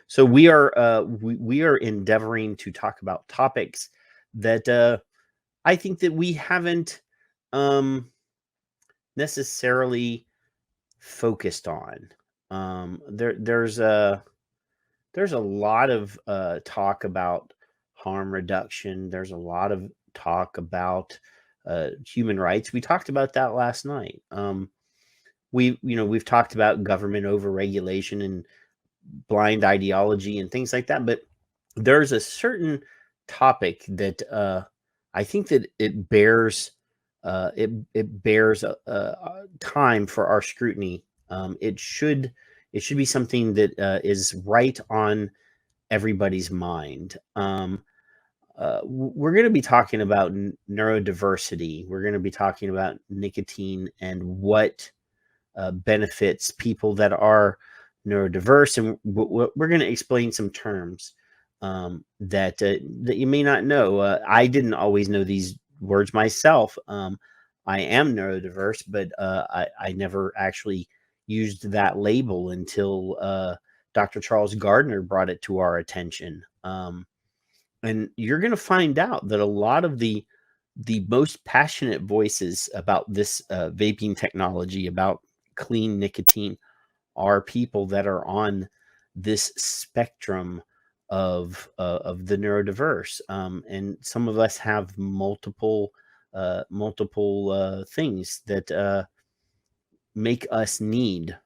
So we are endeavoring to talk about topics that I think that we haven't necessarily focused on. There's a lot of talk about harm reduction. There's a lot of talk about human rights. We talked about that last night. We've talked about government overregulation and blind ideology and things like that, but there's a certain topic that I think that it bears time for our scrutiny. It should be something that is right on everybody's mind. We're going to be talking about neurodiversity. We're going to be talking about nicotine and what benefits people that are neurodiverse, and we're going to explain some terms that you may not know. I didn't always know these words myself. I am neurodiverse, but I never actually used that label until Dr. Charles Gardner brought it to our attention. And you're going to find out that a lot of the most passionate voices about this vaping technology, about clean nicotine, are people that are on this spectrum of the neurodiverse, and some of us have multiple things that make us need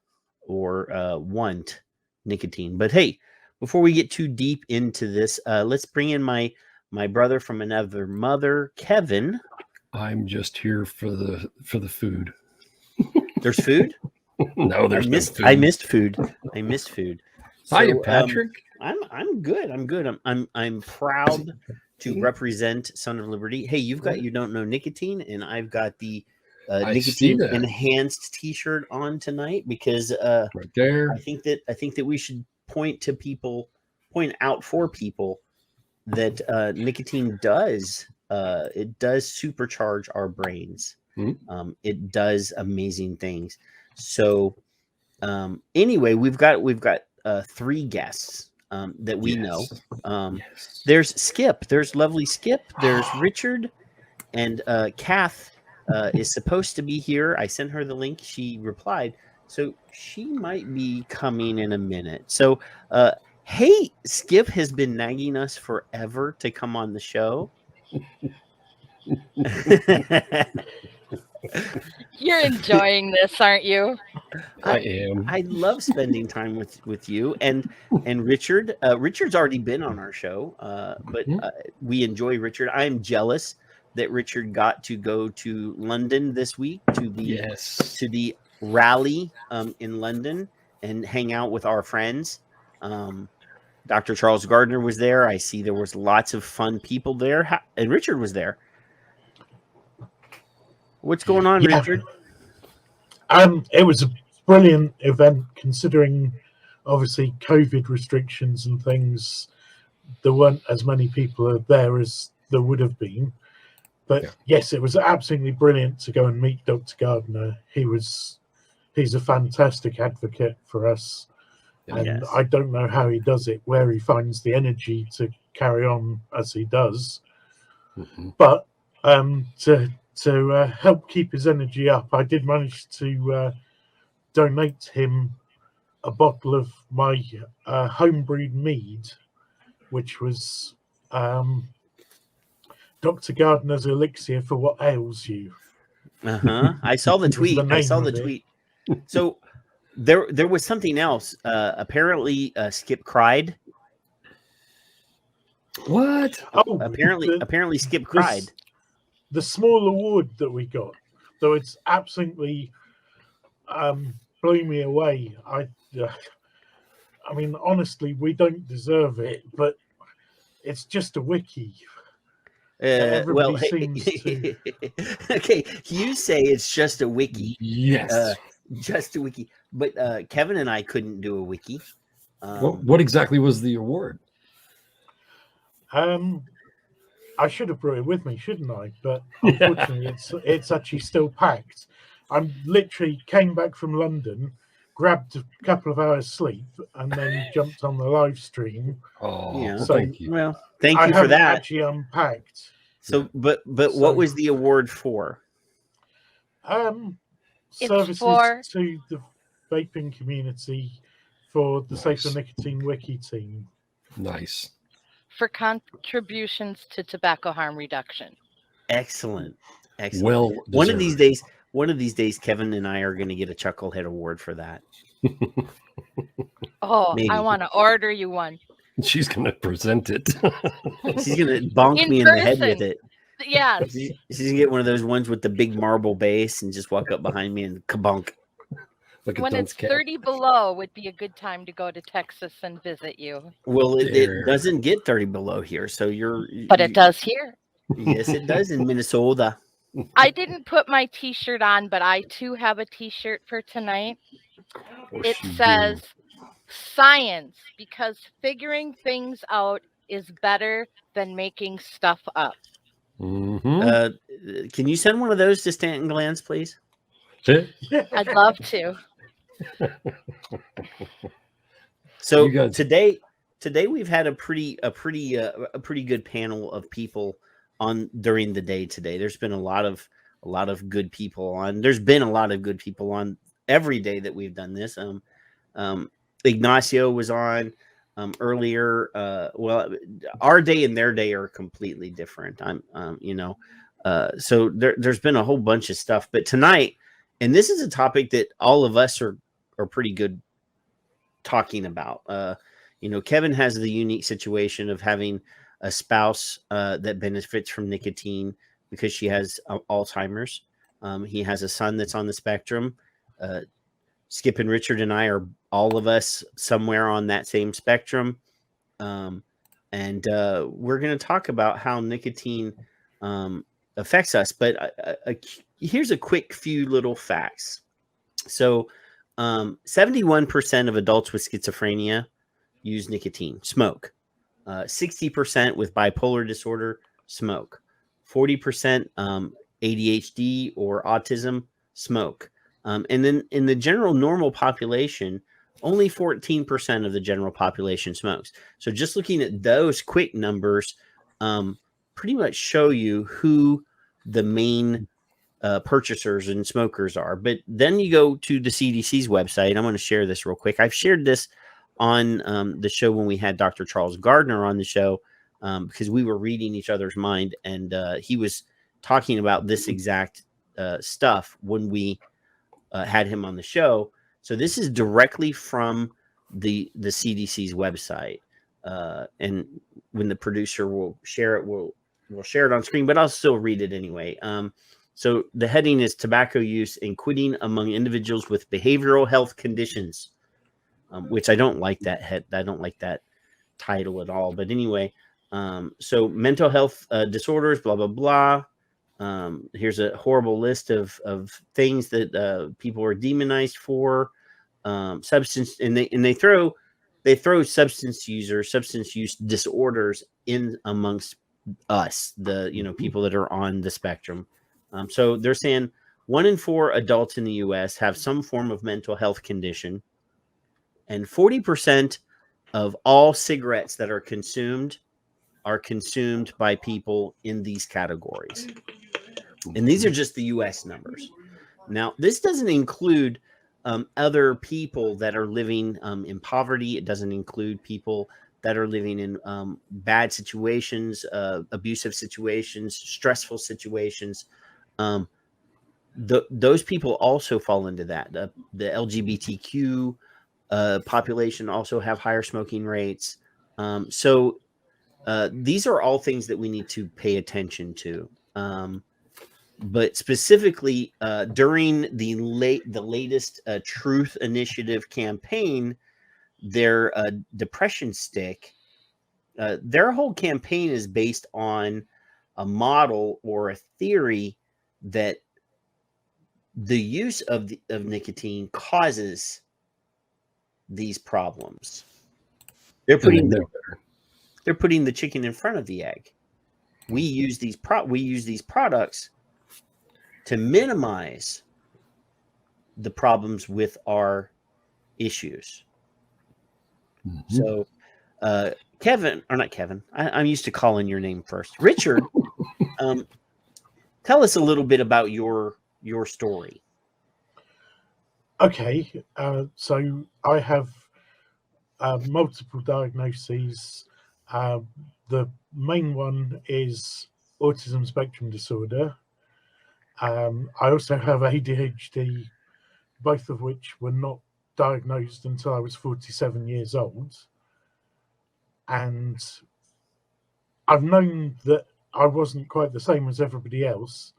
or want nicotine. But hey, before we get too deep into this, let's bring in my brother from another mother, Kevin. I'm just here for the food. There's food? No, there's no food. I missed food. So, Hiya, Patrick. I'm good. I'm proud to represent Son of Liberty. Hey, you've got You Don't Know Nicotine, and I've got the nicotine enhanced T-shirt on tonight because right there. I think that we should point out for people that nicotine does supercharge our brains. Mm-hmm. It does amazing things. So anyway, we've got 3 guests that we know. There's Skip. There's lovely Skip. There's Richard, and Kath is supposed to be here. I sent her the link. She replied, so she might be coming in a minute. So hey, Skip has been nagging us forever to come on the show. You're enjoying this, aren't you? I am. I love spending time with you and Richard. Richard's already been on our show, but we enjoy Richard. I am jealous that Richard got to go to London this week to the rally in London and hang out with our friends. Dr. Charles Gardner was there. I see there was lots of fun people there, and Richard was there. What's going on, Richard? It was a brilliant event, considering obviously COVID restrictions and things. There weren't as many people there as there would have been. But yes, it was absolutely brilliant to go and meet Dr. Gardner. He's a fantastic advocate for us. And I don't know how he does it, where he finds the energy to carry on as he does. Mm-hmm. But to help keep his energy up, I did manage to donate him a bottle of my homebrewed mead, which was Dr. Gardner's elixir for what ails you. I saw the tweet. So there was something else. Apparently, Skip cried. What? Oh, apparently, Skip cried. The small award that we got, though, it's absolutely blew me away. I mean, honestly, we don't deserve it, but it's just a wiki. Well, okay, you say it's just a wiki. Yes, just a wiki. But Kevin and I couldn't do a wiki. What exactly was the award? I should have brought it with me, shouldn't I? But unfortunately, it's actually still packed. I'm literally came back from London, grabbed a couple of hours sleep, and then jumped on the live stream. Oh, Yeah. well, So thank you. Well, thank I you for haven't that. actually unpacked. So, but So- what was the award for? Services for- to the vaping community for the Safer Nicotine Wiki team. Nice. For contributions to tobacco harm reduction. Excellent. Excellent. Well One of deserved. these days, Kevin and I are going to get a Chucklehead Award for that. Oh, Maybe. I want to order you one. She's going to present it. She's going to bonk In me in the head with person. it. Yes. She's going to get one of those ones with the big marble base and just walk up behind me and kabonk. Like a When dunce it's cap. 30 below would be a good time to go to Texas and visit you. Well, it There. doesn't get 30 below here, so But it does here. Yes, it does in Minnesota. I didn't put my t-shirt on, but I too have a t-shirt for tonight. Or It she says science, because figuring things out is better than making stuff up. do. Mhm. Can you send one of those to Stanton Glance, please? I'd love to. So You guys- today we've had a pretty good panel of people on during the day today. There's been a lot of good people on. There's been a lot of good people on every day that we've done this. Ignacio was on earlier. Well, our day and their day are completely different. So there's been a whole bunch of stuff, but tonight, and this is a topic that all of us are pretty good talking about. Kevin has the unique situation of having a spouse that benefits from nicotine because she has Alzheimer's. He has a son that's on the spectrum. Skip and Richard and I are all of us somewhere on that same spectrum. And we're going to talk about how nicotine affects us. But here's a quick few little facts. So 71% of adults with schizophrenia use nicotine, smoke. 60% with bipolar disorder, smoke. 40% ADHD or autism, smoke. And then in the general normal population, only 14% of the general population smokes. So just looking at those quick numbers pretty much show you who the main purchasers and smokers are. But then you go to the CDC's website. I'm going to share this real quick. I've shared this on the show when we had Dr. Charles Gardner on the show because we were reading each other's mind, and he was talking about this exact stuff when we had him on the show. So this is directly from the CDC's website, and when the producer will share it, we'll share it on screen, but I'll still read it anyway. So the heading is tobacco use and quitting among individuals with behavioral health conditions, which I don't like that I don't like that title at all. But anyway, so mental health disorders, blah, blah, blah. Here's a horrible list of things that people are demonized for. Substance, and they throw substance use disorders in amongst us, the people that are on the spectrum. So they're saying 1 in 4 adults in the U.S. have some form of mental health condition, and 40% of all cigarettes that are consumed by people in these categories. And these are just the U.S. numbers. Now, this doesn't include other people that are living in poverty. It doesn't include people that are living in bad situations, abusive situations, stressful situations. Those people also fall into that. The LGBTQ population also have higher smoking rates. So these are all things that we need to pay attention to. But specifically during the latest Truth Initiative campaign, their depression stick, their whole campaign is based on a model or a theory that the use of nicotine causes these problems. They're putting the chicken in front of the egg. we use these products to minimize the problems with our issues. Mhm. So, Kevin, or not Kevin, I'm used to calling your name first. Richard, tell us a little bit about your story. Okay, so I have multiple diagnoses. The main one is autism spectrum disorder. I also have ADHD, both of which were not diagnosed until I was 47 years old. And I've known that I wasn't quite the same as everybody else.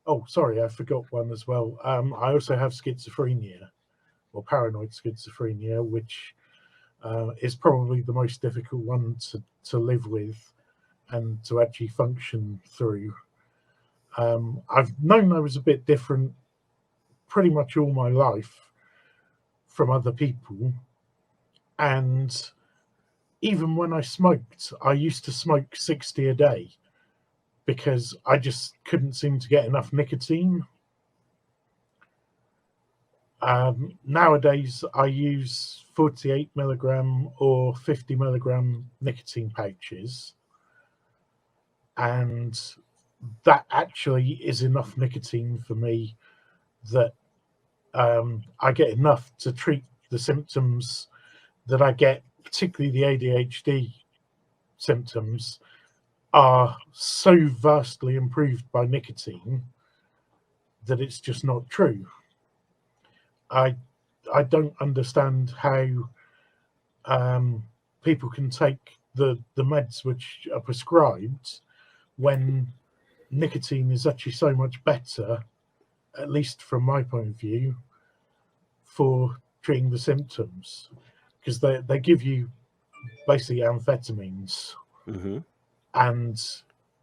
Oh, sorry, I forgot one as well. I also have schizophrenia, or paranoid schizophrenia, which is probably the most difficult one to live with and to actually function through. I've known I was a bit different pretty much all my life from other people. And even when I smoked, I used to smoke 60 a day because I just couldn't seem to get enough nicotine. Nowadays, I use 48 milligram or 50 milligram nicotine pouches. And that actually is enough nicotine for me that I get enough to treat the symptoms that I get, particularly the ADHD symptoms, are so vastly improved by nicotine that it's just not true. I don't understand how people can take the meds which are prescribed when nicotine is actually so much better, at least from my point of view, for treating the symptoms, because they give you basically amphetamines. Mm-hmm. And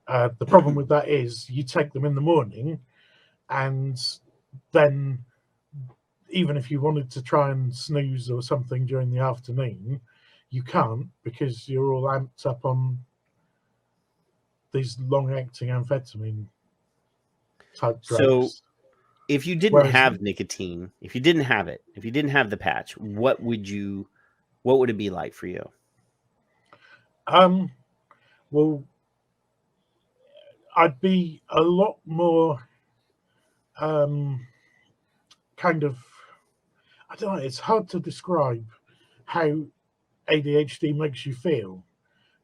the problem with that is you take them in the morning, and then even if you wanted to try and snooze or something during the afternoon, you can't because you're all amped up on these long-acting amphetamine type So, drugs. if you didn't Whereas, have nicotine, if you didn't have the patch, what would it be like for you? well, I'd be a lot more kind of, I don't know, it's hard to describe how ADHD makes you feel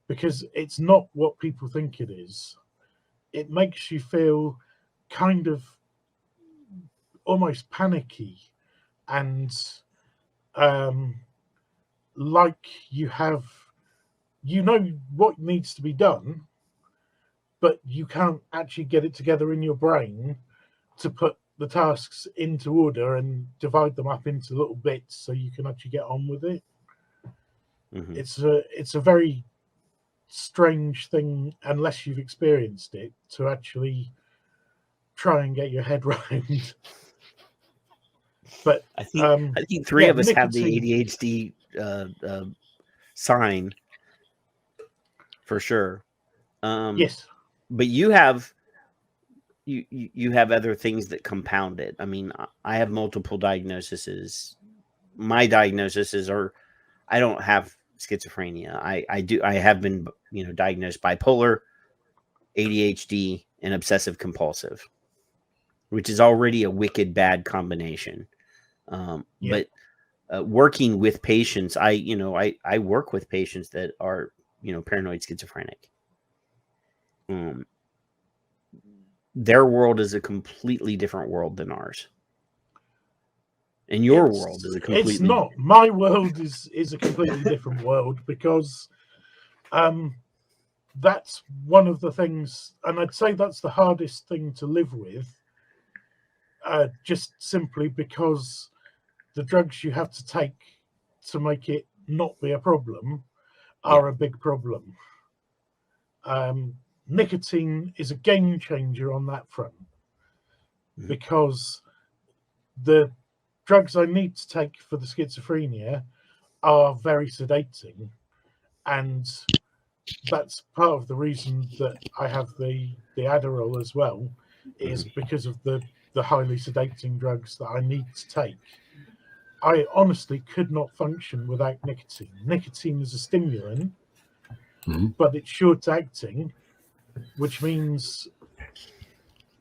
because it's not what people think it is. It makes you feel kind of almost panicky and like you know what needs to be done, but you can't actually get it together in your brain to put the tasks into order and divide them up into little bits so you can actually get on with it. Mm-hmm. It's a very strange thing unless you've experienced it to actually try and get your head around. But I think three of us have the nicotine. ADHD sign for sure. Yes. But you have other things that compound it. I mean, I have multiple diagnoses. My diagnoses are I don't have schizophrenia. I have been diagnosed bipolar, ADHD, and obsessive compulsive, which is already a wicked bad combination. But working with patients, I work with patients that are paranoid schizophrenic. Their world is a completely different world than ours, and your world is a It's completely not. My world is a completely different world because that's one of the things, and I'd say that's the hardest thing to live with, just simply because the drugs you have to take to make it not be a problem are a big problem. Nicotine is a game changer on that front because the drugs I need to take for the schizophrenia are very sedating, and that's part of the reason that I have the Adderall as well, is because of the highly sedating drugs that I need to take. I honestly could not function without nicotine. Nicotine is a stimulant, but it's short acting, which means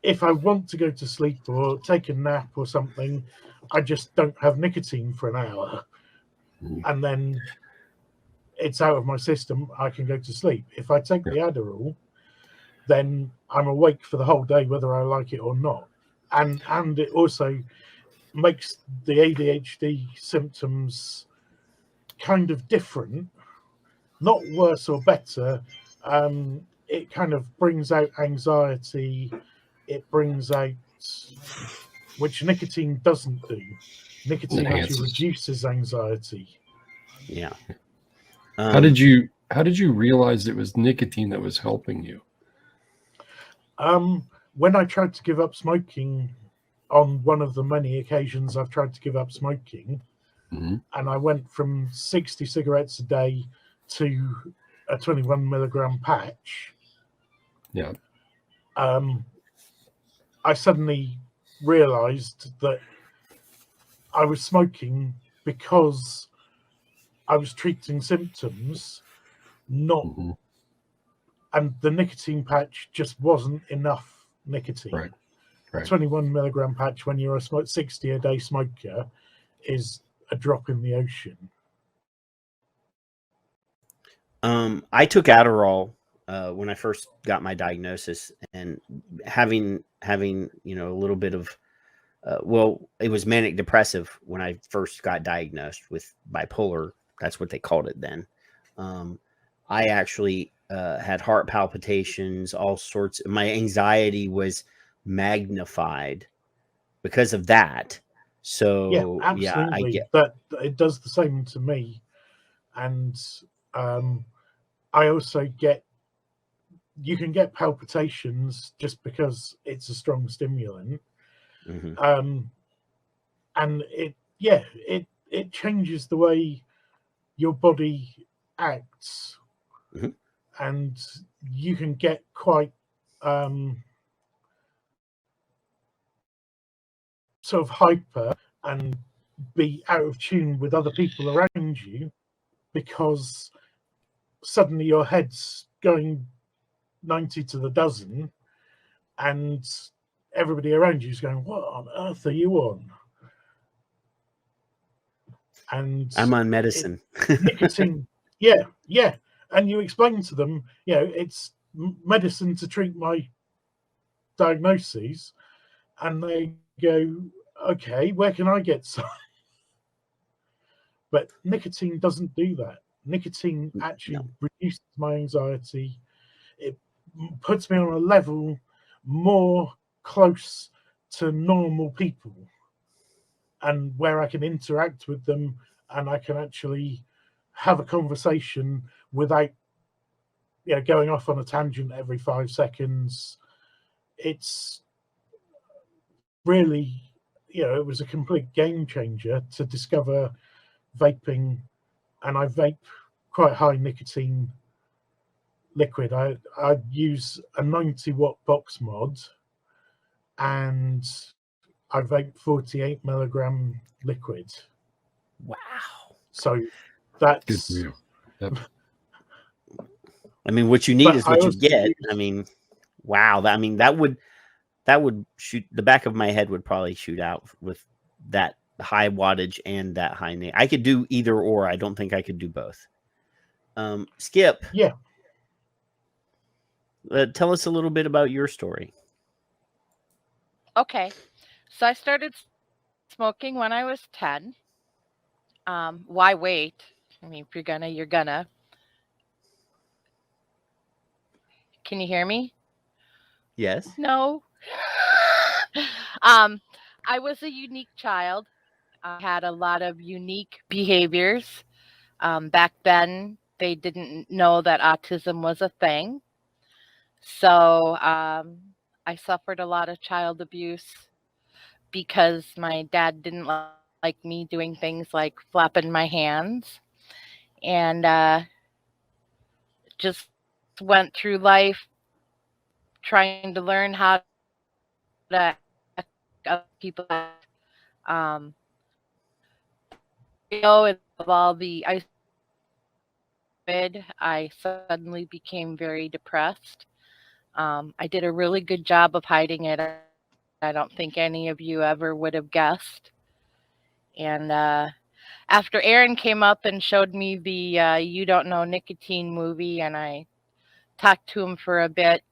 if I want to go to sleep or take a nap or something, I just don't have nicotine for an hour. And then it's out of my system. I can go to sleep. If I take the Adderall, then I'm awake for the whole day, whether I like it or not. And it also makes the ADHD symptoms kind of different, not worse or better. It kind of brings out anxiety. It brings out, which nicotine doesn't do. Nicotine actually reduces anxiety. Yeah. How did you realize it was nicotine that was helping you? When I tried to give up smoking, on one of the many occasions I've tried to give up smoking, and I went from 60 cigarettes a day to a 21 milligram patch. Yeah. I suddenly realized that I was smoking because I was treating symptoms, not, and the nicotine patch just wasn't enough nicotine. Right. 21 milligram patch when you're a 60 a day smoker is a drop in the ocean. I took Adderall when I first got my diagnosis, and having a little bit of it was manic depressive when I first got diagnosed with bipolar. That's what they called it then. I actually had heart palpitations, all sorts. My anxiety was magnified because of that. So absolutely. I get that. It does the same to me, and I also get. You can get palpitations just because it's a strong stimulant, and it changes the way your body acts, and you can get quite sort of hyper and be out of tune with other people around you, because suddenly your head's going 90 to the dozen and everybody around you is going, what on earth are you on? And I'm on medicine. Nicotine, yeah. And you explain to them, it's medicine to treat my diagnoses, and they go, okay, where can I get some? But nicotine doesn't do that. Nicotine actually reduces my anxiety. It puts me on a level more close to normal people, and where I can interact with them and I can actually have a conversation without going off on a tangent every 5 seconds. It's really, it was a complete game changer to discover vaping, and I vape quite high nicotine liquid. I use a 90-watt box mod, and I vape 48 milligram liquid. Wow. So that's good for you. Yep. I mean, what you need is what you get. I mean, wow. That would shoot, the back of my head would probably shoot out with that high wattage and that high name. I could do either or. I don't think I could do both. Skip. Yeah. Tell us a little bit about your story. Okay. So I started smoking when I was 10. Why wait? I mean, if you're gonna, you're gonna. Can you hear me? Yes. No. I was a unique child. I had a lot of unique behaviors. Back then, they didn't know that autism was a thing. So I suffered a lot of child abuse because my dad didn't like me doing things like flapping my hands. And just went through life trying to learn how to act people. Um, of all the I suddenly became very depressed. I did a really good job of hiding it. I don't think any of you ever would have guessed. And after Aaron came up and showed me the You Don't Know Nicotine movie, and I talked to him for a bit,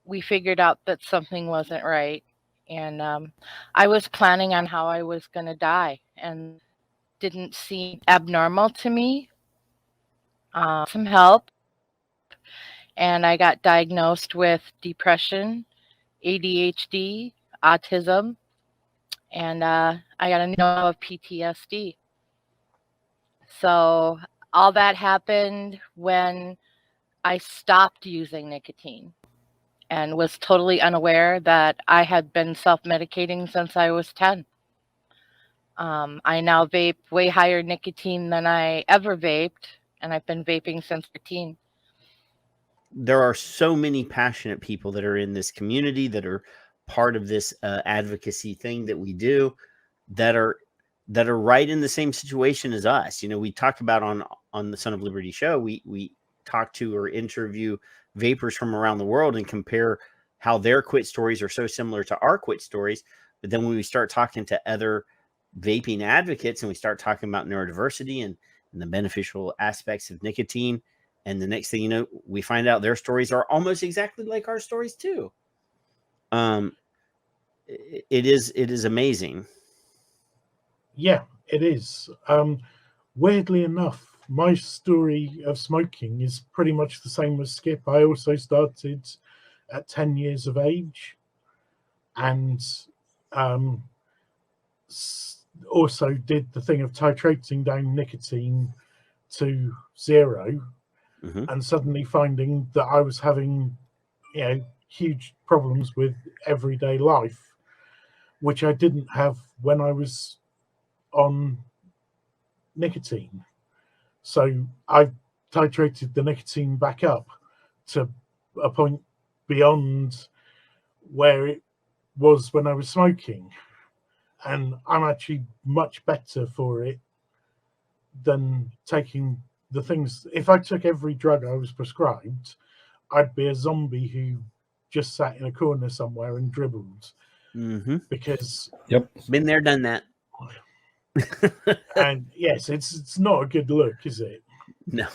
we figured out that something wasn't right. And I was planning on how I was going to die, and didn't seem abnormal to me. Some help, and I got diagnosed with depression, ADHD, autism, and I got a note of PTSD. So all that happened when I stopped using nicotine and was totally unaware that I had been self-medicating since I was 10. I now vape way higher nicotine than I ever vaped, and I've been vaping since 13. There are so many passionate people that are in this community that are part of this advocacy thing that we do, that are right in the same situation as us. You know, we talked about on the Son of Liberty show, we talk to or interview vapors from around the world and compare how their quit stories are so similar to our quit stories. But then when we start talking to other vaping advocates and we start talking about neurodiversity and the beneficial aspects of nicotine, and the next thing you know, we find out their stories are almost exactly like our stories too. It is amazing. Yeah, it is. Weirdly enough, my story of smoking is pretty much the same as Skip. I also started at 10 years of age, and also did the thing of titrating down nicotine to 0, and suddenly finding that I was having, huge problems with everyday life, which I didn't have when I was on nicotine. So I titrated the nicotine back up to a point beyond where it was when I was smoking. And I'm actually much better for it than taking the things. If I took every drug I was prescribed, I'd be a zombie who just sat in a corner somewhere and dribbled. Because been there, done that. And yes, it's not a good look, is it? No,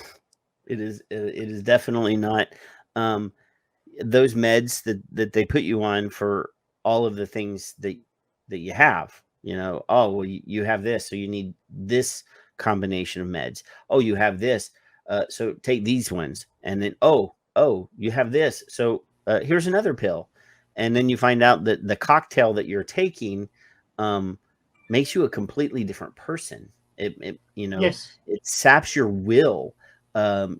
it is definitely not. Those meds that they put you on for all of the things that you have, oh, well, you have this, so you need this combination of meds. Oh, you have this, so take these ones. And then, oh, you have this, so here's another pill. And then you find out that the cocktail that you're taking makes you a completely different person. Yes. It saps your will.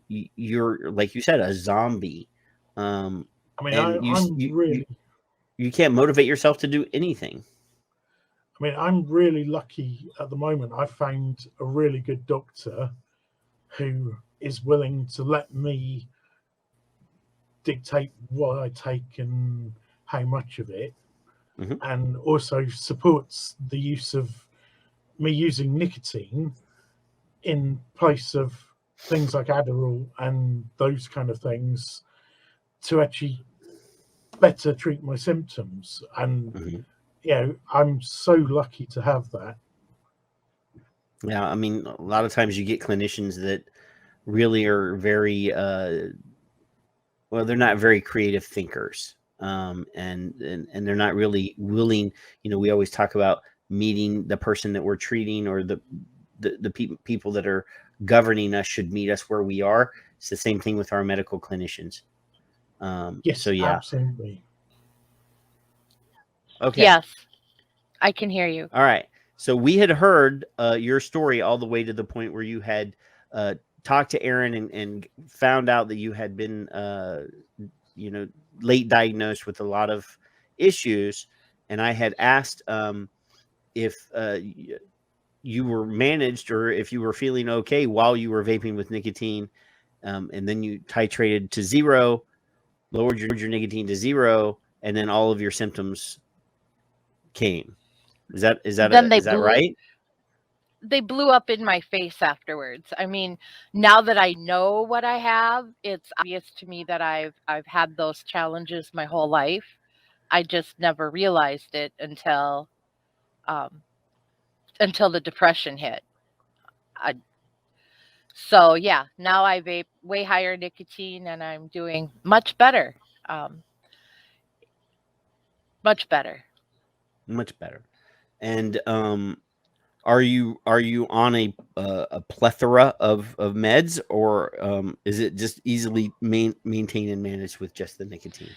You're, like you said, a zombie. I mean, you can't motivate yourself to do anything. I mean, I'm really lucky at the moment. I found a really good doctor who is willing to let me dictate what I take and how much of it, and also supports the use of me using nicotine in place of things like Adderall and those kind of things to actually better treat my symptoms. And I'm so lucky to have that. Yeah, I mean, a lot of times you get clinicians that really are very well, they're not very creative thinkers, and they're not really willing. We always talk about meeting the person that we're treating, or the people that are governing us should meet us where we are. It's the same thing with our medical clinicians. Yes, so yeah, absolutely. Okay. Yes, I can hear you. All right. So we had heard your story all the way to the point where you had talked to Aaron and found out that you had been, late diagnosed with a lot of issues. And I had asked if you were managed, or if you were feeling okay while you were vaping with nicotine. and then you titrated to 0, lowered your nicotine to 0, and then all of your symptoms came. Is that right? They blew up in my face afterwards. I mean, now that I know what I have, it's obvious to me that I've had those challenges my whole life. I just never realized it until the depression hit. So yeah, now I vape way higher nicotine, and I'm doing much better. Much better. Much better. And are you on a plethora of meds, or is it just easily maintained and managed with just the nicotine?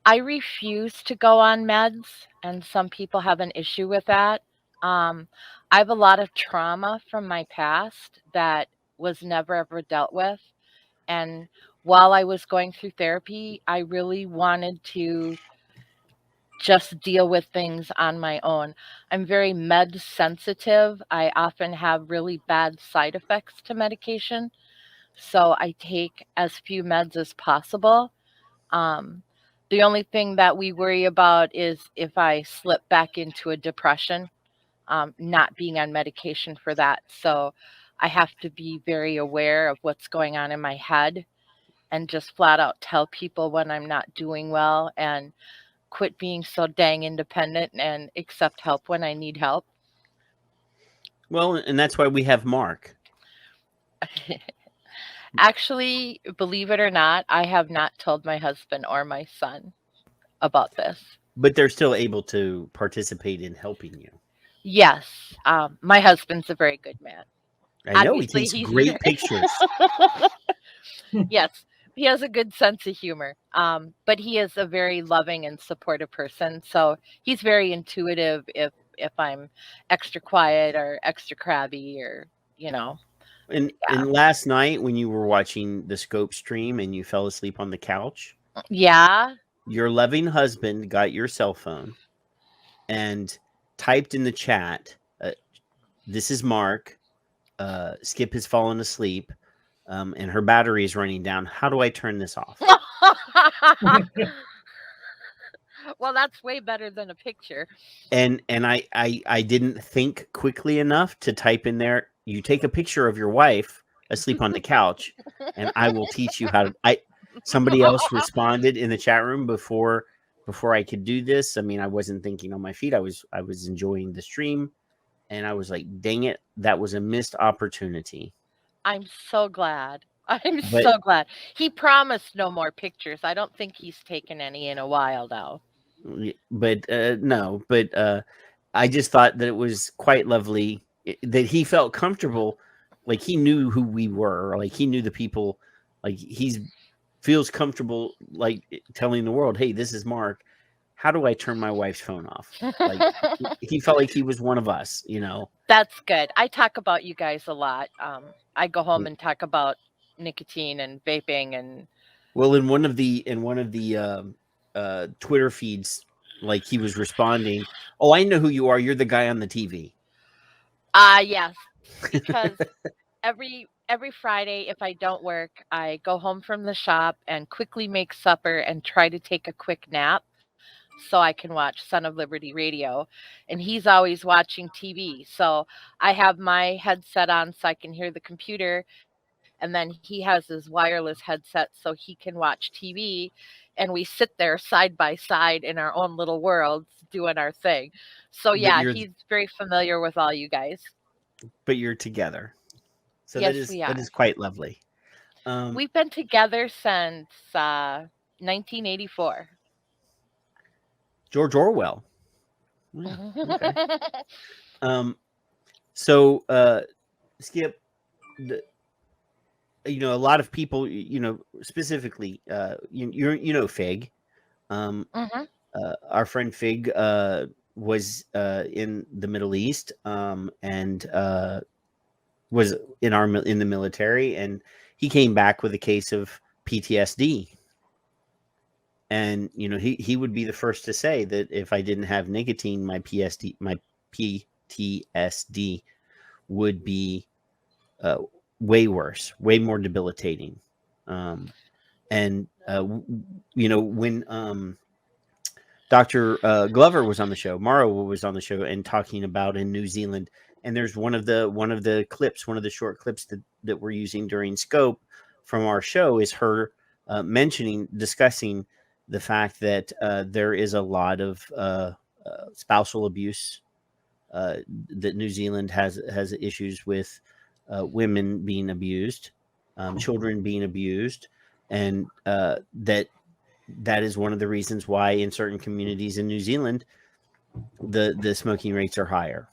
I refuse to go on meds, and some people have an issue with that. I have a lot of trauma from my past that was never ever dealt with. And while I was going through therapy, I really wanted to just deal with things on my own. I'm very med sensitive. I often have really bad side effects to medication. So I take as few meds as possible. The only thing that we worry about is if I slip back into a depression, not being on medication for that. So I have to be very aware of what's going on in my head and just flat out tell people when I'm not doing well and quit being so dang independent and accept help when I need help. Well, and that's why we have Mark. Actually, believe it or not, I have not told my husband or my son about this. But they're still able to participate in helping you. Yes. My husband's a very good man. I know. Obviously, he takes great pictures. Yes, he has a good sense of humor. But he is a very loving and supportive person. So he's very intuitive if I'm extra quiet or extra crabby or, And last night when you were watching the Scope stream and you fell asleep on the couch, yeah, your loving husband got your cell phone and typed in the chat, "This is Mark. Skip has fallen asleep, and her battery is running down. How do I turn this off?" Well, that's way better than a picture. And I didn't think quickly enough to type in there, "You take a picture of your wife asleep on the couch, and I will teach you how to." Somebody else responded in the chat room before I could do this. I mean, I wasn't thinking on my feet. I was enjoying the stream, and I was like, "Dang it, that was a missed opportunity." I'm so glad. So glad. He promised no more pictures. I don't think he's taken any in a while now. But no, but I just thought that it was quite lovely that he felt comfortable, like he knew who we were, like he knew the people, like feels comfortable, like telling the world, "Hey, this is Mark. How do I turn my wife's phone off?" Like he felt like he was one of us, That's good. I talk about you guys a lot. I go home and talk about nicotine and vaping and. Well, in one of the Twitter feeds, like he was responding, "Oh, I know who you are. You're the guy on the TV." Yes, because every Friday, if I don't work, I go home from the shop and quickly make supper and try to take a quick nap so I can watch Son of Liberty Radio. And he's always watching TV. So I have my headset on so I can hear the computer. And then he has his wireless headset so he can watch TV. And we sit there side by side in our own little worlds doing our thing. So yeah, he's very familiar with all you guys. But you're together. So yes, that is quite lovely. We've been together since 1984. George Orwell. Yeah, okay. So Skip, a lot of people, specifically, Fig. Our friend Fig was in the Middle East and was in the military, and he came back with a case of PTSD. And he would be the first to say that if I didn't have nicotine, my PTSD would be way worse, way more debilitating. And when Dr. Glover was on the show, Morrow was on the show, and talking about in New Zealand. And there's one of the clips, one of the short clips that we're using during Scope from our show is her discussing the fact that there is a lot of spousal abuse, that New Zealand has issues with women being abused, children being abused, and that is one of the reasons why in certain communities in New Zealand the smoking rates are higher.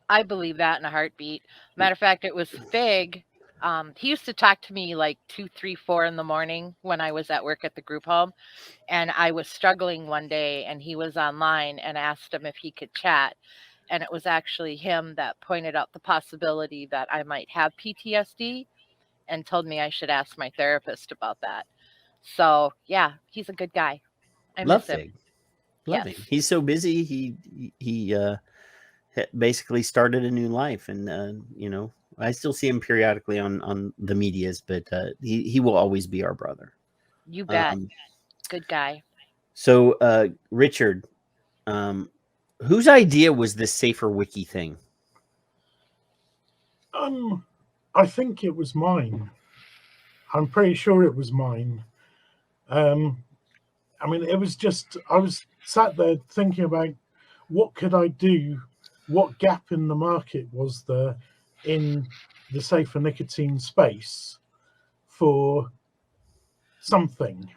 I believe that in a heartbeat. Matter of fact, it was Fig. He used to talk to me like 2, 3, 4 in the morning when I was at work at the group home. And I was struggling one day and he was online and asked him if he could chat. And it was actually him that pointed out the possibility that I might have PTSD and told me I should ask my therapist about that. So yeah, he's a good guy. I Love miss him. Fig. Love Yes. him. He's so busy. He basically started a new life, and I still see him periodically on the medias, but he will always be our brother. You bet. Good guy. So Richard, whose idea was this Safer Wiki thing? I think it was mine. I'm pretty sure it was mine. It was just, I was sat there thinking about what could I do, what gap in the market was there in the safer nicotine space for something.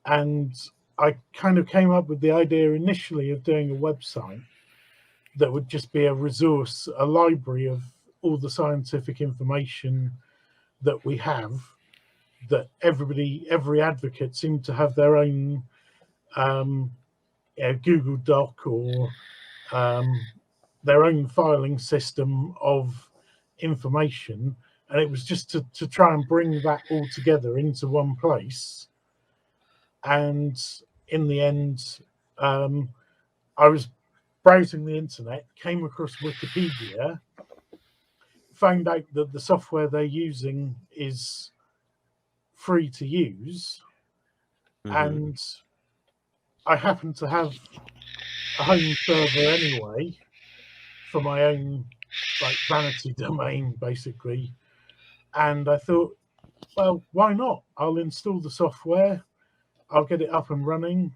And I kind of came up with the idea initially of doing a website that would just be a resource, a library of all the scientific information that we have, that every advocate seemed to have their own Google Doc or their own filing system of information. And it was just to try and bring that all together into one place. And in the end, I was browsing the internet, came across Wikipedia, found out that the software they're using is free to use. Mm-hmm. And I happen to have a home server anyway for my own vanity domain, basically. And I thought, well, why not? I'll install the software, I'll get it up and running.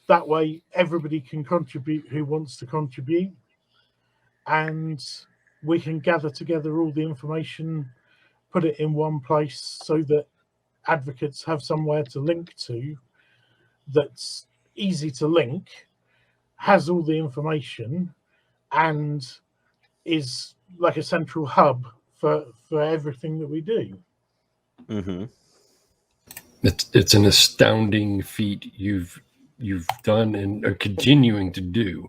That way everybody can contribute who wants to contribute, and we can gather together all the information, put it in one place so that advocates have somewhere to link to that's easy to link, has all the information, and is like a central hub for everything that we do. Mm-hmm. It's an astounding feat you've done and are continuing to do,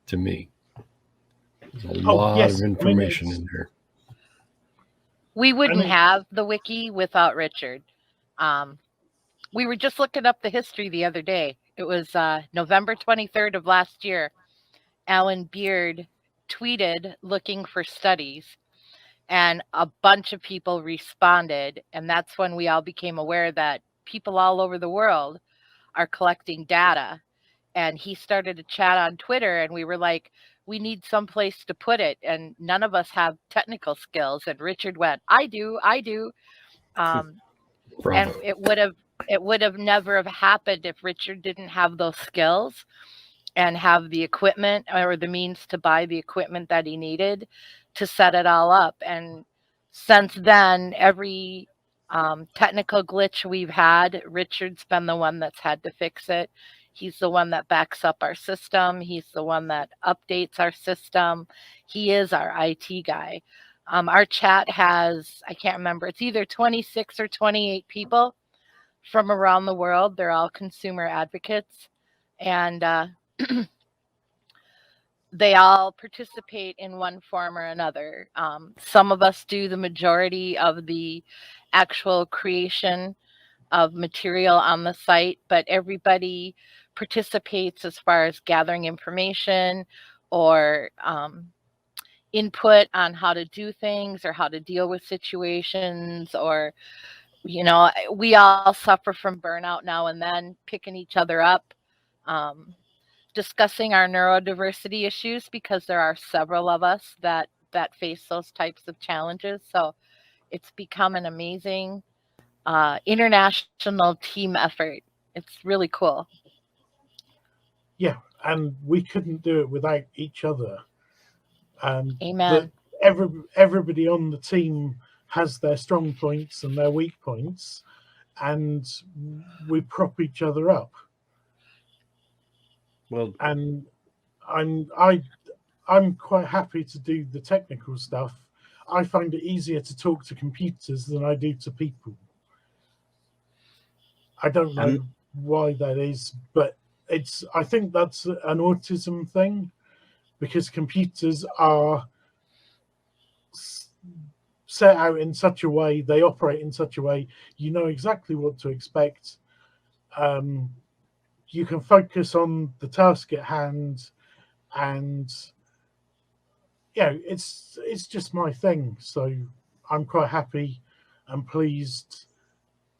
to me. There's a lot of information in there. We wouldn't have the wiki without Richard. We were just looking up the history the other day. It was November 23rd of last year. Alan Beard tweeted looking for studies, and a bunch of people responded. And that's when we all became aware that people all over the world are collecting data. And he started a chat on Twitter, and we were like, we need some place to put it. And none of us have technical skills. And Richard went, I do. And it would have never have happened if Richard didn't have those skills and have the equipment or the means to buy the equipment that he needed to set it all up. And since then, every technical glitch we've had, Richard's been the one that's had to fix it. He's the one that backs up our system. He's the one that updates our system. He is our IT guy. Our chat has, I can't remember, it's either 26 or 28 people from around the world. They're all consumer advocates. And they all participate in one form or another. Some of us do the majority of the actual creation of material on the site, but everybody participates as far as gathering information or input on how to do things or how to deal with situations, or, you know, we all suffer from burnout now and then, picking each other up, discussing our neurodiversity issues, because there are several of us that face those types of challenges. So it's become an amazing international team effort. It's really cool. Yeah, and we couldn't do it without each other. And Amen. everybody on the team has their strong points and their weak points, and we prop each other up. Well, And I'm quite happy to do the technical stuff. I find it easier to talk to computers than I do to people. I don't know why that is, but I think that's an autism thing, because computers are set out in such a way, they operate in such a way, you know exactly what to expect. You can focus on the task at hand, and it's just my thing. So I'm quite happy and pleased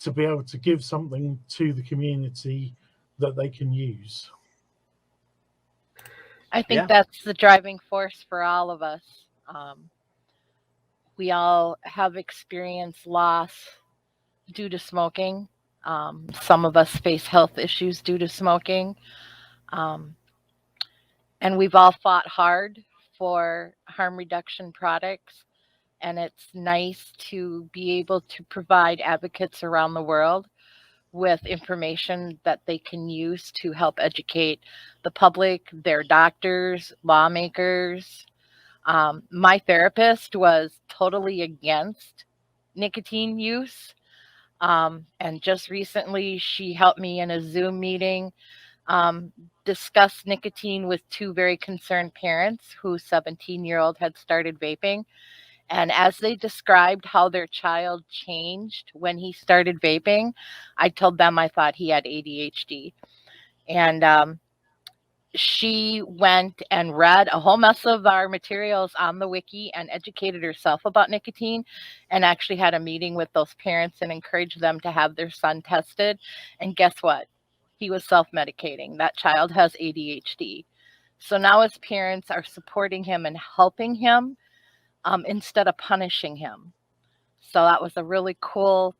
to be able to give something to the community that they can use. I think that's the driving force for all of us. We all have experienced loss due to smoking. Some of us face health issues due to smoking. And we've all fought hard for harm reduction products. And it's nice to be able to provide advocates around the world with information that they can use to help educate the public, their doctors, lawmakers. My therapist was totally against nicotine use. And just recently, she helped me in a Zoom meeting discuss nicotine with two very concerned parents whose 17-year-old had started vaping. And as they described how their child changed when he started vaping, I told them I thought he had ADHD. And she went and read a whole mess of our materials on the wiki and educated herself about nicotine, and actually had a meeting with those parents and encouraged them to have their son tested. And guess what? He was self-medicating. That child has ADHD. So now his parents are supporting him and helping him instead of punishing him. So that was a really cool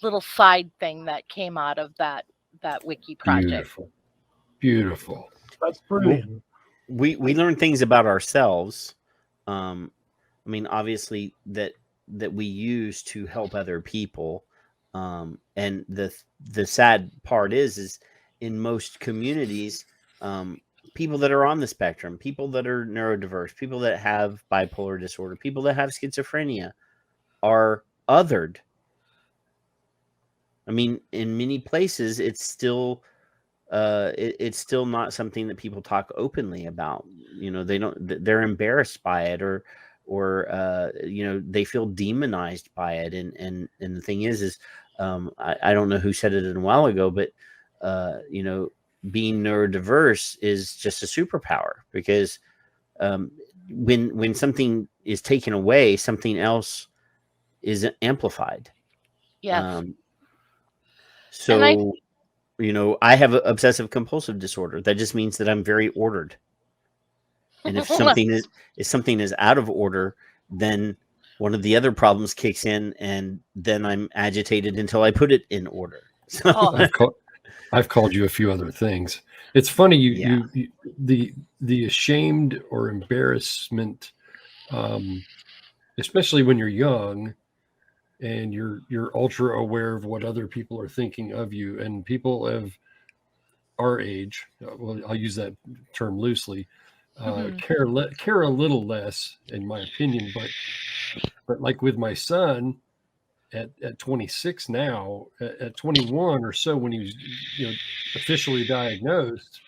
little side thing that came out of that wiki project. Beautiful. That's brilliant. We learn things about ourselves. I mean, obviously that we use to help other people. And the sad part is in most communities, people that are on the spectrum, people that are neurodiverse, people that have bipolar disorder, people that have schizophrenia are othered. I mean, in many places, it's still it's still not something that people talk openly about. You know, they're embarrassed by it, or you know, they feel demonized by it. And the thing is I don't know who said it a while ago, but you know, being neurodiverse is just a superpower, because when something is taken away, something else is amplified. Yes. So, you know, I have obsessive compulsive disorder. That just means that I'm very ordered. And if something is out of order, then one of the other problems kicks in, and then I'm agitated until I put it in order. So I've called you a few other things. It's funny you the ashamed or embarrassment, especially when you're young and you're ultra aware of what other people are thinking of you, and people of our age, well, I'll use that term loosely, care a little less, in my opinion. But like with my son at 26 now, at 21 or so, when he was, you know, officially diagnosed,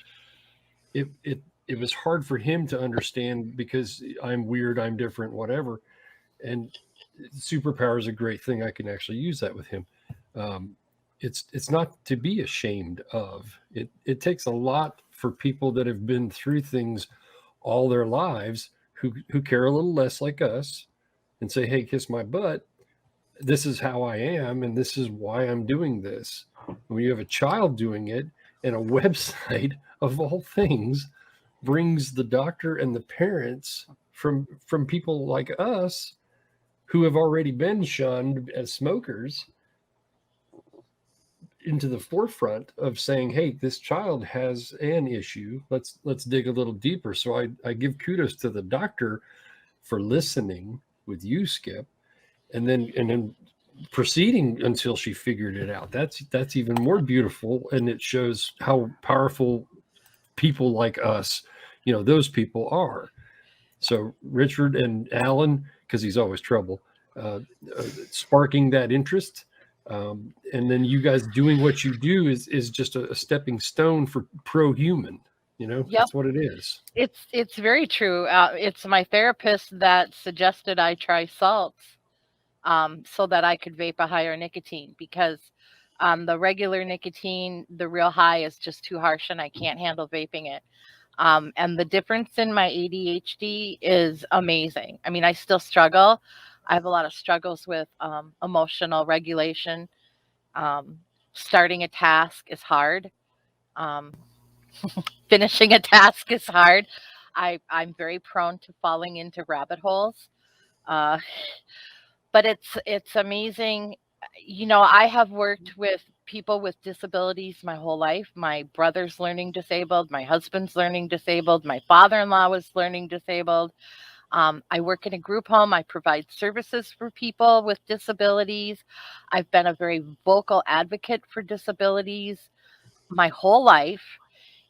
it was hard for him to understand, because I'm weird, I'm different, whatever. And superpower is a great thing. I can actually use that with him. It's not to be ashamed of. It takes a lot for people that have been through things all their lives who care a little less like us and say, hey, kiss my butt. This is how I am, and this is why I'm doing this. When you have a child doing it, and a website of all things brings the doctor and the parents from people like us who have already been shunned as smokers into the forefront of saying, hey, this child has an issue. Let's dig a little deeper. So I give kudos to the doctor for listening with you, Skip, and then proceeding until she figured it out. That's even more beautiful, and it shows how powerful people like us, those people are. So Richard and Alan, because he's always trouble, sparking that interest, and then you guys doing what you do is just a stepping stone for pro-human. Yep. That's what it is. It's very true. It's my therapist that suggested I try salts, so that I could vape a higher nicotine, because the regular nicotine, the real high, is just too harsh and I can't handle vaping it. And the difference in my ADHD is amazing. I mean, I still struggle. I have a lot of struggles with emotional regulation. Starting a task is hard. Finishing a task is hard. I'm very prone to falling into rabbit holes. Uh, but it's amazing. I have worked with people with disabilities my whole life. My brother's learning disabled, my husband's learning disabled, my father-in-law was learning disabled. I work in a group home. I provide services for people with disabilities. I've been a very vocal advocate for disabilities my whole life.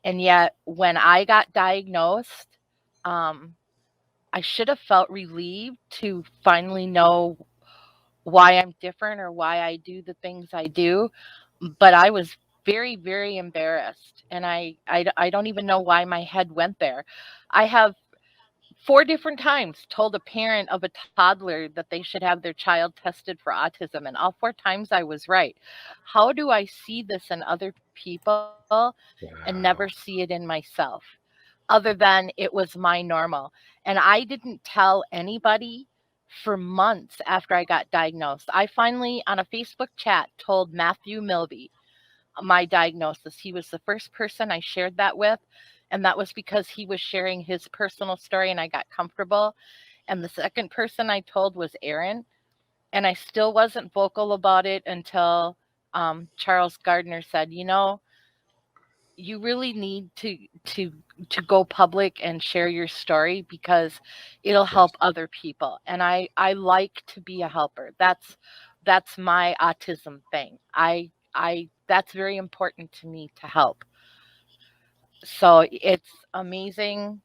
And yet when I got diagnosed, I should have felt relieved to finally know why I'm different or why I do the things I do. But I was very, very embarrassed. And I don't even know why my head went there. I have 4 different times told a parent of a toddler that they should have their child tested for autism. And all 4 times I was right. How do I see this in other people and never see it in myself? Other than it was my normal. And I didn't tell anybody for months after I got diagnosed. I finally, on a Facebook chat, told Matthew Milby my diagnosis. He was the first person I shared that with. And that was because he was sharing his personal story and I got comfortable. And the second person I told was Aaron. And I still wasn't vocal about it until Charles Gardner said, you really need to go public and share your story because it'll help other people. And I like to be a helper. That's my autism thing. I that's very important to me, to help. So it's amazing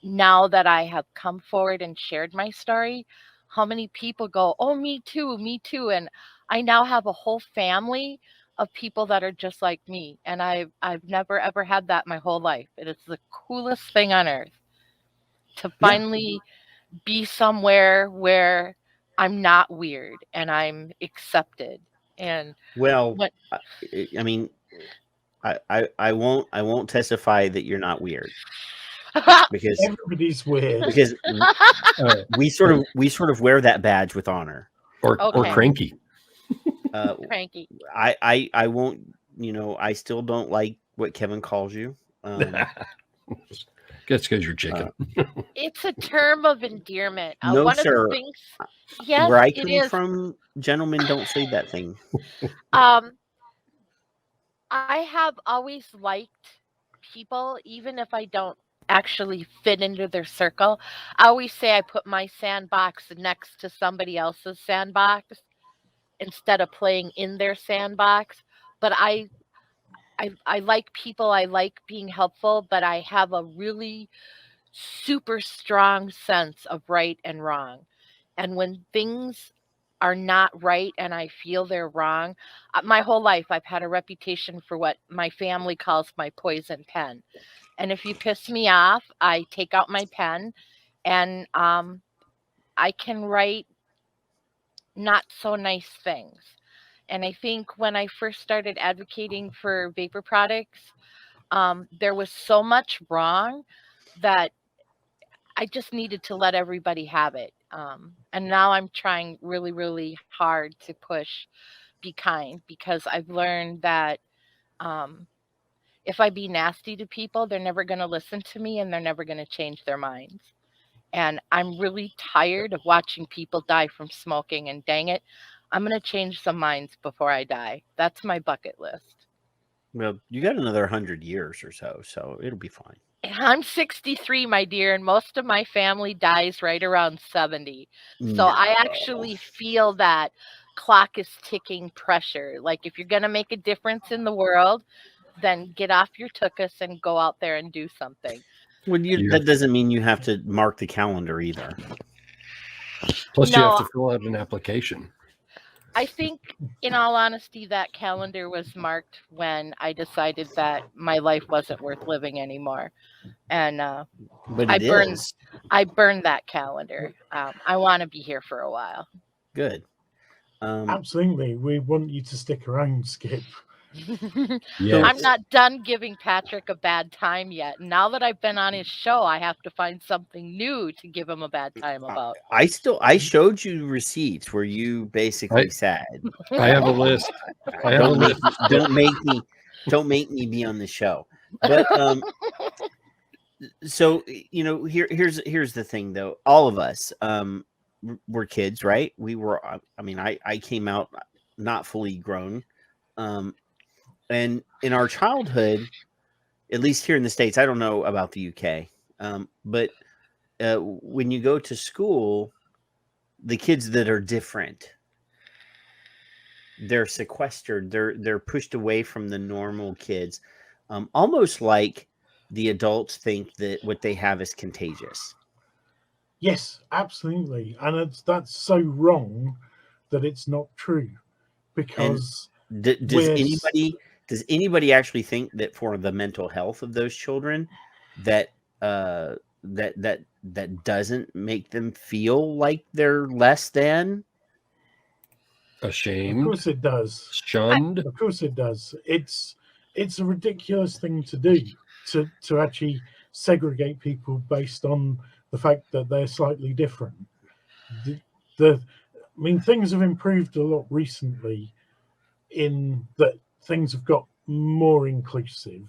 now that I have come forward and shared my story, how many people go, oh, me too, me too. And I now have a whole family of people that are just like me. And I've never, ever had that my whole life. And it's the coolest thing on earth to finally be somewhere where I'm not weird and I'm accepted. And Well, I mean, I won't testify that you're not weird, because everybody's weird. Because we sort of wear that badge with honor, or cranky. Cranky. I won't. I still don't like what Kevin calls you. That's because you're chicken. It's a term of endearment. No, one sir. of the things, yes, Where I it come is. from, gentlemen don't say that thing. I have always liked people, even if I don't actually fit into their circle. I always say I put my sandbox next to somebody else's sandbox instead of playing in their sandbox. But I like people. I like being helpful, but I have a really super strong sense of right and wrong. And when things are not right and I feel they're wrong, my whole life I've had a reputation for what my family calls my poison pen. And if you piss me off, I take out my pen and I can write not so nice things. And I think when I first started advocating for vapor products, there was so much wrong that I just needed to let everybody have it. And now I'm trying really, really hard to push be kind, because I've learned that if I be nasty to people, they're never going to listen to me and they're never going to change their minds. And I'm really tired of watching people die from smoking. And dang it, I'm going to change some minds before I die. That's my bucket list. Well, you got another 100 years or so it'll be fine. I'm 63, my dear, and most of my family dies right around 70. So No. I actually feel that clock is ticking pressure. Like, if you're going to make a difference in the world, then get off your tuchus and go out there and do something. Well, that doesn't mean you have to mark the calendar either. Plus, you have to fill out an application. I think, in all honesty, that calendar was marked when I decided that my life wasn't worth living anymore. And but I burned that calendar. I want to be here for a while. Good. Absolutely. We want you to stick around, Skip. Yes. I'm not done giving Patrick a bad time yet. Now that I've been on his show, I have to find something new to give him a bad time about. I showed you receipts where you basically said, I have a list. Don't make me be on the show. But so here's the thing though. All of us were kids, right? We were. I mean, I came out not fully grown. And in our childhood, at least here in the States, I don't know about the UK, but when you go to school, the kids that are different, they're sequestered. They're pushed away from the normal kids, almost like the adults think that what they have is contagious. Yes, absolutely, and that's so wrong that it's not true, because does anybody actually think that for the mental health of those children that that doesn't make them feel like they're less than? Ashamed? Of course it does. Shunned? Of course it does. It's a ridiculous thing to do, to actually segregate people based on the fact that they're slightly different. I mean, things have improved a lot recently in that things have got more inclusive.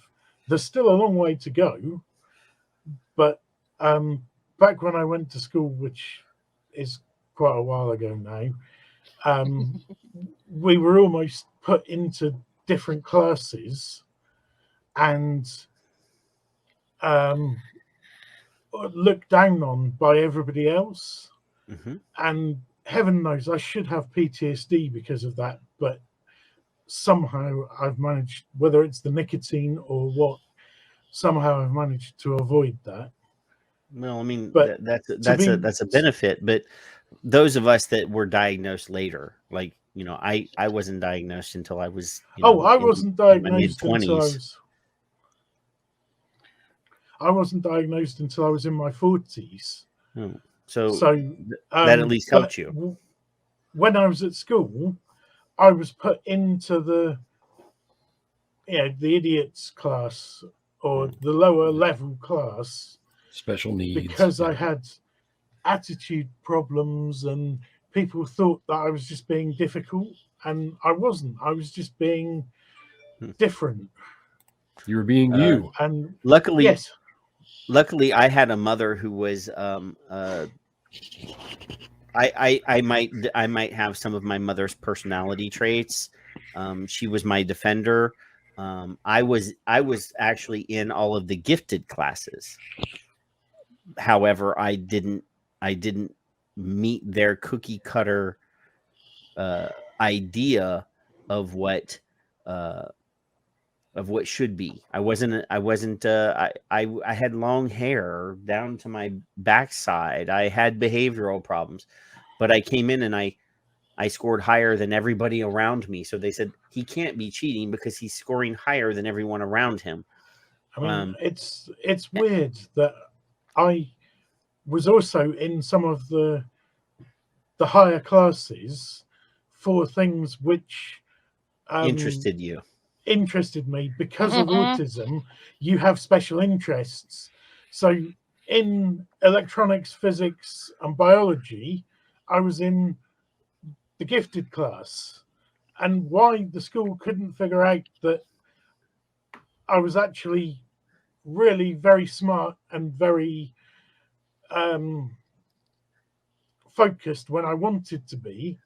There's still a long way to go, but back when I went to school, which is quite a while ago now, we were almost put into different classes and looked down on by everybody else. Mm-hmm. And heaven knows I should have PTSD because of that, but somehow I've managed, whether it's the nicotine or what, somehow I've managed to avoid that. Well, I mean, but that's a benefit. But those of us that were diagnosed later, like, I wasn't diagnosed until I was I wasn't diagnosed until I wasn't diagnosed until I was in my 40s. Oh, so that at least helped you. When I was at school, I was put into the idiots class or the lower level class, special needs, because I had attitude problems and people thought that I was just being difficult, and I wasn't. I was just being different. You were being you. And luckily, yes. Luckily, I had a mother who was I might have some of my mother's personality traits. She was my defender. I was actually in all of the gifted classes. However, I didn't meet their cookie cutter idea of what should be. I had long hair down to my backside. I had behavioral problems, but I came in and I scored higher than everybody around me. So they said he can't be cheating because he's scoring higher than everyone around him. I mean, it's weird that I was also in some of the higher classes for things which interested me because of autism. You have special interests, so in electronics, physics, and biology, I was in the gifted class. And why the school couldn't figure out that I was actually really very smart and very focused when I wanted to be,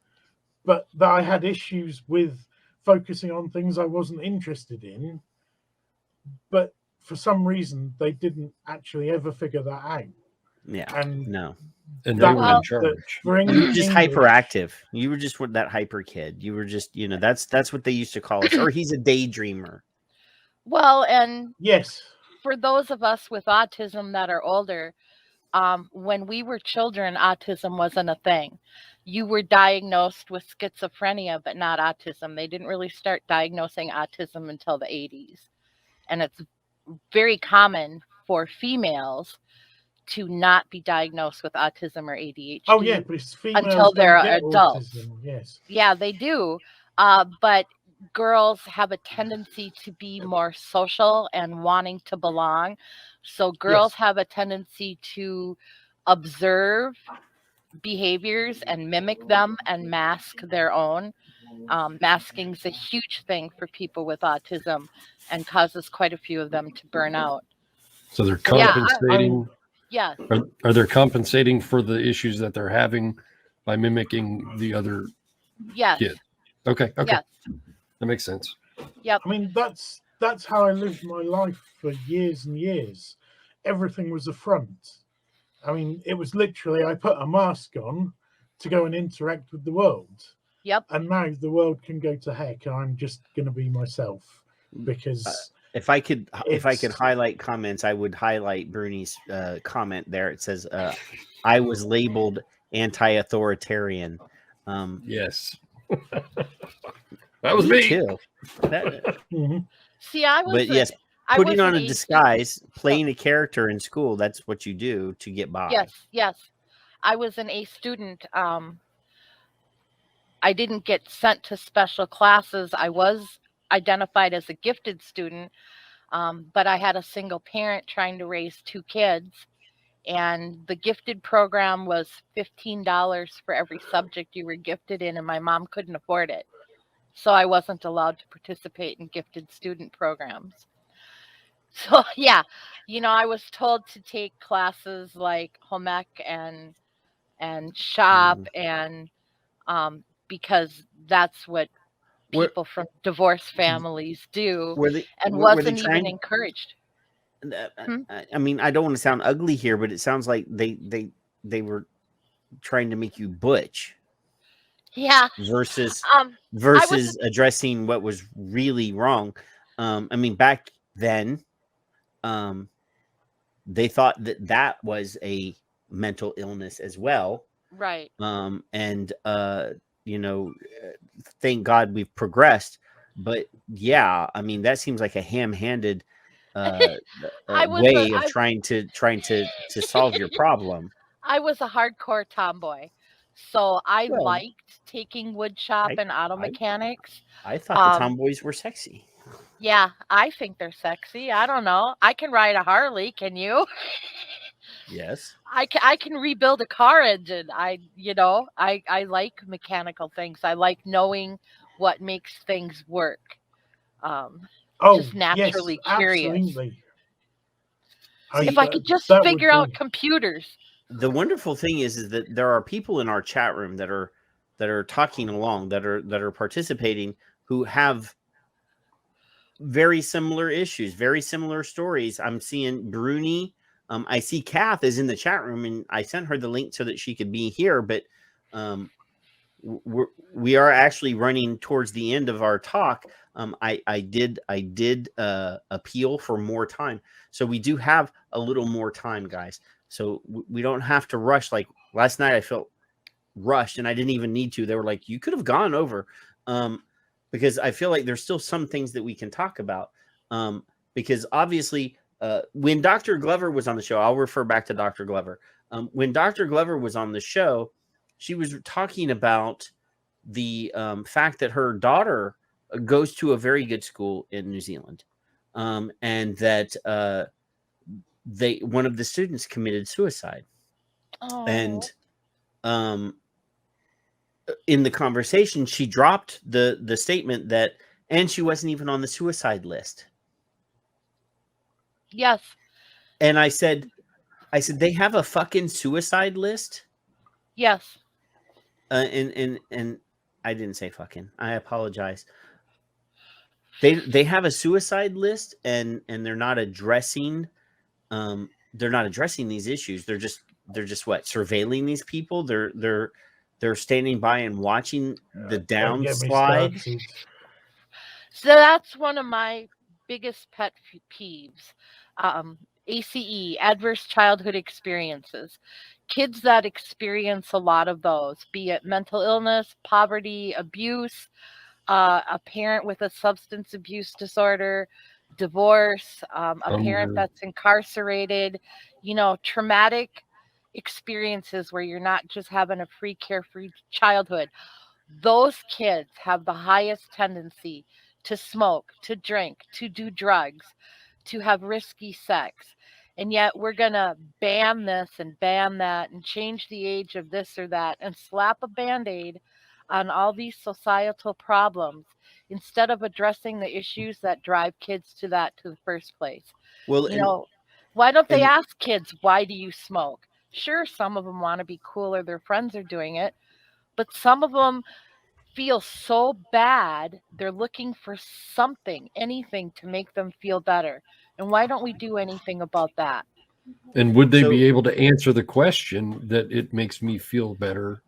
but that I had issues with focusing on things I wasn't interested in. But for some reason, they didn't actually ever figure that out. Yeah. And No. And they were in charge. You were just hyperactive. You were just that hyper kid. You were just, that's what they used to call us. Or he's a daydreamer. Well, and yes, for those of us with autism that are older, when we were children, autism wasn't a thing. You were diagnosed with schizophrenia, but not autism. They didn't really start diagnosing autism until the 80s. And it's very common for females to not be diagnosed with autism or ADHD. Oh yeah, but it's females until they're adults. Autism, yes. Yeah, they do. But girls have a tendency to be more social and wanting to belong. So girls have a tendency to observe behaviors and mimic them and mask their own. Masking is a huge thing for people with autism and causes quite a few of them to burn out. So they're compensating. Yeah. Are they compensating for the issues that they're having by mimicking the other kid? Okay. Yes. That makes sense. Yep. I mean, that's how I lived my life for years and years. Everything was a front. I mean, it was literally, I put a mask on to go and interact with the world. Yep. And now the world can go to heck, and I'm just going to be myself because... If I could highlight comments, I would highlight Bruni's comment there. It says, I was labeled anti-authoritarian. Yes. That was me. Too. See, I was... But yes, putting on a disguise, playing a character in school, that's what you do to get by. Yes. I was an A student. I didn't get sent to special classes. I was identified as a gifted student, but I had a single parent trying to raise 2 kids, and the gifted program was $15 for every subject you were gifted in, and my mom couldn't afford it, so I wasn't allowed to participate in gifted student programs. So yeah, I was told to take classes like home ec and shop, and because that's what people from divorced families do, wasn't even encouraged. I mean, I don't want to sound ugly here, but it sounds like they were trying to make you butch. Yeah. Versus addressing what was really wrong. I mean, back then, they thought that was a mental illness as well. Right. And thank God we've progressed, but yeah, I mean, that seems like a ham-handed way of trying to solve your problem. I was a hardcore tomboy, so I liked taking wood shop and auto mechanics. I thought the tomboys were sexy. Yeah, I think they're sexy. I don't know. I can ride a Harley. Can you? Yes. I can rebuild a car engine. I like mechanical things. I like knowing what makes things work. Just naturally curious. Absolutely. If I could just figure out computers. The wonderful thing is that there are people in our chat room that are talking along, that are participating, who have very similar issues, very similar stories. I'm seeing Bruni. I see Kath is in the chat room, and I sent her the link so that she could be here. But we are actually running towards the end of our talk. I did appeal for more time, so we do have a little more time, guys. So we don't have to rush. Like last night, I felt rushed, and I didn't even need to. They were like, "You could have gone over," because I feel like there's still some things that we can talk about. Because obviously. When Dr. Glover was on the show, I'll refer back to Dr. Glover. When Dr. Glover was on the show, she was talking about the fact that her daughter goes to a very good school in New Zealand, and that one of the students committed suicide. Oh. And in the conversation, she dropped the statement that, and she wasn't even on the suicide list. Yes. And I said, they have a fucking suicide list? Yes. And I didn't say fucking. I apologize. They have a suicide list, and they're not addressing these issues. They're just what, surveilling these people. They're standing by and watching the Don't get me downslide. started. So that's one of my biggest pet peeves. ACE, adverse childhood experiences. Kids that experience a lot of those, be it mental illness, poverty, abuse, a parent with a substance abuse disorder, divorce, a parent that's incarcerated, traumatic experiences where you're not just having a free, carefree childhood. Those kids have the highest tendency to smoke, to drink, to do drugs, to have risky sex. And yet we're going to ban this and ban that and change the age of this or that and slap a Band-Aid on all these societal problems instead of addressing the issues that drive kids to the first place. Well, why don't they ask kids, why do you smoke? Sure, some of them want to be cool or their friends are doing it, but some of them feel so bad, they're looking for something, anything to make them feel better. And why don't we do anything about that? And would they be able to answer the question that it makes me feel better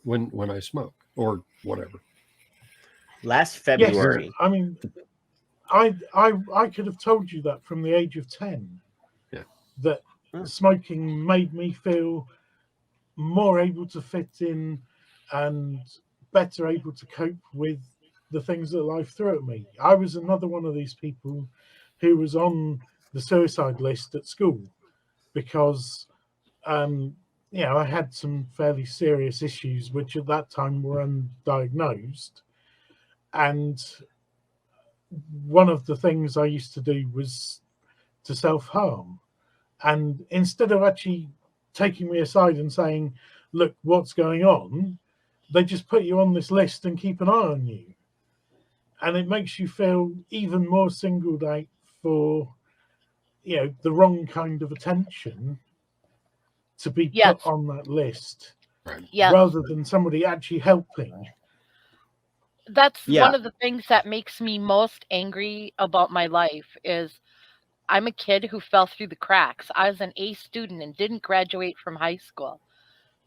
when I smoke or whatever? Last February. Yes, I mean, I could have told you that from the age of 10. Yeah. That smoking made me feel more able to fit in and better able to cope with the things that life threw at me. I was another one of these people who was on the suicide list at school because I had some fairly serious issues which at that time were undiagnosed. And one of the things I used to do was to self-harm. And instead of actually taking me aside and saying, look, what's going on, they just put you on this list and keep an eye on you. And it makes you feel even more singled out for, the wrong kind of attention to be put on that list, rather than somebody actually helping. That's one of the things that makes me most angry about my life is I'm a kid who fell through the cracks. I was an A student and didn't graduate from high school.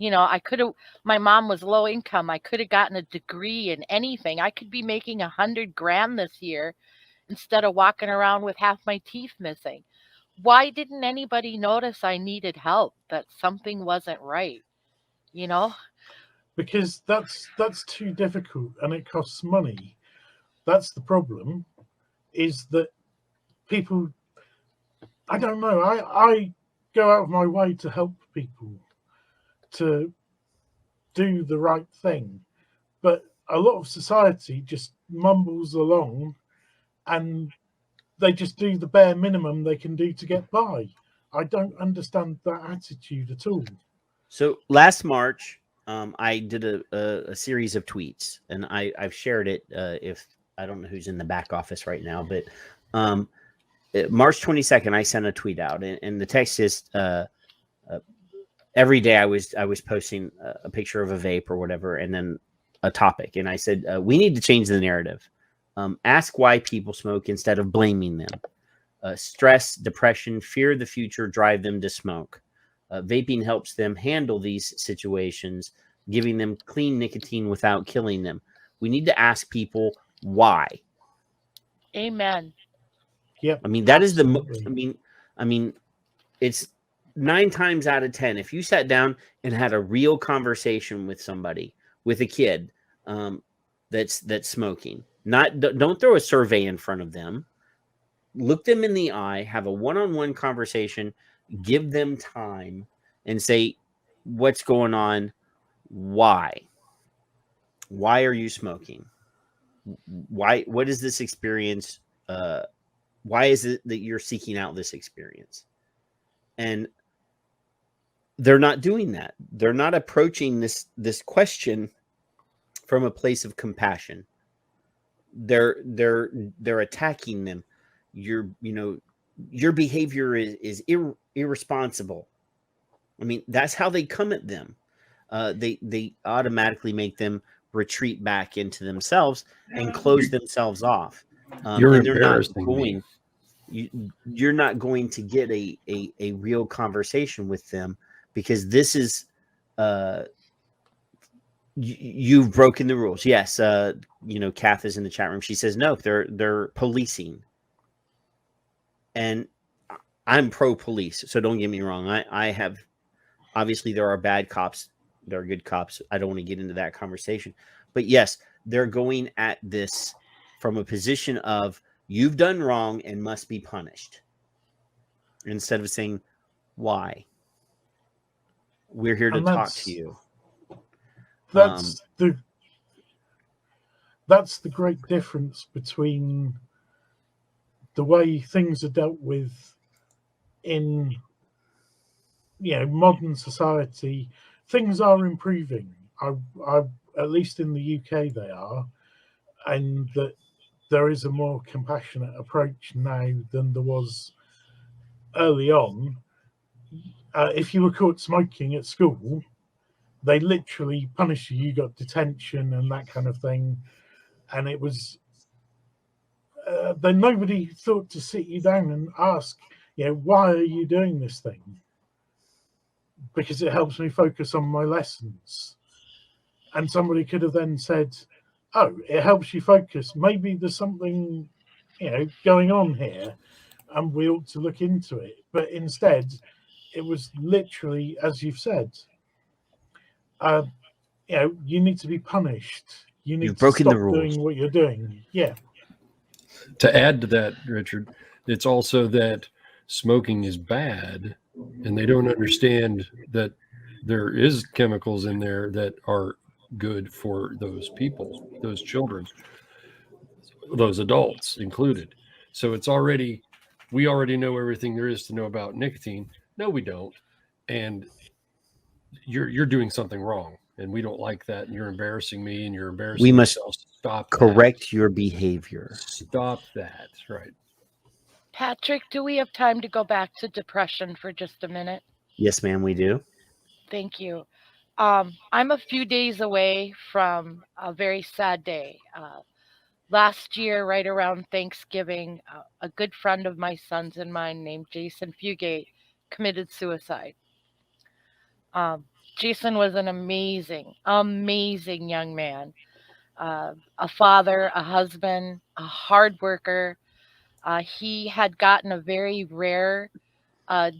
My mom was low income. I could have gotten a degree in anything. I could be making $100,000 this year instead of walking around with half my teeth missing. Why didn't anybody notice I needed help, that something wasn't right? Because that's too difficult and it costs money. That's the problem, is that people, I don't know, I go out of my way to help people to do the right thing, but a lot of society just mumbles along and they just do the bare minimum they can do to get by. I don't understand that attitude at all. So last March, I did a series of tweets, and I've shared it. If I don't know who's in the back office right now, but March 22nd, I sent a tweet out, and the text is every day I was posting a picture of a vape or whatever, and then a topic, and I said we need to change the narrative. Ask why people smoke instead of blaming them. Stress, depression, fear of the future drive them to smoke. Vaping helps them handle these situations, giving them clean nicotine without killing them. We need to ask people why. Amen. Yeah. I mean, that absolutely. Is I mean, it's 9 times out of 10. If you sat down and had a real conversation with somebody, with a kid that's smoking, don't throw a survey in front of them. Look them in the eye, have a one-on-one conversation, give them time, and say, what's going on? Why are you smoking? What is this experience? Why is it that you're seeking out this experience? And they're not doing that. They're not approaching this question from a place of compassion. They're attacking them. Your behavior is irresponsible. I mean, that's how they come at them. They automatically make them retreat back into themselves and close themselves off. You're and they're not embarrassing me. you're not going to get a real conversation with them, because this is you've broken the rules. Yes, Kath is in the chat room. She says no, they're policing, and I'm pro police. So don't get me wrong. I have, obviously there are bad cops, there are good cops. I don't want to get into that conversation, but yes, they're going at this from a position of you've done wrong and must be punished, instead of saying why. We're here to talk to you. That's the great difference between the way things are dealt with in modern society. Things are improving. I at least in the UK they are, and that there is a more compassionate approach now than there was early on. If you were caught smoking at school, they literally punish you. You got detention and that kind of thing. And it was, then nobody thought to sit you down and ask, why are you doing this thing? Because it helps me focus on my lessons. And somebody could have then said, oh, it helps you focus. Maybe there's something, going on here, and we ought to look into it. But instead, it was literally, as you've said, you need to be punished. You need to stop doing what you're doing. Yeah. To add to that, Richard, it's also that smoking is bad, and they don't understand that there is chemicals in there that are good for those people, those children, those adults included. So we already know everything there is to know about nicotine. No, we don't. And you're doing something wrong, and we don't like that, and you're embarrassing me, and you're embarrassing yourself. Must stop correct your behavior. Stop that. Right. Patrick, do we have time to go back to depression for just a minute? Yes, ma'am, we do. Thank you. I'm a few days away from a very sad day. Last year, right around Thanksgiving, a good friend of my son's and mine named Jason Fugate committed suicide. Jason was an amazing, amazing young man. A father, a husband, a hard worker. He had gotten a very rare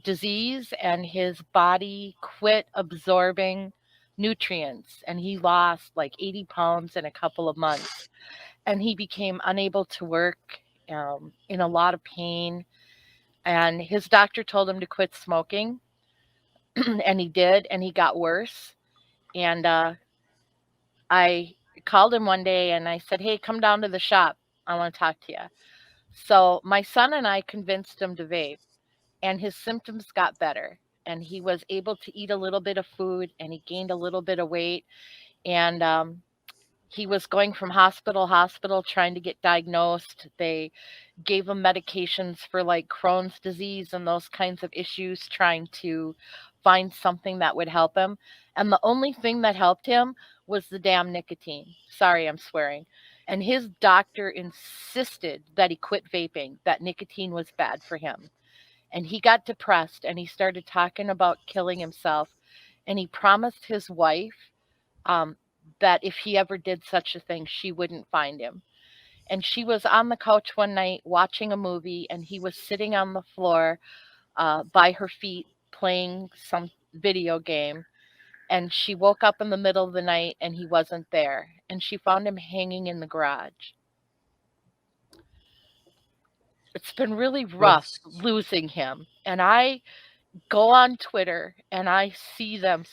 disease, and his body quit absorbing nutrients, and he lost like 80 pounds in a couple of months, and he became unable to work, in a lot of pain, and his doctor told him to quit smoking. And he did, and he got worse. And I called him one day and I said, hey, come down to the shop, I want to talk to you. So my son and I convinced him to vape, and his symptoms got better, and he was able to eat a little bit of food, and he gained a little bit of weight. And he was going from hospital to hospital trying to get diagnosed. They gave him medications for like Crohn's disease and those kinds of issues, trying to find something that would help him. And the only thing that helped him was the damn nicotine. Sorry, I'm swearing. And his doctor insisted that he quit vaping, that nicotine was bad for him. And he got depressed, and he started talking about killing himself. And he promised his wife that if he ever did such a thing, she wouldn't find him. And she was on the couch one night watching a movie, and he was sitting on the floor by her feet playing some video game. And she woke up in the middle of the night, and he wasn't there. And she found him hanging in the garage. It's been really rough losing him. And I go on Twitter, and I see them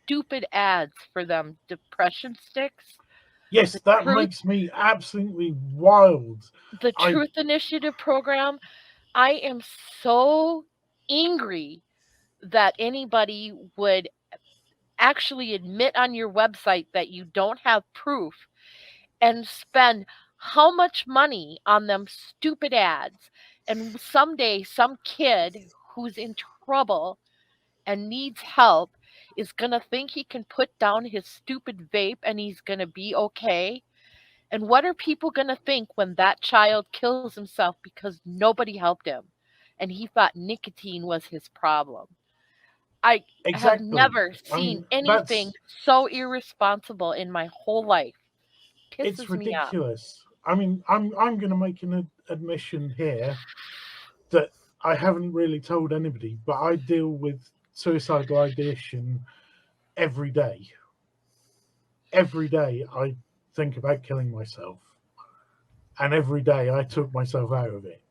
stupid ads for them depression sticks. Yes, that makes me absolutely wild. The Truth Initiative program. I am so angry that anybody would actually admit on your website that you don't have proof and spend how much money on them stupid ads. And someday some kid who's in trouble and needs help is going to think he can put down his stupid vape and he's going to be okay. And what are people going to think when that child kills himself because nobody helped him and he thought nicotine was his problem? I have Exactly. never I seen mean, anything so irresponsible in my whole life. it's Pisses me off. ridiculous. I mean, I'm going to make an admission here that I haven't really told anybody, but I deal with suicidal ideation every day. Every day I think about killing myself, and every day I took myself out of it.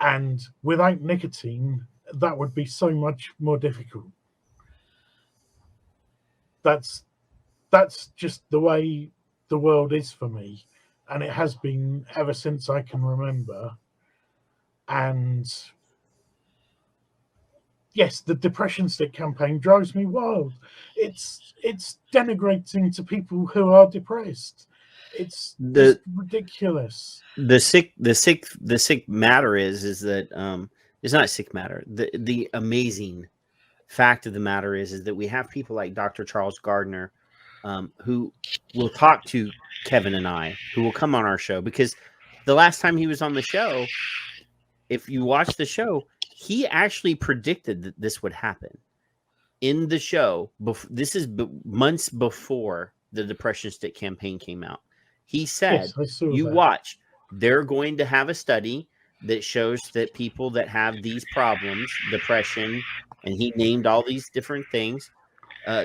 And without nicotine, that would be so much more difficult. That's just the way the world is for me, and it has been ever since I can remember. And yes, the depression stick campaign drives me wild. It's denigrating to people who are depressed. It's just ridiculous. The sick matter is that it's not sick matter. The amazing fact of the matter is that we have people like Dr. Charles Gardner, who will talk to Kevin and I, who will come on our show, because the last time he was on the show, if you watch the show, he actually predicted that this would happen in the show. This is months before the depression stick campaign came out. He said, yes, you watch, they're going to have a study that shows that people that have these problems, depression, and he named all these different things,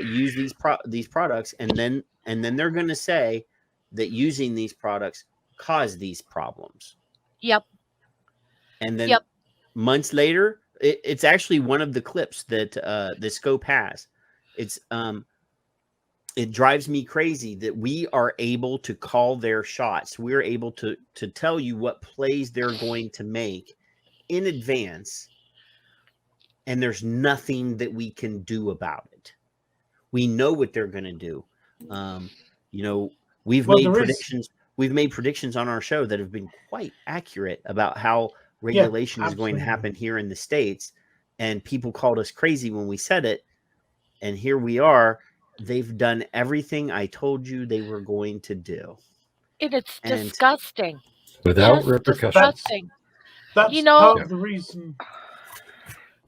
use these products, and then they're going to say that using these products cause these problems. Yep. And then months later, it's actually one of the clips that the Scope has. It's it drives me crazy that we are able to call their shots. We're able to tell you what plays they're going to make in advance, and there's nothing that we can do about it. We know what they're going to do. We've made predictions. We've made predictions on our show that have been quite accurate about how regulation is going to happen here in the States. And people called us crazy when we said it. And here we are. They've done everything I told you they were going to do. It's disgusting. Without repercussions. Disgusting. That's part of the reason.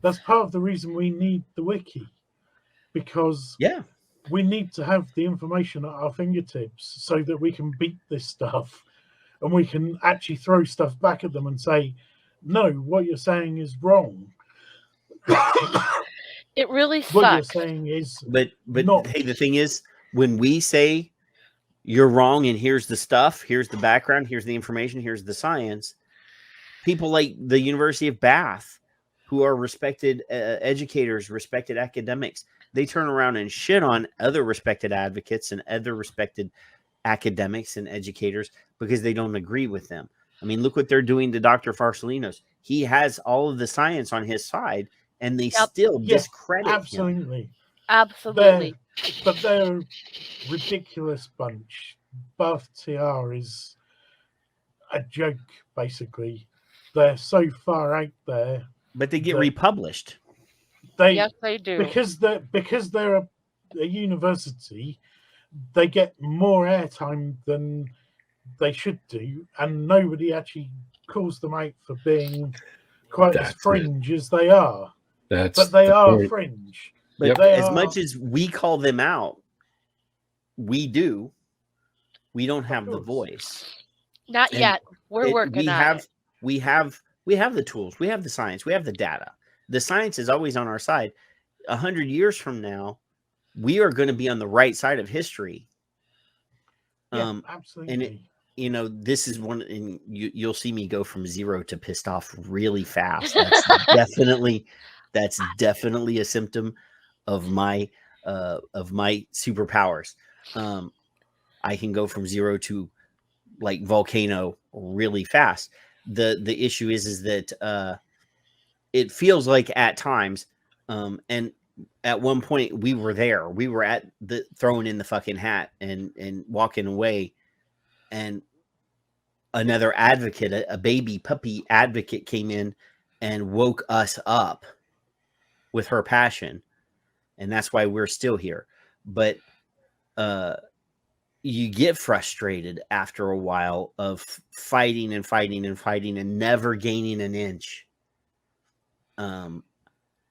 That's part of the reason we need the wiki, because we need to have the information at our fingertips so that we can beat this stuff, and we can actually throw stuff back at them and say, no, what you're saying is wrong. It really sucks. What you're saying is but hey, the thing is, when we say you're wrong and here's the stuff, here's the background, here's the information, here's the science, people like the University of Bath, who are respected educators, respected academics, they turn around and shit on other respected advocates and other respected academics and educators because they don't agree with them. I mean, look what they're doing to Dr. Farsalinos. He has all of the science on his side, and they still discredit him. Absolutely. But they're a ridiculous bunch. Bath TR is a joke, basically. They're so far out there. But they get republished. Yes, they do. Because they're a university, they get more airtime than they should do, and nobody actually calls them out for being quite as fringe as they are. But they are fringe. But as much as we call them out, we don't have the voice. Not yet. We're working on it. We have the tools. We have the science. We have the data. The science is always on our side. 100 years from now, we are going to be on the right side of history. Absolutely. And this is one, and you'll see me go from zero to pissed off really fast. That's definitely a symptom of my superpowers. I can go from zero to like volcano really fast. The issue is that it feels like at times And at one point we were there. We were at the throwing in the fucking hat and walking away, and another advocate, a baby puppy advocate, came in and woke us up with her passion, and that's why we're still here. But you get frustrated after a while of fighting and fighting and fighting and never gaining an inch.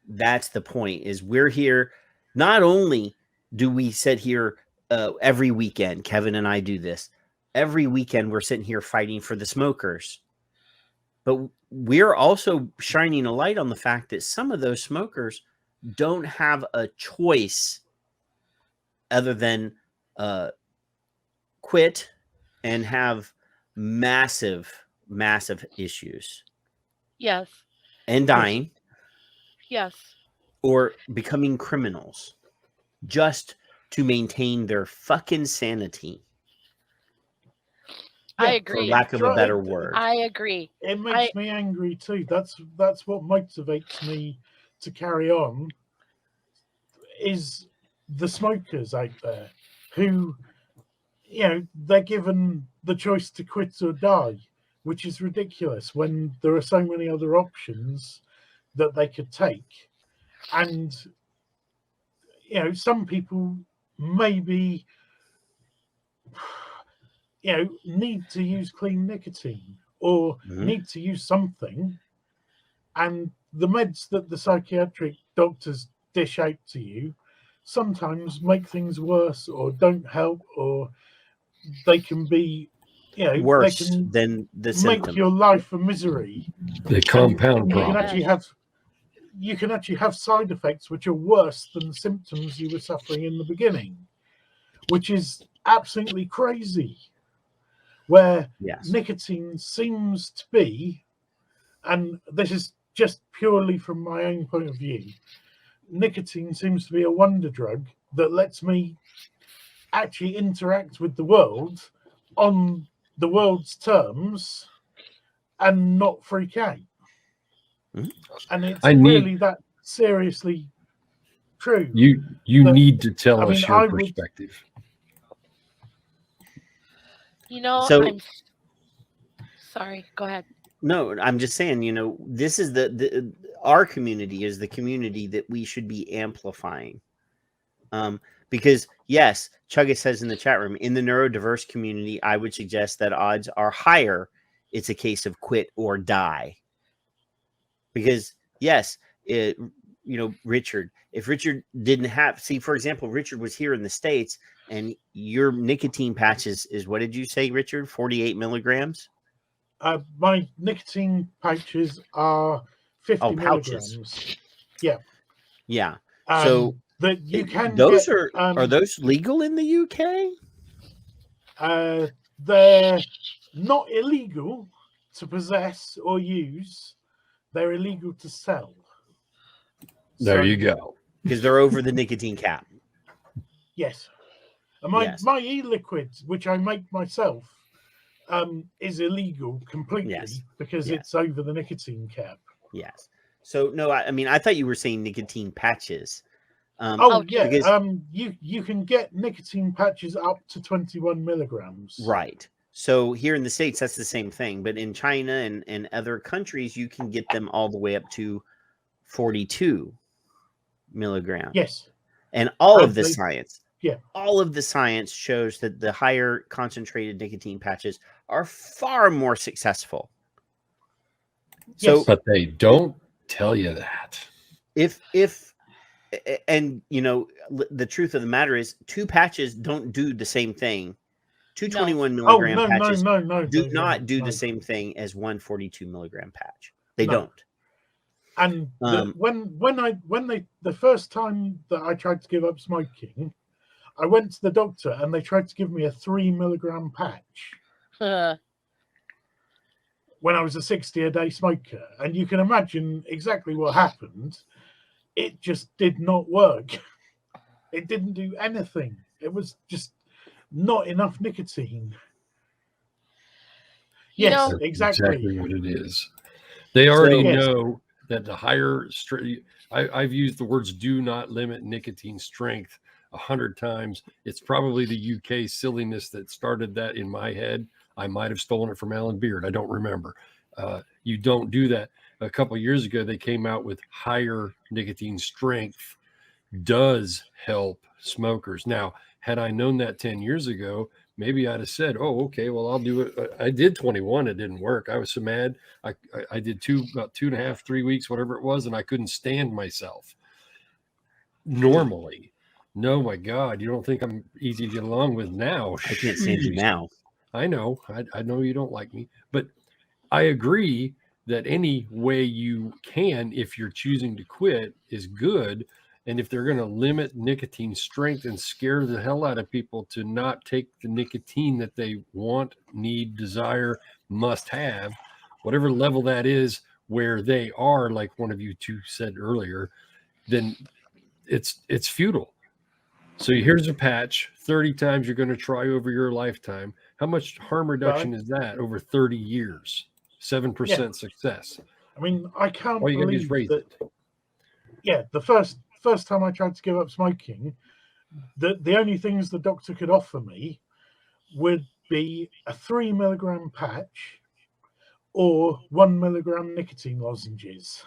That's the point, is we're here. Not only do we sit here every weekend, Kevin and I do this every weekend, we're sitting here fighting for the smokers, but we're also shining a light on the fact that some of those smokers don't have a choice other than quit and have massive issues. Yes. And dying. Yes. Or becoming criminals just to maintain their fucking sanity. I agree. For lack of a better word. I agree. It makes me angry too. That's what motivates me to carry on, is the smokers out there who, they're given the choice to quit or die, which is ridiculous when there are so many other options that they could take. And, some people maybe, need to use clean nicotine or need to use something. And the meds that the psychiatric doctors dish out to you sometimes make things worse or don't help, or they can be, worse they can than the make symptom. your life a misery. They compound You problems. can actually have side effects which are worse than the symptoms you were suffering in the beginning, which is absolutely crazy. Where nicotine seems to be, and this is just purely from my own point of view, nicotine seems to be a wonder drug that lets me actually interact with the world on the world's terms and not freak out. And it's really that seriously true. You need to tell us your perspective. I'm sorry, go ahead. No, I'm just saying, this is our community is the community that we should be amplifying. Because yes, Chugga says in the chat room, in the neurodiverse community, I would suggest that odds are higher it's a case of quit or die. Because yes, Richard, if Richard didn't have, for example, Richard was here in the States and your nicotine patches is, what did you say, Richard? 48 milligrams? My nicotine pouches are 50 milligrams. Yeah. Yeah. So that you can those get, are those legal in the UK? They're not illegal to possess or use. They're illegal to sell. There you go. Because they're over the nicotine cap. Yes. And my e-liquid, which I make myself, is illegal completely because it's over the nicotine cap. Yes. So no, I thought you were saying nicotine patches. Because you can get nicotine patches up to 21 milligrams. Right. So here in the States, that's the same thing. But in China and other countries, you can get them all the way up to 42 milligrams. Yes. And all of the science shows that the higher concentrated nicotine patches are far more successful. So, but they don't tell you that. And the truth of the matter is, two patches don't do the same thing. 221 milligram patches do not do the same thing as 142 milligram patch. They don't. And the first time that I tried to give up smoking, I went to the doctor and they tried to give me a 3 milligram patch when I was a 60 a day smoker. And you can imagine exactly what happened. It just did not work. It didn't do anything. It was just not enough nicotine. Yes, exactly what it is. They already know that the higher I've used the words "do not limit nicotine strength" 100 times. It's probably the UK silliness that started that in my head. I might have stolen it from Alan Beard. I don't remember. You don't do that. A couple of years ago, they came out with higher nicotine strength does help smokers. Now, had I known that 10 years ago, maybe I'd have said, oh, okay, well, I'll do it. I did 21. It didn't work. I was so mad. I did about 2.5, 3 weeks, whatever it was, and I couldn't stand myself. Normally, no, my God, you don't think I'm easy to get along with now? I can't stand you now. I know. I know you don't like me, but I agree that any way you can, if you're choosing to quit, is good. And if they're going to limit nicotine strength and scare the hell out of people to not take the nicotine that they want, need, desire, must have, whatever level that is where they are, like one of you two said earlier, then it's futile. So here's a patch, 30 times you're going to try over your lifetime. How much harm reduction is that over 30 years? 7% success. I mean, I can't All you believe raise that. it. Yeah, the first time I tried to give up smoking, the only things the doctor could offer me would be a 3 milligram patch or 1 milligram nicotine lozenges,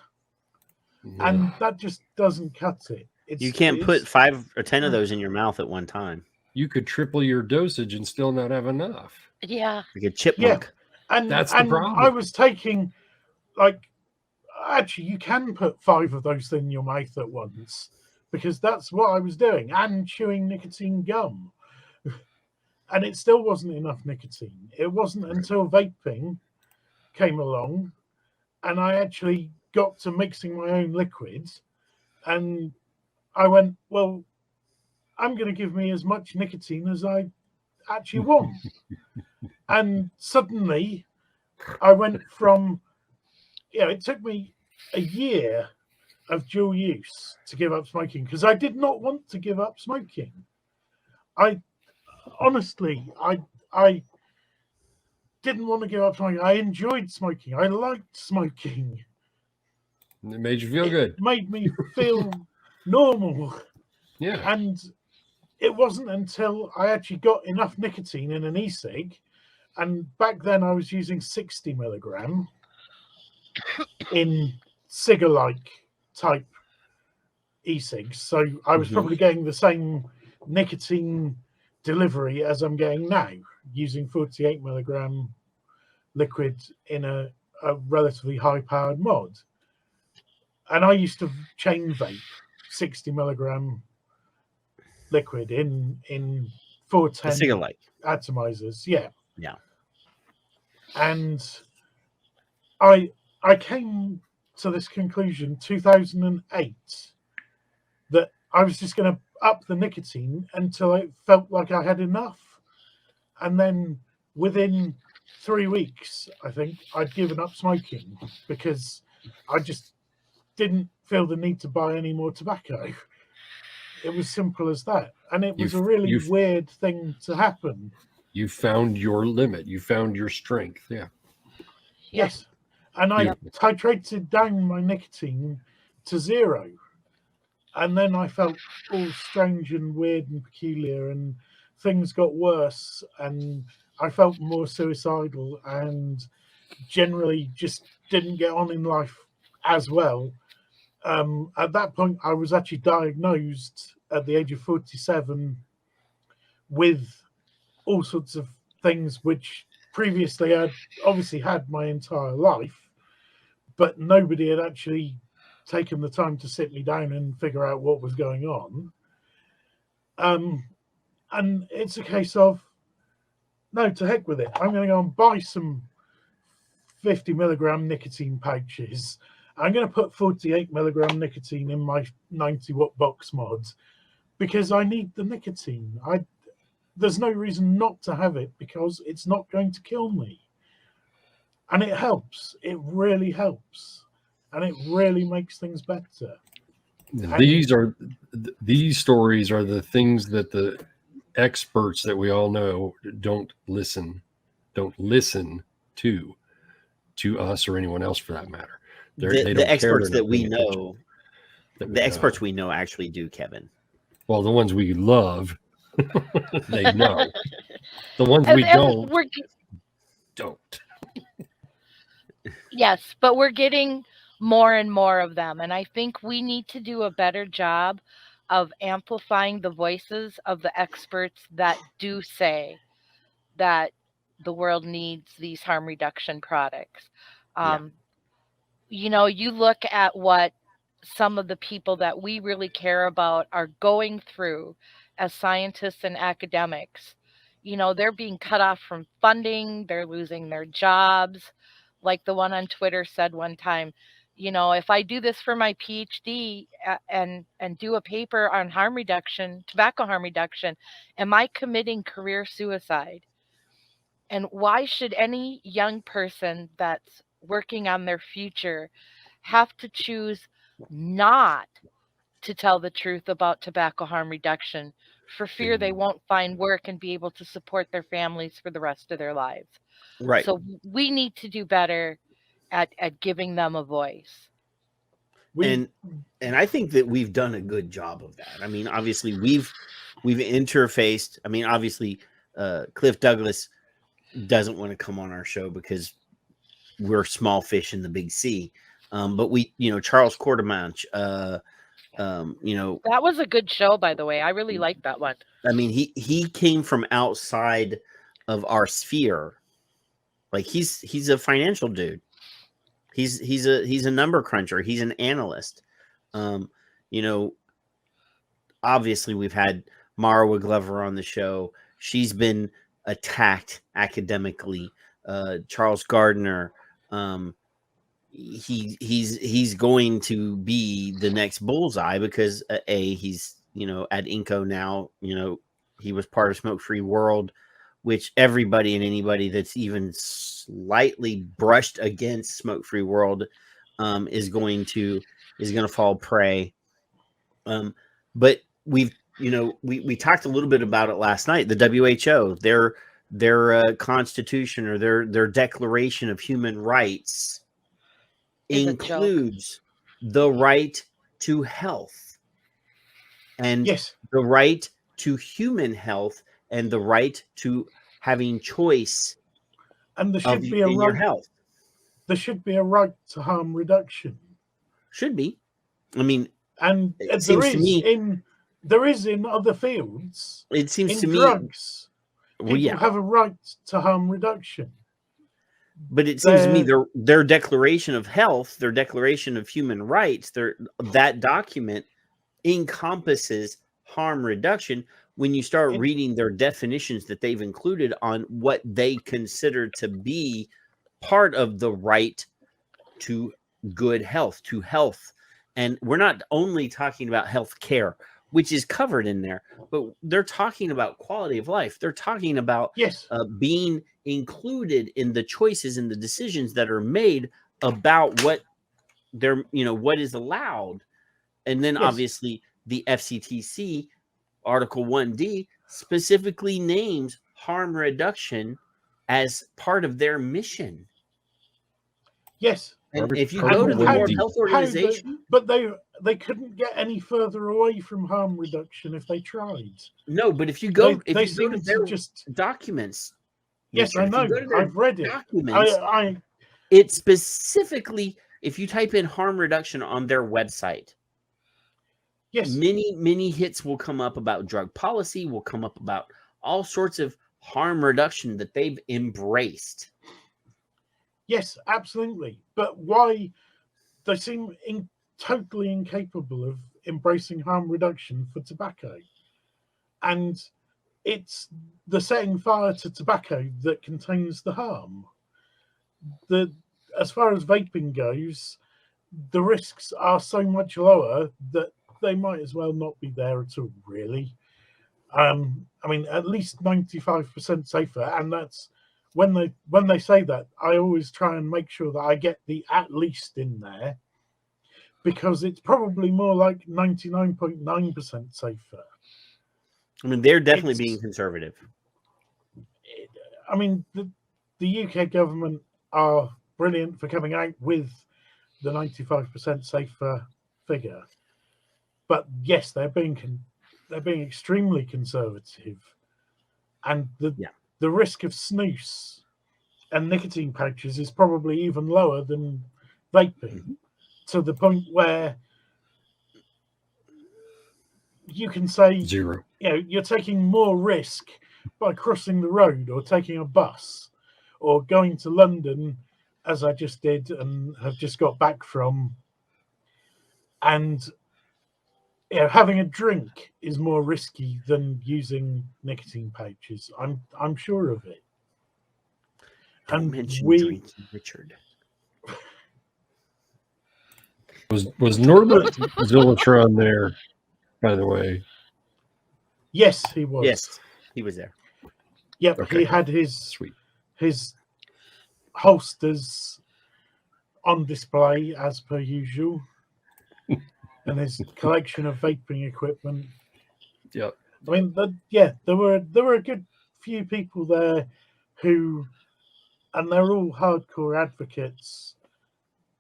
and that just doesn't cut it. You can't put 5 or 10 of those in your mouth at one time. You could triple your dosage and still not have enough. Yeah. Like a chipmunk. And that's the problem. I was taking, like, actually, you can put 5 of those in your mouth at once, because that's what I was doing, and chewing nicotine gum. And it still wasn't enough nicotine. It wasn't until vaping came along and I actually got to mixing my own liquids, and I went, well, I'm going to give me as much nicotine as I actually want. And suddenly I went from, it took me a year of dual use to give up smoking, because I did not want to give up smoking. I didn't want to give up smoking. I enjoyed smoking. I liked smoking. It made you feel good. It made me feel normal. Yeah. And it wasn't until I actually got enough nicotine in an e-cig, and back then I was using 60 milligram in cigar-like type e-cigs. So I was probably getting the same nicotine delivery as I'm getting now, using 48 milligram liquid in a relatively high-powered mod. And I used to chain vape 60 milligram liquid in 410 atomizers. Yeah. And I came to this conclusion 2008 that I was just going to up the nicotine until it felt like I had enough. And then within 3 weeks, I think, I'd given up smoking because I just didn't feel the need to buy any more tobacco. It was simple as that. And it was a really weird thing to happen. You found your limit. You found your strength. Yeah. Yes. And I titrated down my nicotine to 0. And then I felt all strange and weird and peculiar, and things got worse, and I felt more suicidal and generally just didn't get on in life as well. At that point, I was actually diagnosed at the age of 47 with all sorts of things which previously I'd obviously had my entire life, but nobody had actually taken the time to sit me down and figure out what was going on. And it's a case of, no, to heck with it. I'm going to go and buy some 50 milligram nicotine pouches. I'm going to put 48 milligram nicotine in my 90 watt box mod because I need the nicotine. There's no reason not to have it because it's not going to kill me. And it helps. It really helps. And it really makes things better. These stories are the things that the experts that we all know don't listen to us or anyone else for that matter. They The don't care. experts They're that not we paying attention. know, That we the experts know. we know actually do, Kevin. Well, the ones we love, they know. The ones And, we and we're don't. yes, but we're getting more and more of them, and I think we need to do a better job of amplifying the voices of the experts that do say that the world needs these harm reduction products. Yeah. You know, you look at what some of the people that we really care about are going through as scientists and academics. You know, they're being cut off from funding, they're losing their jobs. Like the one on Twitter said one time, you know, if I do this for my PhD and do a paper on harm reduction, tobacco harm reduction, am I committing career suicide? And why should any young person that's working on their future have to choose not to tell the truth about tobacco harm reduction for fear they won't find work and be able to support their families for the rest of their lives? Right. So we need to do better at giving them a voice. And I think that we've done a good job of that. I mean, obviously we've interfaced. I mean, obviously Cliff Douglas doesn't want to come on our show because we're small fish in the big sea. But we, you know, Charles Quartermanch, you know, that was a good show, by the way. I really liked that one. I mean, he came from outside of our sphere. Like he's a financial dude. He's a number cruncher. He's an analyst. You know, obviously we've had Mara Glover on the show. She's been attacked academically. Charles Gardner, he's going to be the next bullseye because he's, you know, at Inco now. You know, he was part of Smoke Free World, which everybody and anybody that's even slightly brushed against Smoke Free World is going to fall prey. But we've, you know, we talked a little bit about it last night. The WHO, their constitution or their Declaration of Human Rights includes the right to health and the right to human health and the right to having choice. And there should be a right. Your health. There should be a right to harm reduction. Should be. I mean, and there is in other fields. It seems in to drugs, me, people have a right to harm reduction. But it seems to me their Declaration of Health, their Declaration of Human Rights, that document encompasses harm reduction. When you start reading their definitions that they've included on what they consider to be part of the right to good health, to health. And we're not only talking about health care, which is covered in there, but they're talking about quality of life. They're talking about being included in the choices and the decisions that are made about what what is allowed. And then obviously the FCTC Article 1D specifically names harm reduction as part of their mission. Yes. And if you go to the World Health Organization, but they couldn't get any further away from harm reduction if they tried. No, but if you go, they seem to their just documents. Yes, I know. I've read it. Documents. It specifically, if you type in harm reduction on their website, many hits will come up about drug policy. Will come up about all sorts of harm reduction that they've embraced. Yes, absolutely. But why they seem totally incapable of embracing harm reduction for tobacco? And it's the setting fire to tobacco that contains the harm. As far as vaping goes, the risks are so much lower that they might as well not be there at all, really. I mean, at least 95% safer, and that's when they say that, I always try and make sure that I get the at least in there, because it's probably more like 99.9% safer. I mean, they're definitely being conservative. I mean, the UK government are brilliant for coming out with the 95% safer figure. But yes, they're being extremely conservative, and the risk of snus and nicotine pouches is probably even lower than vaping, to the point where you can say 0. You're taking more risk by crossing the road or taking a bus or going to London, as I just did and have just got back from, and having a drink is more risky than using nicotine pouches. I'm sure of it. Don't mention drinking, Richard. Was Norbert Zillatron there, by the way? Yes, he was. Yes, he was there. Yep, okay. He had his holsters on display as per usual, and his collection of vaping equipment. Yep. I mean, there were a good few people there who, and they're all hardcore advocates,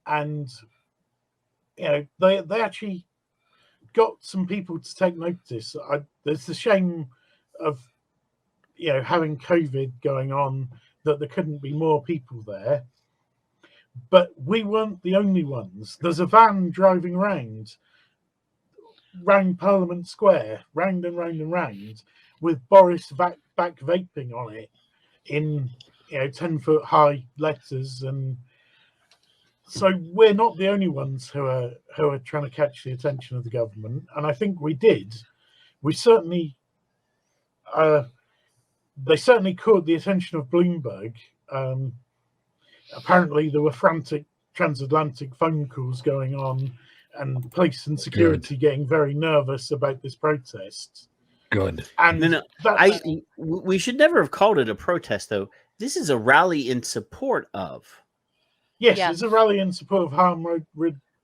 and they actually got some people to take notice. There's the shame of having COVID going on that there couldn't be more people there, but we weren't the only ones. There's a van driving round Parliament Square, round and round and round, with Boris back vaping on it in 10-foot high letters, and so we're not the only ones who are trying to catch the attention of the government. And I think we did. We certainly they certainly caught the attention of Bloomberg. Apparently there were frantic transatlantic phone calls going on, and police and security getting very nervous about this protest. Good. And we should never have called it a protest, though. This is a rally in support of. Yes, it's a rally in support of harm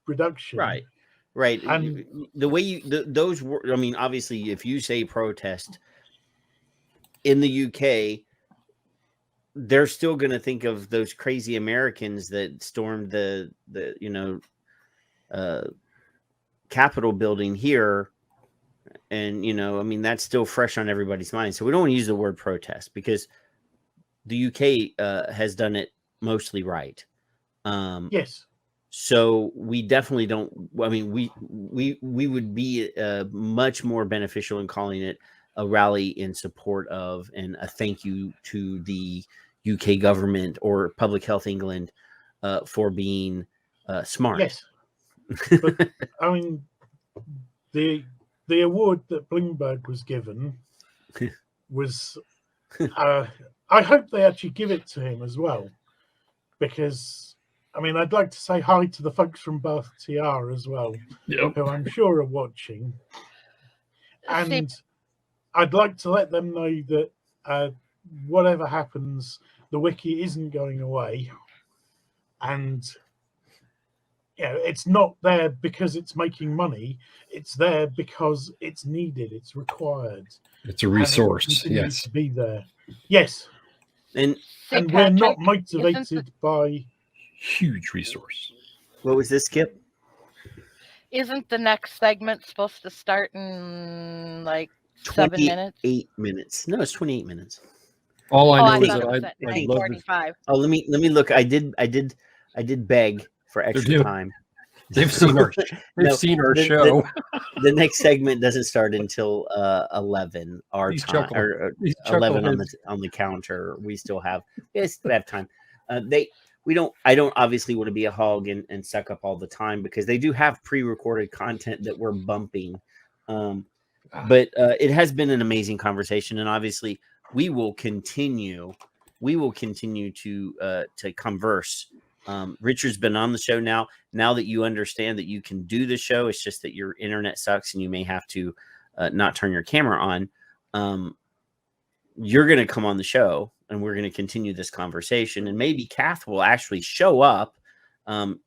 reduction. Right. And the way those were, I mean, obviously, if you say protest in the UK, they're still going to think of those crazy Americans that stormed the Capitol building here. And, I mean, that's still fresh on everybody's mind. So we don't want to use the word protest because the UK has done it mostly right. Yes. So we definitely don't. I mean, we would be much more beneficial in calling it a rally in support of and a thank you to the UK government or Public Health England for being smart. Yes. But, I mean, the award that Bloomberg was given was. I hope they actually give it to him as well, because. I mean, I'd like to say hi to the folks from Bath TR as well, who I'm sure are watching. And I'd like to let them know that whatever happens, the wiki isn't going away. And it's not there because it's making money. It's there because it's needed. It's required. It's a resource. Yes. To be there. Yes. And we're not motivated by... Huge resource. What was this, Skip? Isn't the next segment supposed to start in like 7 minutes? 8 minutes. No, it's 28 minutes. All I know is that I love 45. Oh, let me look. I did beg for extra time. They've seen our show. The next segment doesn't start until 11 our time, or 11 on the counter. We still have time. I don't obviously want to be a hog and suck up all the time because they do have pre-recorded content that we're bumping. But it has been an amazing conversation, and obviously we will continue to converse. Richard's been on the show now that you understand that you can do the show. It's just that your internet sucks and you may have to not turn your camera on. You're going to come on the show and we're going to continue this conversation, and maybe Kath will actually show up on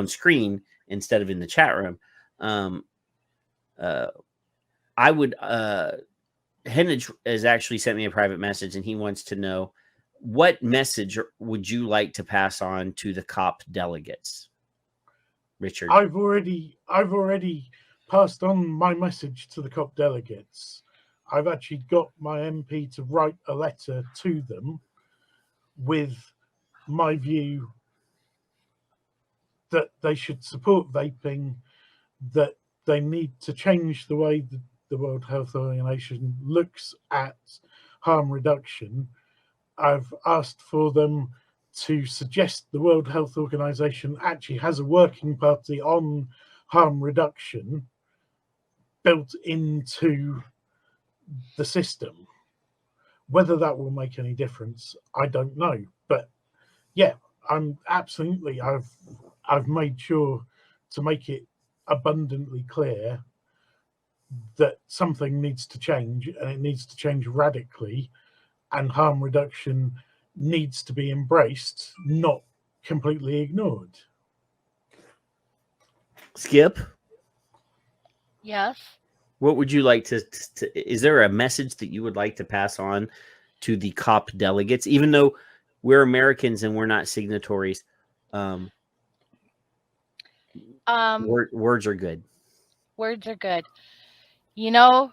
screen instead of in the chat room. I would Henage has actually sent me a private message, and he wants to know, what message would you like to pass on to the COP delegates? Richard? I've already passed on my message to the COP delegates. I've actually got my MP to write a letter to them with my view that they should support vaping, that they need to change the way the World Health Organization looks at harm reduction. I've asked for them to suggest the World Health Organization actually has a working party on harm reduction built into the system. Whether that will make any difference, I don't know. But yeah, I've made sure to make it abundantly clear that something needs to change, and it needs to change radically, and harm reduction needs to be embraced, not completely ignored. Skip? Yes. What would you like to is there a message that you would like to pass on to the COP delegates, even though we're Americans and we're not signatories? Words are good. Words are good. You know,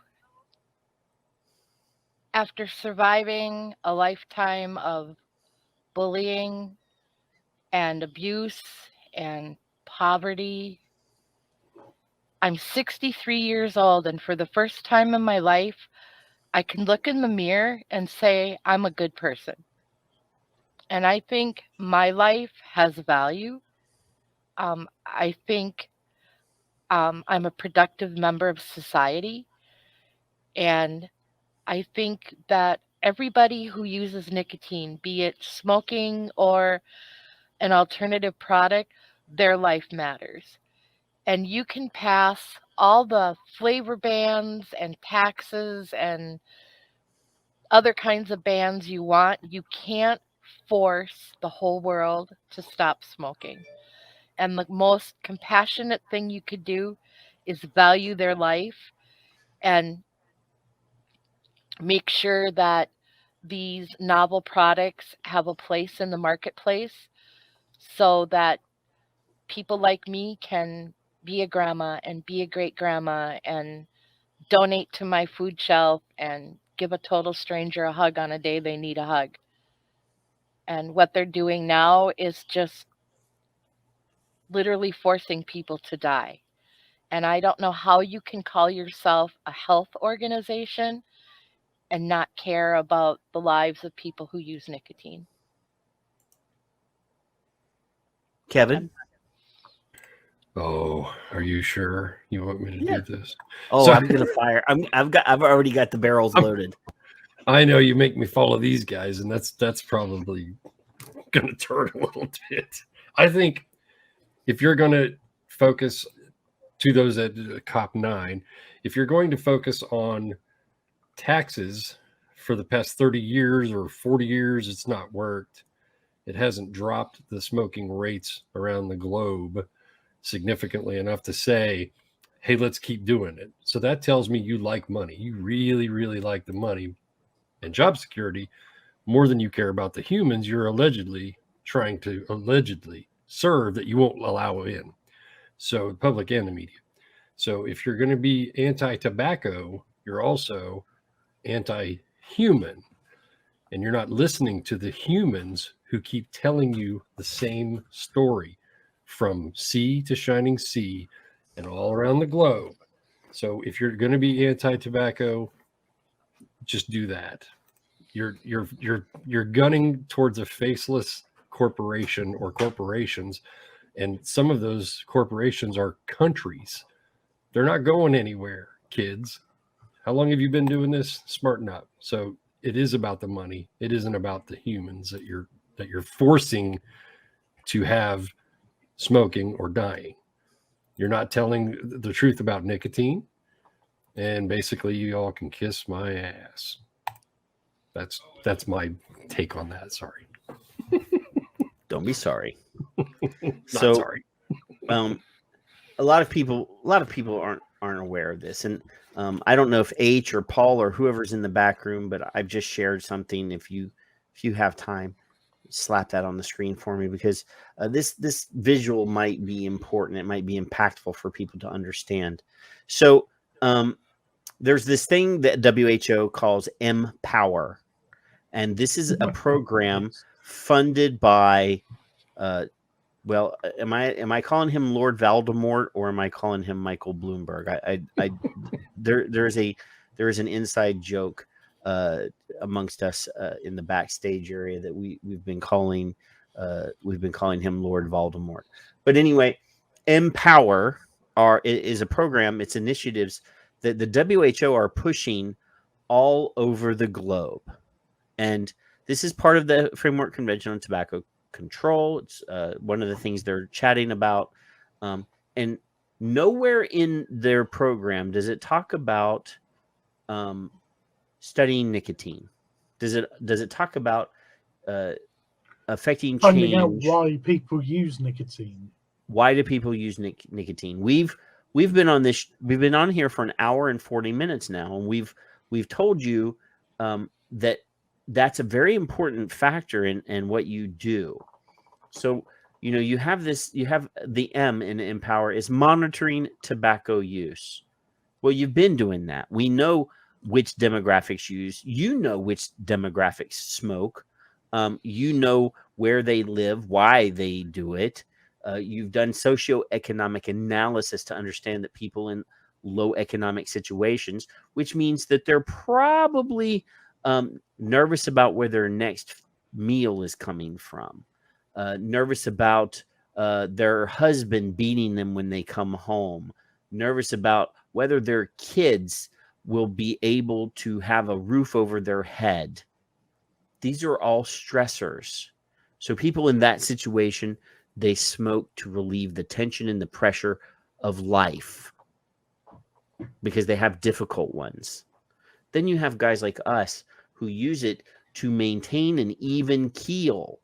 after surviving a lifetime of bullying and abuse and poverty, I'm 63 years old, and for the first time in my life, I can look in the mirror and say I'm a good person. And I think my life has value. I think I'm a productive member of society. And I think that everybody who uses nicotine, be it smoking or an alternative product, their life matters. And you can pass all the flavor bans and taxes and other kinds of bans you want. You can't force the whole world to stop smoking. And the most compassionate thing you could do is value their life and make sure that these novel products have a place in the marketplace so that people like me can be a grandma and be a great grandma and donate to my food shelf and give a total stranger a hug on a day they need a hug. And what they're doing now is just literally forcing people to die. And I don't know how you can call yourself a health organization and not care about the lives of people who use nicotine. Kevin? Oh, are you sure you want me to do this? Oh, so, I'm gonna fire. I've already got the barrels loaded. I know you make me follow these guys, and that's probably gonna turn a little bit. I think if you're gonna focus to those at COP9, if you're going to focus on taxes for the past 30 years or 40 years, it's not worked. It hasn't dropped the smoking rates around the globe significantly enough to say, hey, let's keep doing it. So that tells me you like money. You really, really like the money and job security more than you care about the humans you're allegedly trying to serve that you won't allow in. So the public and the media. So if you're going to be anti-tobacco, you're also anti-human. And you're not listening to the humans who keep telling you the same story from sea to shining sea and all around the globe. So if you're going to be anti-tobacco, just do that. You're gunning towards a faceless corporation or corporations, and some of those corporations are countries. They're not going anywhere, kids. How long have you been doing this? Smarten up. So it is about the money. It isn't about the humans that you're forcing to have smoking or dying. You're not telling the truth about nicotine, and basically you all can kiss my ass. That's my take on that. Sorry. Don't be sorry. So sorry. A lot of people aren't aware of this, and I don't know if H or Paul or whoever's in the back room, but I've just shared something. If you have time, slap that on the screen for me, because this visual might be important. It might be impactful for people to understand. So there's this thing that WHO calls Empower, and this is a program funded by well, am I calling him Lord Voldemort, or am I calling him Michael Bloomberg? There is an inside joke amongst us in the backstage area that we've been calling him Lord Voldemort. But anyway, Empower is a program. It's initiatives that the WHO are pushing all over the globe, and this is part of the Framework Convention on Tobacco Control. It's one of the things they're chatting about, and nowhere in their program does it talk about studying nicotine. Does it talk about affecting finding out change? why people use nicotine? Why do people use nicotine? We've been on this. We've been on here for an hour and 40 minutes now, and we've told you that that's a very important factor in what you do. So, you have the M in Empower is monitoring tobacco use. Well, you've been doing that. We know which demographics use. You know which demographics smoke. You know where they live, why they do it. You've done socioeconomic analysis to understand that people in low economic situations, which means that they're probably nervous about where their next meal is coming from, nervous about their husband beating them when they come home, nervous about whether their kids will be able to have a roof over their head. These are all stressors. So people in that situation, they smoke to relieve the tension and the pressure of life because they have difficult ones. Then you have guys like us who use it to maintain an even keel,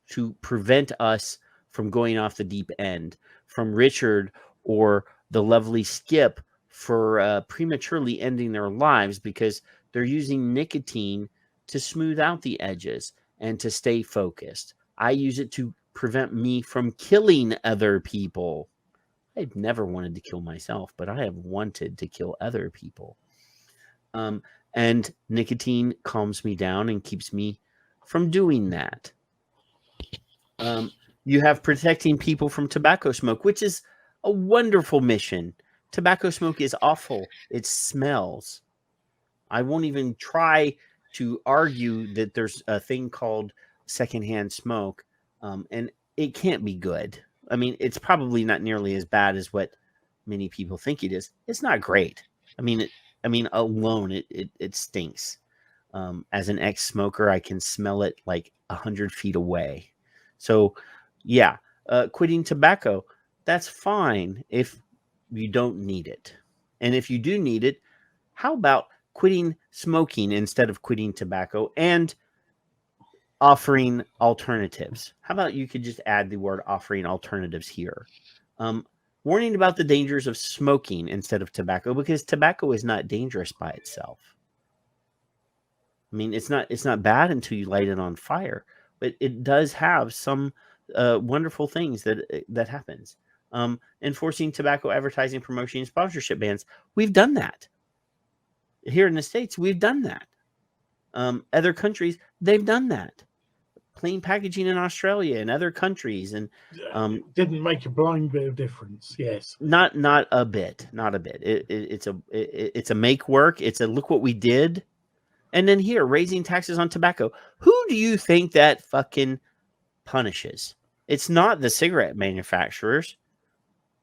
to prevent us from going off the deep end, from Richard or the lovely Skip for prematurely ending their lives because they're using nicotine to smooth out the edges and to stay focused. I use it to prevent me from killing other people. I've never wanted to kill myself, but I have wanted to kill other people. And nicotine calms me down and keeps me from doing that. You have protecting people from tobacco smoke, which is a wonderful mission. Tobacco smoke is awful. It smells. I won't even try to argue that there's a thing called secondhand smoke, and it can't be good. I mean, it's probably not nearly as bad as what many people think it is. It's not great. I mean, alone it stinks. As an ex-smoker, I can smell it like 100 feet away. So, yeah, quitting tobacco, that's fine if you don't need it. And if you do need it, how about quitting smoking instead of quitting tobacco and offering alternatives? How about you could just add the word offering alternatives here? Warning about the dangers of smoking instead of tobacco, because tobacco is not dangerous by itself. I mean, it's not bad until you light it on fire, but it does have some wonderful things that happens. Enforcing tobacco advertising, promotion, and sponsorship bans. We've done that. Here in the States, we've done that. Other countries, they've done that. Plain packaging in Australia and other countries, and didn't make a blind bit of difference. Yes, not a bit. It's a make work. It's a look what we did. And then here, raising taxes on tobacco. Who do you think that fucking punishes? It's not the cigarette manufacturers.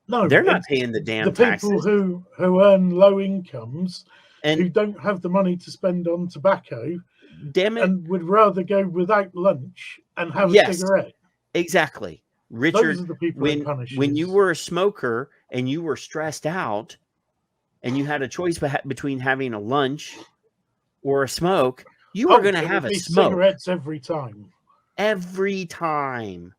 No, they're not paying the damn taxes. The people who earn low incomes and who don't have the money to spend on tobacco, damn it, and would rather go without lunch and have a cigarette. Exactly, Richard. Those are the people when you were a smoker and you were stressed out, and you had a choice between having a lunch or a smoke, you were going to have a smoke. Cigarettes every time. Every time.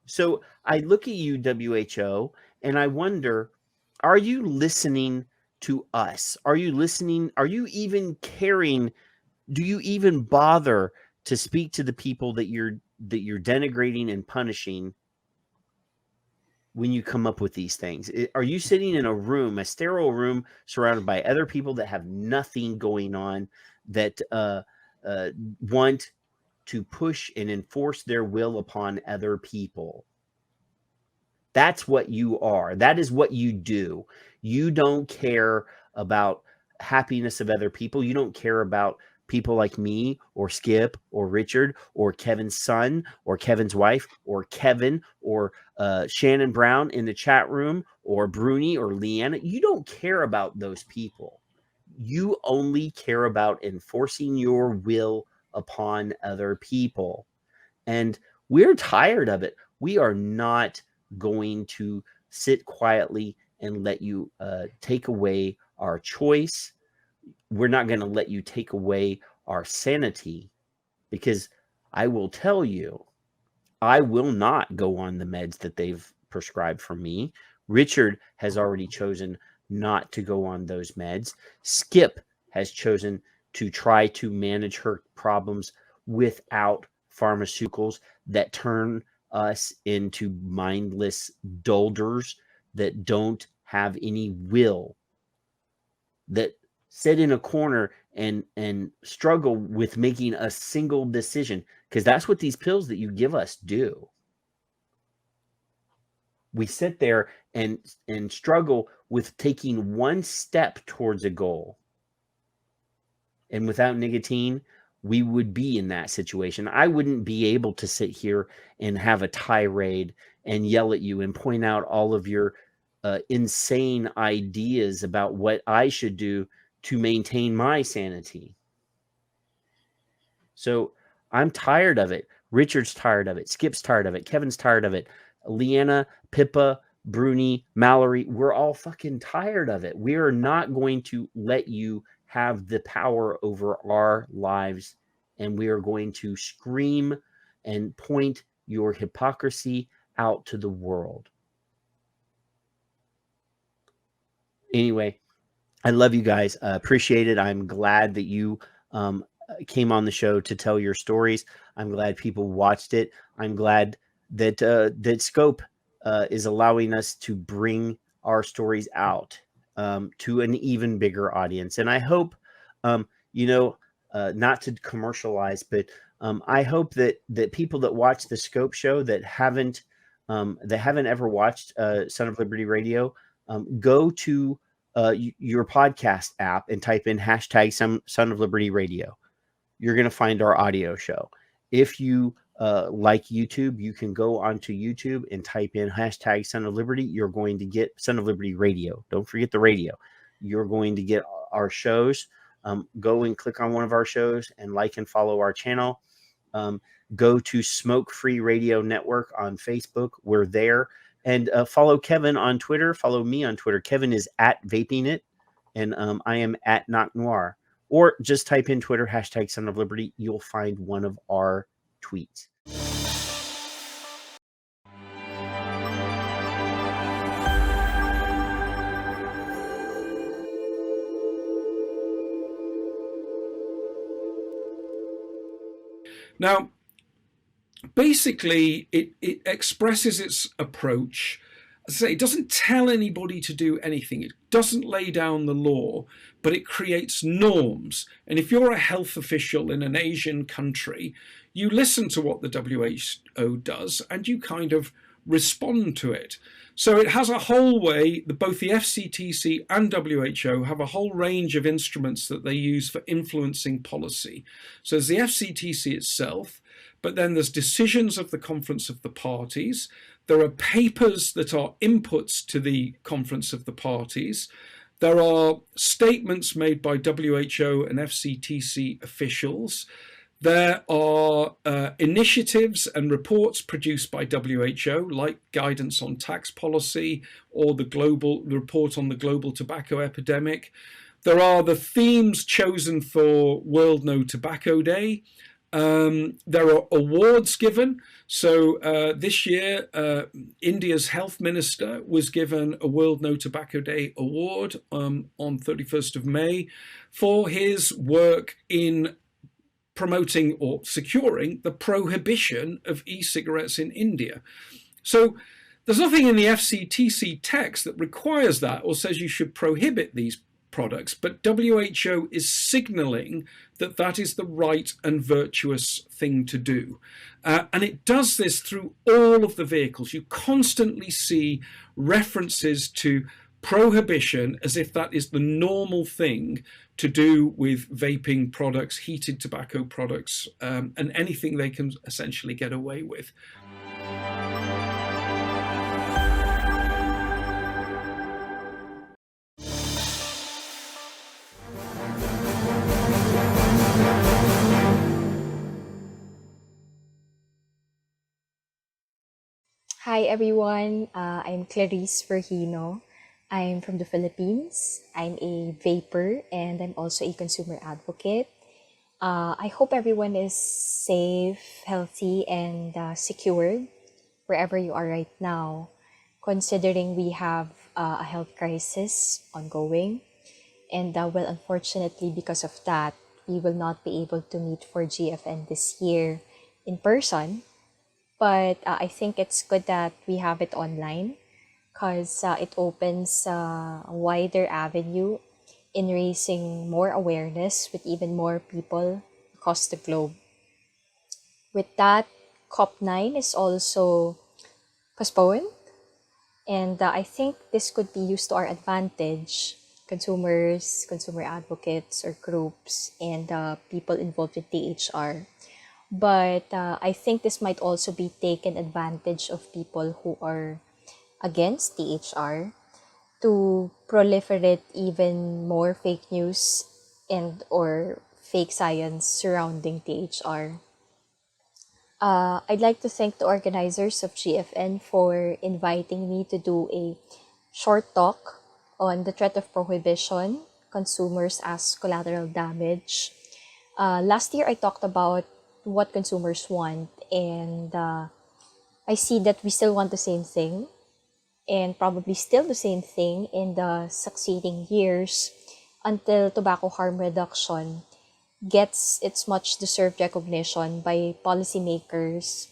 So I look at you, WHO, and I wonder, are you listening to us? Are you listening? Are you even caring? Do you even bother to speak to the people that you're denigrating and punishing when you come up with these things? Are you sitting in a room, a sterile room, surrounded by other people that have nothing going on, that want to push and enforce their will upon other people? That's what you are. That is what you do. You don't care about happiness of other people. You don't care about people like me or Skip or Richard or Kevin's son or Kevin's wife or Kevin or Shannon Brown in the chat room or Bruni or Leanna. You don't care about those people. You only care about enforcing your will upon other people. And we're tired of it. We are not going to sit quietly and let you take away our choice. We're not going to let you take away our sanity, because I will tell you, I will not go on the meds that they've prescribed for me. Richard has already chosen not to go on those meds. Skip has chosen to try to manage her problems without pharmaceuticals that turn us into mindless dulders that don't have any will, that sit in a corner and struggle with making a single decision, because that's what these pills that you give us do. We sit there and struggle with taking one step towards a goal. And without nicotine, we would be in that situation. I wouldn't be able to sit here and have a tirade and yell at you and point out all of your insane ideas about what I should do to maintain my sanity. So I'm tired of it. Richard's tired of it. Skip's tired of it. Kevin's tired of it. Leanna, Pippa, Bruni, Mallory, we're all fucking tired of it. We are not going to let you have the power over our lives, and we are going to scream and point your hypocrisy out to the world. Anyway, I love you guys. Appreciate it. I'm glad that you came on the show to tell your stories. I'm glad people watched it. I'm glad that that Scope is allowing us to bring our stories out to an even bigger audience. And I hope, not to commercialize, but I hope that people that watch the Scope show that haven't ever watched Son of Liberty Radio, go to your podcast app and type in hashtag Son of Liberty Radio. You're going to find our audio show. If you like YouTube, you can go onto YouTube and type in hashtag Son of Liberty. You're going to get Son of Liberty Radio. Don't forget the radio. You're going to get our shows. Go and click on one of our shows and like and follow our channel. Go to Smoke Free Radio Network on Facebook. We're there. And follow Kevin on Twitter. Follow me on Twitter. Kevin is at Vaping It, and I am at Knock Noir. Or just type in Twitter hashtag Son of Liberty. You'll find one of our tweets. Now, basically, it expresses its approach. As I say, it doesn't tell anybody to do anything. It doesn't lay down the law, but it creates norms. And if you're a health official in an Asian country, you listen to what the WHO does and you kind of respond to it. So it has a whole way, both the FCTC and WHO have a whole range of instruments that they use for influencing policy. So there's the FCTC itself, but then there's decisions of the Conference of the Parties. There are papers that are inputs to the Conference of the Parties. There are statements made by WHO and FCTC officials. There are initiatives and reports produced by WHO, like guidance on tax policy or the report on the global tobacco epidemic. There are the themes chosen for World No Tobacco Day. There are awards given. So this year, India's health minister was given a World No Tobacco Day award on 31st of May for his work in promoting or securing the prohibition of e-cigarettes in India. So there's nothing in the FCTC text that requires that or says you should prohibit these products, but WHO is signaling that that is the right and virtuous thing to do. And it does this through all of the vehicles. You constantly see references to prohibition as if that is the normal thing to do with vaping products, heated tobacco products, and anything they can essentially get away with. Hi everyone, I'm Clarice Verhino. I'm from the Philippines. I'm a vapor and I'm also a consumer advocate. I hope everyone is safe, healthy, and secured wherever you are right now, considering we have a health crisis ongoing. And well, unfortunately, because of that, we will not be able to meet for GFN this year in person. But I think it's good that we have it online because it opens a wider avenue in raising more awareness with even more people across the globe. With that, COP9 is also postponed, and I think this could be used to our advantage. Consumers, consumer advocates, or groups, and people involved with DHR. But I think this might also be taken advantage of people who are against DHR to proliferate even more fake news and or fake science surrounding DHR. I'd like to thank the organizers of GFN for inviting me to do a short talk on the threat of prohibition, consumers as collateral damage. Last year, I talked about what consumers want, and I see that we still want the same thing, and probably still the same thing in the succeeding years until tobacco harm reduction gets its much deserved recognition by policymakers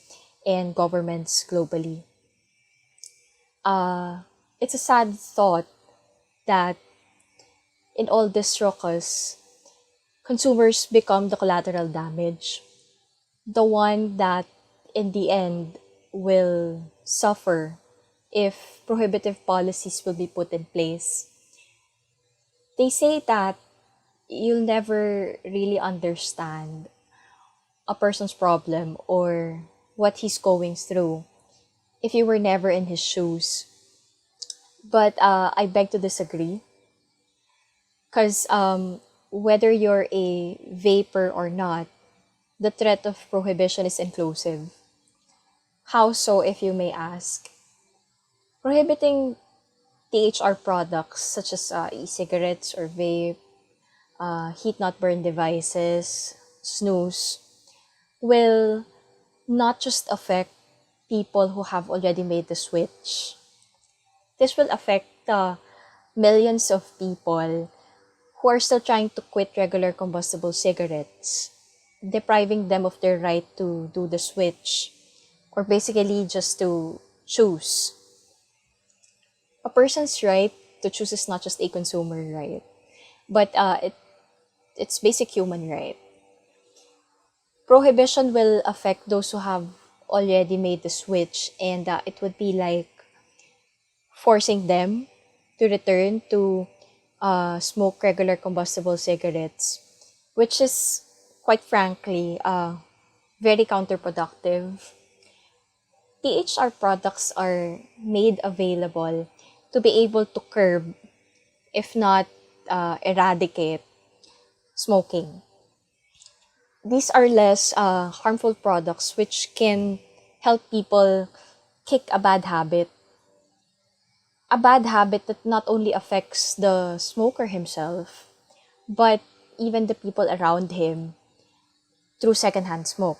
and governments globally. It's a sad thought that in all this ruckus, consumers become the collateral damage, the one that in the end will suffer if prohibitive policies will be put in place. They say that you'll never really understand a person's problem or what he's going through if you were never in his shoes. But I beg to disagree, because whether you're a vapor or not, the threat of prohibition is inclusive. How so, if you may ask? Prohibiting THR products such as e-cigarettes or vape, heat not burn devices, snus, will not just affect people who have already made the switch. This will affect millions of people who are still trying to quit regular combustible cigarettes, depriving them of their right to do the switch, or basically just to choose. A person's right to choose is not just a consumer right, but it's basic human right. Prohibition will affect those who have already made the switch, and it would be like forcing them to return to smoke regular combustible cigarettes, which is, quite frankly, very counterproductive. THR products are made available to be able to curb, if not eradicate, smoking. These are less harmful products which can help people kick a bad habit. A bad habit that not only affects the smoker himself, but even the people around him through secondhand smoke.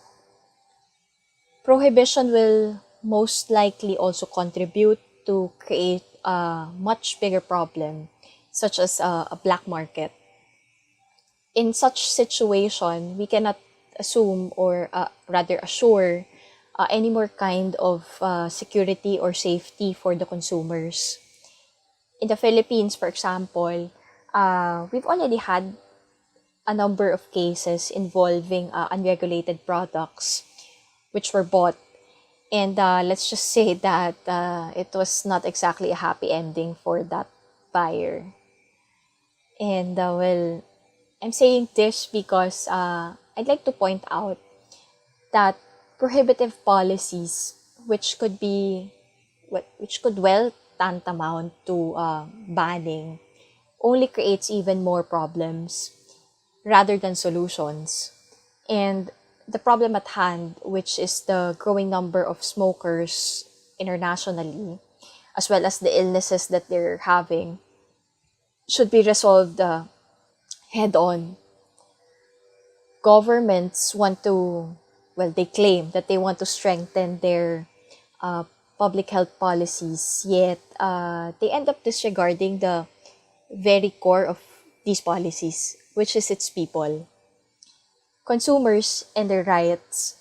Prohibition will most likely also contribute to create a much bigger problem, such as a black market. In such situation, we cannot assume or rather assure any more kind of security or safety for the consumers. In the Philippines, for example, we've already had a number of cases involving unregulated products which were bought. And let's just say that it was not exactly a happy ending for that buyer. And well, I'm saying this because I'd like to point out that prohibitive policies, which could be, which could well tantamount to banning, only creates even more problems rather than solutions. And the problem at hand, which is the growing number of smokers internationally, as well as the illnesses that they're having, should be resolved head on. Governments want to, well, they claim that they want to strengthen their uh, public health policies, yet they end up disregarding the very core of these policies, which is its people. Consumers and their rights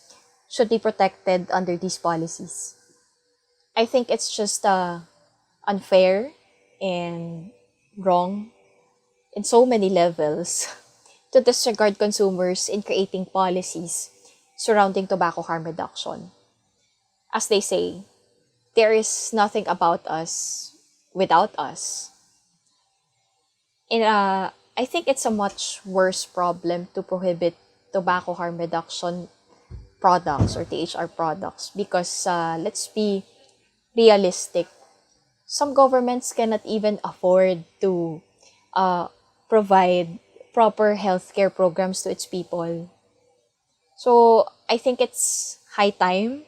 should be protected under these policies. I think it's just unfair and wrong in so many levels to disregard consumers in creating policies surrounding tobacco harm reduction. As they say, there is nothing about us without us. And I think it's a much worse problem to prohibit tobacco harm reduction products or THR products because let's be realistic. Some governments cannot even afford to provide proper healthcare programs to its people. So I think it's high time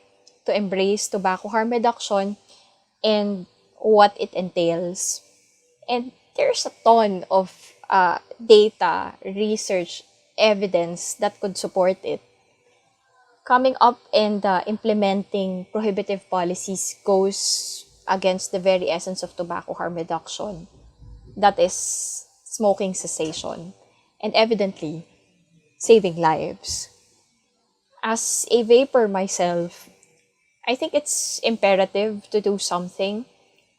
to embrace tobacco harm reduction and what it entails. And there's a ton of data, research, evidence that could support it. Coming up and implementing prohibitive policies goes against the very essence of tobacco harm reduction, that is, smoking cessation, and evidently, saving lives. As a vapor myself, I think it's imperative to do something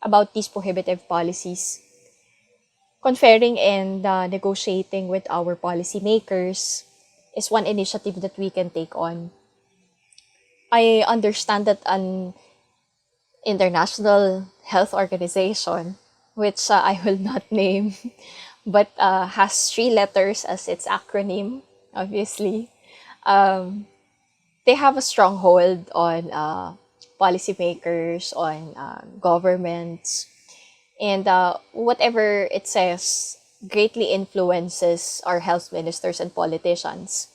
about these prohibitive policies. Conferring and negotiating with our policymakers is one initiative that we can take on. I understand that an international health organization, which I will not name, but has three letters as its acronym, obviously. They have a strong hold on policymakers, on governments, and whatever it says greatly influences our health ministers and politicians.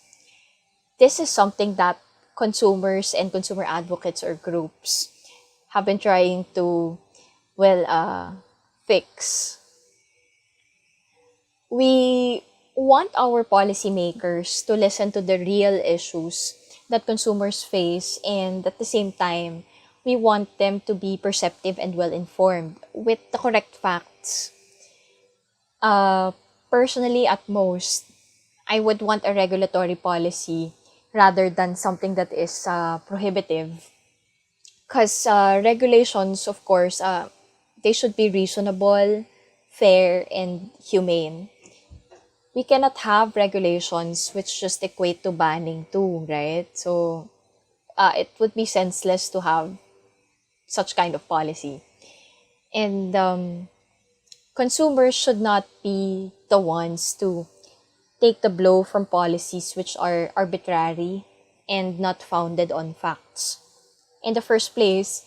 This is something that consumers and consumer advocates or groups have been trying to, well, fix. We want our policymakers to listen to the real issues that consumers face, and at the same time, we want them to be perceptive and well informed with the correct facts. Uh, Personally, at most, I would want a regulatory policy rather than something that is prohibitive. Because regulations, of course, they should be reasonable, fair, and humane. We cannot have regulations which just equate to banning too, right? So it would be senseless to have such kind of policy. And consumers should not be the ones to take the blow from policies which are arbitrary and not founded on facts. In the first place,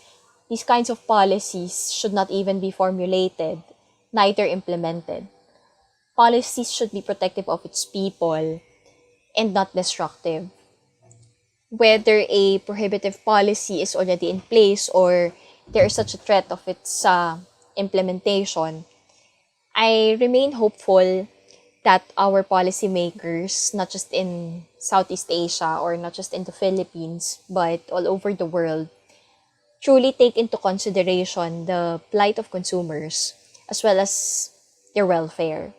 these kinds of policies should not even be formulated, neither implemented. Policies should be protective of its people and not destructive. Whether a prohibitive policy is already in place or there is such a threat of its implementation, I remain hopeful that our policymakers, not just in Southeast Asia or not just in the Philippines, but all over the world, truly take into consideration the plight of consumers as well as their welfare,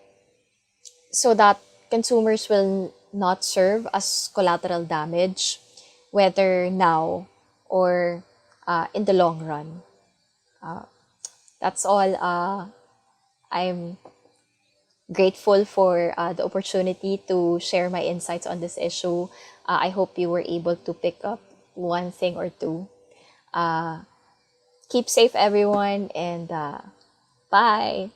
so that consumers will not serve as collateral damage, whether now or in the long run. That's all. I'm grateful for the opportunity to share my insights on this issue. I hope you were able to pick up one thing or two. Keep safe, everyone, and bye.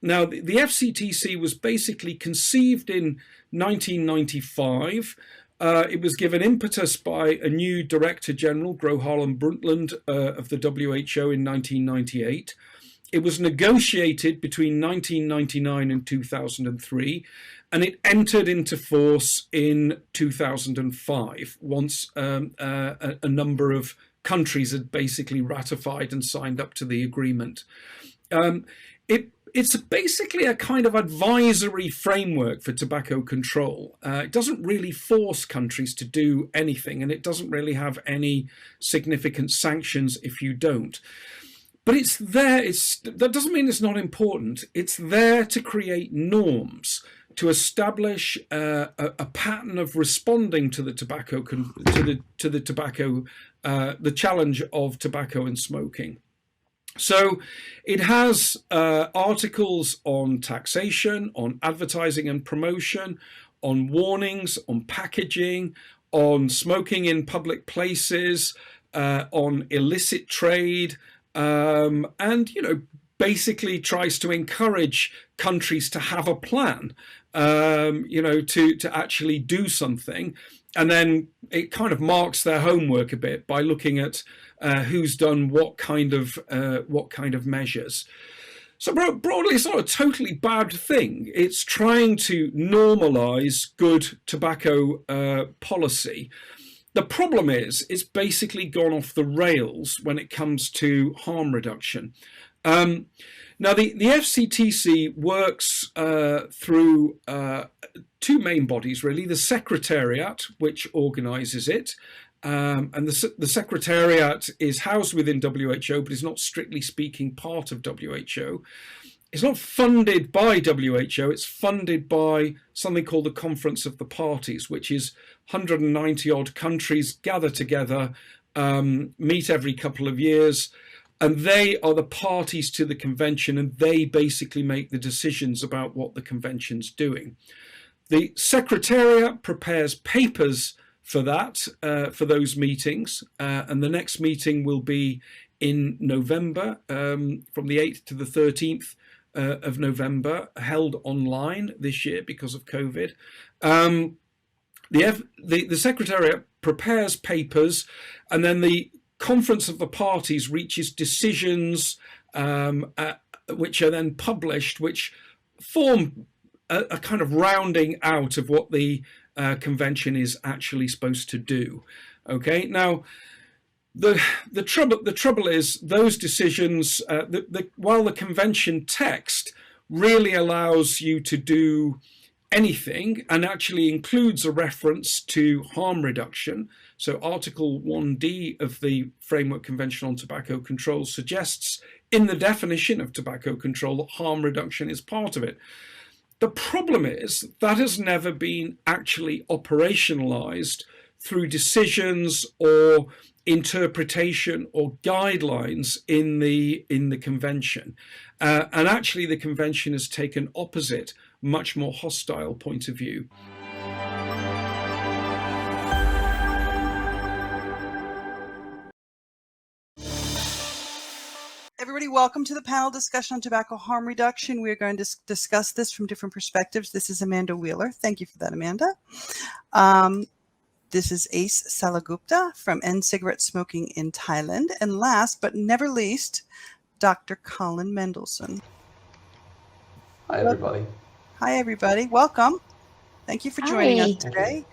Now, the FCTC was basically conceived in 1995. It was given impetus by a new Director General, Gro Harlem Brundtland, of the WHO in 1998. It was negotiated between 1999 and 2003, and it entered into force in 2005, once a number of countries had basically ratified and signed up to the agreement. It's basically a kind of advisory framework for tobacco control. It doesn't really force countries to do anything, and it doesn't really have any significant sanctions if you don't. But it's there. That doesn't mean it's not important. It's there to create norms, to establish a pattern of responding to the the challenge of tobacco and smoking. So it has articles on taxation, on advertising and promotion, on warnings, on packaging, on smoking in public places, on illicit trade, and, basically tries to encourage countries to have a plan, to actually do something. And then it kind of marks their homework a bit by looking at who's done what kind of measures. So broadly, it's not a totally bad thing. It's trying to normalize good tobacco policy. The problem is it's basically gone off the rails when it comes to harm reduction. Now, the FCTC works through two main bodies, really. The Secretariat, which organises it, and the Secretariat is housed within WHO, but is not strictly speaking part of WHO. It's not funded by WHO, it's funded by something called the Conference of the Parties, which is 190 odd countries gather together, meet every couple of years, and they are the parties to the convention, and they basically make the decisions about what the convention's doing. The Secretariat prepares papers for that, for those meetings, and the next meeting will be in November, from the 8th to the 13th of November, held online this year because of COVID. The Secretariat prepares papers, and then the Conference of the Parties reaches decisions which are then published, which form a kind of rounding out of what the convention is actually supposed to do. Okay, now the trouble is those decisions, while the convention text really allows you to do anything and actually includes a reference to harm reduction. So Article 1D of the Framework Convention on Tobacco Control suggests in the definition of tobacco control that harm reduction is part of it. The problem is that has never been actually operationalized through decisions or interpretation or guidelines in the convention. And actually the convention has taken opposite, much more hostile point of view. Everybody, welcome to the panel discussion on tobacco harm reduction. We are going to discuss this from different perspectives. This is Amanda Wheeler. Thank you for that, Amanda. This is Ace Salagupta from End Cigarette Smoking in Thailand. And last but never least, Dr. Colin Mendelsohn. Hi, everybody. Hi, everybody. Welcome. Thank you for joining us today.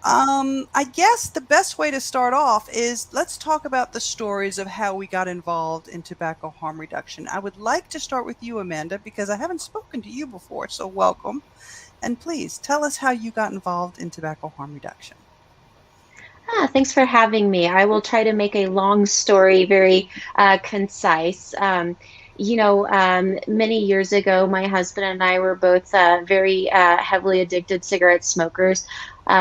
I guess the best way to start off is let's talk about the stories of how we got involved in tobacco harm reduction. I would like to start with you, Amanda, because I haven't spoken to you before, so welcome. And please tell us how you got involved in tobacco harm reduction. Thanks for having me. I will try to make a long story very concise. Many years ago, my husband and I were both very heavily addicted cigarette smokers.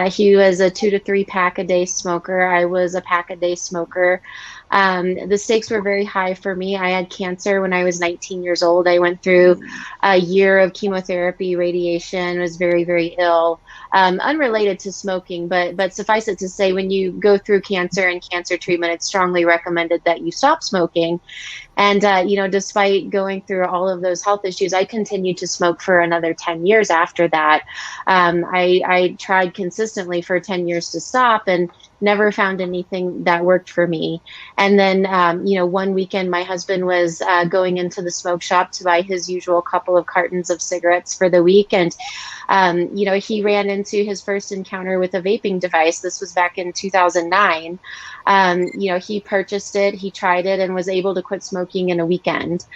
He was a 2 to 3 pack a day smoker. I was a pack a day smoker. The stakes were very high for me. I had cancer when I was 19 years old. I went through a year of chemotherapy, radiation, was very, very ill. Unrelated to smoking, but suffice it to say, when you go through cancer and cancer treatment, it's strongly recommended that you stop smoking. And, despite going through all of those health issues, I continued to smoke for another 10 years after that. I tried consistently for 10 years to stop and never found anything that worked for me. And then, one weekend, my husband was going into the smoke shop to buy his usual couple of cartons of cigarettes for the week. And, he ran into his first encounter with a vaping device. This was back in 2009. He purchased it, he tried it, and was able to quit smoking in a weekend.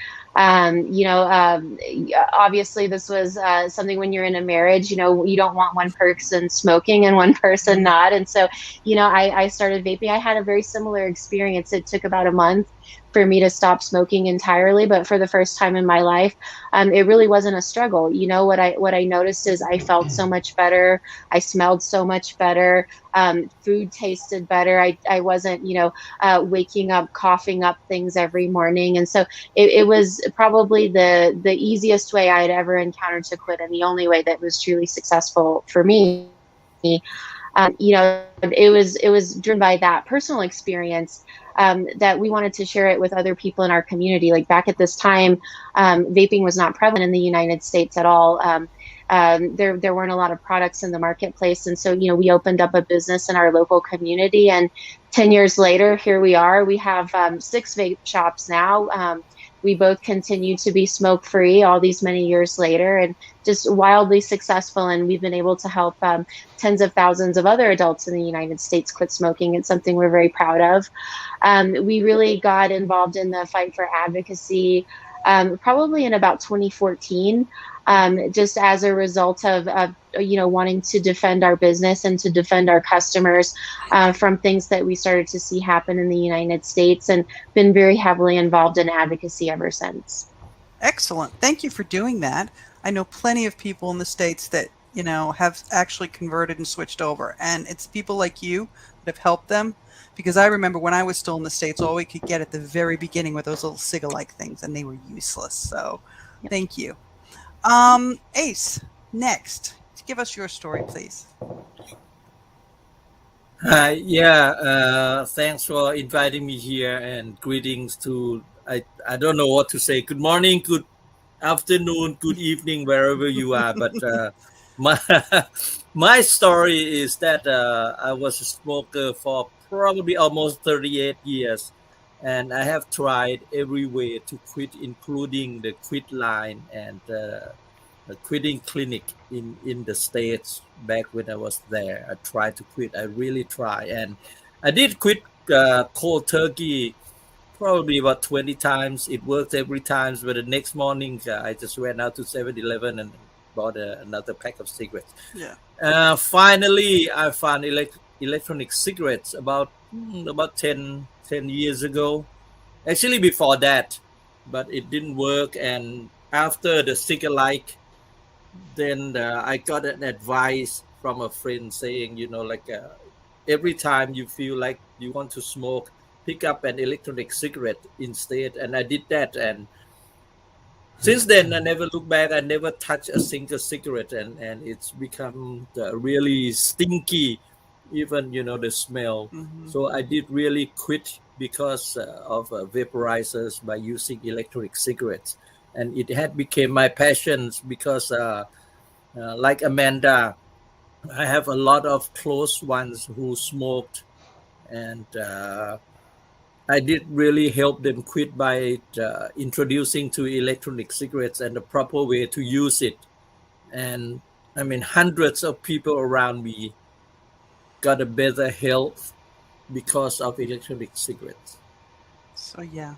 Obviously this was something when you're in a marriage, you don't want one person smoking and one person not. And so, I started vaping. I had a very similar experience. It took about a month for me to stop smoking entirely, but for the first time in my life, it really wasn't a struggle. What I noticed is I felt so much better. I smelled so much better. Food tasted better. I wasn't, waking up, coughing up things every morning. And so it was probably the easiest way I had ever encountered to quit, and the only way that was truly successful for me. It was driven by that personal experience, that we wanted to share it with other people in our community. Like back at this time, vaping was not prevalent in the United States at all. There weren't a lot of products in the marketplace. And so, we opened up a business in our local community, and 10 years later, here we are. We have 6 vape shops now. We both continue to be smoke-free all these many years later, and just wildly successful. And we've been able to help tens of thousands of other adults in the United States quit smoking. It's something we're very proud of. We really got involved in the fight for advocacy probably in about 2014, just as a result of wanting to defend our business and to defend our customers from things that we started to see happen in the United States, and been very heavily involved in advocacy ever since. Excellent. Thank you for doing that. I know plenty of people in the States that, have actually converted and switched over. And it's people like you that have helped them. Because I remember when I was still in the States, all we could get at the very beginning were those little ciga-like things, and they were useless. So thank you. Ace, next. Give us your story, please. Thanks for inviting me here, and greetings to, I don't know what to say. Good morning, good afternoon, good evening, wherever you are. But my story is that I was a smoker for probably almost 38 years. And I have tried every way to quit, including the quit line and the quitting clinic in the States back when I was there. I tried to quit. I really tried. And I did quit cold turkey probably about 20 times. It worked every time. But the next morning, I just went out to 7-Eleven and bought another pack of cigarettes. Yeah. Finally, I found electronic cigarettes about 10 years ago. Actually, before that, but it didn't work. And after the cigarette, then I got an advice from a friend saying, every time you feel like you want to smoke, pick up an electronic cigarette instead. And I did that. And since then, I never looked back. I never touched a single cigarette. And it's become really stinky, even, the smell. Mm-hmm. So I did really quit because of vaporizers by using electronic cigarettes. And it had become my passion because like Amanda, I have a lot of close ones who smoked, and I did really help them quit by introducing to electronic cigarettes and the proper way to use it. And I mean, hundreds of people around me got a better health because of electronic cigarettes. So yeah.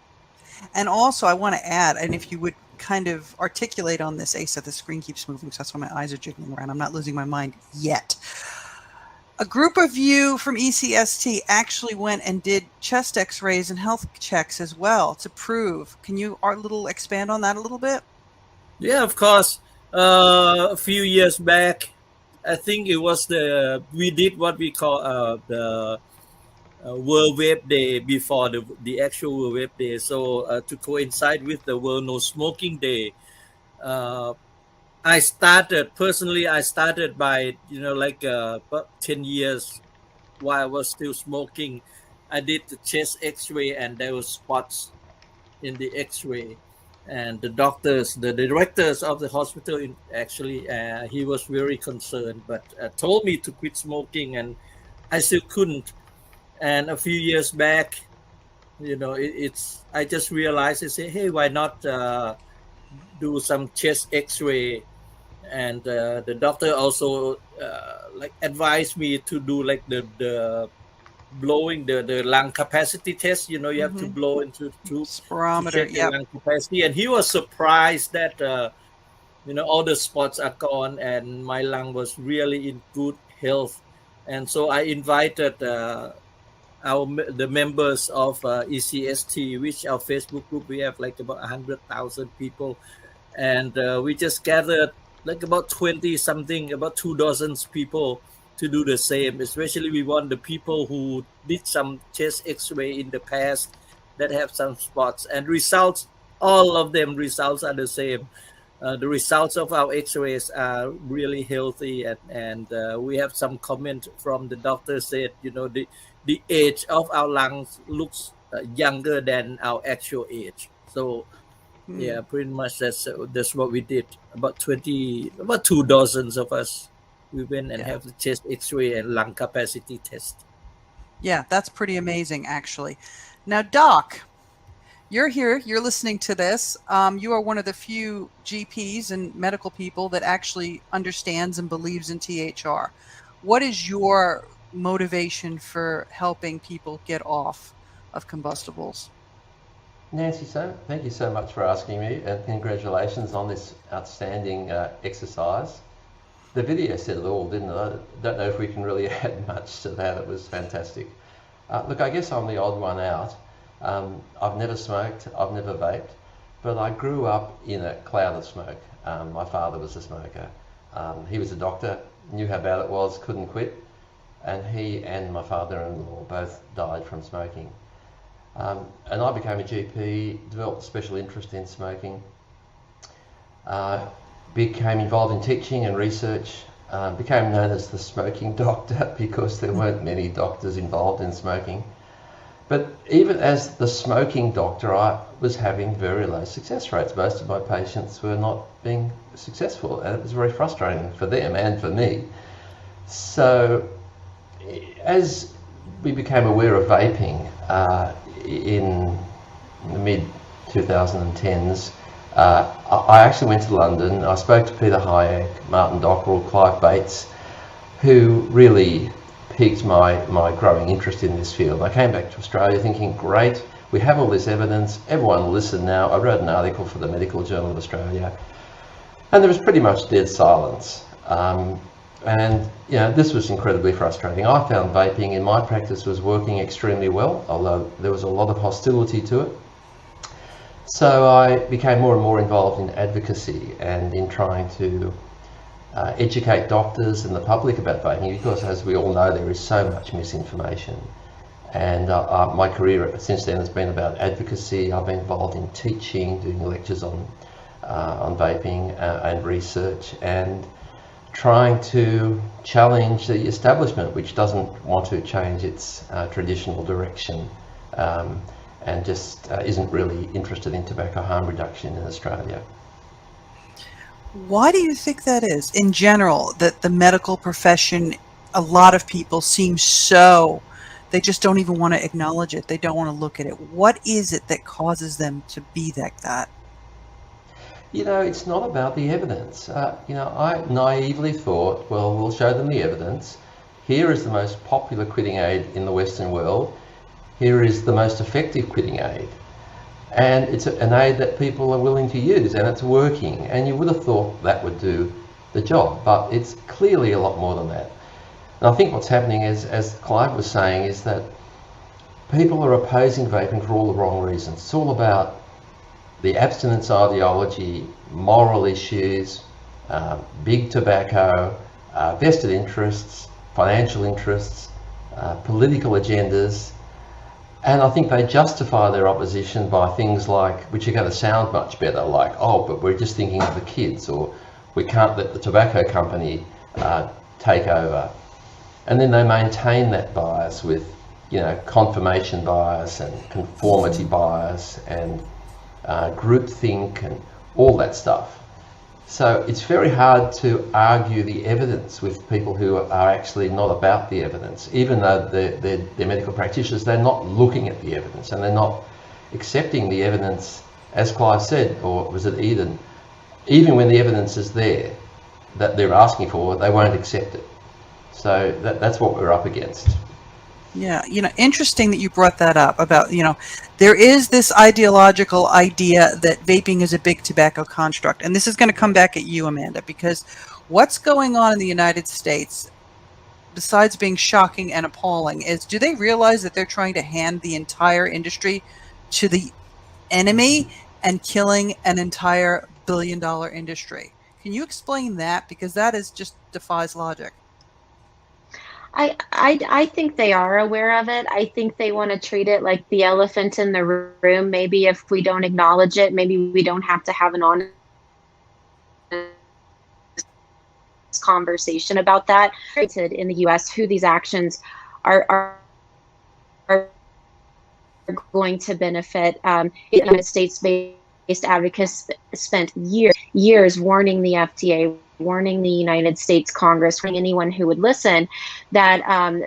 And also I want to add, and if you would kind of articulate on this, Asa, the screen keeps moving, so that's why my eyes are jiggling around. I'm not losing my mind yet. A group of you from ECST actually went and did chest x-rays and health checks as well to prove. Can you expand on that a little bit? Yeah, of course. A few years back, I think it was we did what we call the World Web Day before the actual World Web Day. So to coincide with the World No Smoking Day, I started by, like about 10 years while I was still smoking. I did the chest x-ray and there were spots in the x-ray. And the doctors, the directors of the hospital, he was very concerned, but told me to quit smoking, and I still couldn't. And a few years back, I just realized, I say, hey, why not do some chest x-ray? And the doctor also advised me to do like the blowing the lung capacity test. You have to blow into the tube spirometer, to check the lung capacity. And he was surprised that all the spots are gone and my lung was really in good health. And so I invited the members of ECST, which our Facebook group, we have like about 100,000 people, and we just gathered like about 20 something, about 2 dozen people to do the same. Especially we want the people who did some chest x-ray in the past that have some spots, and all of them results are the same. The results of our x-rays are really healthy, and we have some comment from the doctor said, the age of our lungs looks younger than our actual age. So yeah, pretty much that's what we did. About 2 dozens of us, we went and have the chest x-ray and lung capacity test. Yeah, that's pretty amazing, actually. Now, Doc, you're here, you're listening to this. You are one of the few GPs and medical people that actually understands and believes in THR. What is your motivation for helping people get off of combustibles? Nancy, thank you so much for asking me, and congratulations on this outstanding exercise. The video said it all, didn't it? I don't know if we can really add much to that. It was fantastic. Look, I guess I'm the odd one out. I've never smoked, I've never vaped, but I grew up in a cloud of smoke. My father was a smoker. He was a doctor, knew how bad it was, couldn't quit, and he and my father-in-law both died from smoking. And I became a GP, developed a special interest in smoking, became involved in teaching and research, became known as the smoking doctor because there weren't many doctors involved in smoking. But even as the smoking doctor, I was having very low success rates. Most of my patients were not being successful, and it was very frustrating for them and for me. So as we became aware of vaping in the mid-2010s, I actually went to London. I spoke to Peter Hayek, Martin Dockrell, Clive Bates, who really piqued my growing interest in this field. I came back to Australia thinking, great, we have all this evidence, everyone listen now. I wrote an article for the Medical Journal of Australia, and there was pretty much dead silence. And this was incredibly frustrating. I found vaping in my practice was working extremely well, although there was a lot of hostility to it. So I became more and more involved in advocacy and in trying to educate doctors and the public about vaping, because as we all know, there is so much misinformation. And my career since then has been about advocacy. I've been involved in teaching, doing lectures on vaping and research, and trying to challenge the establishment, which doesn't want to change its traditional direction and just isn't really interested in tobacco harm reduction in Australia. Why do you think that is? In general, that the medical profession, a lot of people seem they just don't even want to acknowledge it. They don't want to look at it. What is it that causes them to be like that? It's not about the evidence. I naively thought, well, we'll show them the evidence. here is the most popular quitting aid in the Western world, here is the most effective quitting aid, and it's an aid that people are willing to use, and it's working, and you would have thought that would do the job, but it's clearly a lot more than that. And I think what's happening is, as Clive was saying, is that people are opposing vaping for all the wrong reasons. It's all about the abstinence ideology, moral issues, big tobacco, vested interests, financial interests, political agendas, and I think they justify their opposition by things like, which are going to sound much better, like, oh, but we're just thinking of the kids, or we can't let the tobacco company take over. And then they maintain that bias with, you know, confirmation bias and conformity bias and groupthink and all that stuff. So it's very hard to argue the evidence with people who are actually not about the evidence. Even though they're medical practitioners, they're not looking at the evidence, and they're not accepting the evidence, as Clive said, or was it Eden, even when the evidence is there that they're asking for, they won't accept it. So that's what we're up against. Yeah, you know, interesting that you brought that up about, you know, there is this ideological idea that vaping is a big tobacco construct. And this is going to come back at you, Amanda, because what's going on in the United States, besides being shocking and appalling, is do they realize that they're trying to hand the entire industry to the enemy and killing an entire billion-dollar industry? Can you explain that? Because that is just defies logic. I think they are aware of it. I think they want to treat it like the elephant in the room. Maybe if we don't acknowledge it, maybe we don't have to have an honest conversation about that. In the U.S., who these actions are going to benefit. The United States-based advocates spent years warning the FDA, warning the United States Congress, warning anyone who would listen, that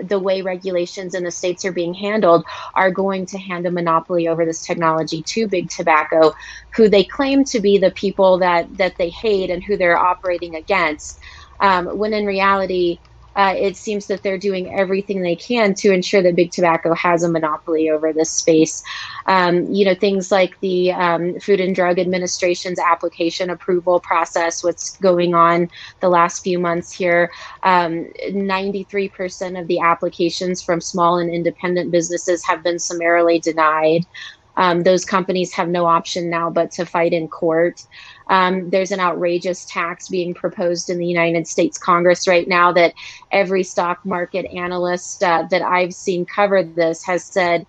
the way regulations in the states are being handled are going to hand a monopoly over this technology to big tobacco, who they claim to be the people that they hate and who they're operating against, when in reality, it seems that they're doing everything they can to ensure that big tobacco has a monopoly over this space. You know, things like the Food and Drug Administration's application approval process, what's going on the last few months here. 93% of the applications from small and independent businesses have been summarily denied. Those companies have no option now but to fight in court. There's an outrageous tax being proposed in the United States Congress right now that every stock market analyst that I've seen cover this has said,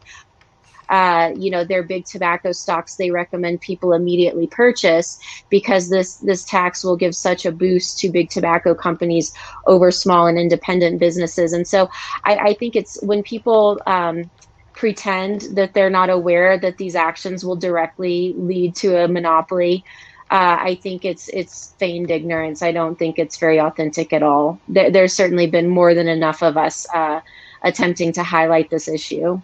you know, their big tobacco stocks they recommend people immediately purchase, because this tax will give such a boost to big tobacco companies over small and independent businesses. And so I think it's when people pretend that they're not aware that these actions will directly lead to a monopoly, I think it's feigned ignorance. I don't think it's very authentic at all. There's certainly been more than enough of us attempting to highlight this issue.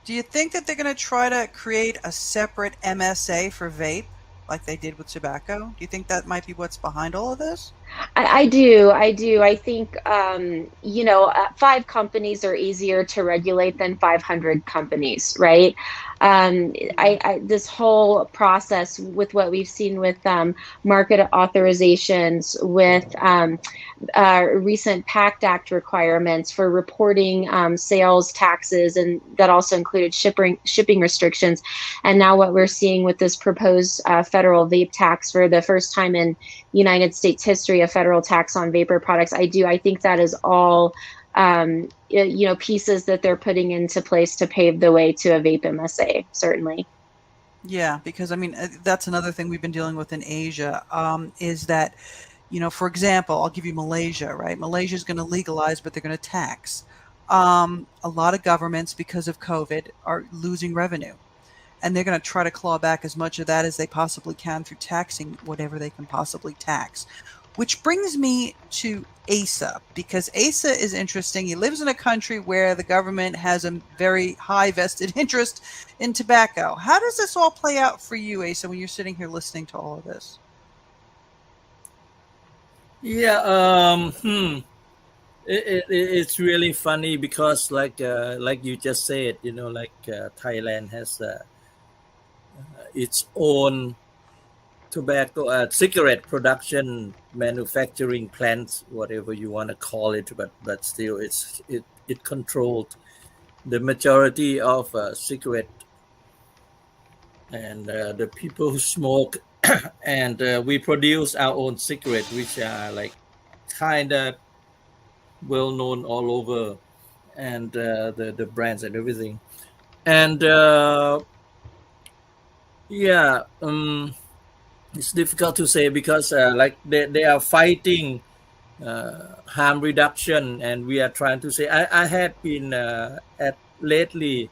Do you think that they're going to try to create a separate MSA for vape like they did with tobacco? Do you think that might be what's behind all of this? I do. I think, you know, 5 companies are easier to regulate than 500 companies, right? This whole process with what we've seen with market authorizations, with recent PACT Act requirements for reporting sales taxes, and that also included shipping restrictions. And now what we're seeing with this proposed federal vape tax, for the first time in United States history, a federal tax on vapor products. I think that is all, you know, pieces that they're putting into place to pave the way to a vape MSA, certainly. Yeah, because I mean, that's another thing we've been dealing with in Asia, is that, you know, for example, I'll give you Malaysia, right? Malaysia is going to legalize, but they're going to tax. A lot of governments, because of COVID, are losing revenue. And they're going to try to claw back as much of that as they possibly can through taxing whatever they can possibly tax. Which brings me to Asa, because Asa is interesting. He lives in a country where the government has a very high vested interest in tobacco. How does this all play out for you, Asa, when you're sitting here listening to all of this? Yeah, It's really funny because like you just said, Thailand has its own tobacco cigarette production manufacturing plants, whatever you want to call it, but still it controlled the majority of cigarette and the people who smoke. And we produce our own cigarette, which are like kind of well known all over, and the brands and everything. And yeah, it's difficult to say because like they are fighting harm reduction, and we are trying to say. I had been at lately.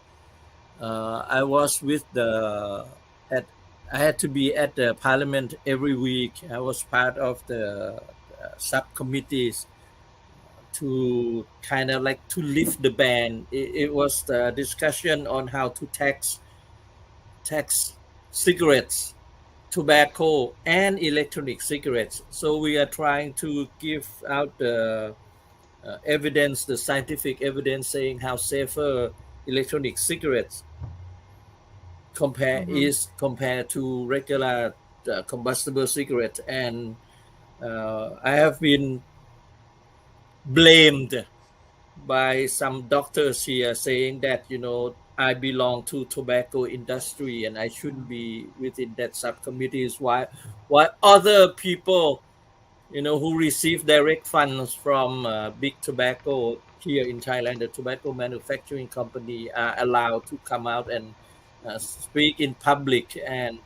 I was with the at. I had to be at the parliament every week. I was part of the subcommittees to kind of like to lift the ban. It was the discussion on how to tax cigarettes, tobacco, and electronic cigarettes. So we are trying to give out the evidence, the scientific evidence, saying how safer electronic cigarettes compared to regular combustible cigarettes. And I have been blamed by some doctors here, saying that I belong to tobacco industry and I shouldn't be within that subcommittees. Why other people who receive direct funds from big tobacco here in Thailand, the tobacco manufacturing company, are allowed to come out and speak in public and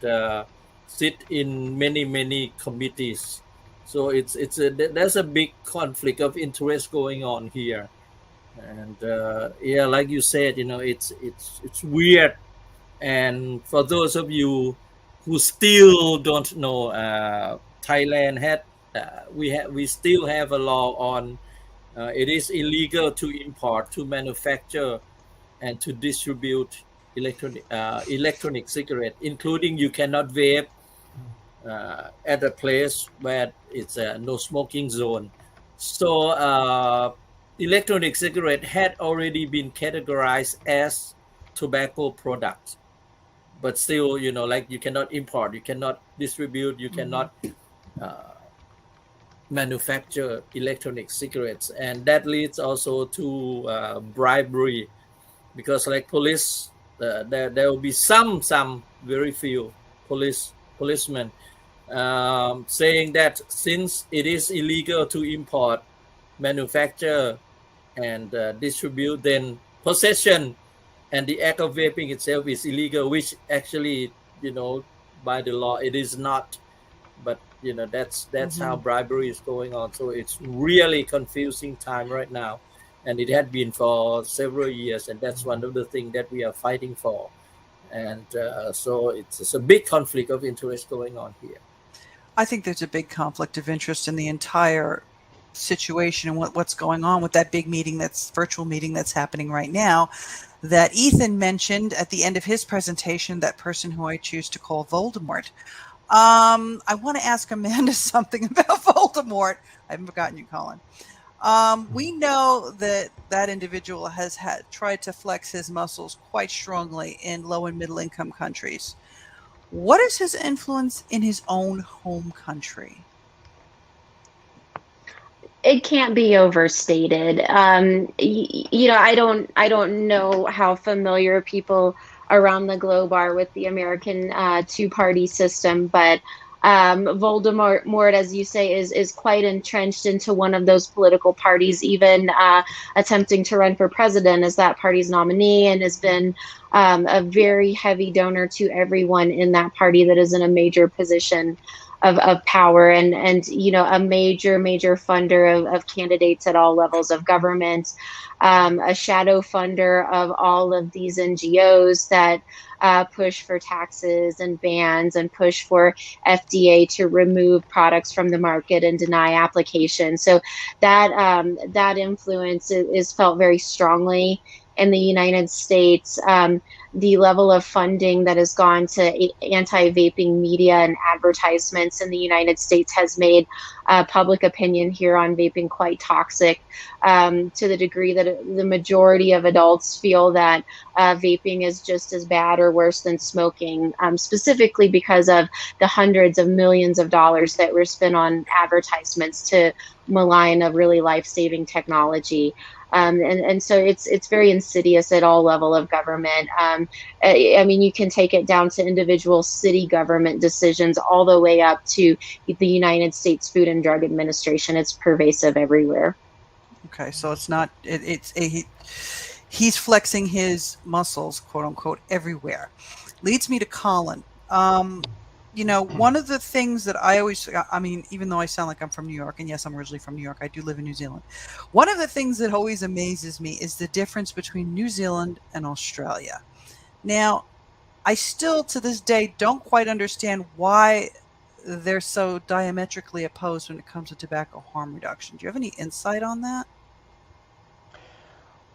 sit in many committees. So there's a big conflict of interest going on here. And yeah, like you said, it's weird. And for those of you who still don't know, Thailand had we still have a law on it is illegal to import, to manufacture, and to distribute electronic cigarette, including you cannot vape at a place where it's a no smoking zone. So electronic cigarette had already been categorized as tobacco products, but still, like you cannot import, you cannot distribute, you cannot manufacture electronic cigarettes, and that leads also to bribery, because like police, there will be some very few policemen saying that since it is illegal to import, manufacture, and distribute, then possession and the act of vaping itself is illegal, which actually, by the law, it is not. But that's how bribery is going on. So it's really confusing time right now, and it had been for several years, and that's one of the things that we are fighting for. And so it's a big conflict of interest going on here. I think there's a big conflict of interest in the entire situation and what's going on with that big meeting, that's virtual meeting that's happening right now, that Ethan mentioned at the end of his presentation, that person who I choose to call Voldemort. I want to ask Amanda something about Voldemort. I haven't forgotten you, Colin. We know that individual has tried to flex his muscles quite strongly in low and middle income countries. What is his influence in his own home country? It can't be overstated. I don't know how familiar people around the globe are with the American two-party system, but Voldemort, as you say, is quite entrenched into one of those political parties, even attempting to run for president as that party's nominee, and has been a very heavy donor to everyone in that party that is in a major position of power, and a major funder of candidates at all levels of government, a shadow funder of all of these NGOs that push for taxes and bans and push for FDA to remove products from the market and deny applications. So that influence is felt very strongly in the United States, the level of funding that has gone to anti-vaping media and advertisements in the United States has made public opinion here on vaping quite toxic, to the degree that the majority of adults feel that vaping is just as bad or worse than smoking, specifically because of the hundreds of millions of dollars that were spent on advertisements to malign a really life-saving technology. And so it's very insidious at all level of government. I mean, you can take it down to individual city government decisions all the way up to the United States Food and Drug Administration. It's pervasive everywhere. Okay, so it's not, he's flexing his muscles, quote unquote, everywhere. Leads me to Colin. You know, one of the things that I always, I mean, even though I sound like I'm from New York, and yes, I'm originally from New York, I do live in New Zealand. One of the things that always amazes me is the difference between New Zealand and Australia. Now, I still to this day don't quite understand why they're so diametrically opposed when it comes to tobacco harm reduction. Do you have any insight on that?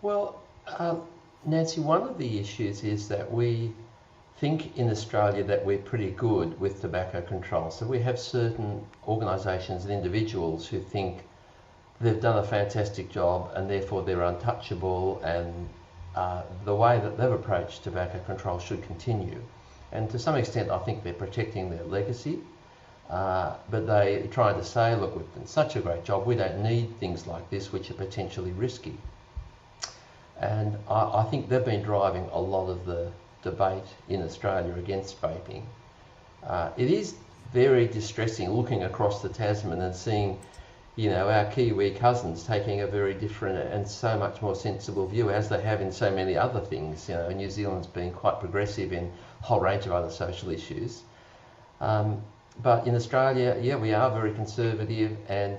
Well, Nancy, one of the issues is that we think in Australia that we're pretty good with tobacco control. So we have certain organisations and individuals who think they've done a fantastic job and therefore they're untouchable, and the way that they've approached tobacco control should continue. And to some extent I think they're protecting their legacy, but they're trying to say, look, we've done such a great job, we don't need things like this which are potentially risky. And I think they've been driving a lot of the debate in Australia against vaping. It is very distressing looking across the Tasman and seeing, you know, our Kiwi cousins taking a very different and so much more sensible view, as they have in so many other things. You know, New Zealand's been quite progressive in a whole range of other social issues. But in Australia, yeah, we are very conservative, and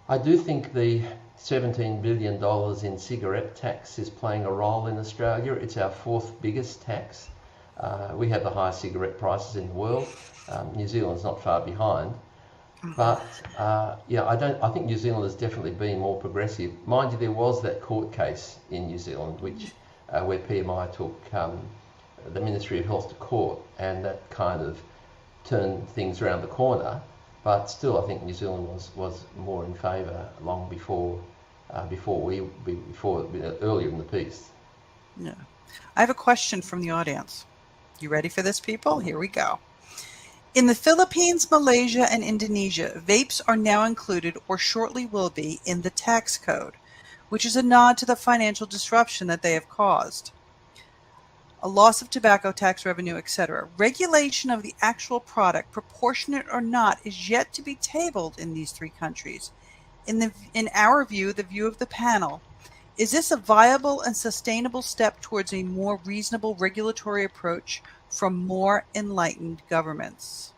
I do think the $17 billion in cigarette tax is playing a role in Australia. It's our fourth biggest tax. We have the highest cigarette prices in the world. New Zealand's not far behind. But yeah, I think New Zealand has definitely been more progressive. Mind you, there was that court case in New Zealand which where PMI took the Ministry of Health to court, and that kind of turned things around the corner. But still, I think New Zealand was more in favour long before earlier in the piece. Yeah. I have a question from the audience. You ready for this, people? Here we go. In the Philippines, Malaysia, and Indonesia, vapes are now included, or shortly will be, in the tax code, which is a nod to the financial disruption that they have caused. A loss of tobacco tax revenue, etc. Regulation of the actual product, proportionate or not, is yet to be tabled in these three countries. In our view, the view of the panel, is this a viable and sustainable step towards a more reasonable regulatory approach from more enlightened governments?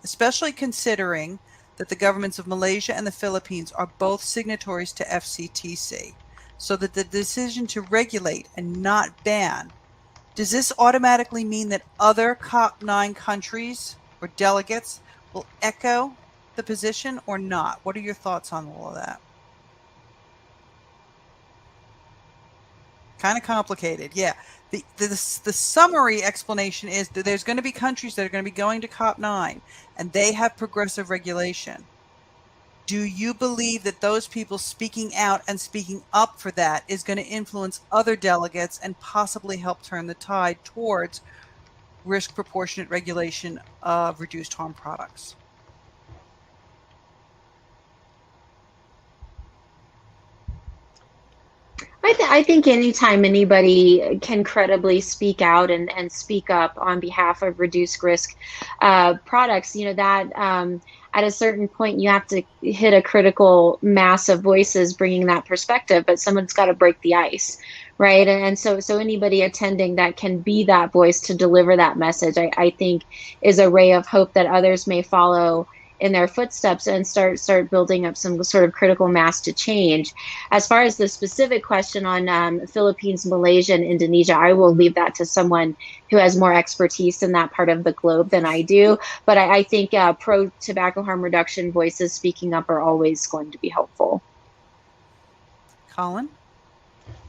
Especially considering that the governments of Malaysia and the Philippines are both signatories to FCTC, so that the decision to regulate and not ban, does this automatically mean that other COP9 countries or delegates will echo the position or not? What are your thoughts on all of that? Kind of complicated, yeah. The summary explanation is that there's going to be countries that are going to be going to COP9 and they have progressive regulation. Do you believe that those people speaking out and speaking up for that is going to influence other delegates and possibly help turn the tide towards risk proportionate regulation of reduced harm products? I think anytime anybody can credibly speak out and speak up on behalf of reduced risk products, you know, that at a certain point you have to hit a critical mass of voices bringing that perspective, but someone's got to break the ice, right? And so anybody attending that can be that voice to deliver that message, I think is a ray of hope that others may follow in their footsteps and start building up some sort of critical mass to change. As far as the specific question on Philippines, Malaysia, and Indonesia, I will leave that to someone who has more expertise in that part of the globe than I do. But I think pro-tobacco harm reduction voices speaking up are always going to be helpful. Colin?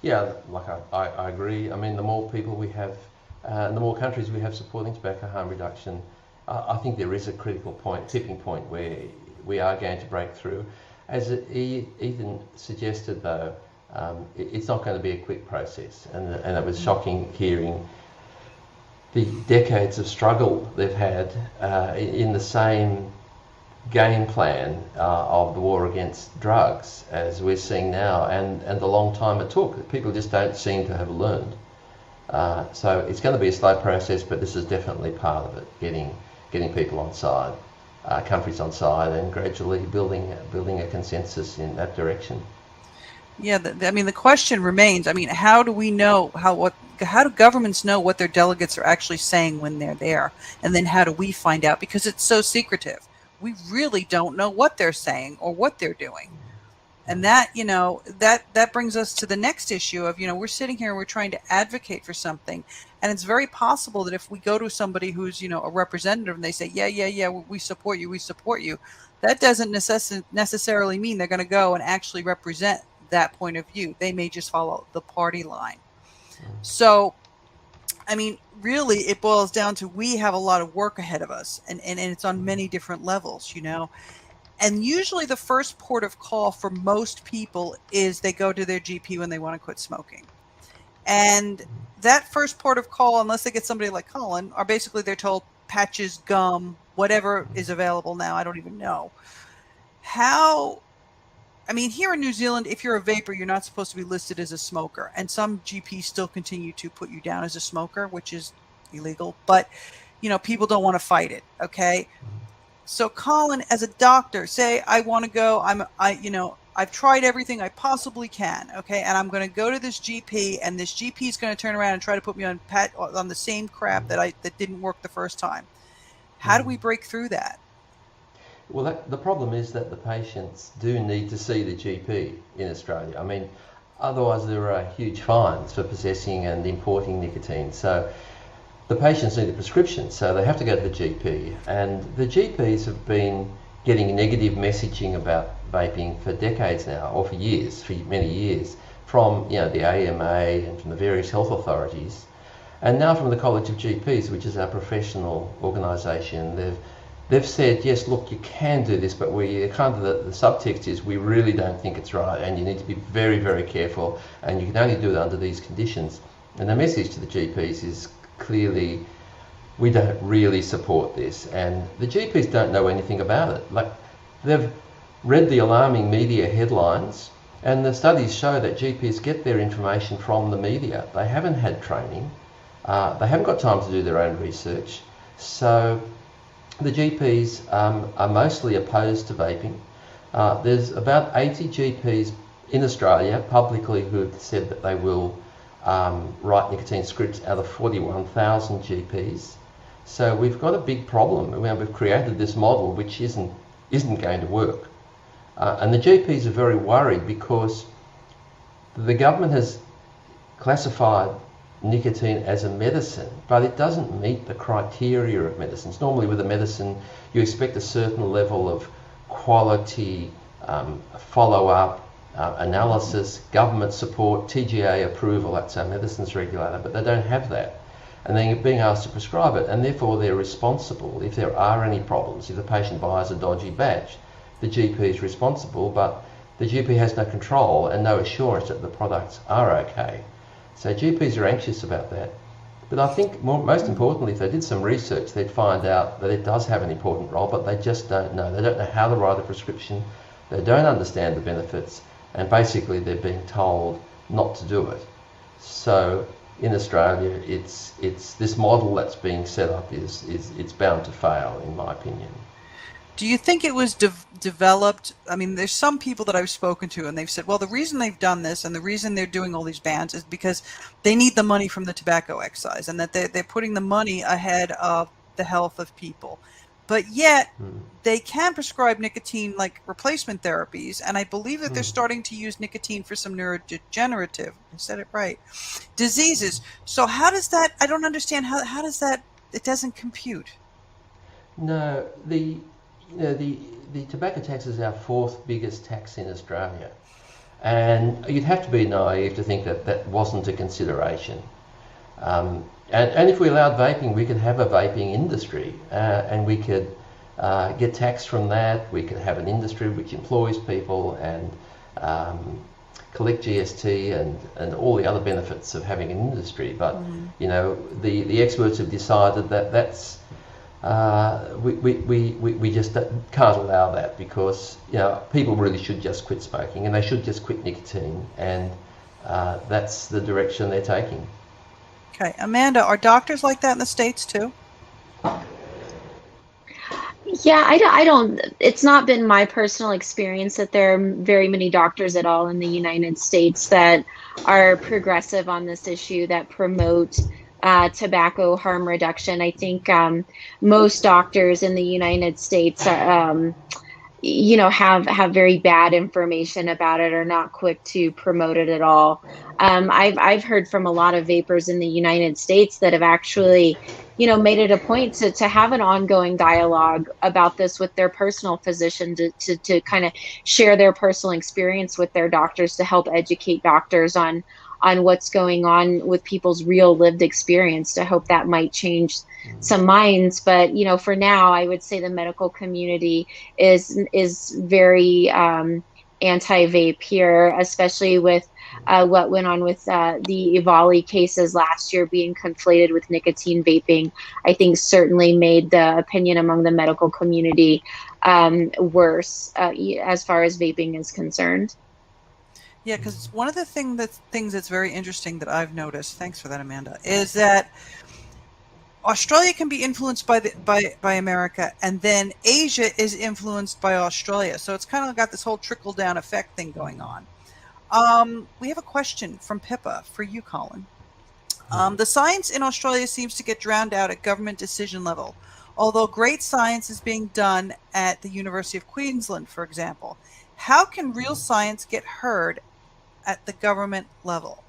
Yeah, like I agree. I mean, the more people we have, the more countries we have supporting tobacco harm reduction, I think there is a critical point, tipping point, where we are going to break through. As Ethan suggested, though, it's not going to be a quick process, and it was shocking hearing the decades of struggle they've had in the same game plan of the war against drugs as we're seeing now, and the long time it took. People just don't seem to have learned. So it's going to be a slow process, but this is definitely part of it, getting people on side, countries on side, and gradually building a consensus in that direction. Yeah, I mean, the question remains. I mean, how do we know how do governments know what their delegates are actually saying when they're there? And then how do we find out? Because it's so secretive. We really don't know what they're saying or what they're doing. And that, that brings us to the next issue of, we're sitting here and we're trying to advocate for something. And it's very possible that if we go to somebody who's, a representative and they say, yeah, we support you, that doesn't necessarily mean they're going to go and actually represent that point of view. They may just follow the party line. So, I mean, really, it boils down to we have a lot of work ahead of us, and it's on many different levels, And usually the first port of call for most people is they go to their GP when they want to quit smoking. And that first port of call, unless they get somebody like Colin, are basically they're told patches, gum, whatever is available now. I don't even know. Here in New Zealand, if you're a vapor, you're not supposed to be listed as a smoker. And some GPs still continue to put you down as a smoker, which is illegal. But, people don't want to fight it. Okay. So Colin, as a doctor, say I want to go, I've tried everything I possibly can. Okay. And I'm going to go to this GP, and this GP is going to turn around and try to put me on the same crap that didn't work the first time. How do we break through that? Well, the problem is that the patients do need to see the GP in Australia. I mean, otherwise there are huge fines for possessing and importing nicotine. So the patients need a prescription, so they have to go to the GP. And the GPs have been getting negative messaging about vaping for decades now, or for many years, from the AMA and from the various health authorities. And now from the College of GPs, which is our professional organisation, they've said, yes, look, you can do this, but the subtext is we really don't think it's right, and you need to be very, very careful, and you can only do it under these conditions. And the message to the GPs is clearly, we don't really support this, and the GPs don't know anything about it. Like, they've read the alarming media headlines, and the studies show that GPs get their information from the media. They haven't had training, they haven't got time to do their own research, so the GPs are mostly opposed to vaping. There's about 80 GPs in Australia publicly who have said that they will write nicotine scripts out of 41,000 GPs. So we've got a big problem. We've created this model which isn't going to work. And the GPs are very worried because the government has classified nicotine as a medicine, but it doesn't meet the criteria of medicines. Normally with a medicine, you expect a certain level of quality, follow-up, analysis, government support, TGA approval, that's our medicines regulator, but they don't have that. And then you're being asked to prescribe it, and therefore they're responsible if there are any problems. If the patient buys a dodgy batch, the GP is responsible, but the GP has no control and no assurance that the products are okay. So GPs are anxious about that. But I think most importantly, if they did some research, they'd find out that it does have an important role, but they just don't know. They don't know how to write a prescription. They don't understand the benefits, and basically they're being told not to do it. So in Australia, it's this model that's being set up it's bound to fail, in my opinion. Do you think it was developed? I mean, there's some people that I've spoken to, and they've said, well, the reason they've done this and the reason they're doing all these bans is because they need the money from the tobacco excise, and that they're putting the money ahead of the health of people. But yet, they can prescribe nicotine like replacement therapies, and I believe that they're starting to use nicotine for some neurodegenerative, I said it right, diseases. So how does that, I don't understand, how does that, it doesn't compute. No, the tobacco tax is our fourth biggest tax in Australia. And you'd have to be naive to think that that wasn't a consideration. And if we allowed vaping, we could have a vaping industry, and we could get tax from that. We could have an industry which employs people and collect GST and all the other benefits of having an industry. But you know, the experts have decided that that's we just can't allow that, because you know, people really should just quit smoking, and they should just quit nicotine, and that's the direction they're taking. Okay, Amanda, are doctors like that in the States too? Yeah, I don't, it's not been my personal experience that there are very many doctors at all in the United States that are progressive on this issue, that promote tobacco harm reduction. I think most doctors in the United States are, you know, have very bad information about it, or not quick to promote it at all. I've heard from a lot of vapors in the United States that have actually, you know, made it a point to have an ongoing dialogue about this with their personal physician, to kind of share their personal experience with their doctors, to help educate doctors on what's going on with people's real lived experience, to hope that might change some minds. But you know, for now, I would say the medical community is very anti-vape here, especially with what went on with the Ivali cases last year being conflated with nicotine vaping. I think certainly made the opinion among the medical community worse as far as vaping is concerned. Yeah, because one of the things that's very interesting that I've noticed, thanks for that, Amanda, is that Australia can be influenced by America, and then Asia is influenced by Australia. So it's kind of got this whole trickle down effect thing going on. We have a question from Pippa for you, Colin. The science in Australia seems to get drowned out at government decision level, although great science is being done at the University of Queensland, for example. How can real science get heard at the government level?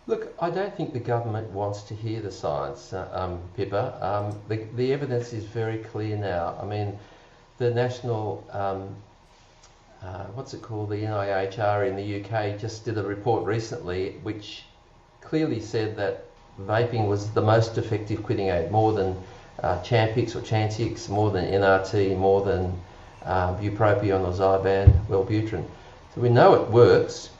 Look, I don't think the government wants to hear the science, Pippa. The evidence is very clear now. I mean, the national, what's it called, the NIHR in the UK just did a report recently which clearly said that vaping was the most effective quitting aid, more than Champix or Chantix, more than NRT, more than bupropion or Zyban, Wellbutrin. So we know it works,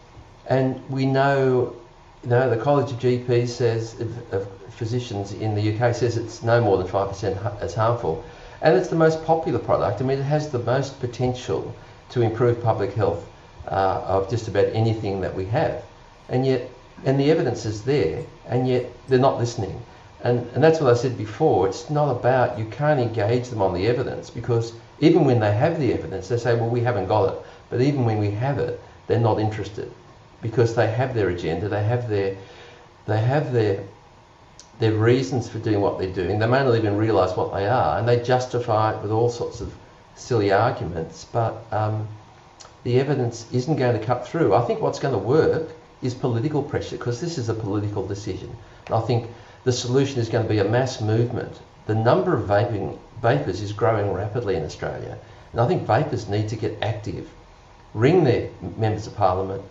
and we know, you know, the College of GPs says, of physicians in the UK says it's no more than 5% as harmful, and it's the most popular product. I mean, it has the most potential to improve public health of just about anything that we have, and the evidence is there, and yet they're not listening. And that's what I said before. It's not about, you can't engage them on the evidence, because even when they have the evidence, they say, well, we haven't got it. But even when we have it, they're not interested, because they have their agenda, they have their reasons for doing what they're doing. They may not even realise what they are, and they justify it with all sorts of silly arguments. But the evidence isn't going to cut through. I think what's going to work is political pressure, because this is a political decision. And I think the solution is going to be a mass movement. The number of vapors is growing rapidly in Australia, and I think vapors need to get active. Ring their members of parliament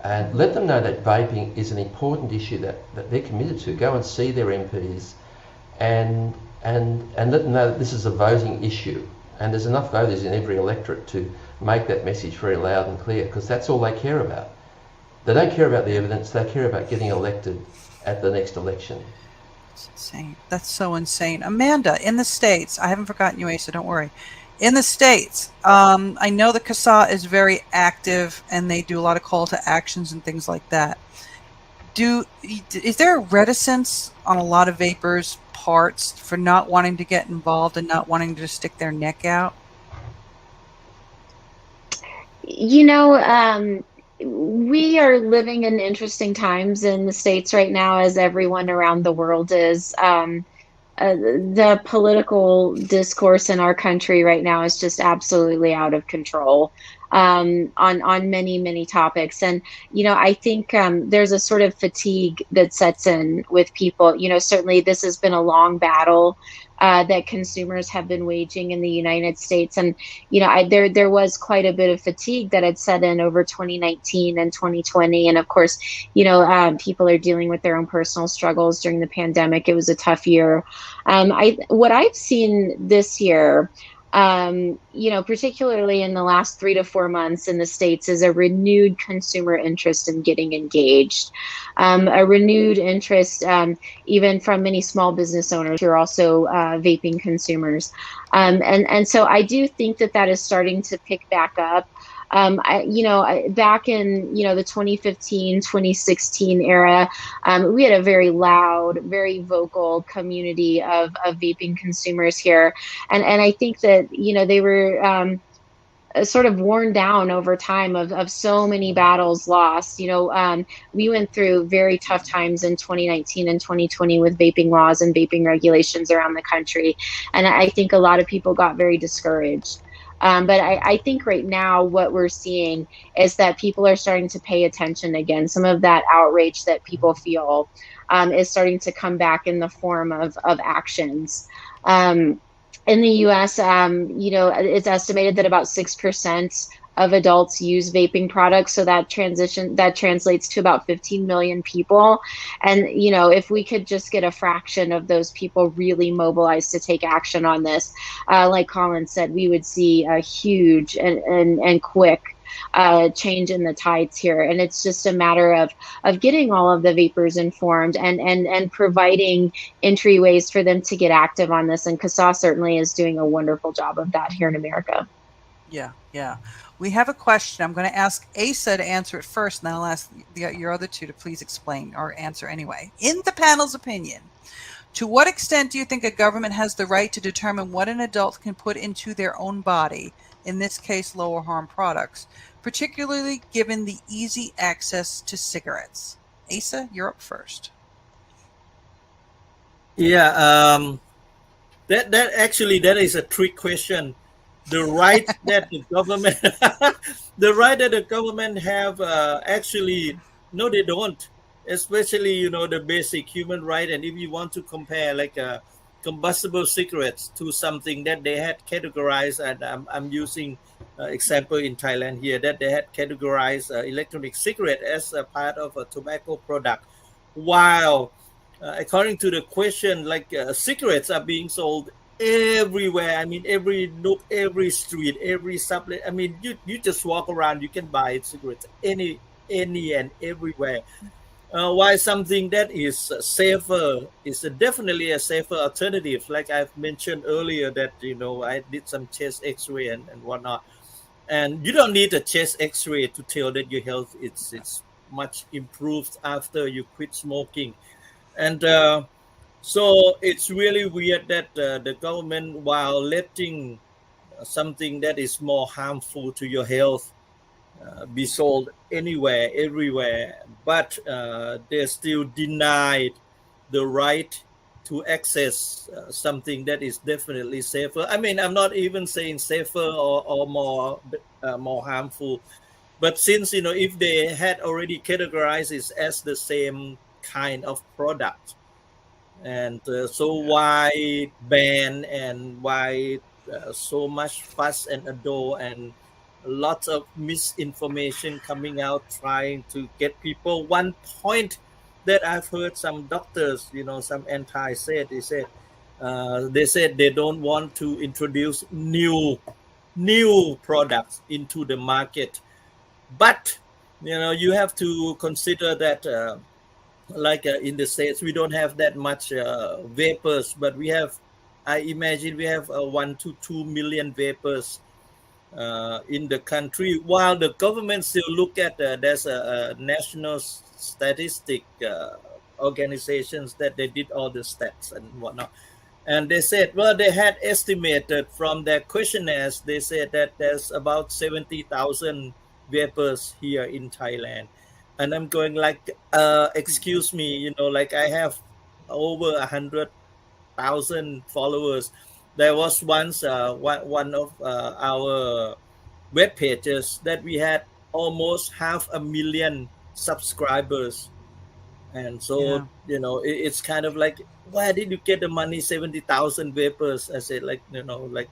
and let them know that vaping is an important issue that they're committed to. Go and see their MPs and let them know that this is a voting issue, and there's enough voters in every electorate to make that message very loud and clear, because that's all they care about. They don't care about the evidence, they care about getting elected at the next election. That's insane. That's so insane. Amanda, in the States, I haven't forgotten you, Asa, don't worry. In the States, I know the CASA is very active, and they do a lot of call to actions and things like that. Is there a reticence on a lot of vapors' parts for not wanting to get involved and not wanting to just stick their neck out? You know, we are living in interesting times in the States right now, as everyone around the world is. The political discourse in our country right now is just absolutely out of control on many topics. And you know, I think there's a sort of fatigue that sets in with people. You know, certainly this has been a long battle that consumers have been waging in the United States. And there was quite a bit of fatigue that had set in over 2019 and 2020. And of course, people are dealing with their own personal struggles during the pandemic. It was a tough year. What I've seen this year, particularly in the last 3 to 4 months in the States, is a renewed consumer interest in getting engaged, a renewed interest, even from many small business owners who are also vaping consumers. And so I do think that is starting to pick back up. Back in, the 2015, 2016 era, we had a very loud, very vocal community of vaping consumers here. And I think that, they were sort of worn down over time of so many battles lost. We went through very tough times in 2019 and 2020 with vaping laws and vaping regulations around the country. And I think a lot of people got very discouraged. But I think right now what we're seeing is that people are starting to pay attention again. Some of that outrage that people feel is starting to come back in the form of actions. In the US, it's estimated that about 6% of adults use vaping products. So that translates to about 15 million people. And, if we could just get a fraction of those people really mobilized to take action on this, like Colin said, we would see a huge and quick change in the tides here. And it's just a matter of getting all of the vapors informed and providing entryways for them to get active on this. And CASA certainly is doing a wonderful job of that here in America. Yeah. We have a question. I'm going to ask Asa to answer it first, and then I'll ask your other two to please explain or answer anyway. In the panel's opinion, to what extent do you think a government has the right to determine what an adult can put into their own body, in this case, lower harm products, particularly given the easy access to cigarettes? Asa, you're up first. Yeah, that is a trick question. The right that the government, have, actually, no, they don't. Especially, the basic human right. And if you want to compare like combustible cigarettes to something that they had categorized, and I'm using example in Thailand here, that they had categorized electronic cigarette as a part of a tobacco product, while according to the question, like cigarettes are being sold everywhere. I mean, every nook, every street, every sublet. I mean, you just walk around, you can buy cigarettes any and everywhere. Why something that is safer is definitely a safer alternative. Like I've mentioned earlier, that I did some chest X-ray and whatnot, and you don't need a chest X-ray to tell that your health it's much improved after you quit smoking. And so it's really weird that the government, while letting something that is more harmful to your health be sold anywhere, everywhere, but they're still denied the right to access something that is definitely safer. I mean, I'm not even saying safer or more harmful, but since if they had already categorized it as the same kind of product, and so why ban, and why so much fuss and ado, and lots of misinformation coming out trying to get people. One point that I've heard some doctors, some anti said, they said they don't want to introduce new products into the market, but you have to consider that like in the States, we don't have that much vapors, but I imagine we have 1 to 2 million vapors in the country, while the government still look at there's a national statistic organizations that they did all the stats and whatnot, and they said, well, they had estimated from their questionnaires, they said that there's about 70,000 vapors here in Thailand. And I'm going like, excuse me, like I have over 100,000 followers. There was once one of our web pages that we had almost 500,000 subscribers. And so it's kind of like, where did you get the money? 70,000 vapors. I said, like, like,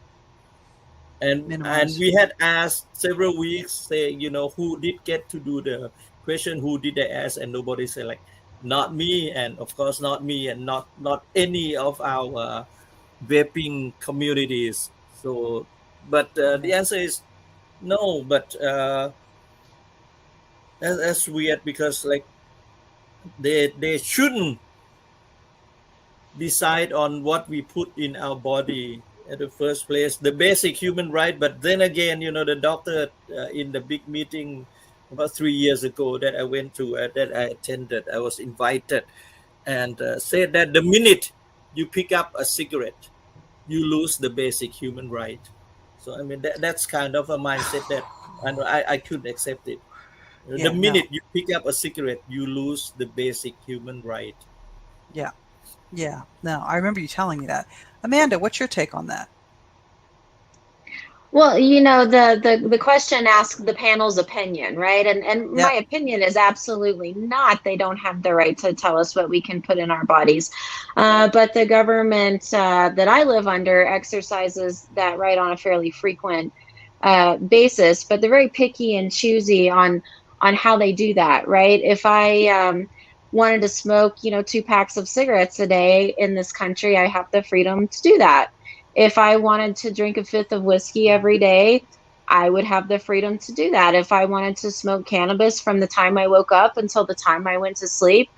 and Minimize. we had asked several weeks, say, who did get to do the question, who did they ask, and nobody said, like, not me, and of course not me, and not any of our vaping communities. So, but the answer is no. But that's weird, because like they shouldn't decide on what we put in our body at the first place, the basic human right. But then again, the doctor in the big meeting about 3 years ago that I went to, that I attended, I was invited, and said that the minute you pick up a cigarette, you lose the basic human right. So I mean, that's kind of a mindset that I couldn't accept it. The minute you pick up a cigarette, you lose the basic human right. Yeah. Yeah. No, I remember you telling me that. Amanda, what's your take on that? Well, the question asked the panel's opinion, right? And my opinion is absolutely not. They don't have the right to tell us what we can put in our bodies. But the government that I live under exercises that right on a fairly frequent basis. But they're very picky and choosy on how they do that, right? If I wanted to smoke, 2 packs of cigarettes a day in this country, I have the freedom to do that. If I wanted to drink a fifth of whiskey every day, I would have the freedom to do that. If I wanted to smoke cannabis from the time I woke up until the time I went to sleep,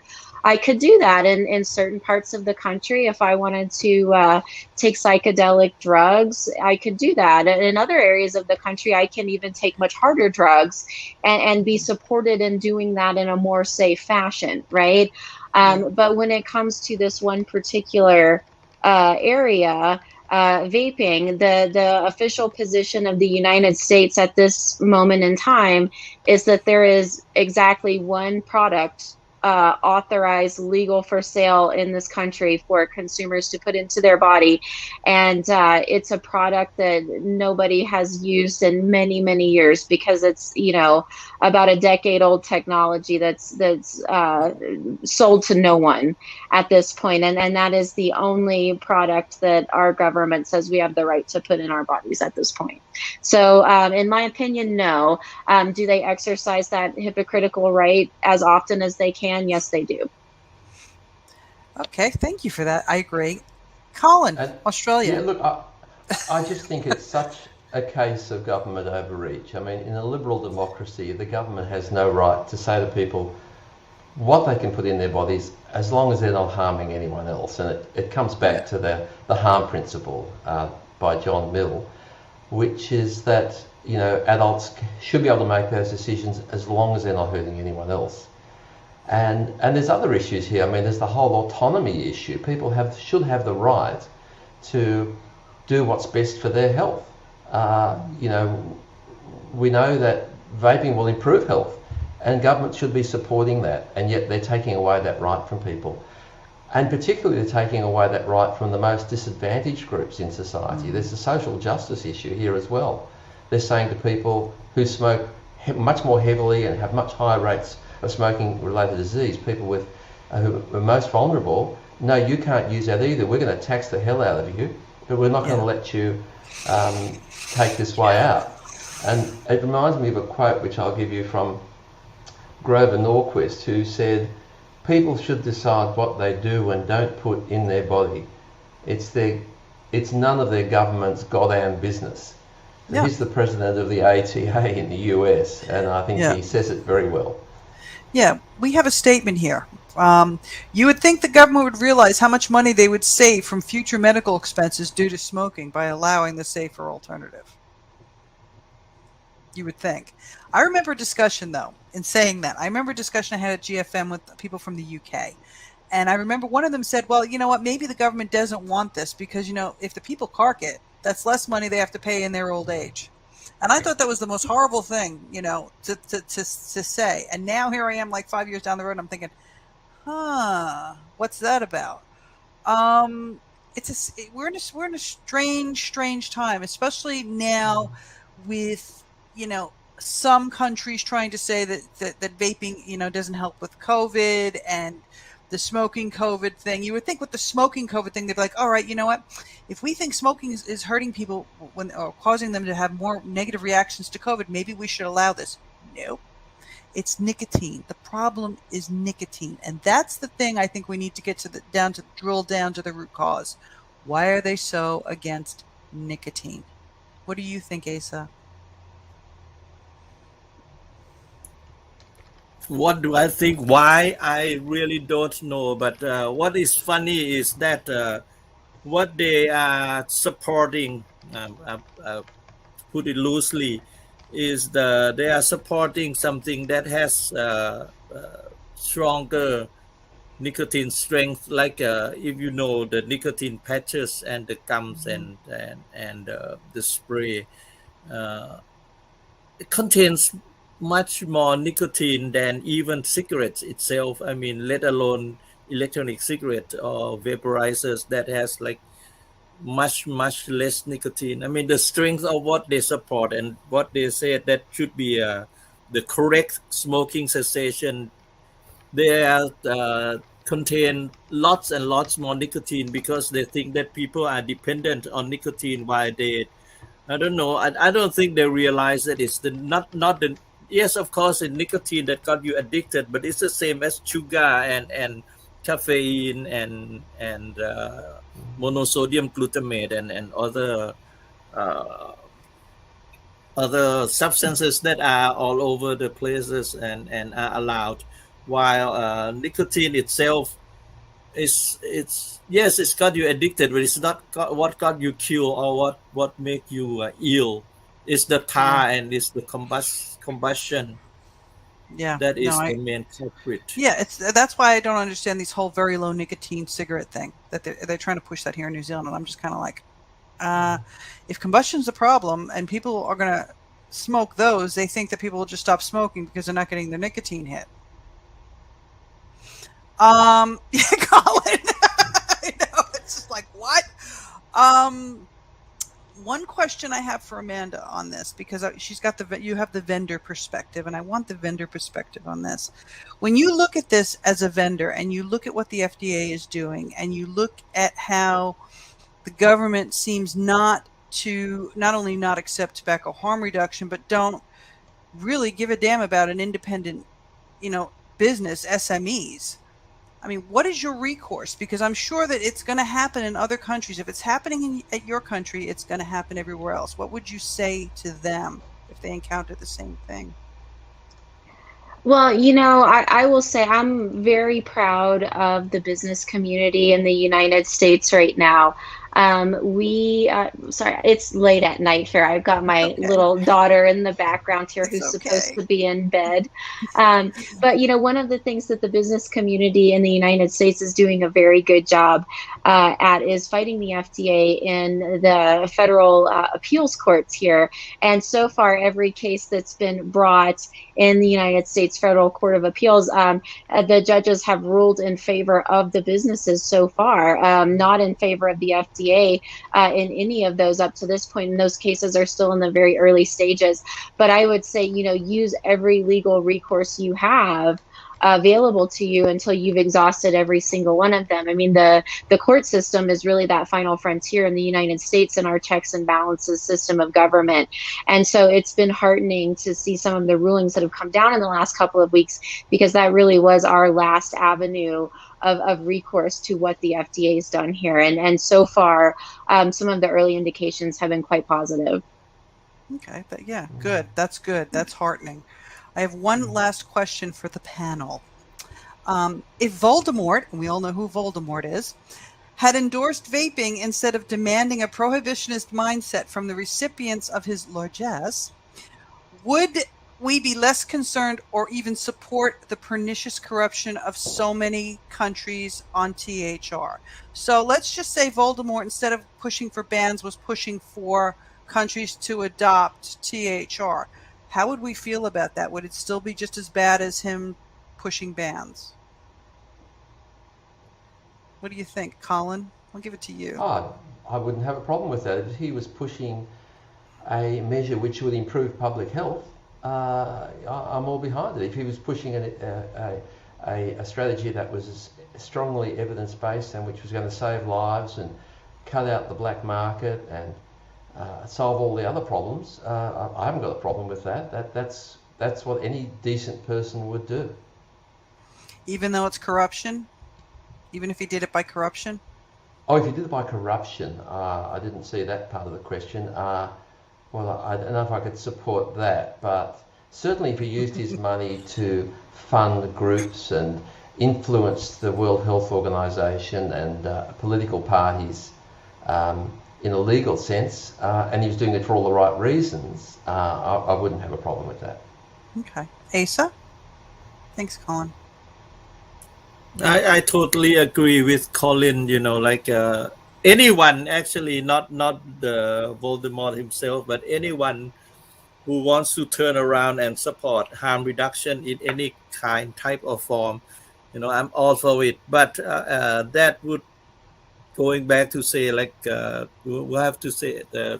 I could do that in certain parts of the country. If I wanted to take psychedelic drugs, I could do that. And in other areas of the country, I can even take much harder drugs and be supported in doing that in a more safe fashion, right? But when it comes to this one particular area, vaping, the official position of the United States at this moment in time is that there is exactly one product authorized, legal for sale in this country for consumers to put into their body, and it's a product that nobody has used in many, many years, because it's about a decade old technology that's sold to no one at this point, and that is the only product that our government says we have the right to put in our bodies at this point. So in my opinion, no. Do they exercise that hypocritical right as often as they can? Yes, they do. Okay, thank you for that. I agree. Colin, Australia. Yeah, look, I just think it's such a case of government overreach. I mean, in a liberal democracy, the government has no right to say to people what they can put in their bodies as long as they're not harming anyone else. And it comes back to the harm principle by John Mill, which is that, adults should be able to make those decisions as long as they're not hurting anyone else. And there's other issues here. I mean, there's the whole autonomy issue. People should have the right to do what's best for their health. We know that vaping will improve health, and government should be supporting that, and yet they're taking away that right from people. And particularly they're taking away that right from the most disadvantaged groups in society. There's a social justice issue here as well. They're saying to people who smoke much more heavily and have much higher rates of smoking-related disease, people who are most vulnerable, no, you can't use that either. We're going to tax the hell out of you, but we're not going to let you take this way out. And it reminds me of a quote which I'll give you from Grover Norquist, who said, people should decide what they do and don't put in their body. It's none of their government's goddamn business. Yeah. He's the president of the ATA in the US, and I think he says it very well. Yeah, we have a statement here. You would think the government would realize how much money they would save from future medical expenses due to smoking by allowing the safer alternative. You would think. I remember a discussion, though, in saying that. I remember a discussion I had at GFM with people from the UK. And I remember one of them said, well, you know what, maybe the government doesn't want this because, if the people cark it, that's less money they have to pay in their old age. And I thought that was the most horrible thing, to say. And now here I am, like 5 years down the road, and I'm thinking, what's that about? We're in a strange time, especially now with, some countries trying to say that vaping, doesn't help with COVID and the smoking COVID thing. You would think with the smoking COVID thing, they'd be like, all right, you know what? If we think smoking is hurting people or causing them to have more negative reactions to COVID, maybe we should allow this. Nope. It's nicotine. The problem is nicotine. And that's the thing I think we need to get drill down to the root cause. Why are they so against nicotine? What do you think, Asa? What do I think? Why? I really don't know. But what is funny is that what they are supporting, put it loosely, is they are supporting something that has stronger nicotine strength, like if you know the nicotine patches and the gums and the spray. It contains much more nicotine than even cigarettes itself. I mean, let alone electronic cigarette or vaporizers that has like much less nicotine. I mean, the strength of what they support and what they say that should be the correct smoking cessation, they contain lots and lots more nicotine because they think that people are dependent on nicotine while I don't know. I don't think they realize that it's not the yes, of course, it's nicotine that got you addicted, but it's the same as sugar and caffeine and monosodium glutamate and other substances that are all over the places and are allowed. While nicotine itself it's yes, it's got you addicted, but it's not what got you killed or what make you ill. It's the tar and it's the combustion Yeah, that is the main culprit. Yeah, that's why I don't understand these whole very low nicotine cigarette thing that they're trying to push that here in New Zealand, and I'm just kind of like, if combustion's a problem and people are going to smoke those, they think that people will just stop smoking because they're not getting their nicotine hit. Yeah, Colin. I know, it's just like, what? One question I have for Amanda on this, because she's got you have the vendor perspective, and I want the vendor perspective on this. When you look at this as a vendor and you look at what the FDA is doing and you look at how the government seems not only not accept tobacco harm reduction, but don't really give a damn about an independent, business, SMEs. I mean, what is your recourse? Because I'm sure that it's going to happen in other countries. If it's happening at your country, it's going to happen everywhere else. What would you say to them if they encounter the same thing? Well, I will say I'm very proud of the business community in the United States right now. Sorry, it's late at night here. I've got my little daughter in the background here who's supposed to be in bed. But, one of the things that the business community in the United States is doing a very good job at is fighting the FDA in the federal appeals courts here. And so far, every case that's been brought in the United States Federal Court of Appeals, the judges have ruled in favor of the businesses so far, not in favor of the FDA in any of those up to this point. And those cases are still in the very early stages. But I would say, use every legal recourse you have available to you until you've exhausted every single one of them. I mean, the court system is really that final frontier in the United States in our checks and balances system of government. And so it's been heartening to see some of the rulings that have come down in the last couple of weeks, because that really was our last avenue of recourse to what the FDA has done here. And so far, some of the early indications have been quite positive. Okay, but yeah, good. That's good. That's heartening. I have one last question for the panel. If Voldemort, and we all know who Voldemort is, had endorsed vaping instead of demanding a prohibitionist mindset from the recipients of his largesse, would we be less concerned or even support the pernicious corruption of so many countries on THR? So let's just say Voldemort, instead of pushing for bans, was pushing for countries to adopt THR. How would we feel about that? Would it still be just as bad as him pushing bans? What do you think, Colin? I'll give it to you. I wouldn't have a problem with that. If he was pushing a measure which would improve public health, I'm all behind it. If he was pushing a strategy that was strongly evidence-based and which was going to save lives and cut out the black market and solve all the other problems, I haven't got a problem with that. That's what any decent person would do. Even though it's corruption? Even if he did it by corruption? Oh, if he did it by corruption, I didn't see that part of the question. Well, I don't know if I could support that, but certainly if he used his money to fund groups and influence the World Health Organization and political parties in a legal sense, and he was doing it for all the right reasons, I wouldn't have a problem with that. Okay. Asa? Thanks, Colin. I totally agree with Colin. Anyone, actually, not the Voldemort himself, but anyone who wants to turn around and support harm reduction in any type of form, I'm all for it. But that would, going back to say, we have to say the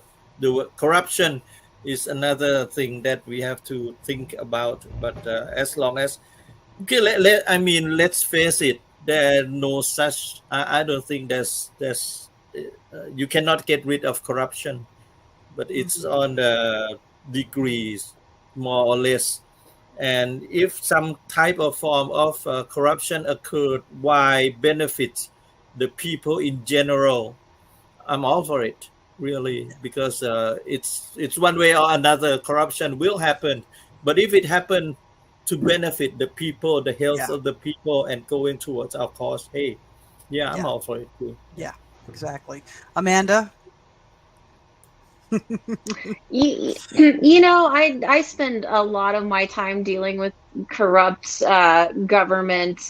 corruption is another thing that we have to think about. But as long as let's face it. There no such. I don't think there's. You cannot get rid of corruption, but it's on the degrees, more or less. And if some type of form of corruption occurred, why benefits the people in general? I'm all for it, really, because it's one way or another. Corruption will happen, but if it happened to benefit the people, the health of the people, and going towards our cause, hey, I'm all for it too. Yeah, exactly. Amanda? I spend a lot of my time dealing with corrupt government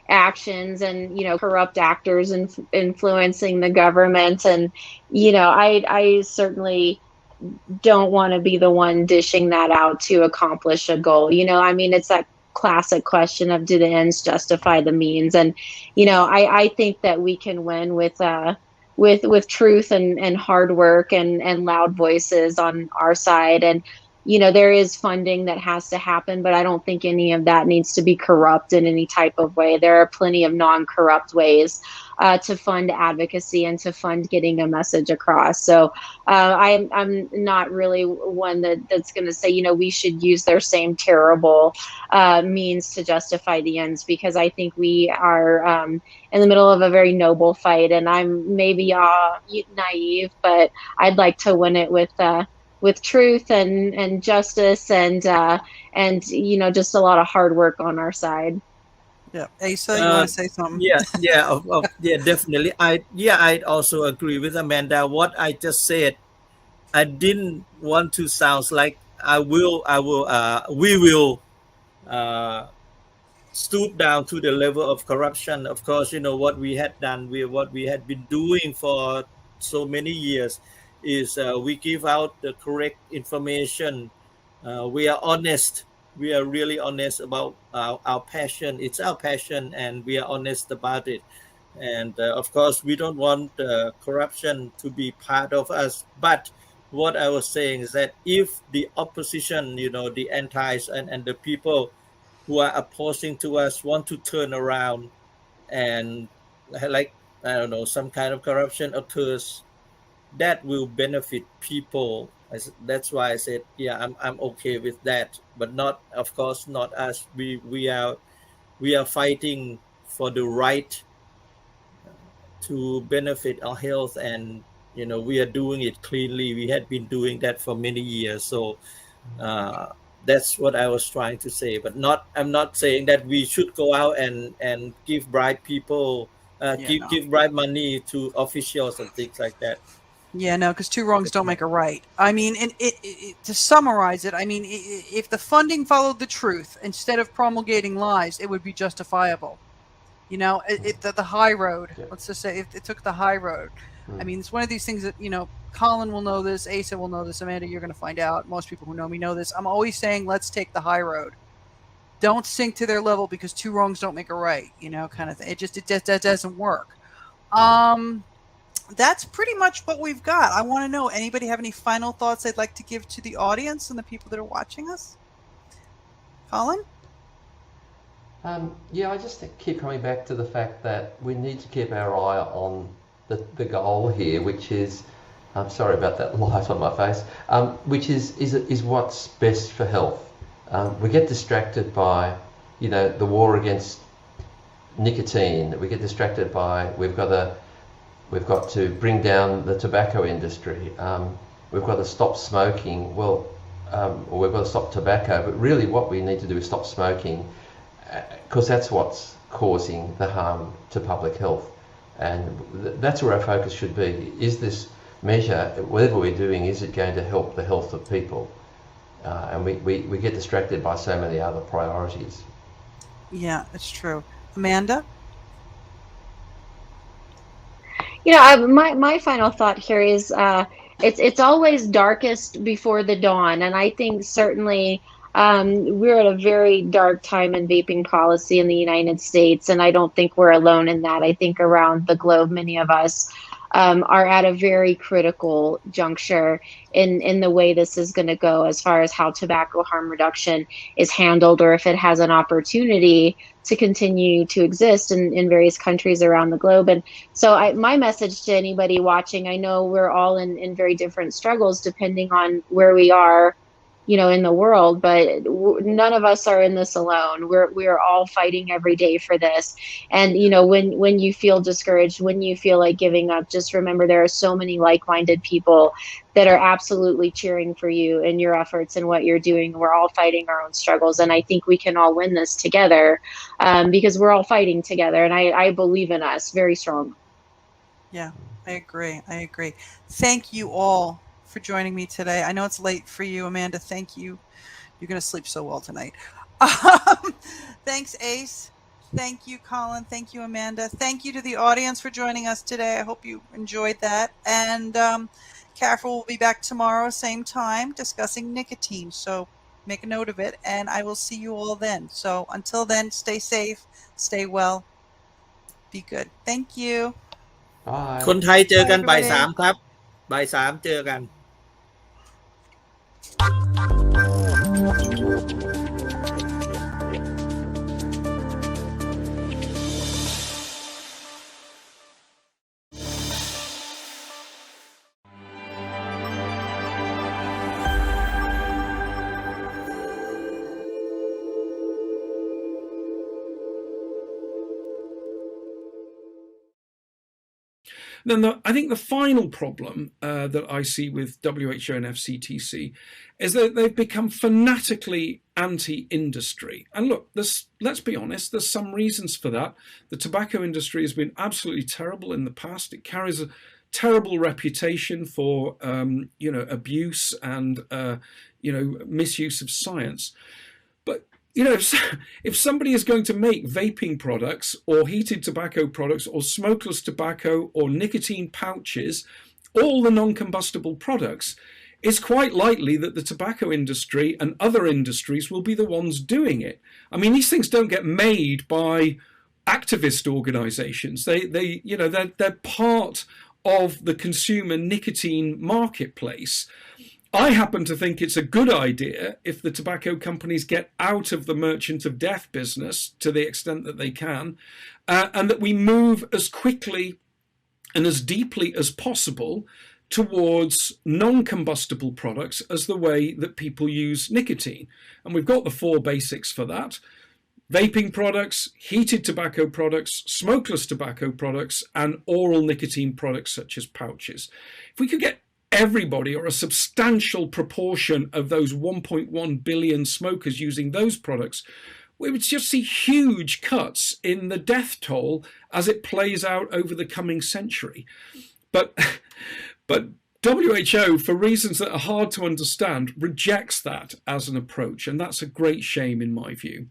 actions and corrupt actors influencing the government, and I certainly don't want to be the one dishing that out to accomplish a goal. It's that classic question of, do the ends justify the means? And I think that we can win with truth and hard work and loud voices on our side. And there is funding that has to happen, but I don't think any of that needs to be corrupt in any type of way. There are plenty of non-corrupt ways to fund advocacy and to fund getting a message across. So I'm not really one that's going to say, we should use their same terrible means to justify the ends, because I think we are in the middle of a very noble fight. And I'm maybe naive, but I'd like to win it with truth and justice and just a lot of hard work on our side. Yeah, Asa, you want to say something? Yeah, definitely. I'd also agree with Amanda. What I just said, I didn't want to sound like we will stoop down to the level of corruption. Of course, what we had done, what we had been doing for so many years is we give out the correct information. We are honest. We are really honest about our passion. It's our passion, and we are honest about it. And of course, we don't want corruption to be part of us. But what I was saying is that if the opposition, the antis and the people who are opposing to us want to turn around and some kind of corruption occurs, that will benefit people. That's why I said, I'm okay with that, but not, of course, not us. We are fighting for the right to benefit our health, and we are doing it cleanly. We had been doing that for many years, so that's what I was trying to say. But I'm not saying that we should go out and give bribe people, give bribe money to officials and things like that. Yeah, no, because two wrongs don't make a right. I mean, and to summarize it, I mean, if the funding followed the truth instead of promulgating lies, it would be justifiable. The high road. Let's just say if it took the high road. I mean, it's one of these things that, Colin will know this, Asa will know this, Amanda, you're going to find out. Most people who know me know this. I'm always saying, let's take the high road. Don't sink to their level, because two wrongs don't make a right, kind of thing. It just doesn't work. that's pretty much what we've got. I want to know, anybody have any final thoughts they'd like to give to the audience and the people that are watching us? Colin? Yeah, I just keep coming back to the fact that we need to keep our eye on the goal here, which is, I'm sorry about that light on my face, which is what's best for health. We get distracted by, the war against nicotine. We get distracted by we've got to bring down the tobacco industry. We've got to stop smoking. Well, or we've got to stop tobacco. But really, what we need to do is stop smoking, because that's what's causing the harm to public health. And that's where our focus should be. Is this measure, whatever we're doing, is it going to help the health of people? And we get distracted by so many other priorities. Yeah, it's true. Amanda? My final thought here is it's always darkest before the dawn, and I think certainly we're at a very dark time in vaping policy in the United States, and I don't think we're alone in that. I think around the globe, many of us are at a very critical juncture in the way this is going to go, as far as how tobacco harm reduction is handled, or if it has an opportunity to continue to exist in various countries around the globe. And so my message to anybody watching, I know we're all in very different struggles depending on where we are, in the world, but none of us are in this alone. We're all fighting every day for this. And when you feel discouraged, when you feel like giving up, just remember there are so many like-minded people that are absolutely cheering for you and your efforts and what you're doing. We're all fighting our own struggles, and I think we can all win this together, because we're all fighting together, and I believe in us very strong. Yeah, I agree. Thank you all for joining me today. I know it's late for you, Amanda. Thank you. You're going to sleep so well tonight. Thanks, Ace. Thank you, Colin. Thank you, Amanda. Thank you to the audience for joining us today. I hope you enjoyed that. And Careful will be back tomorrow, same time, discussing nicotine. So make a note of it, and I will see you all then. So until then, stay safe, stay well, be good. Thank you. Bye. คนไทยเจอกัน Bye, บ่าย everybody. 3ครับบ่าย 3เจอกัน Then I think the final problem that I see with WHO and FCTC is that they've become fanatically anti-industry. And look, let's be honest, there's some reasons for that. The tobacco industry has been absolutely terrible in the past. It carries a terrible reputation for abuse and misuse of science. But if somebody is going to make vaping products or heated tobacco products or smokeless tobacco or nicotine pouches, all the non-combustible products, it's quite likely that the tobacco industry and other industries will be the ones doing it. I mean, these things don't get made by activist organizations. They're part of the consumer nicotine marketplace. I happen to think it's a good idea if the tobacco companies get out of the merchant of death business to the extent that they can, and that we move as quickly and as deeply as possible towards non-combustible products as the way that people use nicotine. And we've got the 4 basics for that: vaping products, heated tobacco products, smokeless tobacco products, and oral nicotine products such as pouches. If we could get everybody, or a substantial proportion of those 1.1 billion smokers using those products, we would just see huge cuts in the death toll as it plays out over the coming century. But WHO, for reasons that are hard to understand, rejects that as an approach, and that's a great shame in my view.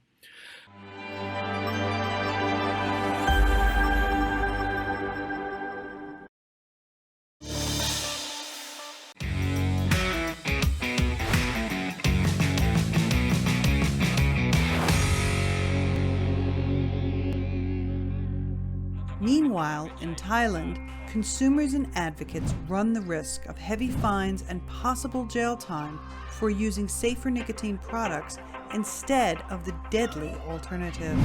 Meanwhile, in Thailand, consumers and advocates run the risk of heavy fines and possible jail time for using safer nicotine products instead of the deadly alternative.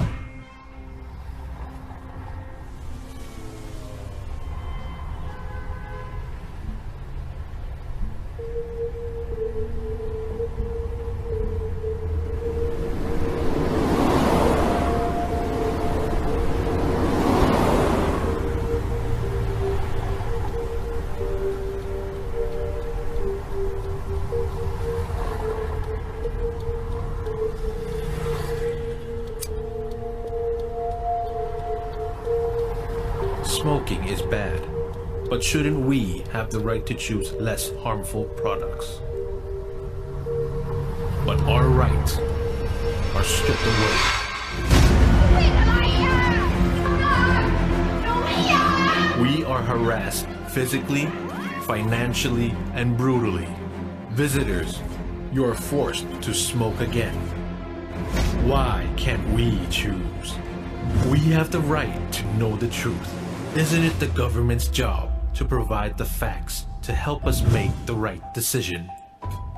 Smoking is bad, but shouldn't we have the right to choose less harmful products? But our rights are stripped away. We are harassed physically, financially, and brutally. Visitors, you are forced to smoke again. Why can't we choose? We have the right to know the truth. Isn't it the government's job to provide the facts to help us make the right decision?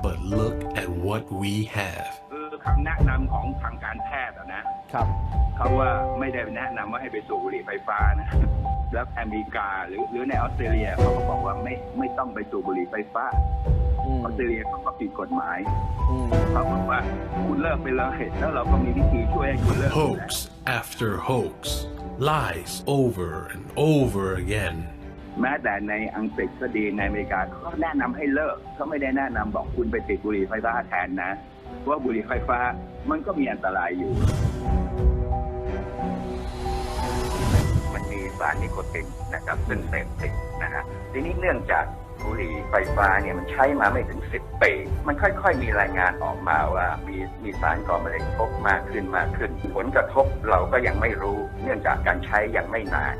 But look at what we have. คำแนะนำของทางการแพทย์นะครับเขาว่าไม่ได้แนะนำว่าให้ไปสูบบุหรี่ไฟฟ้านะแล้วอเมริกาหรือในออสเตรเลียเขาก็บอกว่าไม่ต้องไปสูบบุหรี่ไฟฟ้าออสเตรเลียเขาก็ผิดกฎหมายเขาบอกว่าคุณเลิกไปเลยแล้วเราก็มีวิธีช่วยให้คุณเลิก Hoax after hoax, lies over and over again. แม้แต่ในอังกฤษก็ดีในอเมริกาเขาแนะนำให้เลิกเขาไม่ได้แนะนำบอกคุณไปติดบุหรี่ไฟฟ้าแทนนะเพราะบุหรี่ไฟฟ้ามันก็มีอันตรายอยู่มันมีสารนิโคตินนะครับซึ่งเสพติดนะฮะทีนี้เนื่องจากบุหรี่ไฟฟ้าเนี่ยมันใช้มาไม่ถึง10 ปีมันค่อยๆมีรายงานออกมาว่ามีสารก่อมะเร็งพบมากขึ้นผลกระทบเราก็ยังไม่รู้เนื่องจากการใช้ยังไม่นาน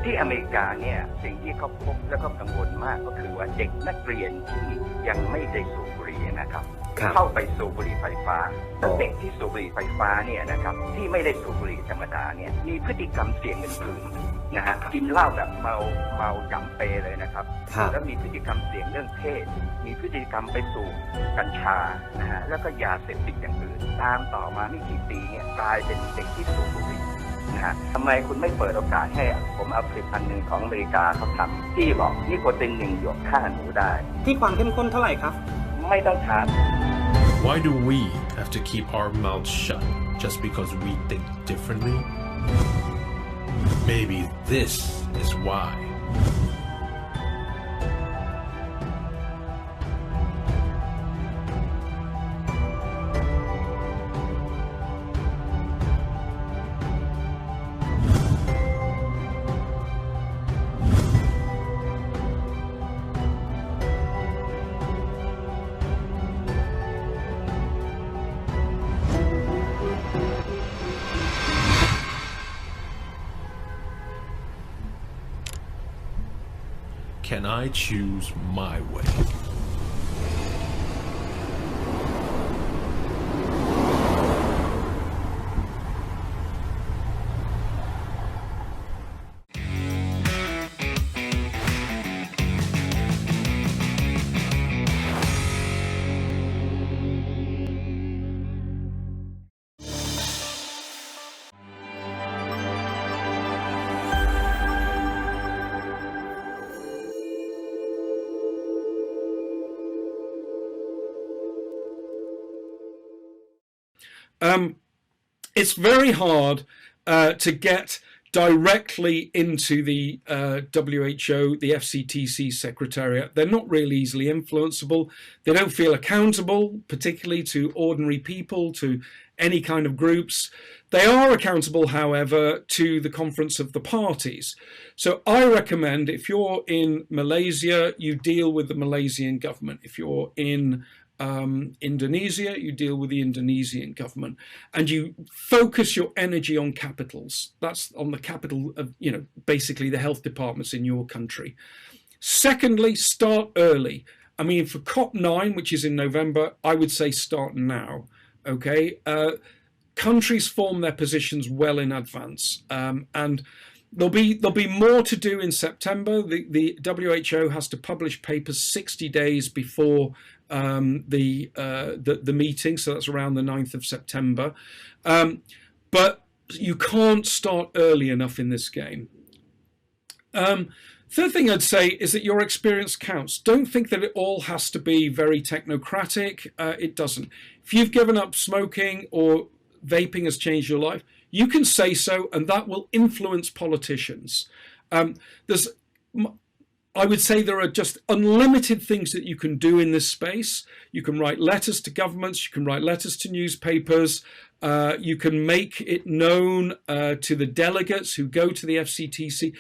ที่อเมริกาเนี่ยสิ่งที่เขาพบแล้วก็กังวลมากก็คือว่าเด็กนักเรียนที่ยังไม่ได้สูบบุหรี่นะครับเข้าไปสูบบุหรี่ไฟฟ้าเด็กที่สูบบุหรี่ไฟฟ้าเนี่ยนะครับที่ไม่ได้สูบบุหรี่ธรรมดาเนี่ยมีพฤติกรรมเสี่ยงอื่นๆนะฮะกินเหล้าแบบเมาจำเปเลยนะครับแล้วมีพฤติกรรมเสี่ยงเรื่องเพศมีพฤติกรรมไปสูบกัญชานะฮะแล้วก็ยาเสพติดอย่างอื่นตามต่อมาไม่กี่ปีเนี่ยกลายเป็นเด็กที่สูบบุหรี่นะฮะทำไมคุณไม่เปิดโอกาสให้ผมเอาผลิตภัณฑ์หนึ่งของอเมริกาเขาทำที่บอกนิโคติน1 หยดฆ่าหนูได้ที่ความเข้มข้นเท่าไหร่ครับไม่ต้องถาม Why do we have to keep our mouths shut just because we think differently? Maybe this is why. Can I choose my way? It's very hard to get directly into the WHO, the FCTC Secretariat. They're not really easily influenceable. They don't feel accountable, particularly to ordinary people, to any kind of groups. They are accountable, however, to the Conference of the Parties. So I recommend if you're in Malaysia, you deal with the Malaysian government. If you're in Indonesia, you deal with the Indonesian government, and you focus your energy on capitals. That's on the capital of, basically the health departments in your country. Secondly, start early. I mean, for COP9, which is in November, I would say start now. Okay, countries form their positions well in advance, and There'll be more to do in September. The WHO has to publish papers 60 days before the meeting, so that's around the 9th of September. But you can't start early enough in this game. Third thing I'd say is that your experience counts. Don't think that it all has to be very technocratic. It doesn't. If you've given up smoking or vaping has changed your life, you can say so, and that will influence politicians. I would say there are just unlimited things that you can do in this space. You can write letters to governments. You can write letters to newspapers. You can make it known to the delegates who go to the FCTC.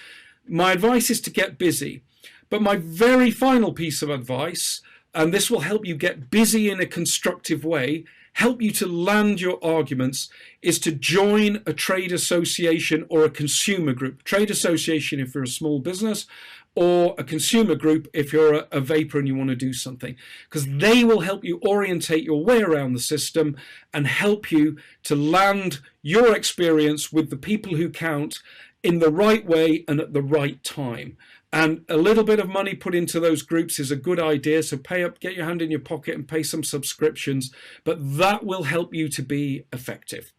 My advice is to get busy. But my very final piece of advice, and this will help you get busy in a constructive way, help you to land your arguments, is to join a trade association or a consumer group. Trade association if you're a small business, or a consumer group if you're a vapor and you want to do something, because they will help you orientate your way around the system and help you to land your experience with the people who count in the right way and at the right time. And a little bit of money put into those groups is a good idea. So pay up, get your hand in your pocket and pay some subscriptions, but that will help you to be effective.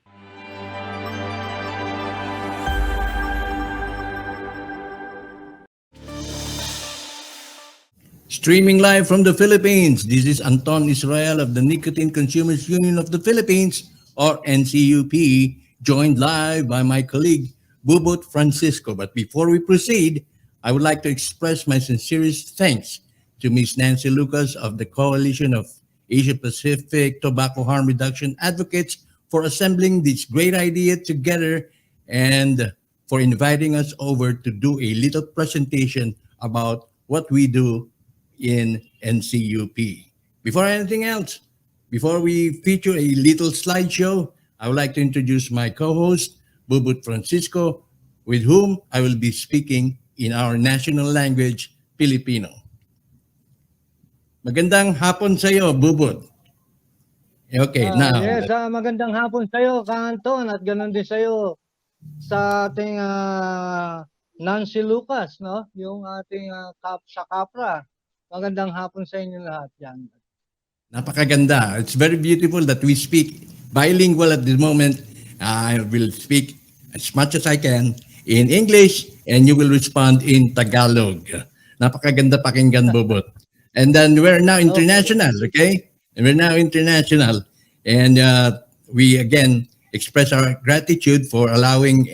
Streaming live from the Philippines, this is Anton Israel of the Nicotine Consumers Union of the Philippines, or NCUP, joined live by my colleague, Bubut Francisco. But before we proceed, I would like to express my sincerest thanks to Ms. Nancy Lucas of the Coalition of Asia Pacific Tobacco Harm Reduction Advocates for assembling this great idea together and for inviting us over to do a little presentation about what we do in NCUP. Before anything else, before we feature a little slideshow, I would like to introduce my co-host, Bubut Francisco, with whom I will be speaking in our national language, Filipino. Magandang hapon sa iyo, Bubut. Okay, now. Yes, magandang hapon sa iyo, Ka-Anton, at ganoon din sa iyo sa ating Nancy Lucas, no? Yung ating sa Kapra. Magandang hapon sa inyo lahat yan. Napakaganda. It's very beautiful that we speak bilingual at this moment. I will speak as much as I can in English and you will respond in Tagalog. Napakaganda pakinggan, Bubut. And then we're now international, okay? And we're now international. And we again express our gratitude for allowing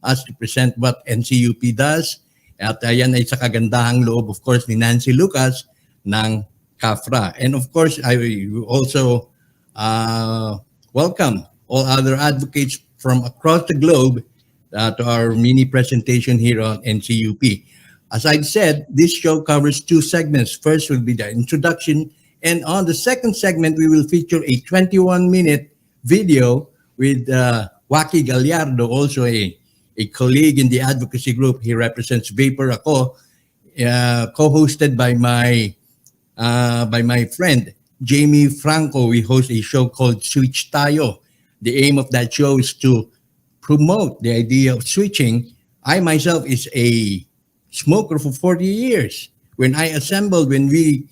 us to present what NCUP does. At yan ay sa kagandahang loob, of course, ni Nancy Lucas ng CAFRA. And of course, I also welcome all other advocates from across the globe to our mini presentation here on NCUP. As I said, this show covers two segments. First will be the introduction, and on the second segment, we will feature a 21-minute video with Waki Gallardo, also a colleague in the advocacy group. He represents Vapor Ako, co-hosted by my friend Jamie Franco. We host a show called Switch Tayo. The aim of that show is to promote the idea of switching. I myself is a smoker for 40 years. When we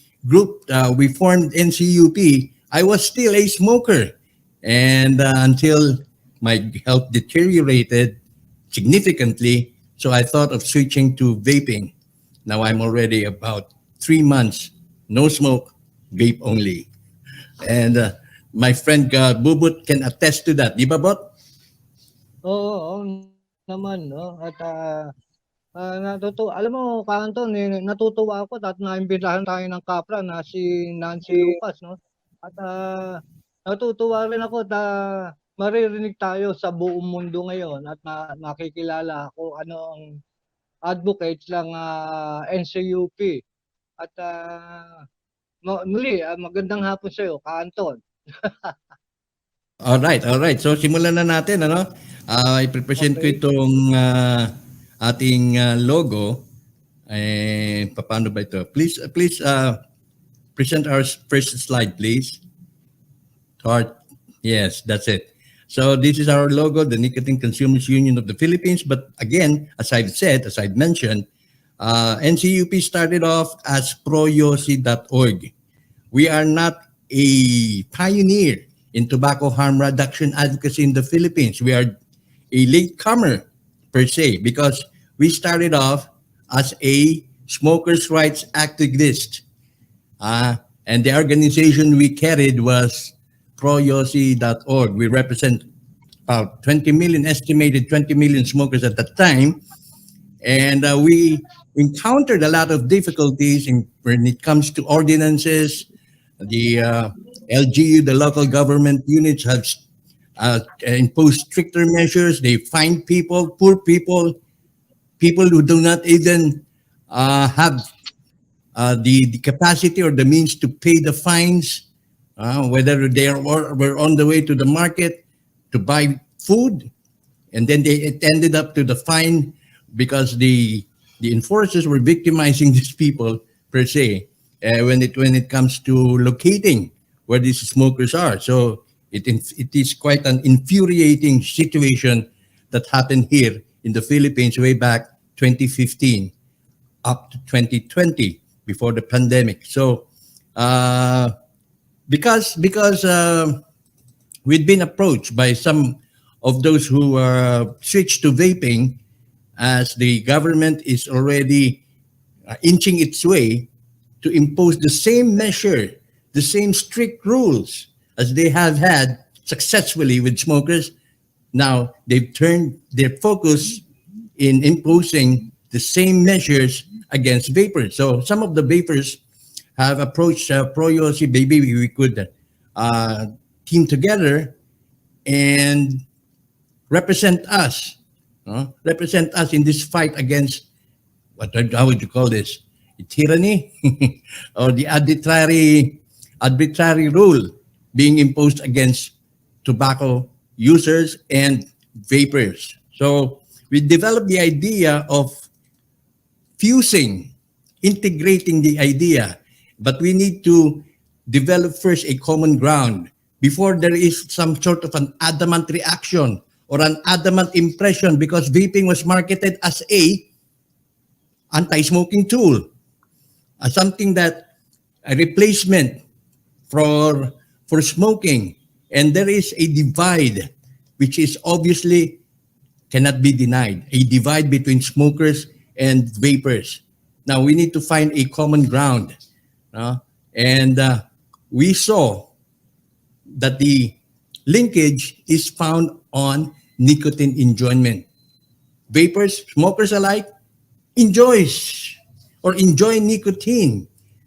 formed NCUP, I was still a smoker. And until my health deteriorated significantly, so I thought of switching to vaping. Now I'm already about 3 months, no smoke, vape only. And my friend Bubut can attest to that. Di ba, Bot? Oo naman, no? At alam mo, Ka-Anton, natutuwa ako at naimbitahan tayo ng Kapra na si Nancy Lucas, no? At natutuwa rin ako at maririnig tayo sa buong mundo ngayon at makikilala ako ano ang advocates ng NCUP. At muli, magandang hapon sa iyo, Ka-Anton. All right. So simulan na natin, ano? I-present ko itong ating logo. Paano ba ito? Please present our first slide, please. Yes, that's it. So this is our logo, the Nicotine Consumers Union of the Philippines. But again, as I've said, as I've mentioned, NCUP started off as proyosi.org. We are not a pioneer in tobacco harm reduction advocacy in the Philippines. We are a latecomer per se because we started off as a smokers' rights activist. And the organization we carried was proyosi.org. We represent about 20 million, estimated 20 million smokers at that time. And we encountered a lot of difficulties when it comes to ordinances. The LGU, the local government units, have imposed stricter measures. They fine people, poor people, people who do not even have the capacity or the means to pay the fines, whether were on the way to the market to buy food, and then it ended up to the fine because the enforcers were victimizing these people per se when it comes to locating where these smokers are. So it is quite an infuriating situation that happened here in the Philippines way back 2015 up to 2020 before the pandemic. So because we'd been approached by some of those who switched to vaping, as the government is already inching its way to impose the same measure, the same strict rules as they have had successfully with smokers. Now they've turned their focus in imposing the same measures against vapors. So some of the vapors have approached Proyosi. Maybe we could team together and represent us in this fight against how would you call this? Tyranny or the arbitrary rule being imposed against tobacco users and vapors. So we developed the idea of integrating the idea, but we need to develop first a common ground before there is some sort of an adamant reaction or an adamant impression, because vaping was marketed as a anti-smoking tool, as something that a replacement for smoking. And there is a divide, which is obviously cannot be denied, a divide between smokers and vapors. Now we need to find a common ground. And we saw that the linkage is found on nicotine enjoyment. Vapors, smokers alike, enjoy nicotine.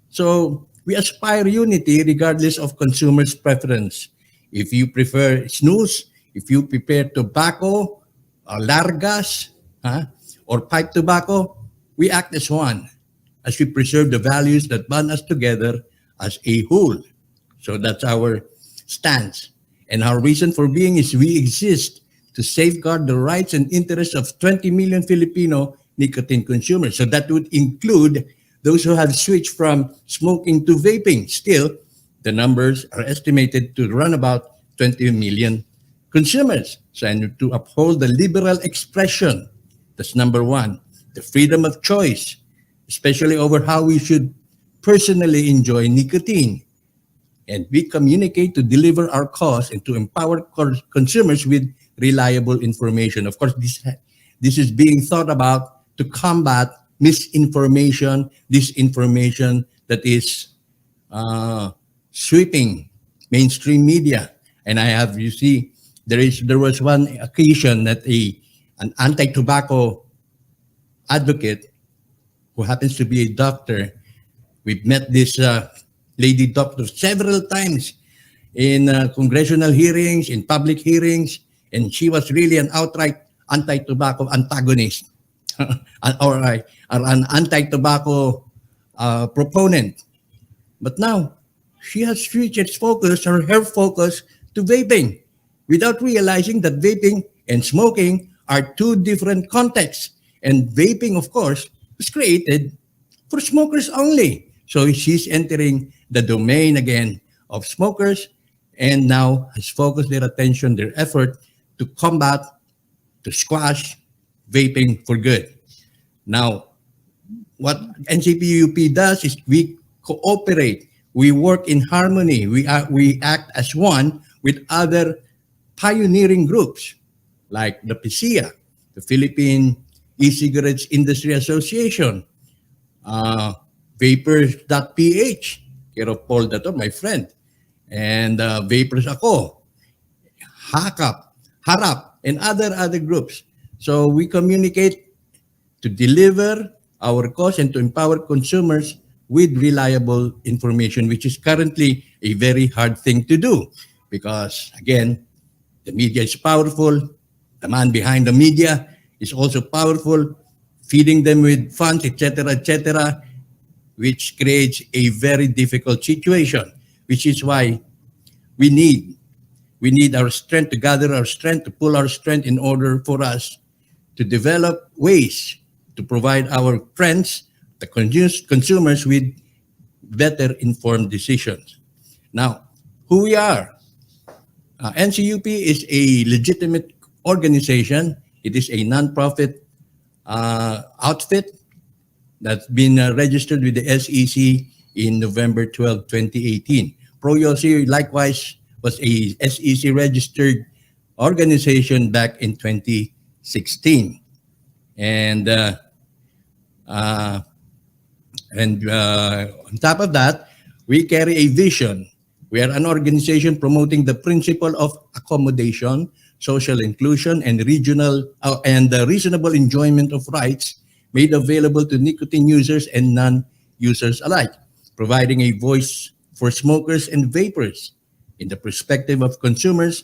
So we aspire unity regardless of consumers' preference. If you prefer snus, if you prefer tobacco, largas, or pipe tobacco, we act as one, as we preserve the values that bond us together as a whole. So that's our stance. And our reason for being is we exist to safeguard the rights and interests of 20 million Filipino nicotine consumers. So that would include those who have switched from smoking to vaping. Still, the numbers are estimated to run about 20 million consumers. So, and to uphold the liberal expression, that's number one. The freedom of choice, especially over how we should personally enjoy nicotine. And we communicate to deliver our cause and to empower consumers with reliable information. Of course, this is being thought about to combat misinformation, disinformation that is sweeping mainstream media. And you see, there was one occasion that an anti-tobacco advocate who happens to be a doctor, we've met this lady doctor several times in congressional hearings, in public hearings, and she was really an outright anti-tobacco antagonist or an anti-tobacco proponent. But now she has switched its focus or her focus to vaping without realizing that vaping and smoking are two different contexts. And vaping, of course, was created for smokers only. So she's entering the domain again of smokers and now has focused their attention, their effort to combat, to squash vaping for good. Now, what NCPUP does is we cooperate, we work in harmony, we act as one with other pioneering groups like the PCIA, the Philippine E-Cigarettes Industry Association, Vapors.ph, care of Paul Dato, my friend, and Vapors Ako, HACAP, HARAP, and other groups. So we communicate to deliver our cause and to empower consumers with reliable information, which is currently a very hard thing to do because, again, the media is powerful. The man behind the media is also powerful, feeding them with funds, etc., which creates a very difficult situation, which is why we need our strength, to gather our strength, to pull our strength in order for us to develop ways to provide our friends, the consumers, with better informed decisions. Now, who we are. NCUP is a legitimate organization. It is a non-profit outfit that's been registered with the SEC in November 12, 2018. ProYosi likewise was a SEC registered organization back in 2016. And on top of that, we carry a vision. We are an organization promoting the principle of accommodation, social inclusion, and reasonable enjoyment of rights made available to nicotine users and non-users alike, providing a voice for smokers and vapors in the perspective of consumers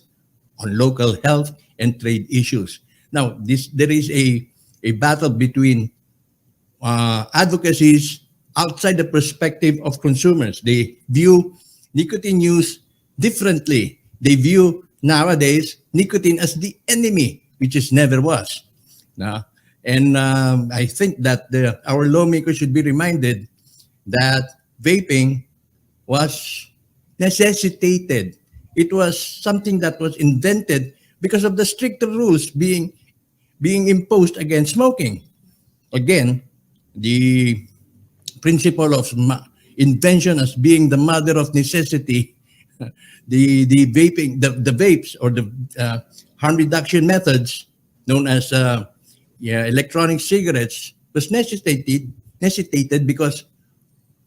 on local health and trade issues. Now, there is a battle between advocacies outside the perspective of consumers. They view nicotine use differently. They view nowadays nicotine as the enemy, which it never was. And I think that our lawmakers should be reminded that vaping was necessitated. It was something that was invented because of the stricter rules being imposed against smoking. Again, the principle of invention as being the mother of necessity, the vapes or the harm reduction methods known as electronic cigarettes was necessitated because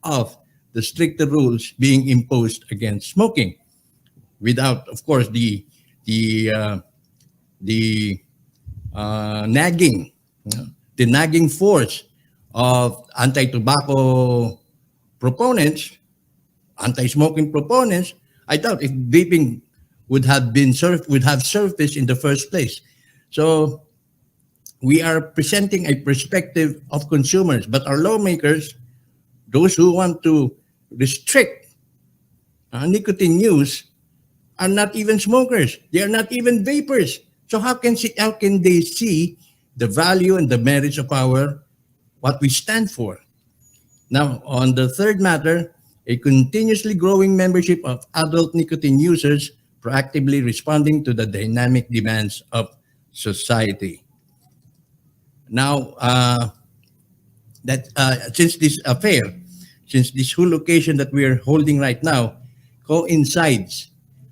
of the stricter rules being imposed against smoking, without, of course, the nagging force of anti-tobacco proponents, anti-smoking proponents. I doubt if vaping would have surfaced in the first place. So we are presenting a perspective of consumers, but our lawmakers, those who want to restrict nicotine use, are not even smokers. They are not even vapors. So how can they see the value and the merits of what we stand for? Now, on the third matter, a continuously growing membership of adult nicotine users proactively responding to the dynamic demands of society. Now, since this whole occasion that we are holding right now coincides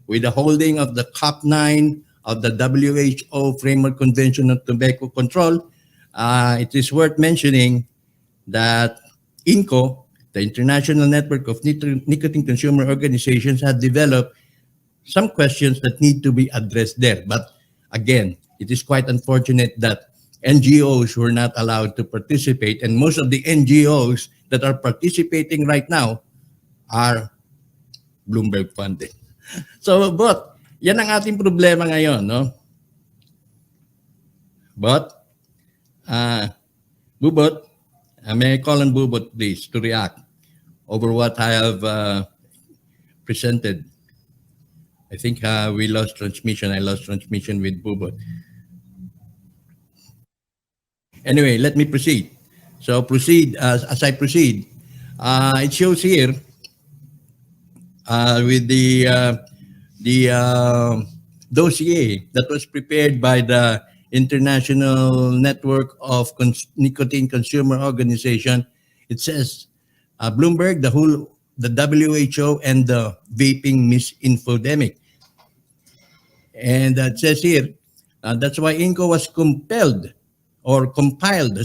with the holding of the COP9 of the WHO Framework Convention on Tobacco Control, it is worth mentioning that INCO, the International Network of Nicotine Consumer Organizations, had developed some questions that need to be addressed there. But again, it is quite unfortunate that NGOs were not allowed to participate, and most of the NGOs that are participating right now are Bloomberg funded. So, but yan ang ating problema ngayon, no? But, Bubot, may I call on Bubot, please, to react over what I have presented. I think we lost transmission. I lost transmission with Bubot. Anyway, let me proceed. So proceed as I proceed. It shows here with the dossier that was prepared by the International Network of Nicotine Consumer Organization, it says Bloomberg, the WHO, and the vaping misinfodemic. And it says here, that's why INCO was has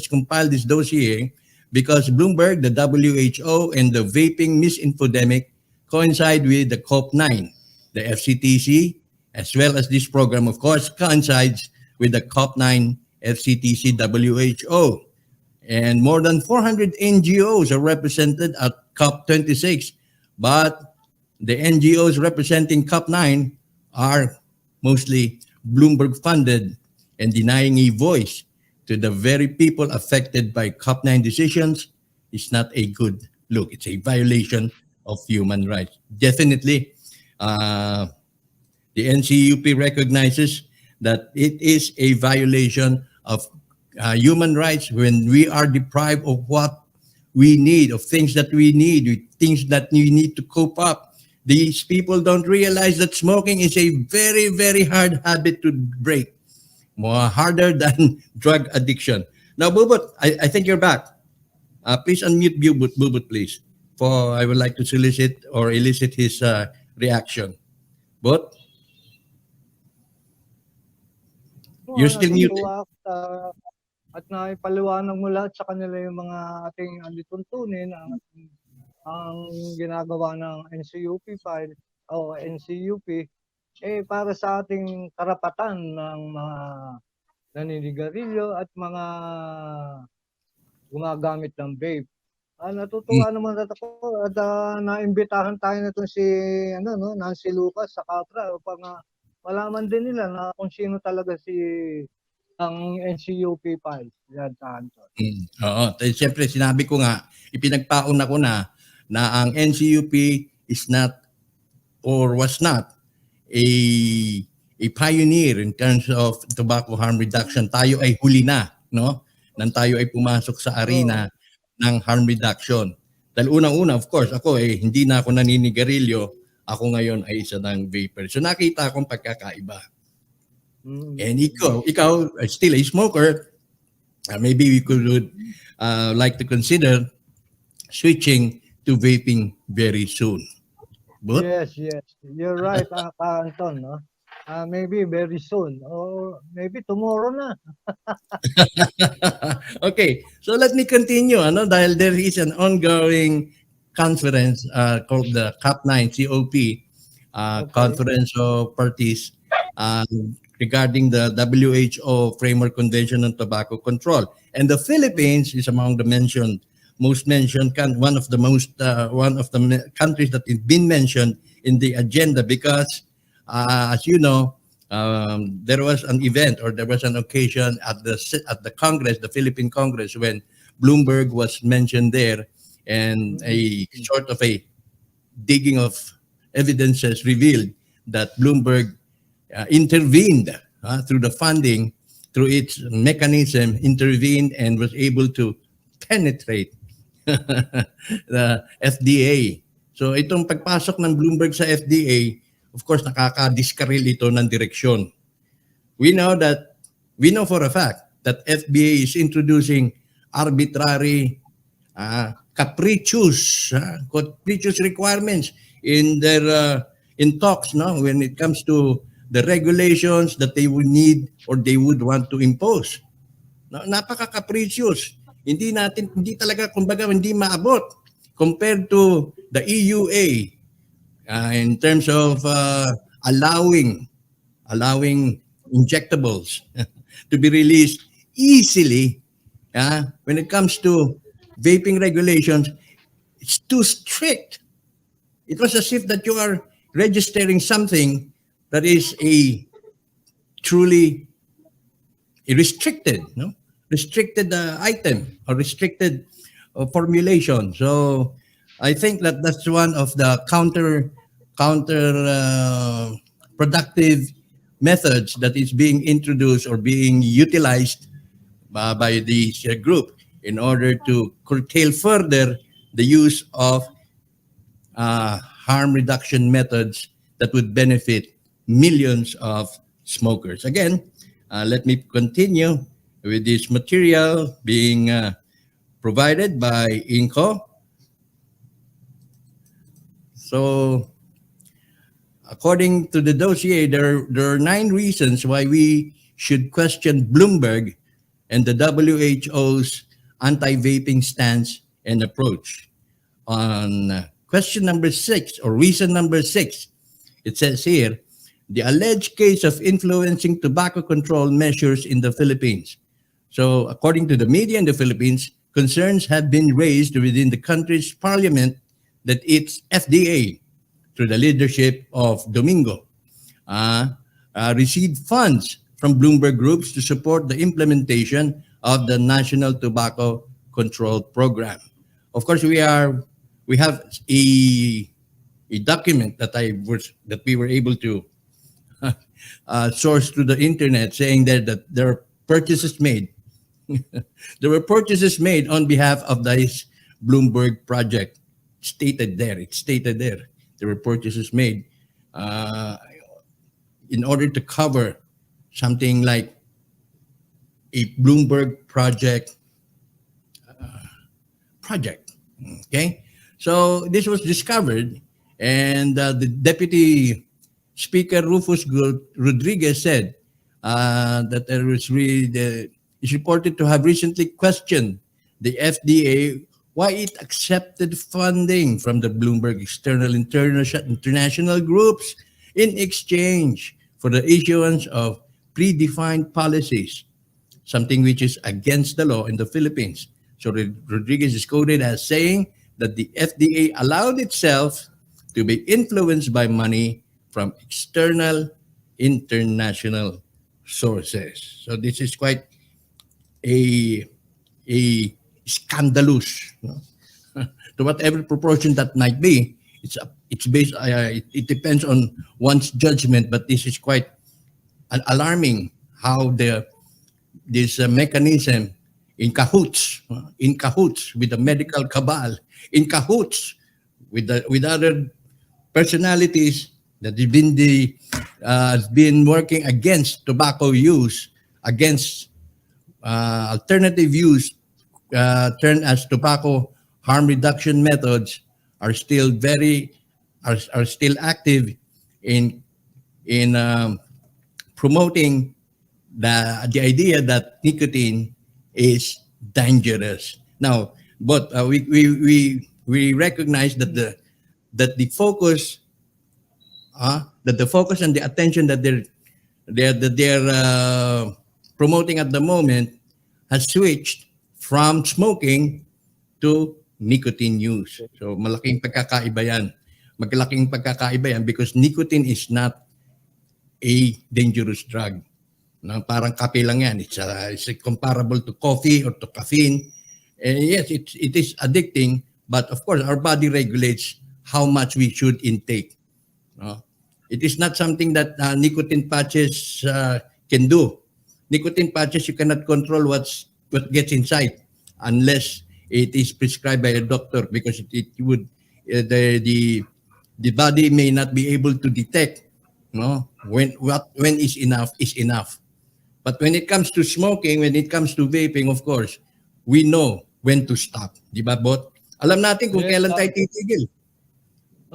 compiled this dossier because Bloomberg, the WHO, and the vaping misinfodemic coincide with the COP9, the FCTC, as well as this program, of course, coincides with the COP9 FCTC WHO. And more than 400 NGOs are represented at COP26, but the NGOs representing COP9 are mostly Bloomberg funded and denying a voice to the very people affected by COP9 decisions is not a good look. It's a violation of human rights. Definitely, the NCUP recognizes that it is a violation of human rights when we are deprived of what we need, of things that we need, things that we need to cope up. These people don't realize that smoking is a very, very hard habit to break, more harder than drug addiction. Now, Bubut, I think you're back. Please unmute Bubut, please. For I would like to solicit or elicit his reaction. But you're still muted. At naipaliwanag mo lahat sa kanila yung mga ating alituntunin, ang ginagawa ng NCUP file o NCUP, para sa ating karapatan ng mga naninigarilyo at mga gumagamit ng vape. Natutuwa naman ako at naimbitahan tayo na si Nancy Lucas sa Capra upang malaman din nila na kung sino talaga ang NCUP files. Yan sa Anton. Oo. Siyempre, sinabi ko nga, ipinagpauna ko na ang NCUP is not or was not a pioneer in terms of tobacco harm reduction. Tayo ay huli na, no? Nang tayo ay pumasok sa arena ng harm reduction. Dahil unang-una, of course, ako hindi na ako naninigarilyo. Ako ngayon ay isa ng vapor. So nakita akong pagkakaiba. And ikaw still a smoker, maybe we could like to consider switching to vaping very soon. But, yes, you're right, Anton. No? Maybe very soon, or maybe tomorrow na. Okay, so let me continue. Dahil there is an ongoing conference called the COP9 COP, Conference of Parties, regarding the WHO Framework Convention on Tobacco Control. And the Philippines is among the most mentioned, one of the countries that has been mentioned in the agenda because, as you know, there was an event or there was an occasion at the Congress, the Philippine Congress, when Bloomberg was mentioned there, and a sort of a digging of evidences revealed that Bloomberg intervened through the funding, through its mechanism, intervened and was able to penetrate the FDA. So itong pagpasok ng Bloomberg sa FDA, of course, nakaka-diskaril ito ng direksyon. We know for a fact that FDA is introducing arbitrary, capricious requirements in their in talks, no, when it comes to the regulations that they would need or they would want to impose. Napaka-capricious. Hindi talaga, kumbaga, hindi maabot compared to the EUA in terms of allowing injectables to be released easily. When it comes to vaping regulations, it's too strict. It was as if that you are registering something that is a truly restricted item or restricted formulation. So I think that that's one of the counter productive methods that is being introduced or being utilized by this group in order to curtail further the use of harm reduction methods that would benefit millions of smokers. Again, let me continue with this material being provided by INCO. So, according to the dossier, there are 9 reasons why we should question Bloomberg and the WHO's anti-vaping stance and approach. On question number 6, or reason number 6, it says here, the alleged case of influencing tobacco control measures in the Philippines. So, according to the media in the Philippines, concerns have been raised within the country's parliament that its FDA, through the leadership of Domingo, received funds from Bloomberg Groups to support the implementation of the National Tobacco Control Program. Of course, we have a document that we were able to source through the internet, saying that there are purchases made. There were purchases made on behalf of this Bloomberg project. It's stated there. There were purchases made in order to cover something like a Bloomberg project. Okay, so this was discovered, and the Deputy Speaker Rufus Rodriguez said that there was is reported to have recently questioned the FDA why it accepted funding from the Bloomberg external international groups in exchange for the issuance of predefined policies, something which is against the law in the Philippines. So Rodriguez is quoted as saying that the FDA allowed itself to be influenced by money from external international sources. So this is quite a scandalous, to whatever proportion that might be. It's based. It depends on one's judgment, but this is quite alarming. How this mechanism in cahoots with the medical cabal, in cahoots with other personalities that have been working against tobacco use, against alternative use, termed as tobacco harm reduction methods, are still active in promoting the idea that nicotine is dangerous. Now, but we recognize that the focus and the attention that they're promoting at the moment has switched from smoking to nicotine use. So malaking pagkakaiba yan. Malaking pagkakaiba yan because nicotine is not a dangerous drug. No, parang kape lang yan. It's comparable to coffee or to caffeine. And yes, it is addicting, but of course our body regulates how much we should intake. No? It is not something that nicotine patches can do. Nicotine patches, you cannot control what gets inside unless it is prescribed by a doctor, because it would the body may not be able to detect, no, when is enough is enough. But when it comes to smoking, when it comes to vaping, of course, we know when to stop. Di ba, Bot? Alam natin kung kailan tayo titigil.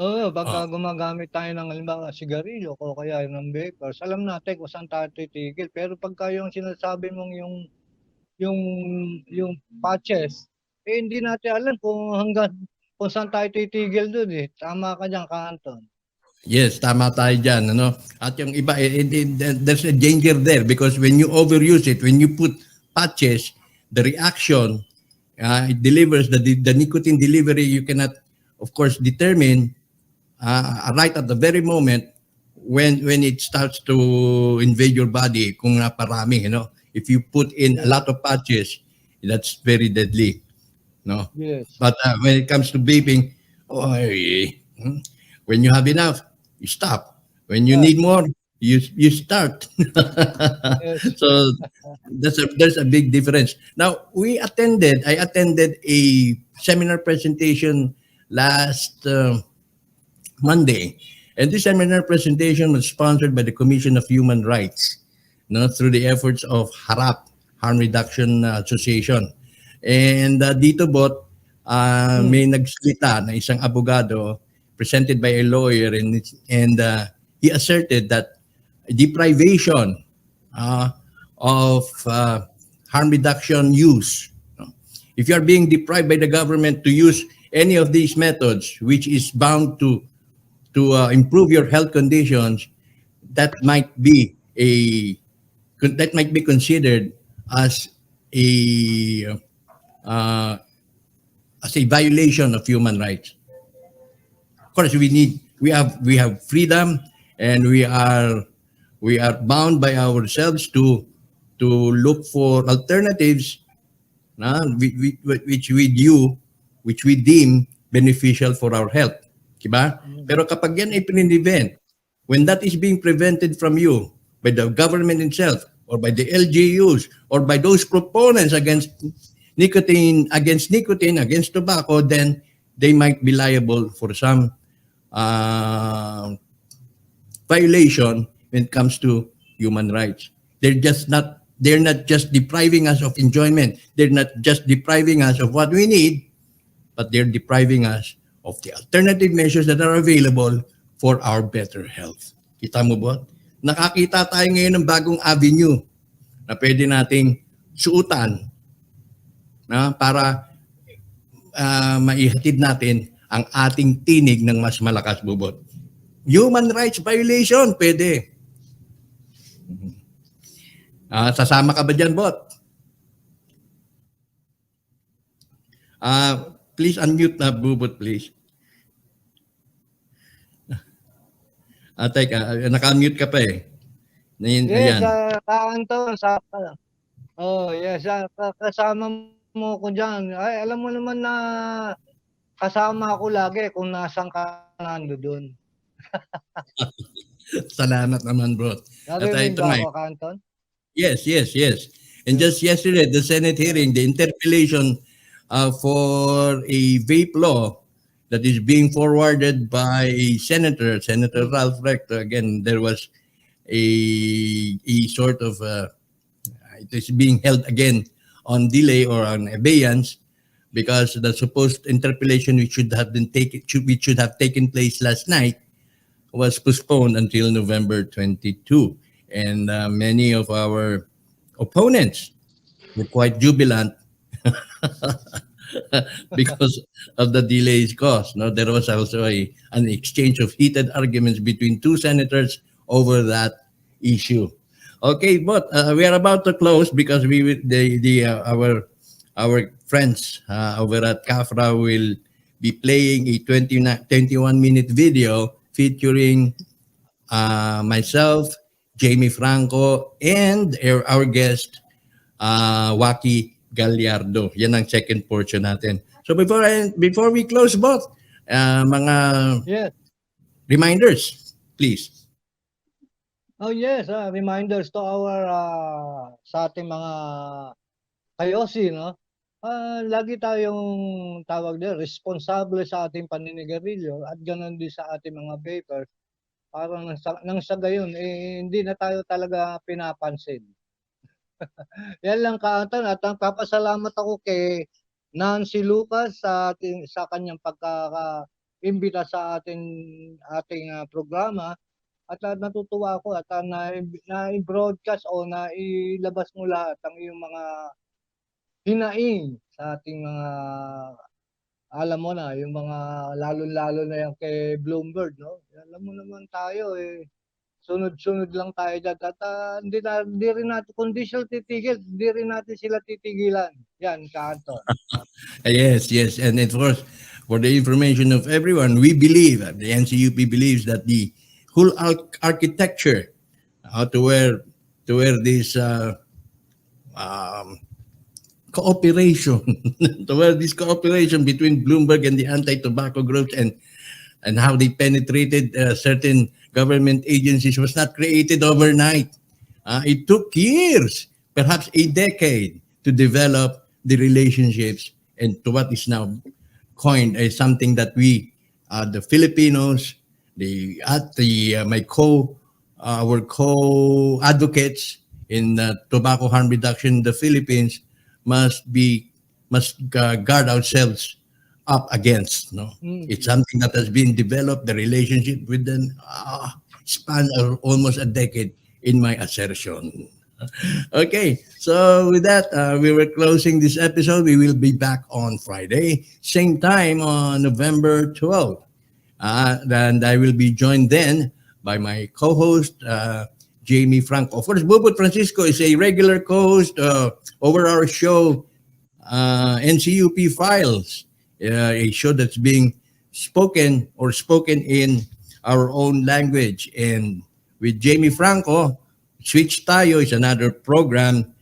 Oo, pagka gumagamit tayo ng halimbawa sigarilyo o kaya ng vapors, alam natin kung saan tayo titigil. Pero pagka yung sinasabi mong yung patches, hindi natin alam kung saan tayo titigil doon eh. Tama ka dyan, Anton. Yes, tama tayo dyan. Ano? At yung iba, there's a danger there because when you overuse it, when you put patches, the reaction, it delivers, the nicotine delivery, you cannot, of course, determine right at the very moment when it starts to invade your body, kung naparami, if you put in a lot of patches, that's very deadly. No? Yes. But when it comes to vaping, when you have enough, you stop. When you need more, you start. So there's a big difference. Now I attended a seminar presentation last Monday, And this seminar presentation was sponsored by the Commission of Human Rights, through the efforts of HARAP, Harm Reduction Association. And dito bot, may nagsalita na isang abogado presented by a lawyer, and he asserted that deprivation of harm reduction use, if you are being deprived by the government to use any of these methods, which is bound to improve your health conditions, that might be considered as a violation of human rights. Of course, we have freedom, and we are bound by ourselves to look for alternatives, which we deem beneficial for our health, diba? Pero kapag yan ay pinivent, when that is being prevented from you by the government itself, or by the LGUs, or by those proponents against nicotine, against tobacco, then they might be liable for some violation when it comes to human rights. They're not just depriving us of enjoyment. They're not just depriving us of what we need, but they're depriving us of the alternative measures that are available for our better health. Kita mo ba? Nakakita tayo ngayon ng bagong avenue na pwede nating suutan para maihatid natin ang ating tinig ng mas malakas, Bubot. Human rights violation, pwede. Sasama ka ba dyan, Bot? Please unmute na, Bubot, please. Teka, naka-unmute ka pa eh. Yes, Anton, yes, kasama mo ko dyan. Ay, alam mo naman na kasama ako lagi kung nasan ka nandoon. Salamat naman, bro. Narinig ba ako, Anton? Yes. And just yesterday, the Senate hearing, the interpellation for a vape law that is being forwarded by Senator Ralph Rector. Again, there was a sort of, it is being held again on delay or on abeyance, because the supposed interpellation which should have taken place last night was postponed until November 22. And many of our opponents were quite jubilant because of the delays caused. No, there was also an exchange of heated arguments between two senators over that issue. Okay, but we are about to close because our friends over at CAFRA will be playing a 21-minute video featuring myself, Jamie Franco, and our guest, Waki Gallardo. Yan ang second portion natin. So before we close, both mga reminders, please. Oh yes, reminders to our sa ating mga kayosi, no? Lagi tayong tawag din, responsable sa ating paninigarilyo at ganoon din sa ating mga vapers. Para nang sa gayon, hindi na tayo talaga pinapansin. Yan lang, Kaanton, at papasalamat ako kay Nancy Lucas sa kanyang pagkaka-imbita sa ating programa, at natutuwa ako at na-broadcast o nailabas mo lahat ang iyong mga hinaing sa ating mga, alam mo na, yung mga lalo-lalo na yan kay Bloomberg, no? Alam mo naman tayo sunod-sunod lang tayo dyan. At hindi rin natin, kung di sila titigil, hindi rin natin sila titigilan. Yan, Kaanton. Yes. And of course, for the information of everyone, we believe, the NCUP believes that the whole architecture to where this cooperation, to where this cooperation between Bloomberg and the anti-tobacco groups and how they penetrated certain government agencies was not created overnight. It took years, perhaps a decade, to develop the relationships and to what is now coined as something that we, the Filipinos, our co-advocates in tobacco harm reduction in the Philippines must guard ourselves up against. No, it's something that has been developed. The relationship with them span almost a decade. In my assertion. Okay, so with that, we were closing this episode. We will be back on Friday, same time on November 12th. And I will be joined then by my co-host, Jamie Franco. Of course, Bubut Francisco is a regular co-host over our show, NCUP Files, a show that's being spoken in our own language. And with Jamie Franco, Switch Tayo is another program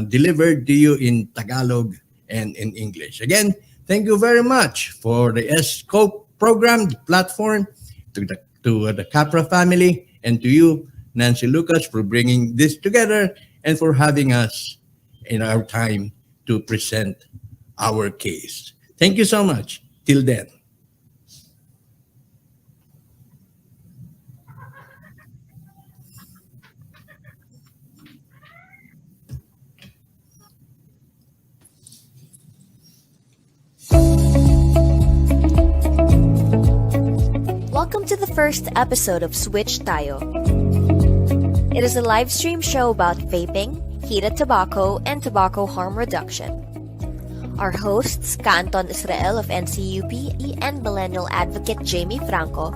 delivered to you in Tagalog and in English. Again, thank you very much for the S-Scope program, the platform, to the Capra family, and to you, Nancy Lucas, for bringing this together and for having us in our time to present our case. Thank you so much. Till then. Welcome to the first episode of Switch Tayo. It is a live stream show about vaping, heated tobacco, and tobacco harm reduction. Our hosts, Ka-Anton Israel of NCUP and millennial advocate Jamie Franco,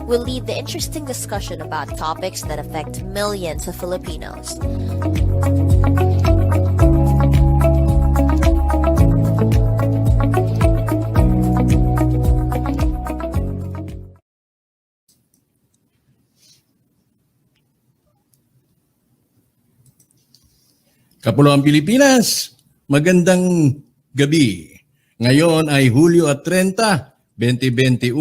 will lead the interesting discussion about topics that affect millions of Filipinos. Kapuluang Pilipinas, magandang gabi. Ngayon ay Hulyo 30, 2021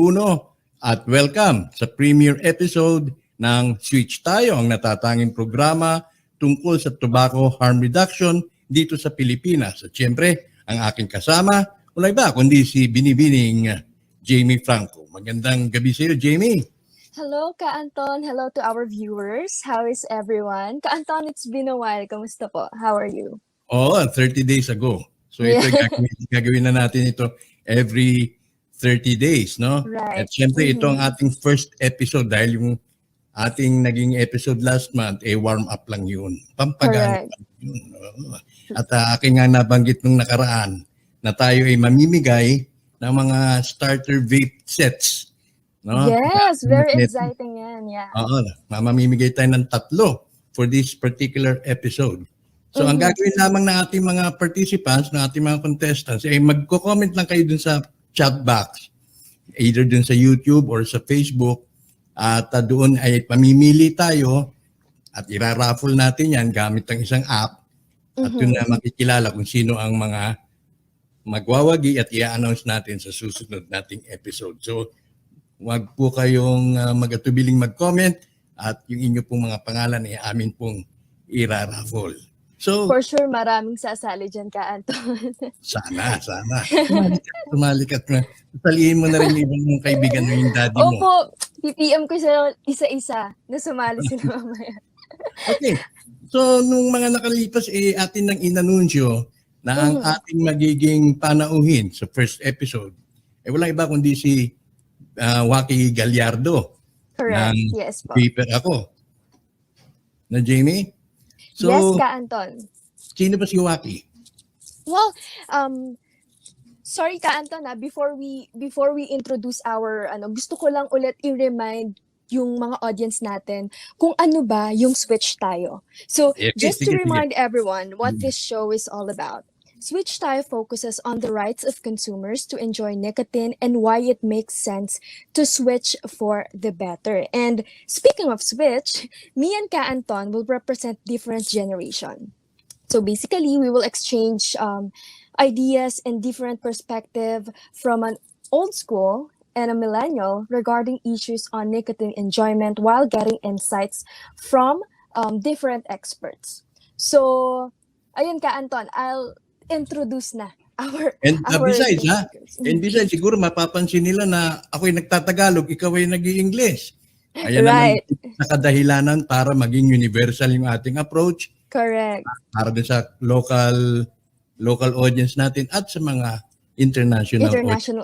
at welcome sa premiere episode ng Switch Tayo, ang natatanging programa tungkol sa tobacco harm reduction dito sa Pilipinas. At siyempre, ang aking kasama, wala iba kundi si Binibining Jamie Franco. Magandang gabi sa iyo, Jamie. Hello, Ka-Anton. Hello to our viewers. How is everyone? Ka-Anton, it's been a while. Kamusta po? How are you? Oh, 30 days ago. So ito gagawin na natin ito every 30 days, no? Right. At siyempre ito ang ating first episode dahil yung ating naging episode last month, warm up lang yun. Pampagana lang yun. At aking nga nabanggit nung nakaraan na tayo ay mamimigay ng mga starter vape sets. No? Yes, very exciting yan. Yeah. Oo, mamimigay tayo ng 3 for this particular episode. So ang gagawin lamang ng ating mga participants, ng ating mga contestants, ay magko-comment lang kayo dun sa chat box, either dun sa YouTube or sa Facebook, at doon ay pamimili tayo at iraraffle natin yan gamit ang isang app at yun na makikilala kung sino ang mga magwawagi at i-announce natin sa susunod nating episode. So wag po kayong magatubiling mag-comment at yung inyo pong mga pangalan ay amin pong iraraffle. So, for sure, maraming sasali dyan, Ka-Anton. Sana. Sumali ka. Salihin mo na rin ibang mong kaibigan mo yung daddy mo. Opo, PPM ko sa isa-isa na sumali sila mamaya. Okay. So, nung mga nakalipas, atin nang inanunsyo na ang ating magiging panauhin sa first episode, wala iba kundi si Waki Gallardo. Correct. Yes po. Paper ako. Na Jamie? So, yes, Ka-Anton. Sino ba si Waki? Well, sorry Ka-Anton, before we introduce our gusto ko lang ulit i-remind yung mga audience natin kung ano ba yung Switch Tayo. So, just to remind everyone what this show is all about. Switch Tayo focuses on the rights of consumers to enjoy nicotine and why it makes sense to switch for the better. And speaking of switch, me and Ka-Anton will represent different generation. So basically, we will exchange ideas and different perspective from an old school and a millennial regarding issues on nicotine enjoyment while getting insights from different experts. So, ayun Ka-Anton, I'll introduce na And besides, speakers. and besides, siguro mapapansin nila na ako'y nagtatagalog, ikaw ay nag-i-English. Ayan naman Right. sa kadahilanan para maging universal yung ating approach Correct. para din sa local audience natin at sa mga international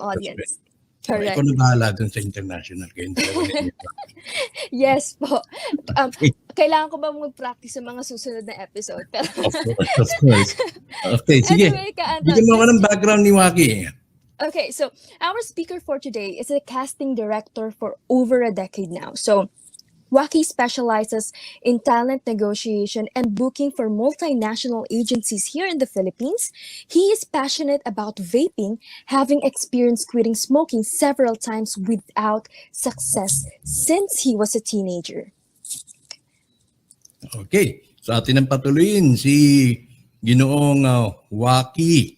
audience. Correct. Ikaw na bahala dun sa international. Kayong dalawa ninyo. Yes po. Kailangan ko ba mag-practice sa mga susunod na episode? Of course. Okay, sige. Anyway, Ka-Anton, Bigyan mo ako ng background ni Waki. Okay, so our speaker for today is a casting director for over a decade now. So Waki specializes in talent negotiation and booking for multinational agencies here in the Philippines. He is passionate about vaping, having experienced quitting smoking several times without success since he was a teenager. Okay, so atin ang patuloyin si Ginoong Waki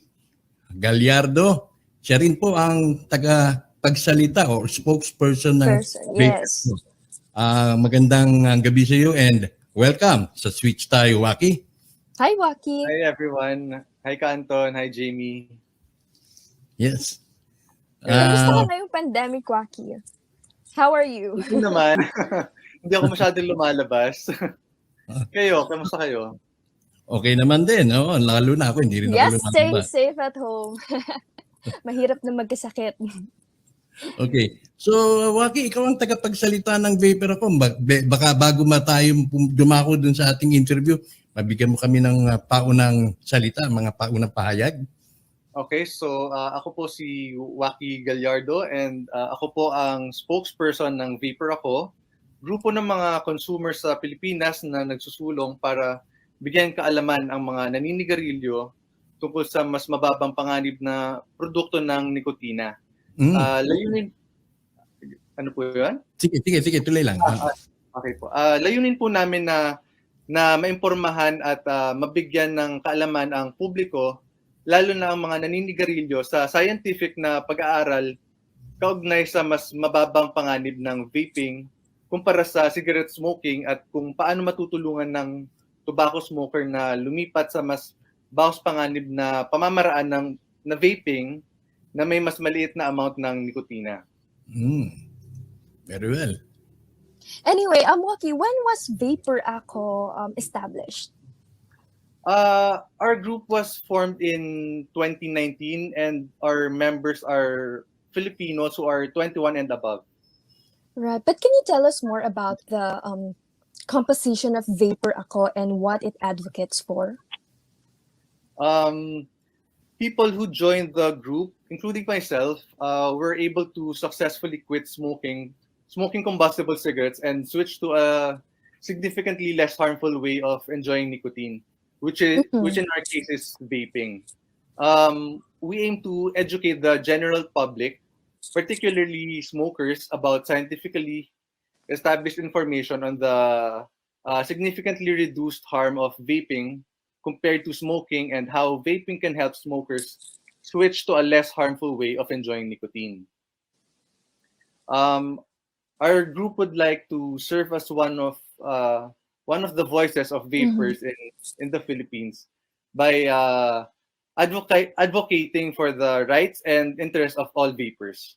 Gallardo. Siya rin po ang tagapagsalita or spokesperson ng Yes. Magandang gabi sa iyo and welcome sa Switch Tayo, Waki. Hi, Waki. Hi, everyone. Hi, Ka-Anton. Hi, Jamie. Yes. Kamusta ka ngayong pandemic, Waki? How are you? Hindi naman. Hindi ako masyadong lumalabas. Kayo, kamusta kayo? Okay naman din, no? Lalo na ako, hindi rin ako lumalabas. Staying safe at home. Mahirap na magkasakit. Okay. So, Waki, ikaw ang tagapagsalita ng vapor ako. Baka bago tayo dumako dun sa ating interview, mabigyan mo kami ng paunang salita, mga paunang pahayag. Okay, so ako po si Waki Gallardo and ako po ang spokesperson ng Vapor Ako, grupo ng mga consumers sa Pilipinas na nagsusulong para bigyan kaalaman ang mga naninigarilyo tungkol sa mas mababang panganib na produkto ng nikotina. Layunin, ano po yun? Sige, tuloy lang. Okay po. Layunin po namin na maimpormahan at mabigyan ng kaalaman ang publiko, lalo na ang mga naninigarilyo sa scientific na pag-aaral kaugnay sa mas mababang panganib ng vaping kumpara sa cigarette smoking at kung paano matutulungan ng tobacco smoker na lumipat sa mas bawas panganib na pamamaraan na vaping na may mas maliit na amount ng nikotina. Very well. Anyway, Waki, when was Vapor Ako established? Our group was formed in 2019 and our members are Filipinos who are 21 and above. Right, but can you tell us more about the composition of Vapor Ako and what it advocates for? People who joined the group, including myself, were able to successfully quit smoking combustible cigarettes and switch to a significantly less harmful way of enjoying nicotine, which in our case is vaping. We aim to educate the general public, particularly smokers, about scientifically established information on the significantly reduced harm of vaping compared to smoking and how vaping can help smokers switch to a less harmful way of enjoying nicotine. Our group would like to serve as one of the voices of vapers in the Philippines by advocating for the rights and interests of all vapers.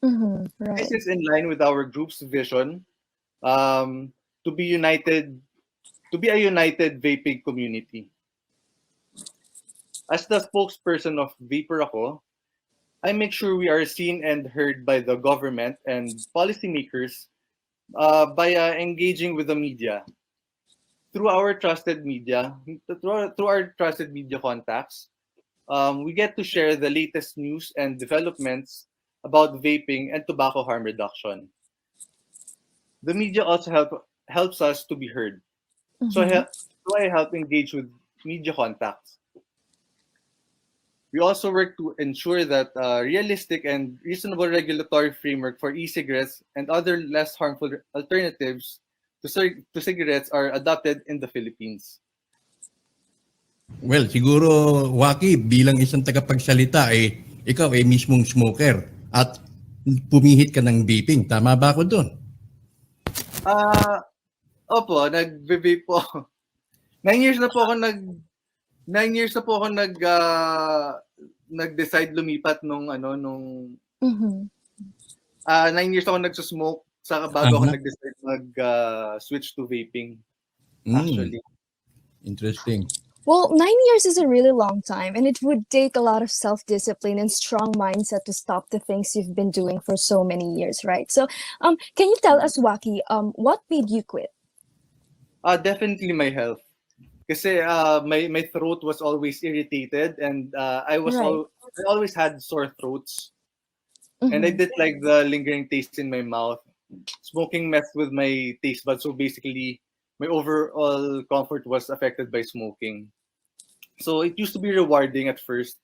Right. This is in line with our group's vision to be a united vaping community. As the spokesperson of Vapor Ako, I make sure we are seen and heard by the government and policymakers by engaging with the media. Through our trusted media contacts, we get to share the latest news and developments about vaping and tobacco harm reduction. The media also helps us to be heard. So I help engage with media contacts. We also work to ensure that realistic and reasonable regulatory framework for e-cigarettes and other less harmful alternatives to cigarettes are adopted in the Philippines. Well, siguro, Waki, bilang isang tagapagsalita, ikaw ay mismong smoker at pumihit ka ng vaping. Tama ba ako doon? Opo, nag-vape po. 9 years na po ako nag-decide lumipat nung 9 years ako nagsusmoke saka bago ako nag-decide switch to vaping actually. Interesting. Well, 9 years is a really long time, and it would take a lot of self-discipline and strong mindset to stop the things you've been doing for so many years, right? So, can you tell us, Waki, what made you quit? Definitely my health. Kasi my throat was always irritated, and I always had sore throats. And I didn't like the lingering taste in my mouth. Smoking messed with my taste buds, so basically my overall comfort was affected by smoking. So it used to be rewarding at first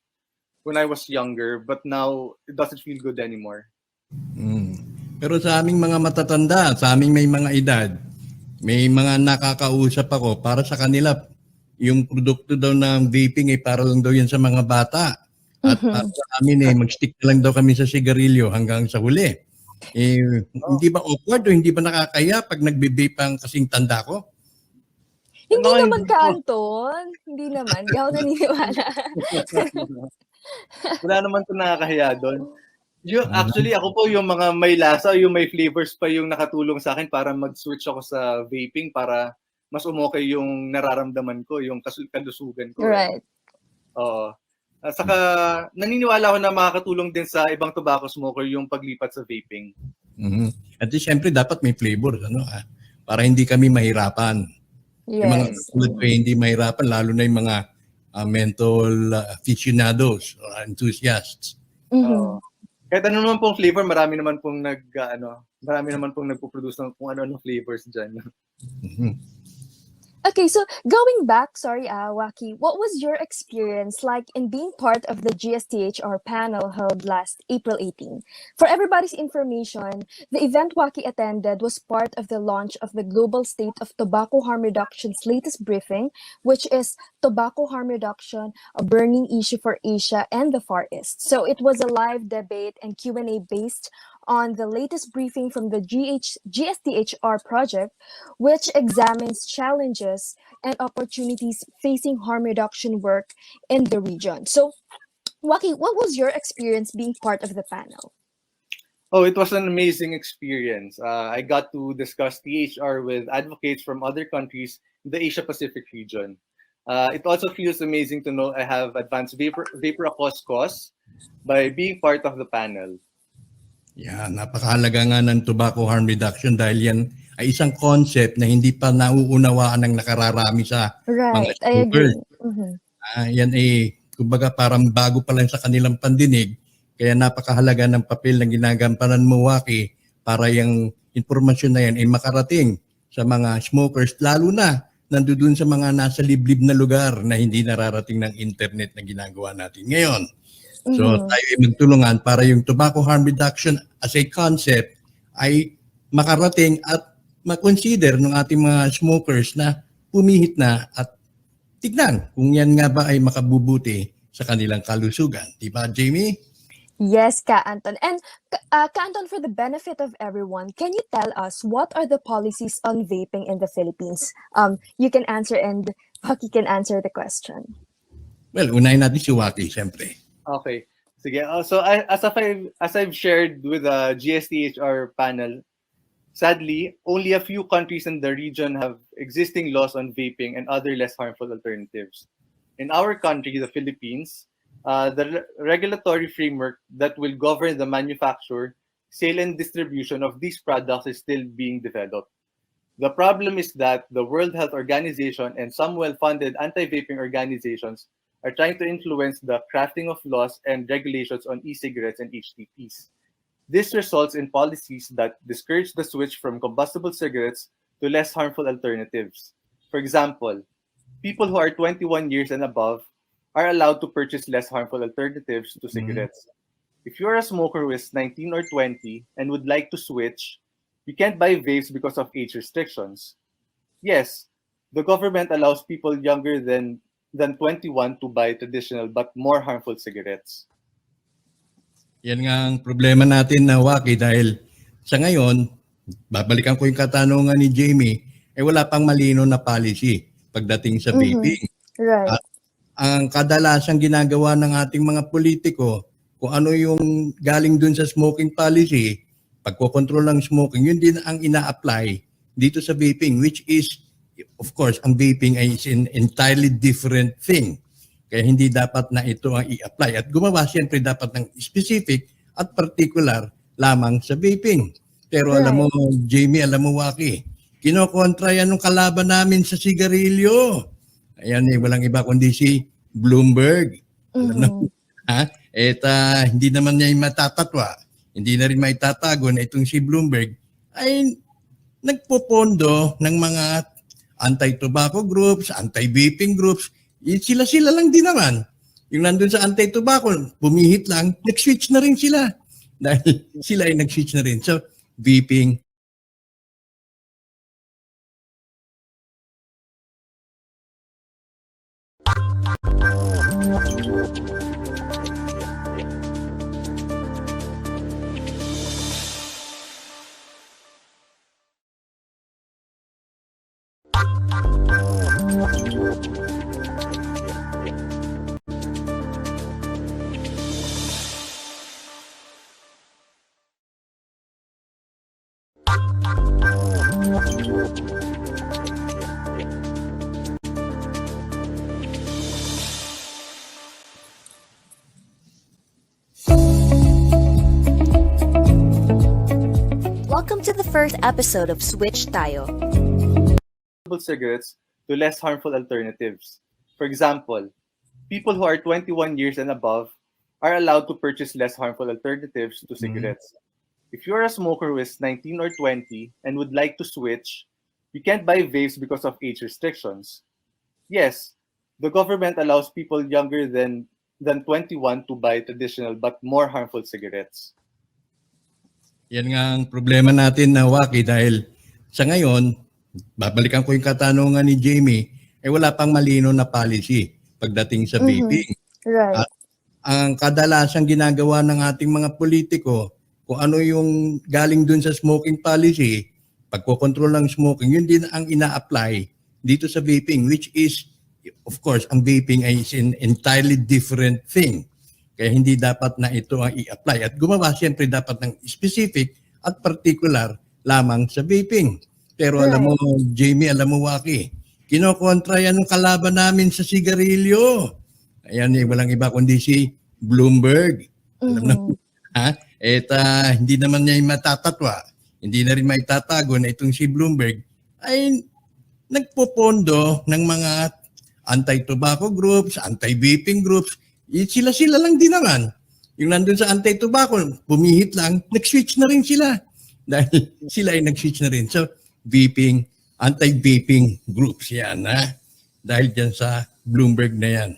when I was younger, but now it doesn't feel good anymore. Pero sa aming mga matatanda, sa aming may mga edad, may mga nakakausap ako, para sa kanila, yung produkto daw ng vaping ay para lang daw yan sa mga bata. At para sa amin mag-stick na lang daw kami sa sigarilyo hanggang sa huli. Hindi ba awkward o hindi ba nakakaya pag nagbe-vape ang kasing tanda ko? Hindi naman ka, Anton. Hindi naman. Di ako naniniwala. Wala naman ito nakakahiya doon. Actually, ako po yung mga may lasa, yung may flavors pa yung nakatulong sa akin para mag-switch ako sa vaping para mas umokay yung nararamdaman ko, yung kalusugan ko. Right. Oo. Saka naniniwala ako na makakatulong din sa ibang tobacco smoker yung paglipat sa vaping. At siyempre dapat may flavors, para hindi kami mahirapan. Yes. Yung mga tulad ko hindi mahirapan, lalo na yung mga menthol aficionados or enthusiasts. Kahit ano naman pong flavor, marami naman pong nagpo-produce ng kung ano-ano flavors dyan. Okay, so going back, Waki, what was your experience like in being part of the GSTHR panel held last April 18? For everybody's information, the event Waki attended was part of the launch of the Global State of Tobacco Harm Reduction's latest briefing, which is Tobacco Harm Reduction, a Burning Issue for Asia and the Far East. So it was a live debate and Q&A based on the latest briefing from the GSTHR project, which examines challenges and opportunities facing harm reduction work in the region. So, Waki, what was your experience being part of the panel? Oh, it was an amazing experience. I got to discuss THR with advocates from other countries in the Asia-Pacific region. It also feels amazing to know I have advanced vapor across cause by being part of the panel. Yeah, napakahalaga nga ng tobacco harm reduction dahil yan ay isang concept na hindi pa nauunawaan ng nakararami sa mga smokers. Yan ay, kumbaga parang bago pa lang sa kanilang pandinig, kaya napakahalaga ng papel na ginagampanan mo, Waki, para yung informasyon na yan ay makarating sa mga smokers, lalo na nandoon sa mga nasa liblib na lugar na hindi nararating ng internet na ginagawa natin ngayon. So tayo ay magtulungan para yung tobacco harm reduction as a concept ay makarating at makonsider ng ating mga smokers na pumihit na at tignan kung yan nga ba ay makabubuti sa kanilang kalusugan. Diba, Jamie? Yes, Ka Anton. And Ka Anton, for the benefit of everyone, can you tell us what are the policies on vaping in the Philippines? You can answer and Waki can answer the question. Well, unahin natin si Waki, siyempre. Okay. Sige. So as I've shared with the GSTHR panel, sadly, only a few countries in the region have existing laws on vaping and other less harmful alternatives. In our country, the Philippines, the regulatory framework that will govern the manufacture, sale, and distribution of these products is still being developed. The problem is that the World Health Organization and some well-funded anti-vaping organizations are trying to influence the crafting of laws and regulations on e-cigarettes and HTPs. This results in policies that discourage the switch from combustible cigarettes to less harmful alternatives. For example, people who are 21 years and above are allowed to purchase less harmful alternatives to cigarettes. If you're a smoker who is 19 or 20 and would like to switch, you can't buy vapes because of age restrictions. Yes, the government allows people younger than 21 to buy traditional but more harmful cigarettes. Yan nga ang problema natin na, Waki, dahil sa ngayon, babalikan ko yung katanungan ni Jamie, wala pang malino na policy pagdating sa vaping. Right. ang kadalasang ginagawa ng ating mga politiko, kung ano yung galing dun sa smoking policy, pagkokontrol ng smoking, yun din ang ina-apply dito sa vaping, which is, of course, ang vaping ay is an entirely different thing. Kaya hindi dapat na ito ang i-apply. At gumawa siyempre dapat ng specific at particular lamang sa vaping. Pero alam mo, Jamie, alam mo, Waki, kinokontra yan ng kalaban namin sa sigarilyo. Ayan walang iba kundi si Bloomberg. Alam na, ha? Hindi naman niya matatatwa, hindi na rin maitatago na itong si Bloomberg ay nagpopondo ng mga anti-tobacco groups, anti-vaping groups. Sila-sila lang din naman. Yung nandun sa anti-tobacco, pumihit lang, nag-switch na rin sila. Dahil sila ay nag-switch na rin. So, vaping, Welcome to the first episode of Switch Tayo. Cigarettes to less harmful alternatives. For example, people who are 21 years and above are allowed to purchase less harmful alternatives to cigarettes. If you're a smoker who is 19 or 20 and would like to switch, you can't buy vapes because of age restrictions. Yes, the government allows people younger than 21 to buy traditional but more harmful cigarettes. yan nga ang problema natin na Waki dahil sa ngayon, babalikan ko yung katanungan ni Jamie, wala pang malino na policy pagdating sa vaping. Right. At ang kadalasang ginagawa ng ating mga politiko, kung ano yung galing dun sa smoking policy, pagkokontrol ng smoking, yun din ang ina-apply dito sa vaping, which is, of course, ang vaping ay is an entirely different thing. Kaya hindi dapat na ito ang i-apply. At gumawa siyempre dapat ng specific at particular lamang sa vaping. Pero alam mo, Jamie, alam mo, Waki, kinokontra yan ng kalaban namin sa sigarilyo. Ayan walang iba kundi si Bloomberg. Alam na, ha? Hindi naman niya matatatwa, hindi na rin maitatago na itong si Bloomberg ay nagpopondo ng mga anti-tobacco groups, anti-vaping groups. Sila-sila lang din naman. Yung nandun sa anti-tobacco, pumihit lang, nag-switch na rin sila. Dahil sila ay nag-switch na rin. So, vaping, anti-vaping groups yan, ha? Dahil dyan sa Bloomberg na yan.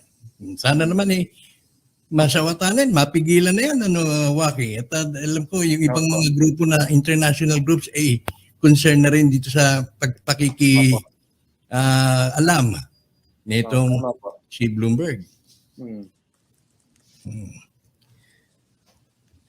Sana naman masawatanan, mapigilan na yan, Waki. At alam ko, yung ibang mga grupo na international groups ay concern na rin dito sa alam nitong si Bloomberg.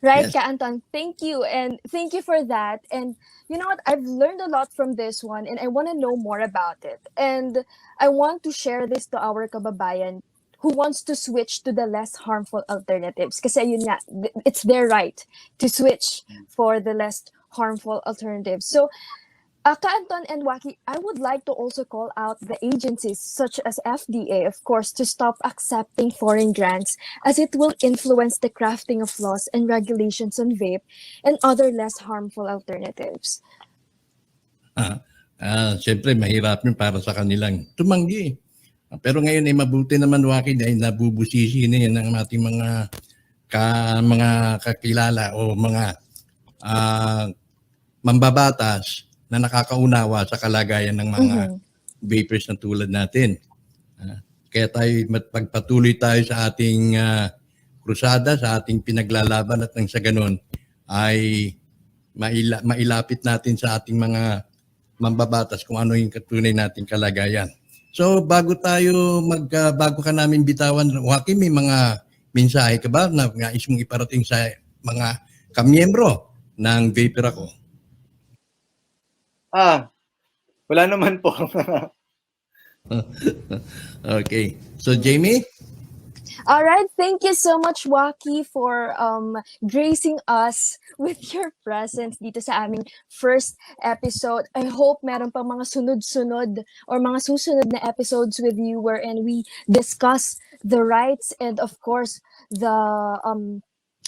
Right, Ka Anton. Thank you. And thank you for that. And you know what? I've learned a lot from this one and I want to know more about it. And I want to share this to our kababayan who wants to switch to the less harmful alternatives. Kasi yun nga, it's their right to switch for the less harmful alternatives. So, Ka Anton and Waki, I would like to also call out the agencies such as FDA, of course, to stop accepting foreign grants as it will influence the crafting of laws and regulations on vape and other less harmful alternatives. Siyempre, mahirap yun para sa kanilang tumanggi. Pero ngayon ay mabuti naman, Waki, dahil nabubusisi na yan ng ating mga kakilala o mga mambabatas na nakakaunawa sa kalagayan ng mga vapers na tulad natin. Kaya magpatuloy tayo sa ating krusada, sa ating pinaglalaban at nang sa ganun ay mailapit natin sa ating mga mambabatas kung ano yung katunay nating kalagayan. So bago ka namin bitawan, Waki, may mga mensahe ka ba na nais mong iparating sa mga kamiyembro ng Vapor Ako? Wala naman po. Okay. So, Jamie? All right, thank you so much, Waki, for gracing us with your presence dito sa aming first episode. I hope meron pang mga sunod-sunod or mga susunod na episodes with you wherein we discuss the rights and, of course, the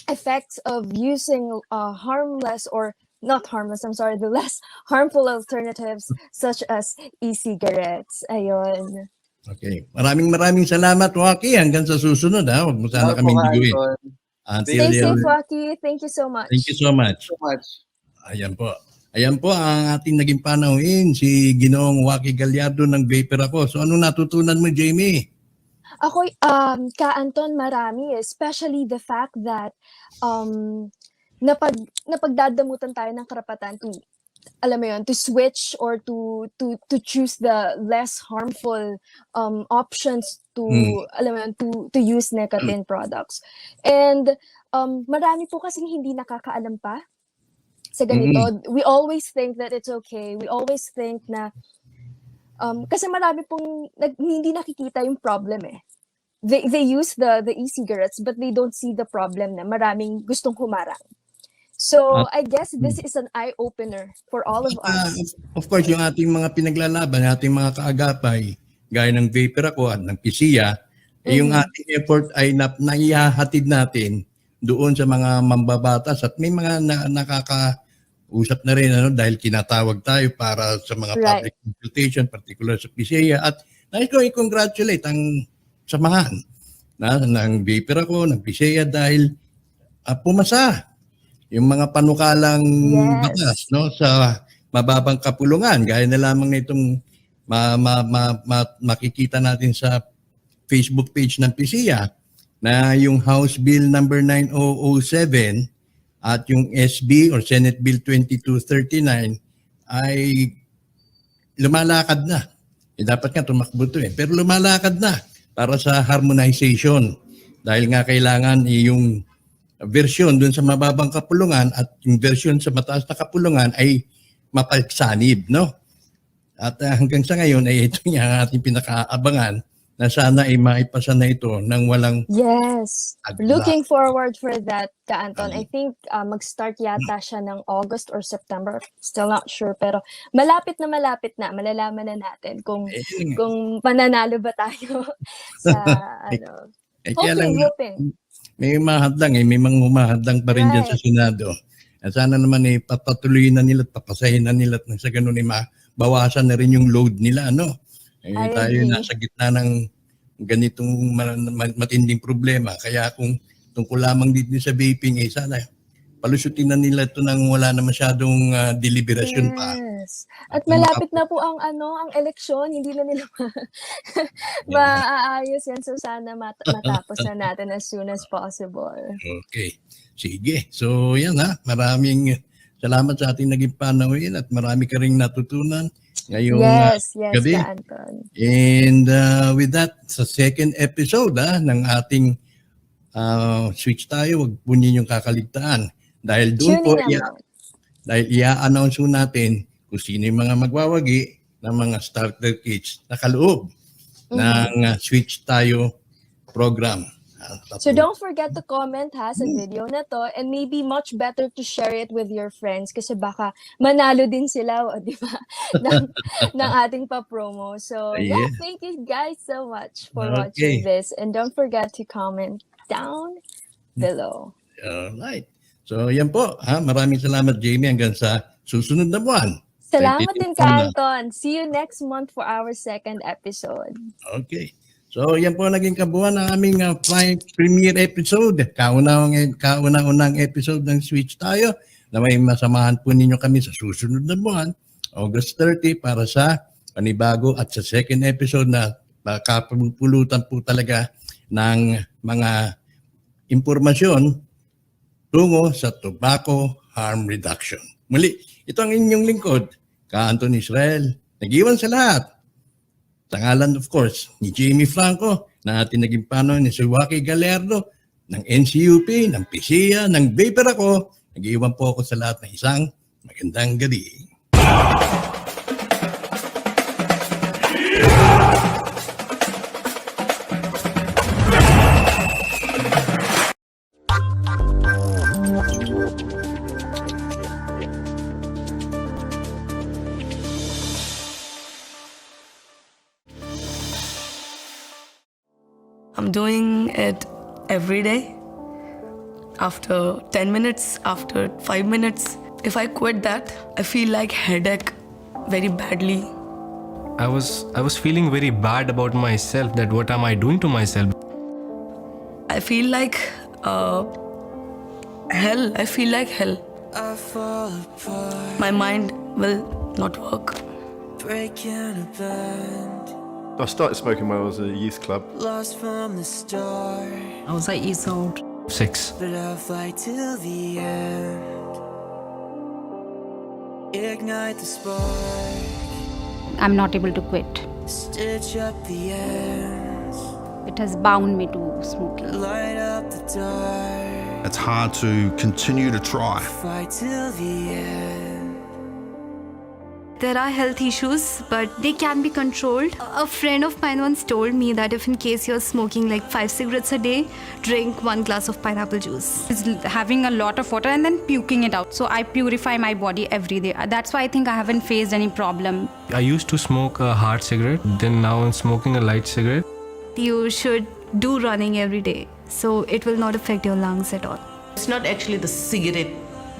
effects of using harmless or not harmless, I'm sorry, the less harmful alternatives such as e-cigarettes. Ayun. Okay. Maraming salamat, Waki. Hanggang sa susunod, ha? Huwag mo sana kaming biguin. Stay safe, Waki. Thank you so much. Thank you so much. Ayan po. Ayan po ang ating naging panauhin, si Ginoong Waki Gallardo ng Vapor Ako. So, anong natutunan mo, Jamie? Ako, Ka-Anton, marami. Especially the fact that napagdadamutan tayo ng karapatan to, alam mo yun, to switch or to choose the less harmful options to alam mo yun, to use nicotine products. And marami po kasing hindi nakakaalam pa sa ganito. We always think that it's okay. We always think na kasi marami pong hindi nakikita yung problem eh. They use the e-cigarettes but they don't see the problem na maraming gustong humarang. So, I guess this is an eye-opener for all of us. Of course, yung ating mga pinaglalaban, ating mga kaagapay, gaya ng Vapor Ako at ng PISIA, yung ating effort ay naihahatid natin doon sa mga mambabatas at may mga nakakausap na rin dahil kinatawag tayo para sa mga public consultation, particular sa PISIA. At nais ko i-congratulate ang samahan ng Vapor Ako, ng PISIA dahil pumasa yung mga panukalang batas sa mababang kapulungan gaya na lamang na itong makikita natin sa Facebook page ng PISIA na yung House Bill number 9007 at yung SB or Senate Bill 2239 ay lumalakad na. Dapat nga tumakbo ito pero lumalakad na para sa harmonization dahil nga kailangan yung version dun sa mababang kapulungan at yung version sa mataas na kapulungan ay mapagsanib, no? At hanggang sa ngayon ay ito yung ating pinakaabangan na sana ay maipasa na ito ng walang Looking forward for that, Ka-Anton. I think mag-start yata siya ng August or September. Still not sure, pero malapit na. Malalaman na natin kung pananalo ba tayo sa hoping. May mahadlang may mga humahadlang pa rin dyan sa Senado. At sana naman papatuloy na nila at papasahin na nila at sa ganun mabawasan na rin yung load nila, no? Tayo nasa gitna ng ganitong matinding problema. Kaya kung tungkol lamang dito sa vaping, sana palusutin na nila ito nang wala na masyadong deliberasyon pa. At malapit na po ang eleksyon, hindi na nila maaayos yan. So sana matapos na natin as soon as possible. Okay. Sige. So yan maraming salamat sa ating naging panauhin at marami ka ring natutunan ngayong gabi. Anton. And with that, sa second episode ng ating Switch Tayo, wag po ninyong kakaligtaan. Dahil doon po, dahil i-announce natin kung sino yung mga magwawagi ng mga starter kits na kaloob ng Switch Tayo program. So don't forget to comment sa video na to, and maybe much better to share it with your friends kasi baka manalo din sila, di ba? ng ating pa-promo. So thank you guys so much for watching this, and don't forget to comment down below. Alright. So yan po. Maraming salamat, Jamie, hanggang sa susunod na buwan. Salamat din, Ka-Anton. See you next month for our second episode. Okay. So yan po naging kabuuan ng aming premiere episode. Kauna-unang episode ng Switch Tayo na may masamahan po ninyo kami sa susunod na buwan, August 30, para sa panibago at sa second episode na kapupulutan po talaga ng mga impormasyon tungo sa tobacco harm reduction. Muli, ito ang inyong lingkod, Ka-Anton Israel. Nag-iwan sa lahat. Sa ngalan, of course, ni Jamie Franco, na ating naging panauhin ni Waki Gallardo, ng NCUP, ng PISIA, ng Vapor Ako. Nag-iwan po ako sa lahat ng isang magandang gabi. I'm doing it every day. After 10 minutes, after 5 minutes. If I quit that, I feel like headache very badly. I was feeling very bad about myself, that what am I doing to myself? I feel like hell. I feel like hell. My mind will not work. I started smoking when I was at a youth club. Lost from the start. I was 8 years old. 6. But I'll fight till the end. Ignite the spark. I'm not able to quit. Stitch up the ends. It has bound me to smoking. Light up the dark. It's hard to continue to try. Fight till the end. There are health issues, but they can be controlled. A friend of mine once told me that if in case you're smoking like 5 cigarettes a day, drink 1 glass of pineapple juice. It's having a lot of water and then puking it out. So I purify my body every day. That's why I think I haven't faced any problem. I used to smoke a hard cigarette, then now I'm smoking a light cigarette. You should do running every day, so it will not affect your lungs at all. It's not actually the cigarette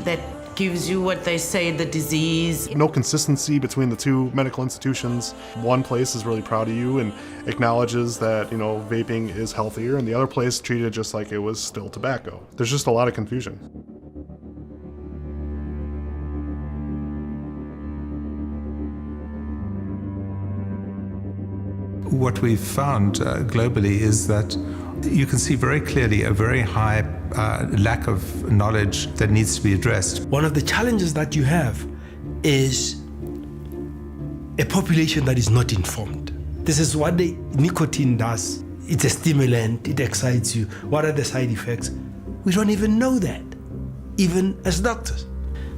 that gives you what they say, the disease. No consistency between the two medical institutions. One place is really proud of you and acknowledges that, vaping is healthier, and the other place treated it just like it was still tobacco. There's just a lot of confusion. What we've found globally is that you can see very clearly a very high lack of knowledge that needs to be addressed. One of the challenges that you have is a population that is not informed. This is what the nicotine does. It's a stimulant, it excites you. What are the side effects? We don't even know that, even as doctors.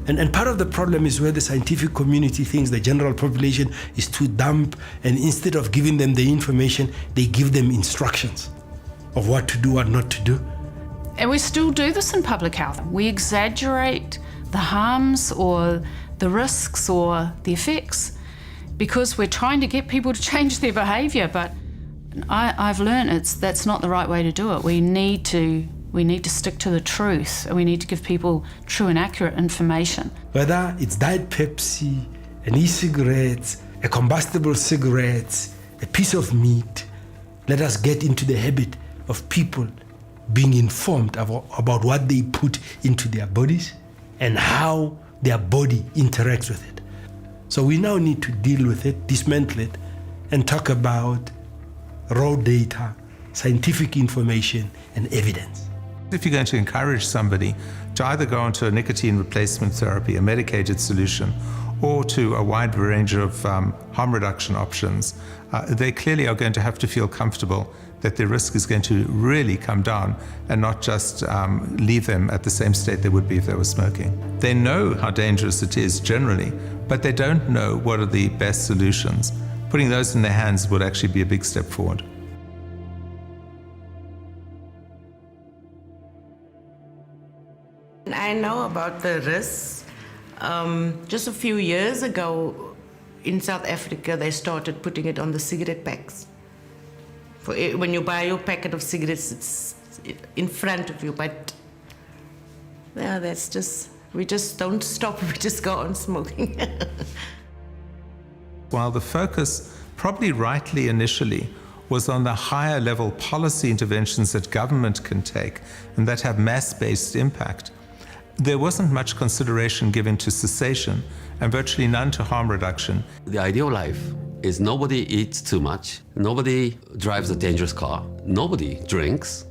And part of the problem is where the scientific community thinks the general population is too dumb, and instead of giving them the information, they give them instructions of what to do and not to do. And we still do this in public health. We exaggerate the harms or the risks or the effects because we're trying to get people to change their behaviour, but I've learned that's not the right way to do it. We need to stick to the truth, and we need to give people true and accurate information. Whether it's Diet Pepsi, an e-cigarette, a combustible cigarette, a piece of meat, let us get into the habit of people being informed about what they put into their bodies and how their body interacts with it. So we now need to deal with it, dismantle it, and talk about raw data, scientific information, and evidence. If you're going to encourage somebody to either go onto a nicotine replacement therapy, a medicated solution, or to a wide range of harm reduction options, they clearly are going to have to feel comfortable that their risk is going to really come down and not just leave them at the same state they would be if they were smoking. They know how dangerous it is generally, but they don't know what are the best solutions. Putting those in their hands would actually be a big step forward. I know about the risks. Just a few years ago in South Africa, they started putting it on the cigarette packs. When you buy your packet of cigarettes, it's in front of you, but yeah, we just don't stop, we just go on smoking. While the focus, probably rightly initially, was on the higher level policy interventions that government can take and that have mass-based impact, there wasn't much consideration given to cessation and virtually none to harm reduction. The ideal life is nobody eats too much, nobody drives a dangerous car, nobody drinks,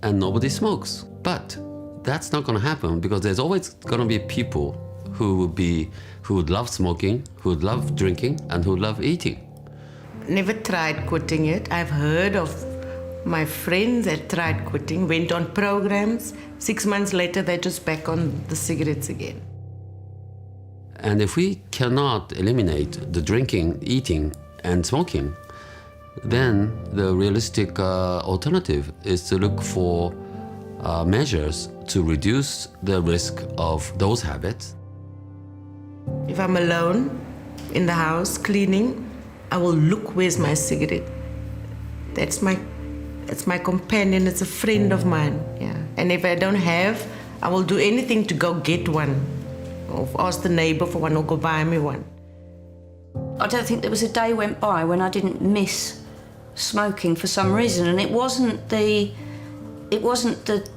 and nobody smokes. But that's not going to happen because there's always going to be people who would love smoking, who would love drinking, and who would love eating. Never tried quitting it. I've heard of my friends that tried quitting, went on programs. 6 months later, they're just back on the cigarettes again. And if we cannot eliminate the drinking, eating, and smoking, then the realistic alternative is to look for measures to reduce the risk of those habits. If I'm alone in the house cleaning, I will look, where's my cigarette? That's It's my companion, it's a friend of mine. Yeah. And if I don't have, I will do anything to go get one. Or ask the neighbor for one or go buy me one. I don't think there was a day went by when I didn't miss smoking for some reason, and it wasn't the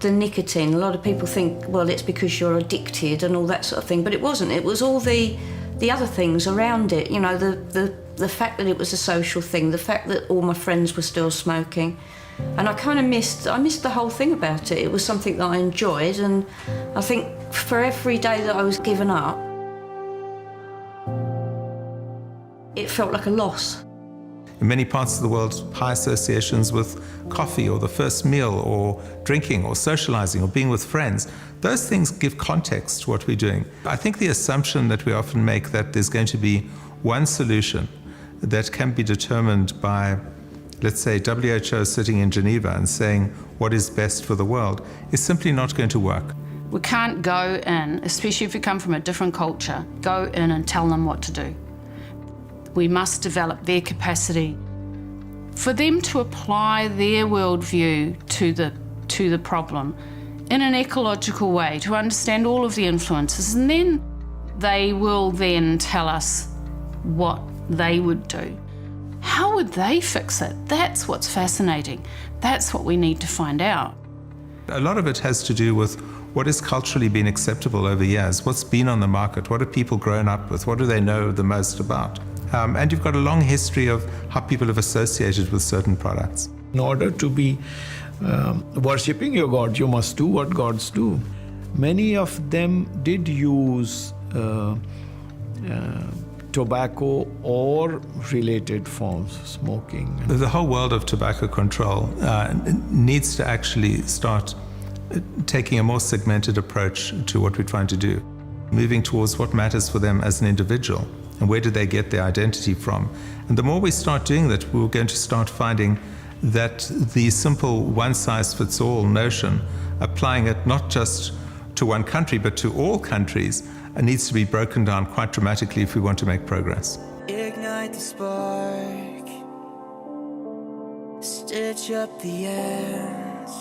nicotine. A lot of people think, well, it's because you're addicted and all that sort of thing, but it wasn't. It was all the other things around it. You know, the fact that it was a social thing, the fact that all my friends were still smoking, and I kind of missed the whole thing about it. It was something that I enjoyed, and I think for every day that I was given up, it felt like a loss. In many parts of the world, high associations with coffee or the first meal or drinking or socializing or being with friends, those things give context to what we're doing. I think the assumption that we often make that there's going to be one solution that can be determined by, let's say, WHO sitting in Geneva and saying what is best for the world is simply not going to work. We can't go in, especially if you come from a different culture, go in and tell them what to do. We must develop their capacity for them to apply their worldview to the problem in an ecological way, to understand all of the influences, and then they will then tell us what they would do. How would they fix it? That's what's fascinating. That's what we need to find out. A lot of it has to do with what has culturally been acceptable over years, what's been on the market, what have people grown up with, what do they know the most about? And you've got a long history of how people have associated with certain products. In order to be worshipping your God, you must do what gods do. Many of them did use tobacco or related forms, smoking. The whole world of tobacco control needs to actually start taking a more segmented approach to what we're trying to do, moving towards what matters for them as an individual and where do they get their identity from. And the more we start doing that, we're going to start finding that the simple one-size-fits-all notion, applying it not just to one country but to all countries, needs to be broken down quite dramatically if we want to make progress. Ignite the spark, stitch up the ends,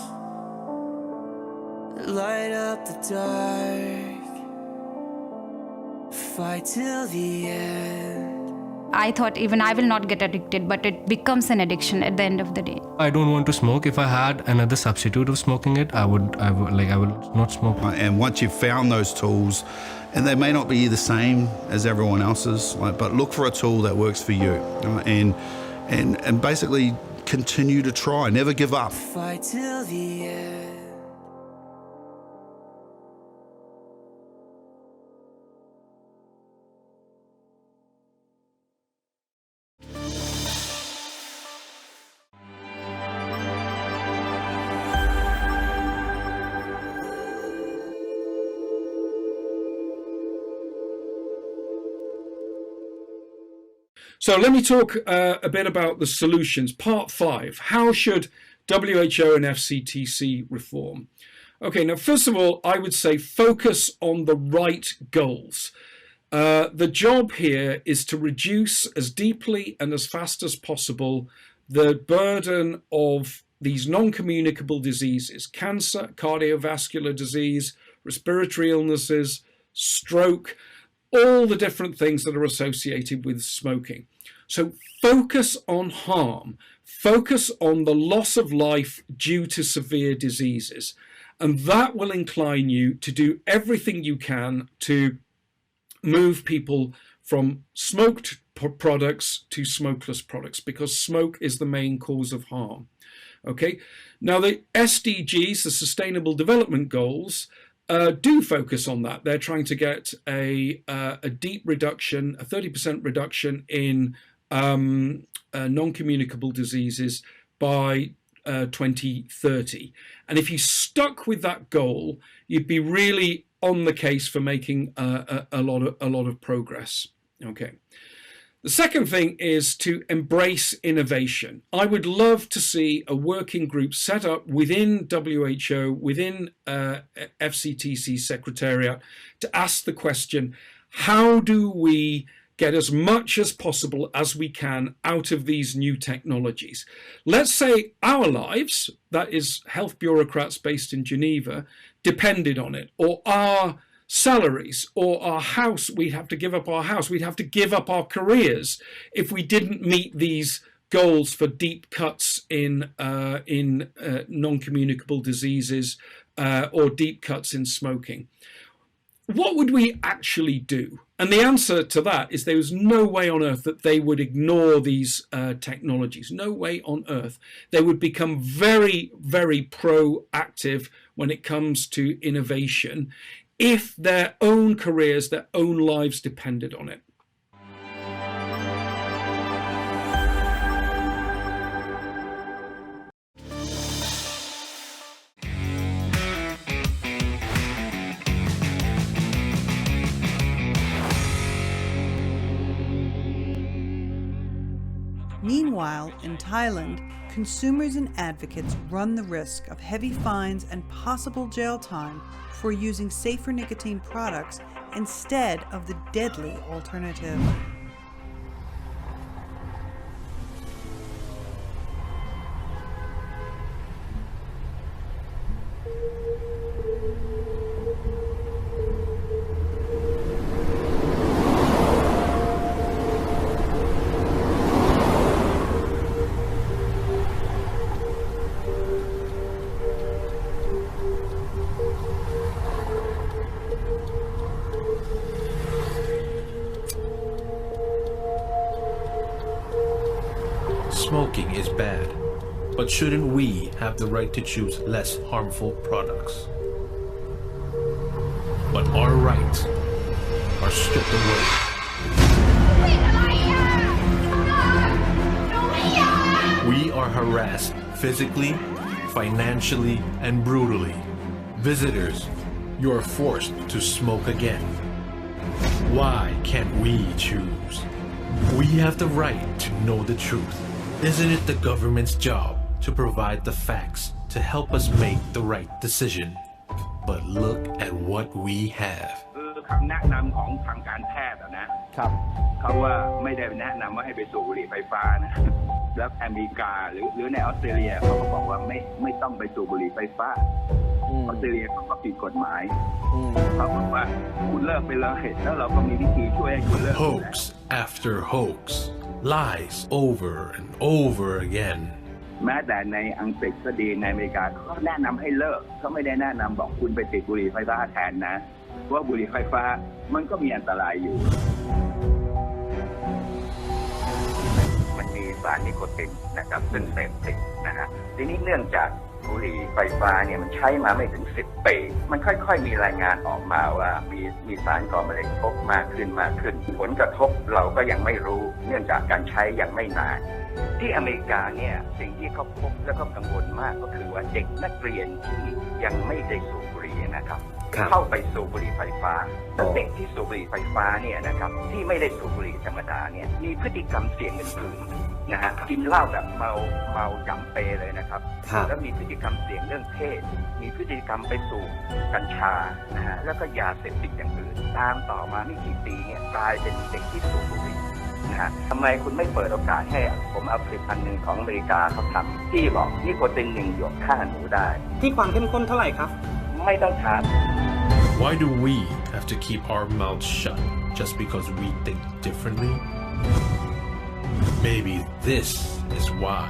light up the dark, fight till the end. I thought even I will not get addicted, but it becomes an addiction at the end of the day. I don't want to smoke. If I had another substitute of smoking it, I would not smoke. And once you've found those tools, and they may not be the same as everyone else's, but look for a tool that works for you, and basically continue to try. Never give up. Fight till the end. So let me talk a bit about the solutions. Part 5, how should WHO and FCTC reform? Okay, now first of all, I would say focus on the right goals. The job here is to reduce as deeply and as fast as possible the burden of these non-communicable diseases, cancer, cardiovascular disease, respiratory illnesses, stroke, all the different things that are associated with smoking. So focus on harm, focus on the loss of life due to severe diseases, and that will incline you to do everything you can to move people from smoked products to smokeless products, because smoke is the main cause of harm. Okay, now the SDGs, the Sustainable Development Goals, do focus on that. They're trying to get a deep reduction, a 30% reduction in non-communicable diseases by 2030. And if you stuck with that goal, you'd be really on the case for making a lot of progress. Okay. The second thing is to embrace innovation. I would love to see a working group set up within WHO, within FCTC Secretariat, to ask the question, how do we get as much as possible as we can out of these new technologies. Let's say our lives, that is health bureaucrats based in Geneva, depended on it, or our salaries or our house, we'd have to give up our house, we'd have to give up our careers if we didn't meet these goals for deep cuts in non-communicable diseases or deep cuts in smoking. What would we actually do? And the answer to that is there was no way on earth that they would ignore these technologies. No way on earth. They would become very, very proactive when it comes to innovation if their own careers, their own lives depended on it. Meanwhile, in Thailand, consumers and advocates run the risk of heavy fines and possible jail time for using safer nicotine products instead of the deadly alternative. Smoking is bad, but shouldn't we have the right to choose less harmful products? But our rights are stripped away. We are harassed physically, financially, and brutally. Visitors, you are forced to smoke again. Why can't we choose? We have the right to know the truth. Isn't it the government's job to provide the facts to help us make the right decision? But look at what we have. คำแนะนำของทางการแพทย์นะครับเขาว่าไม่ได้แนะนำว่าให้ไปสูบบุหรี่ไฟฟ้านะแล้วอเมริกาหรือในออสเตรเลียเขาก็บอกว่าไม่ต้องไปสูบบุหรี่ไฟฟ้าออสเตรเลียเขาก็ผิดกฎหมายเขาบอกว่าคุณเลิกไปเลยแล้วเราก็มีวิธีช่วยให้คุณเลิก Hoax after hoax, lies over and over again. แม้แต่ในอังกฤษก็ดีในอเมริกาเขาแนะนำให้เลิกเขาไม่ได้แนะนำบอกคุณไปติดบุหรี่ไฟฟ้าแทนนะเพราะบุหรี่ไฟฟ้ามันก็มีอันตรายอยู่มันมีสารนิโคตินนะครับซึ่งเสพติดนะฮะทีนี้เนื่องจากบุหรี่ไฟฟ้าเนี่ยมันใช้มาไม่ถึง10 ปีมันค่อยๆมีรายงานออกมาว่ามีสารก่อมะเร็งพบมากขึ้นผลกระทบเราก็ยังไม่รู้เนื่องจากการใช้ยังไม่นานที่อเมริกาเนี่ยสิ่งที่เขาพบแล้วก็กังวลมากก็คือว่าเด็กนักเรียนที่ยังไม่ได้สูบบุหรี่นะครับเข้าไปสูบบุหรี่ไฟฟ้าเด็กที่สูบบุหรี่ไฟฟ้าเนี่ยนะครับที่ไม่ได้สูบบุหรี่ธรรมดาเนี่ยมีพฤติกรรมเสี่ยงอื่นๆนะฮะกินเหล้าแบบเมาจำเปเลยนะครับแล้วมีพฤติกรรมเสี่ยงเรื่องเพศมีพฤติกรรมไปสูบกัญชานะฮะแล้วก็ยาเสพติดอย่างอื่นตามต่อมาไม่กี่ปีเนี่ยกลายเป็นเด็กที่สูบบุหรี่นะฮะทำไมคุณไม่เปิดโอกาสให้ผมเอาผลิตภัณฑ์หนึ่งของอเมริกาเขาทำที่บอกนิโคติน1 หยดฆ่าหนูได้ที่ความเข้มข้นเท่าไหร่ครับไม่ต้องถาม Why do we have to keep our mouths shut just because we think differently? Maybe this is why.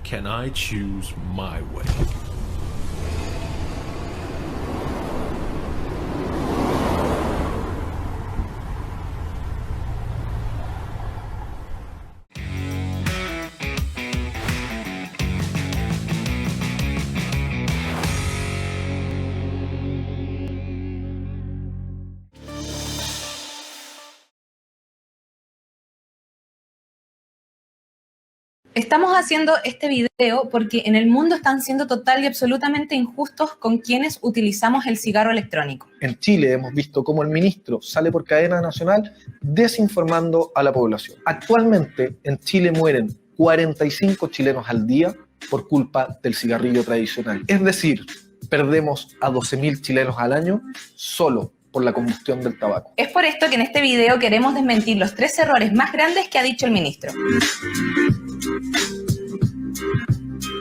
Can I choose my way? Estamos haciendo este video porque en el mundo están siendo total y absolutamente injustos con quienes utilizamos el cigarro electrónico. En Chile hemos visto cómo el ministro sale por cadena nacional desinformando a la población. Actualmente en Chile mueren 45 chilenos al día por culpa del cigarrillo tradicional. Es decir, perdemos a 12.000 chilenos al año solo por la combustión del tabaco. Es por esto que en este video queremos desmentir los 3 errores más grandes que ha dicho el ministro.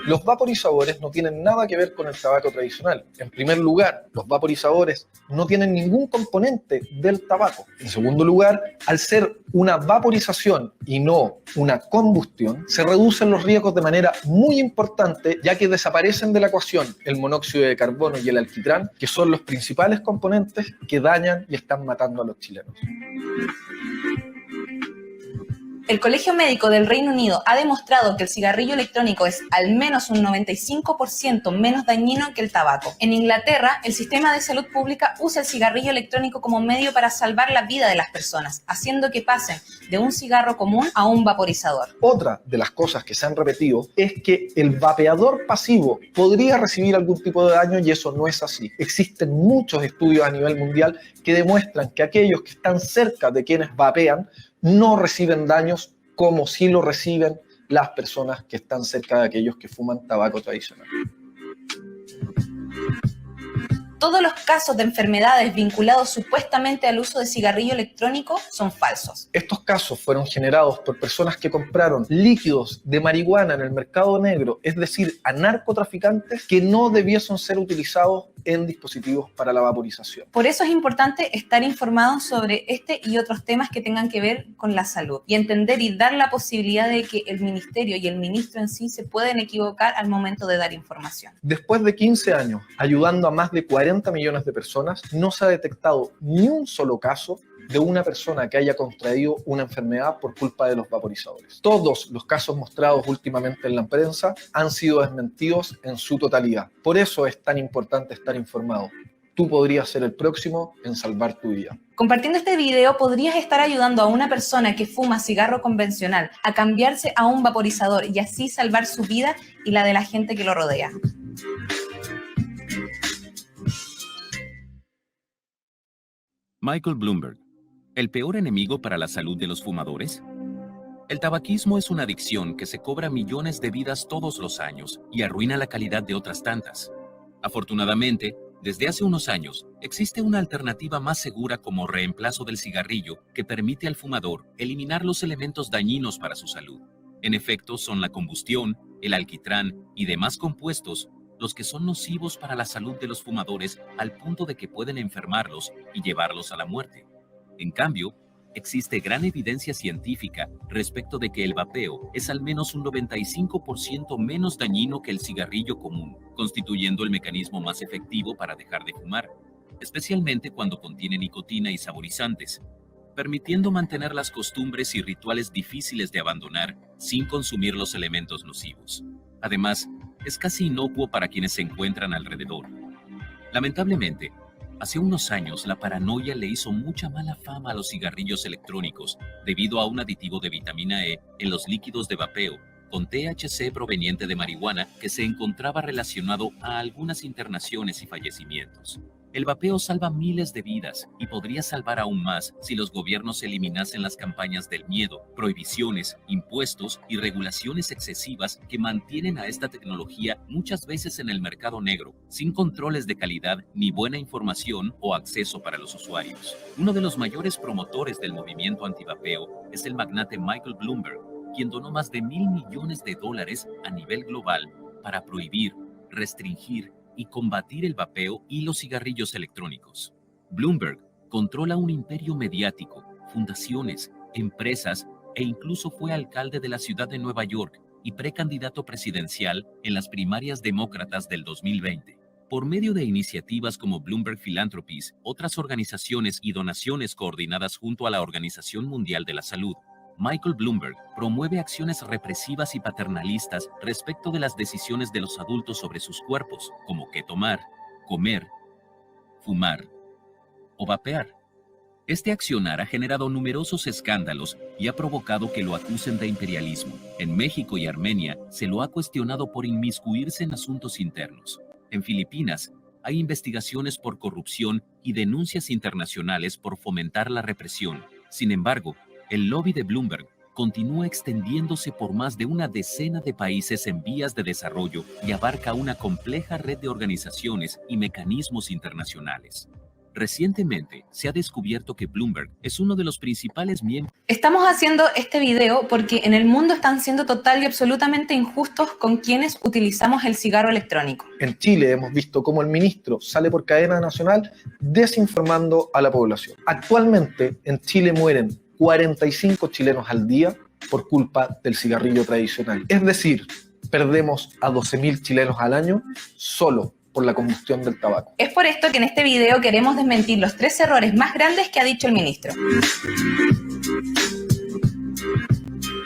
Los vaporizadores no tienen nada que ver con el tabaco tradicional. En primer lugar, los vaporizadores no tienen ningún componente del tabaco. En segundo lugar, al ser una vaporización y no una combustión, se reducen los riesgos de manera muy importante, ya que desaparecen de la ecuación el monóxido de carbono y el alquitrán, que son los principales componentes que dañan y están matando a los chilenos. El Colegio Médico del Reino Unido ha demostrado que el cigarrillo electrónico es al menos un 95% menos dañino que el tabaco. En Inglaterra, el sistema de salud pública usa el cigarrillo electrónico como medio para salvar la vida de las personas, haciendo que pasen de un cigarro común a un vaporizador. Otra de las cosas que se han repetido es que el vapeador pasivo podría recibir algún tipo de daño y eso no es así. Existen muchos estudios a nivel mundial que demuestran que aquellos que están cerca de quienes vapean no reciben daños como si lo reciben las personas que están cerca de aquellos que fuman tabaco tradicional. Todos los casos de enfermedades vinculados supuestamente al uso de cigarrillo electrónico son falsos. Estos casos fueron generados por personas que compraron líquidos de marihuana en el mercado negro, es decir, a narcotraficantes que no debiesen ser utilizados en dispositivos para la vaporización. Por eso es importante estar informados sobre este y otros temas que tengan que ver con la salud y entender y dar la posibilidad de que el ministerio y el ministro en sí se pueden equivocar al momento de dar información. Después de 15 años ayudando a más de 40 millones de personas, no se ha detectado ni un solo caso de una persona que haya contraído una enfermedad por culpa de los vaporizadores. Todos los casos mostrados últimamente en la prensa han sido desmentidos en su totalidad. Por eso es tan importante estar informado. Tú podrías ser el próximo en salvar tu vida. Compartiendo este video podrías estar ayudando a una persona que fuma cigarro convencional a cambiarse a un vaporizador y así salvar su vida y la de la gente que lo rodea. Michael Bloomberg, ¿el peor enemigo para la salud de los fumadores? El tabaquismo es una adicción que se cobra millones de vidas todos los años y arruina la calidad de otras tantas. Afortunadamente, desde hace unos años, existe una alternativa más segura como reemplazo del cigarrillo que permite al fumador eliminar los elementos dañinos para su salud. En efecto, son la combustión, el alquitrán y demás compuestos los que son nocivos para la salud de los fumadores al punto de que pueden enfermarlos y llevarlos a la muerte. En cambio, existe gran evidencia científica respecto de que el vapeo es al menos un 95% menos dañino que el cigarrillo común, constituyendo el mecanismo más efectivo para dejar de fumar, especialmente cuando contiene nicotina y saborizantes, permitiendo mantener las costumbres y rituales difíciles de abandonar sin consumir los elementos nocivos. Además, es casi inocuo para quienes se encuentran alrededor. Lamentablemente, hace unos años la paranoia le hizo mucha mala fama a los cigarrillos electrónicos debido a un aditivo de vitamina E en los líquidos de vapeo con THC proveniente de marihuana que se encontraba relacionado a algunas internaciones y fallecimientos. El vapeo salva miles de vidas y podría salvar aún más si los gobiernos eliminasen las campañas del miedo, prohibiciones, impuestos y regulaciones excesivas que mantienen a esta tecnología muchas veces en el mercado negro, sin controles de calidad ni buena información o acceso para los usuarios. Uno de los mayores promotores del movimiento antivapeo es el magnate Michael Bloomberg, quien donó más de $1.000 millones a nivel global para prohibir, restringir y combatir el vapeo y los cigarrillos electrónicos. Bloomberg controla un imperio mediático, fundaciones, empresas e incluso fue alcalde de la ciudad de Nueva York y precandidato presidencial en las primarias demócratas del 2020. Por medio de iniciativas como Bloomberg Philanthropies, otras organizaciones y donaciones coordinadas junto a la Organización Mundial de la Salud, Michael Bloomberg promueve acciones represivas y paternalistas respecto de las decisiones de los adultos sobre sus cuerpos, como qué tomar, comer, fumar o vapear. Este accionar ha generado numerosos escándalos y ha provocado que lo acusen de imperialismo. En México y Armenia se lo ha cuestionado por inmiscuirse en asuntos internos. En Filipinas hay investigaciones por corrupción y denuncias internacionales por fomentar la represión. Sin embargo, el lobby de Bloomberg continúa extendiéndose por más de una decena de países en vías de desarrollo y abarca una compleja red de organizaciones y mecanismos internacionales. Recientemente se ha descubierto que Bloomberg es uno de los principales miembros. Estamos haciendo este video porque en el mundo están siendo total y absolutamente injustos con quienes utilizamos el cigarro electrónico. En Chile hemos visto cómo el ministro sale por cadena nacional desinformando a la población. Actualmente en Chile mueren 45 chilenos al día por culpa del cigarrillo tradicional. Es decir, perdemos a 12.000 chilenos al año solo por la combustión del tabaco. Es por esto que en este video queremos desmentir los 3 errores más grandes que ha dicho el ministro.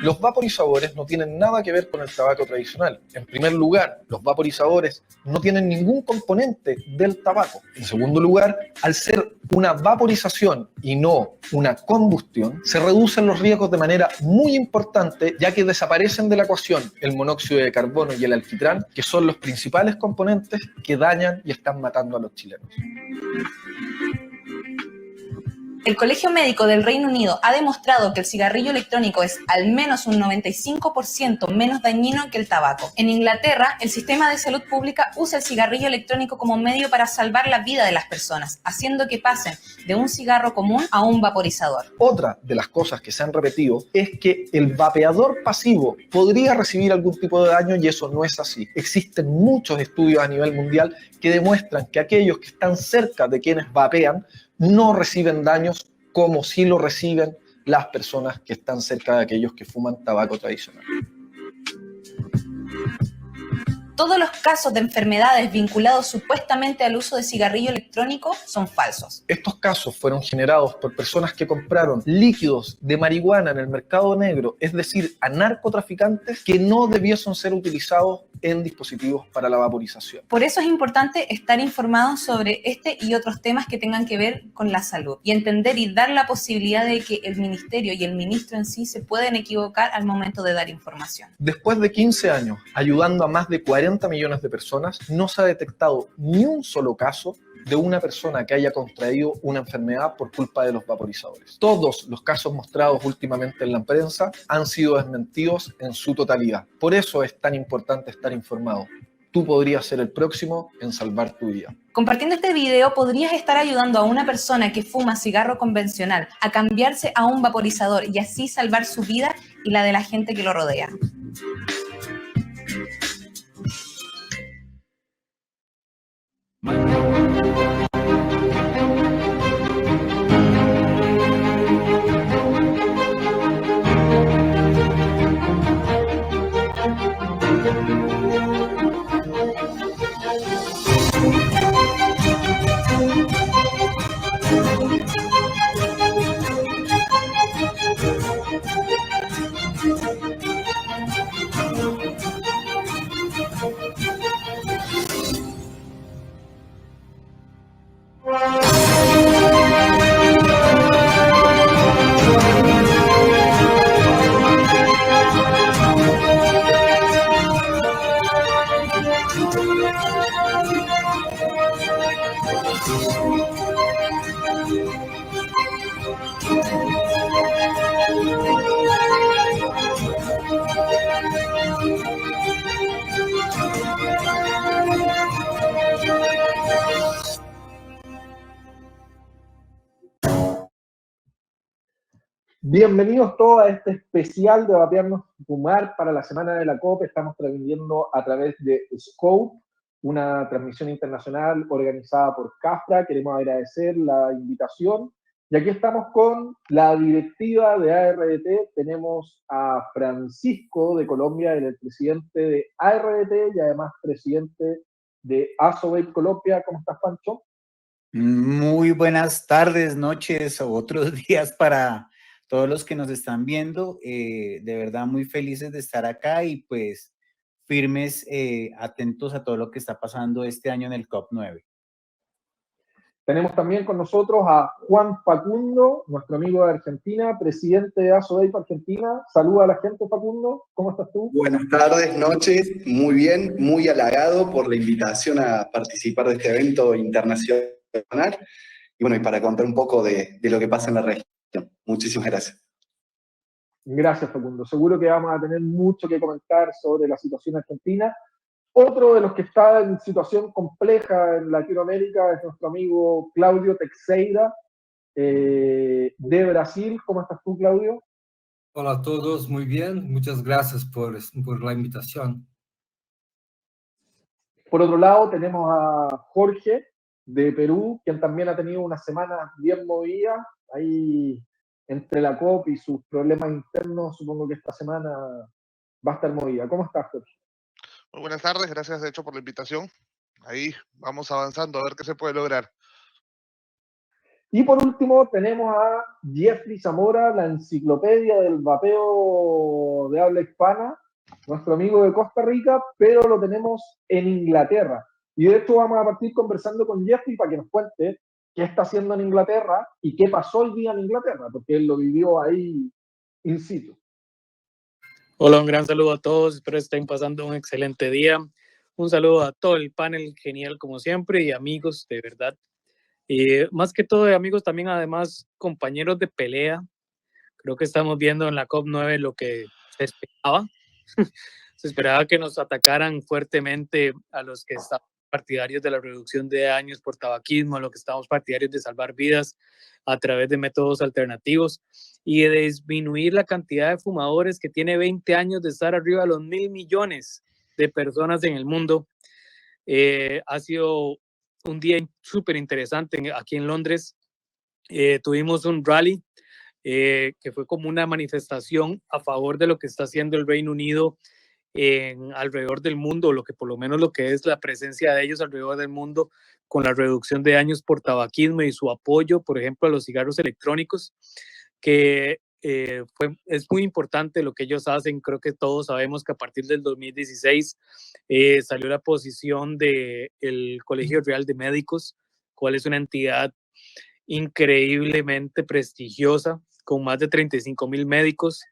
Los vaporizadores no tienen nada que ver con el tabaco tradicional. En primer lugar, los vaporizadores no tienen ningún componente del tabaco. En segundo lugar, al ser una vaporización y no una combustión, se reducen los riesgos de manera muy importante, ya que desaparecen de la ecuación el monóxido de carbono y el alquitrán, que son los principales componentes que dañan y están matando a los chilenos. El Colegio Médico del Reino Unido ha demostrado que el cigarrillo electrónico es al menos un 95% menos dañino que el tabaco. En Inglaterra, el sistema de salud pública usa el cigarrillo electrónico como medio para salvar la vida de las personas, haciendo que pasen de un cigarro común a un vaporizador. Otra de las cosas que se han repetido es que el vapeador pasivo podría recibir algún tipo de daño y eso no es así. Existen muchos estudios a nivel mundial que demuestran que aquellos que están cerca de quienes vapean no reciben daños como si lo reciben las personas que están cerca de aquellos que fuman tabaco tradicional. Todos los casos de enfermedades vinculados supuestamente al uso de cigarrillo electrónico son falsos. Estos casos fueron generados por personas que compraron líquidos de marihuana en el mercado negro, es decir, a narcotraficantes que no debiesen ser utilizados en dispositivos para la vaporización. Por eso es importante estar informados sobre este y otros temas que tengan que ver con la salud y entender y dar la posibilidad de que el ministerio y el ministro en sí se pueden equivocar al momento de dar información. Después de 15 años ayudando a más de 40 millones de personas, no se ha detectado ni un solo caso de una persona que haya contraído una enfermedad por culpa de los vaporizadores. Todos los casos mostrados últimamente en la prensa han sido desmentidos en su totalidad. Por eso es tan importante estar informado. Tú podrías ser el próximo en salvar tu vida. Compartiendo este video podrías estar ayudando a una persona que fuma cigarro convencional a cambiarse a un vaporizador y así salvar su vida y la de la gente que lo rodea. Bienvenidos todos a este especial de Vapearnos y Fumar para la Semana de la COP. Estamos transmitiendo a través de Scope, una transmisión internacional organizada por CAFRA. Queremos agradecer la invitación. Y aquí estamos con la directiva de ARDT. Tenemos a Francisco de Colombia, el presidente de ARDT y además presidente de ASOVAPE Colombia. ¿Cómo estás, Pancho? Muy buenas tardes, noches o otros días para todos los que nos están viendo. De verdad muy felices de estar acá y pues firmes, atentos a todo lo que está pasando este año en el COP9. Tenemos también con nosotros a Juan Facundo, nuestro amigo de Argentina, presidente de ASODEIP Argentina. Saluda a la gente, Facundo. ¿Cómo estás tú? Buenas tardes, noches. Muy bien, muy halagado por la invitación a participar de este evento internacional. Y bueno, y para contar un poco de lo que pasa en la región. Muchísimas gracias. Gracias, Facundo. Seguro que vamos a tener mucho que comentar sobre la situación argentina. Otro de los que está en situación compleja en Latinoamérica es nuestro amigo Claudio Teixeira, de Brasil. ¿Cómo estás tú, Claudio? Hola a todos, muy bien. Muchas gracias por la invitación. Por otro lado, tenemos a Jorge, de Perú, quien también ha tenido una semana bien movida. Ahí, entre la COP y sus problemas internos, supongo que esta semana va a estar movida. ¿Cómo estás, Jorge? Muy buenas tardes, gracias de hecho por la invitación. Ahí vamos avanzando a ver qué se puede lograr. Y por último tenemos a Jeffrey Zamora, la enciclopedia del vapeo de habla hispana, nuestro amigo de Costa Rica, pero lo tenemos en Inglaterra. Y de hecho vamos a partir conversando con Jeffrey para que nos cuente qué está haciendo en Inglaterra y qué pasó hoy día en Inglaterra, porque él lo vivió ahí in situ. Hola, un gran saludo a todos, espero estén pasando un excelente día. Un saludo a todo el panel, genial como siempre, y amigos, de verdad. Más que todo de amigos, también además compañeros de pelea. Creo que estamos viendo en la COP9 lo que se esperaba. Se esperaba que nos atacaran fuertemente a los que estaban partidarios de la reducción de daños por tabaquismo, a los que estamos partidarios de salvar vidas a través de métodos alternativos y de disminuir la cantidad de fumadores que tiene 20 años de estar arriba de los 1.000 millones de personas en el mundo. Ha sido un día súper interesante aquí en Londres. Tuvimos un rally que fue como una manifestación a favor de lo que está haciendo el Reino Unido alrededor del mundo, lo que por lo menos lo que es la presencia de ellos alrededor del mundo con la reducción de daños por tabaquismo y su apoyo, por ejemplo, a los cigarros electrónicos, que es muy importante lo que ellos hacen. Creo que todos sabemos que a partir del 2016 salió la posición del Colegio Real de Médicos, cual es una entidad increíblemente prestigiosa, con más de 35,000 médicos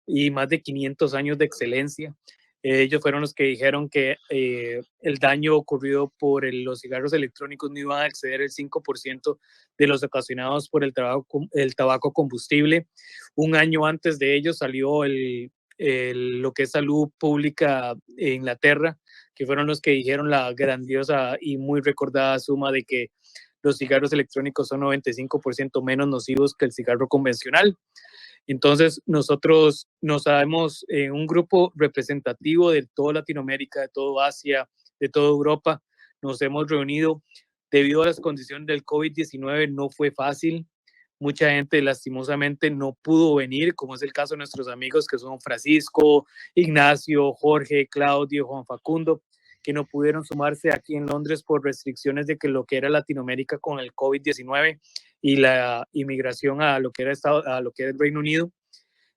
y más de 500 años de excelencia. Ellos fueron los que dijeron que el daño ocurrido por los cigarros electrónicos no iba a exceder el 5% de los ocasionados por el tabaco combustible. Un año antes de ello salió lo que es salud pública en Inglaterra, que fueron los que dijeron la grandiosa y muy recordada suma de que los cigarros electrónicos son 95% menos nocivos que el cigarro convencional. Entonces, nosotros nos sabemos en un grupo representativo de toda Latinoamérica, de toda Asia, de toda Europa. Nos hemos reunido debido a las condiciones del COVID-19. No fue fácil. Mucha gente lastimosamente no pudo venir, como es el caso de nuestros amigos que son Francisco, Ignacio, Jorge, Claudio, Juan Facundo, que no pudieron sumarse aquí en Londres por restricciones de que lo que era Latinoamérica con el COVID-19 y la inmigración a lo que era el Reino Unido.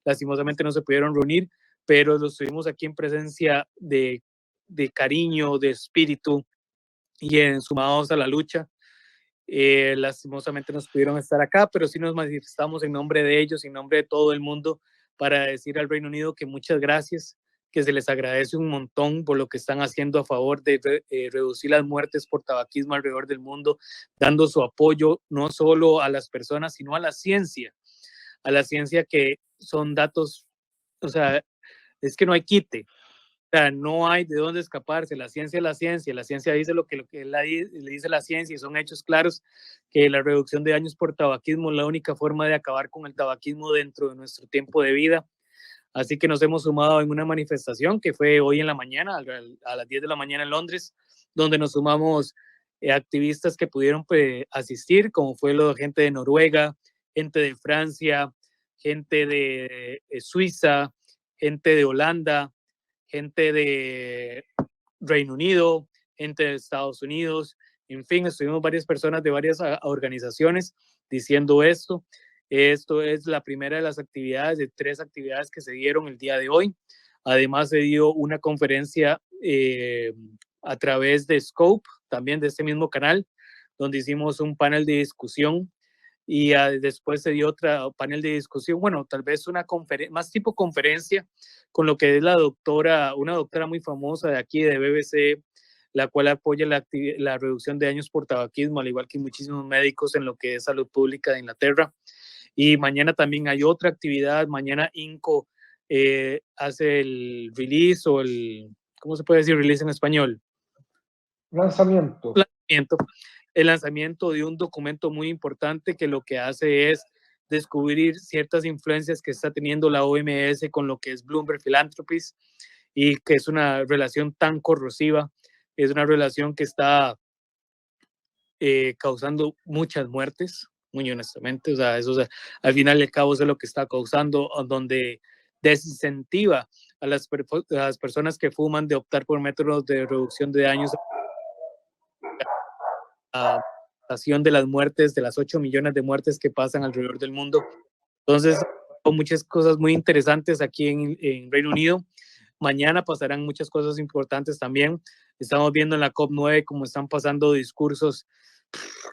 Lastimosamente no se pudieron reunir, pero los tuvimos aquí en presencia de cariño, de espíritu y sumados a la lucha. Lastimosamente no pudieron estar acá, pero sí nos manifestamos en nombre de ellos, en nombre de todo el mundo, para decir al Reino Unido que muchas gracias, que se les agradece un montón por lo que están haciendo a favor de reducir las muertes por tabaquismo alrededor del mundo, dando su apoyo no solo a las personas, sino a la ciencia que son datos, o sea, es que no hay quite. O sea, no hay de dónde escaparse. La ciencia es la ciencia. La ciencia dice lo que le dice la ciencia y son hechos claros que la reducción de daños por tabaquismo es la única forma de acabar con el tabaquismo dentro de nuestro tiempo de vida. Así que nos hemos sumado en una manifestación que fue hoy en la mañana, a las 10 de la mañana en Londres, donde nos sumamos activistas que pudieron asistir, como fue gente de Noruega, gente de Francia, gente de Suiza, gente de Holanda, gente de Reino Unido, gente de Estados Unidos, en fin, estuvimos varias personas de varias organizaciones diciendo esto. Esto es la primera de las actividades, de 3 actividades que se dieron el día de hoy. Además se dio una conferencia a través de Scope, también de este mismo canal, donde hicimos un panel de discusión y después se dio otro panel de discusión, bueno, tal vez una conferencia, más tipo conferencia, con lo que es una doctora muy famosa de aquí de BBC, la cual apoya la reducción de daños por tabaquismo, al igual que muchísimos médicos en lo que es salud pública de Inglaterra. Y mañana también hay otra actividad, mañana INCO hace el release o ¿cómo se puede decir release en español? Lanzamiento. El lanzamiento de un documento muy importante que lo que hace es descubrir ciertas influencias que está teniendo la OMS con lo que es Bloomberg Philanthropies y que es una relación tan corrosiva, es una relación que está causando muchas muertes, muy honestamente, o sea, al final y al cabo eso es lo que está causando, donde desincentiva a las personas que fuman de optar por métodos de reducción de daños a de las muertes, de las 8 millones de muertes que pasan alrededor del mundo. Entonces, son muchas cosas muy interesantes aquí en Reino Unido. Mañana pasarán muchas cosas importantes también. Estamos viendo en la COP9 cómo están pasando discursos.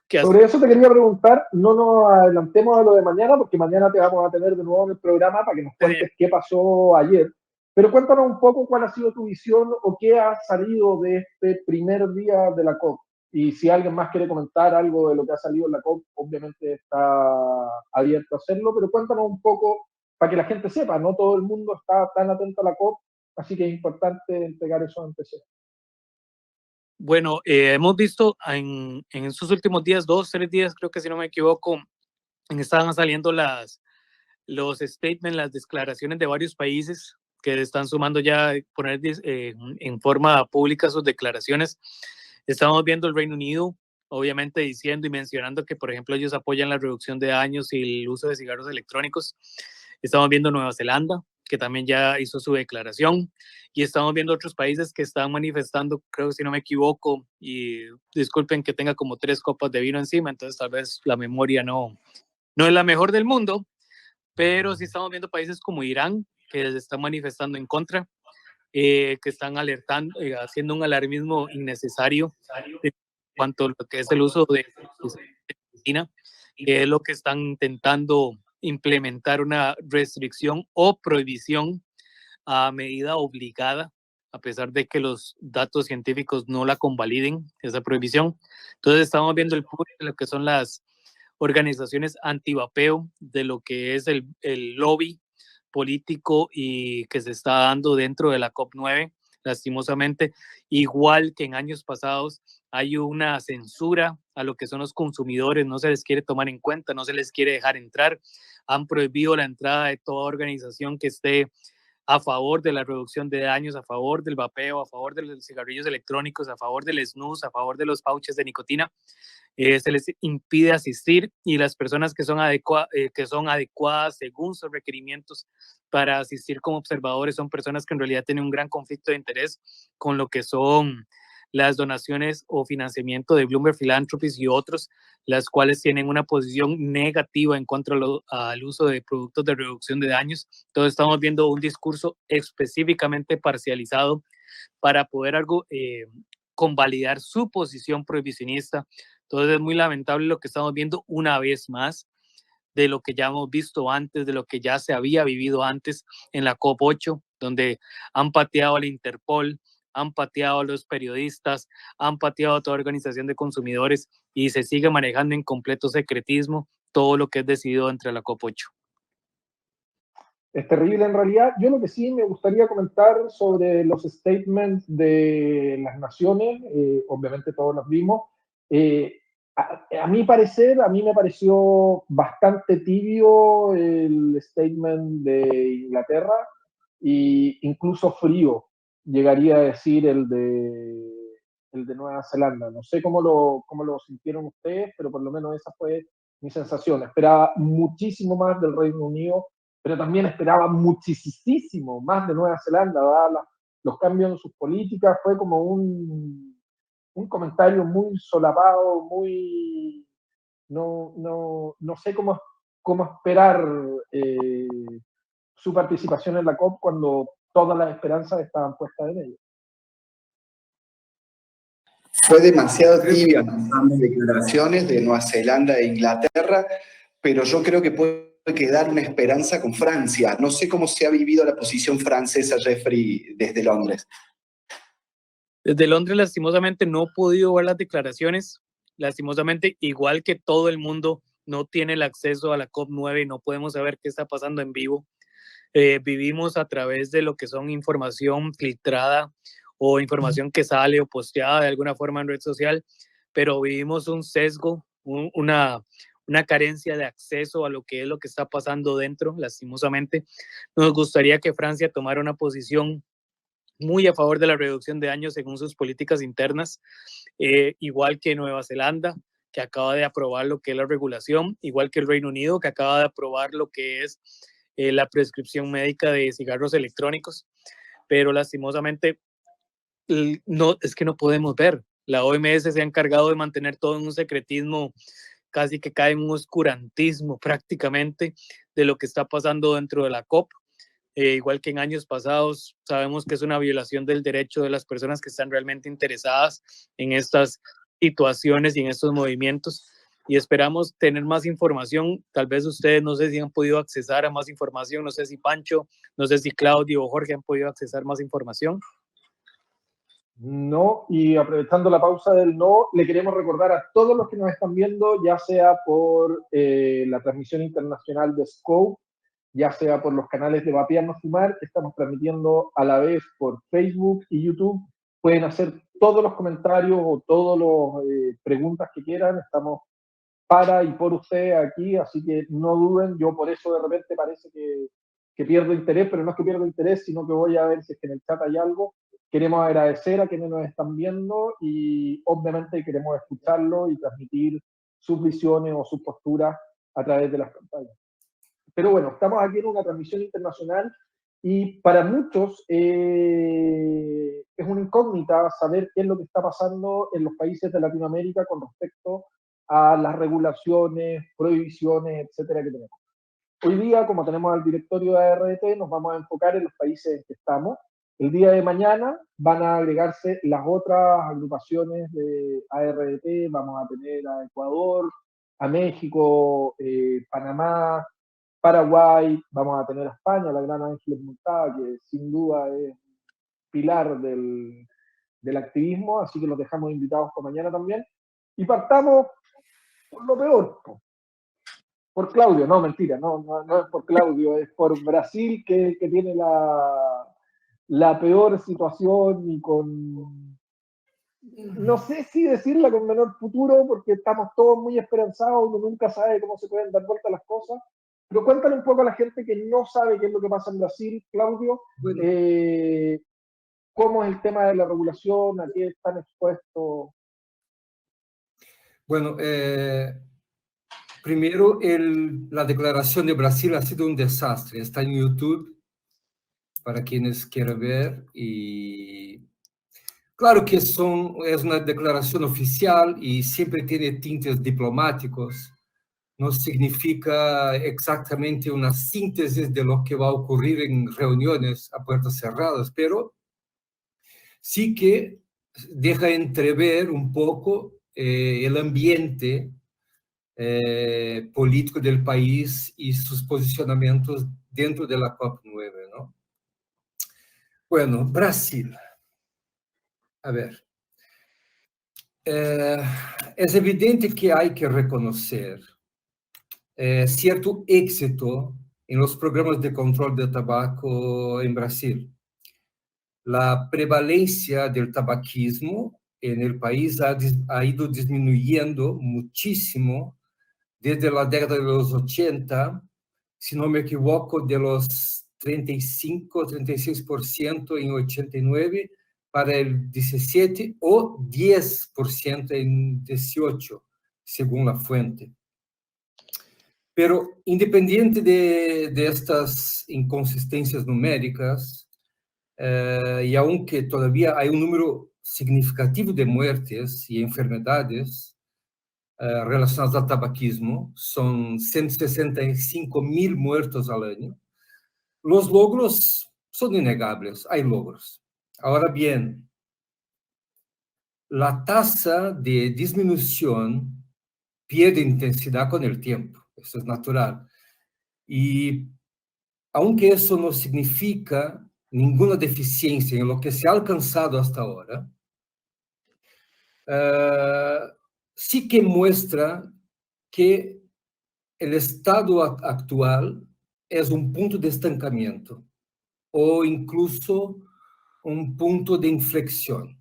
Sobre eso te quería preguntar, no nos adelantemos a lo de mañana, porque mañana te vamos a tener de nuevo en el programa para que nos cuentes qué pasó ayer. Pero cuéntanos un poco cuál ha sido tu visión o qué ha salido de este primer día de la COP. Y si alguien más quiere comentar algo de lo que ha salido en la COP, obviamente está abierto a hacerlo, pero cuéntanos un poco para que la gente sepa, no todo el mundo está tan atento a la COP, así que es importante entregar esos antecedentes. Bueno, hemos visto en estos últimos días, 2, 3 días, creo que si no me equivoco, estaban saliendo los statements, las declaraciones de varios países que están sumando ya poner en forma pública sus declaraciones. Estamos viendo el Reino Unido, obviamente diciendo y mencionando que, por ejemplo, ellos apoyan la reducción de daños y el uso de cigarros electrónicos. Estamos viendo Nueva Zelanda, que también ya hizo su declaración, y estamos viendo otros países que están manifestando, creo que si no me equivoco, y disculpen que tenga como 3 copas de vino encima, entonces tal vez la memoria no es la mejor del mundo, pero sí estamos viendo países como Irán, que se están manifestando en contra, que están alertando, haciendo un alarmismo innecesario en cuanto a lo que es el uso de China, que es lo que están intentando implementar una restricción o prohibición a medida obligada, a pesar de que los datos científicos no la convaliden, esa prohibición. Entonces estamos viendo el push de lo que son las organizaciones antivapeo, de lo que es el lobby político y que se está dando dentro de la COP9, lastimosamente, igual que en años pasados, hay una censura a lo que son los consumidores, no se les quiere tomar en cuenta, no se les quiere dejar entrar, han prohibido la entrada de toda organización que esté a favor de la reducción de daños, a favor del vapeo, a favor de los cigarrillos electrónicos, a favor del snus, a favor de los pouches de nicotina. Se les impide asistir y las personas que son adecuadas según sus requerimientos para asistir como observadores son personas que en realidad tienen un gran conflicto de interés con lo que son las donaciones o financiamiento de Bloomberg Philanthropies y otros, las cuales tienen una posición negativa en contra al uso de productos de reducción de daños. Entonces estamos viendo un discurso específicamente parcializado para poder convalidar su posición prohibicionista. Entonces es muy lamentable lo que estamos viendo una vez más, de lo que ya hemos visto antes, de lo que ya se había vivido antes en la COP8, donde han pateado a la Interpol, han pateado a los periodistas, han pateado a toda organización de consumidores y se sigue manejando en completo secretismo todo lo que es decidido entre la COP8. Es terrible en realidad. Yo lo que sí me gustaría comentar sobre los statements de las naciones, obviamente todos los vimos. A mi parecer, a mí me pareció bastante tibio el statement de Inglaterra e incluso frío, llegaría a decir el de Nueva Zelanda. No sé cómo lo sintieron ustedes, pero por lo menos esa fue mi sensación. Esperaba muchísimo más del Reino Unido, pero también esperaba muchísimo más de Nueva Zelanda, dadas los cambios en sus políticas. Fue como un comentario muy solapado, muy... No sé cómo esperar su participación en la COP cuando todas las esperanzas estaban puestas en ella. Fue demasiado tibia ambas declaraciones de Nueva Zelanda e Inglaterra, pero yo creo que puede quedar una esperanza con Francia. No sé cómo se ha vivido la posición francesa, Jeffrey, desde Londres. Desde Londres, lastimosamente, no he podido ver las declaraciones. Lastimosamente, igual que todo el mundo, no tiene el acceso a la COP9 y no podemos saber qué está pasando en vivo. Vivimos a través de lo que son información filtrada o información que sale o posteada de alguna forma en red social, pero vivimos un sesgo, una carencia de acceso a lo que es lo que está pasando dentro, lastimosamente. Nos gustaría que Francia tomara una posición muy a favor de la reducción de daños según sus políticas internas, igual que Nueva Zelanda, que acaba de aprobar lo que es la regulación, igual que el Reino Unido, que acaba de aprobar lo que es la prescripción médica de cigarros electrónicos, pero lastimosamente no, es que no podemos ver. La OMS se ha encargado de mantener todo en un secretismo, casi que cae en un oscurantismo prácticamente de lo que está pasando dentro de la COP. Igual que en años pasados, sabemos que es una violación del derecho de las personas que están realmente interesadas en estas situaciones y en estos movimientos. Y esperamos tener más información. Tal vez ustedes, no sé si han podido accesar a más información, no sé si Pancho, no sé si Claudio o Jorge han podido accesar más información. No, y aprovechando la pausa del no, le queremos recordar a todos los que nos están viendo, ya sea por la transmisión internacional de Scope, ya sea por los canales de Vapear No Fumar, que estamos transmitiendo a la vez por Facebook y YouTube. Pueden hacer todos los comentarios o todas las preguntas que quieran, estamos para y por usted aquí, así que no duden. Yo por eso de repente parece que pierdo interés, pero no es que pierdo interés, sino que voy a ver si es que en el chat hay algo. Queremos agradecer a quienes nos están viendo y obviamente queremos escucharlo y transmitir sus visiones o sus posturas a través de las pantallas. Pero bueno, estamos aquí en una transmisión internacional y para muchos es una incógnita saber qué es lo que está pasando en los países de Latinoamérica con respecto a las regulaciones, prohibiciones, etcétera, que tenemos. Hoy día, como tenemos al directorio de ART, nos vamos a enfocar en los países en que estamos. El día de mañana van a agregarse las otras agrupaciones de ART, vamos a tener a Ecuador, a México, Panamá, Paraguay, vamos a tener a España, la gran Ángeles Montada, que sin duda es pilar del activismo, así que los dejamos invitados para mañana también. Y partamos por lo peor, por Claudio, no, mentira, no es por Claudio, es por Brasil que tiene la peor situación y con, no sé si decirla con menor futuro, porque estamos todos muy esperanzados, uno nunca sabe cómo se pueden dar vuelta las cosas, pero cuéntale un poco a la gente que no sabe qué es lo que pasa en Brasil, Claudio, bueno, cómo es el tema de la regulación, a qué están expuestos. Bueno, primero, la declaración de Brasil ha sido un desastre. Está en YouTube para quienes quieran ver. Y claro que es una declaración oficial y siempre tiene tintes diplomáticos. No significa exactamente una síntesis de lo que va a ocurrir en reuniones a puertas cerradas, pero sí que deja entrever un poco el ambiente político del país y sus posicionamientos dentro de la COP9, ¿no? Bueno, Brasil. A ver. Es evidente que hay que reconocer cierto éxito en los programas de control de tabaco en Brasil. La prevalencia del tabaquismo en el país ha ido disminuyendo muchísimo desde la década de los 80, si no me equivoco, de los 35, 36% en 89 para el 17 o 10% en 18, según la fuente. Pero independiente de estas inconsistencias numéricas, y aunque todavía hay un número significativo de muertes y enfermedades relacionadas al tabaquismo, son 165.000 muertos al año, los logros son innegables, hay logros. Ahora bien, la tasa de disminución pierde intensidad con el tiempo, eso es natural. Y aunque eso no significa ninguna deficiencia en lo que se ha alcanzado hasta ahora, sí que muestra que el estado actual es un punto de estancamiento o incluso un punto de inflexión.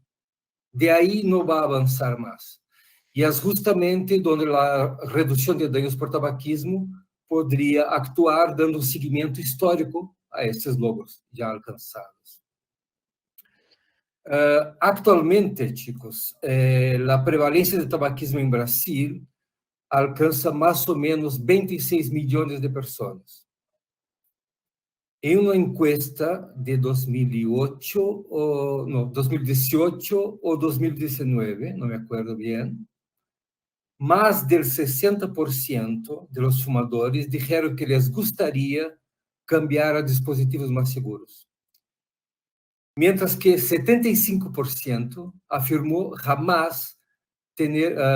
De ahí no va a avanzar más. Y es justamente donde la reducción de daños por tabaquismo podría actuar dando un seguimiento histórico a esses logros ya alcanzados. Actualmente, chicos, la prevalencia de tabaquismo en Brasil alcanza más o menos 26 millones de personas. En una encuesta de 2008 o no, 2018 o 2019, no me acuerdo bien, más del 60% de los fumadores dijeron que les gustaría cambiar a dispositivos más seguros. Mientras que 75% afirmó jamás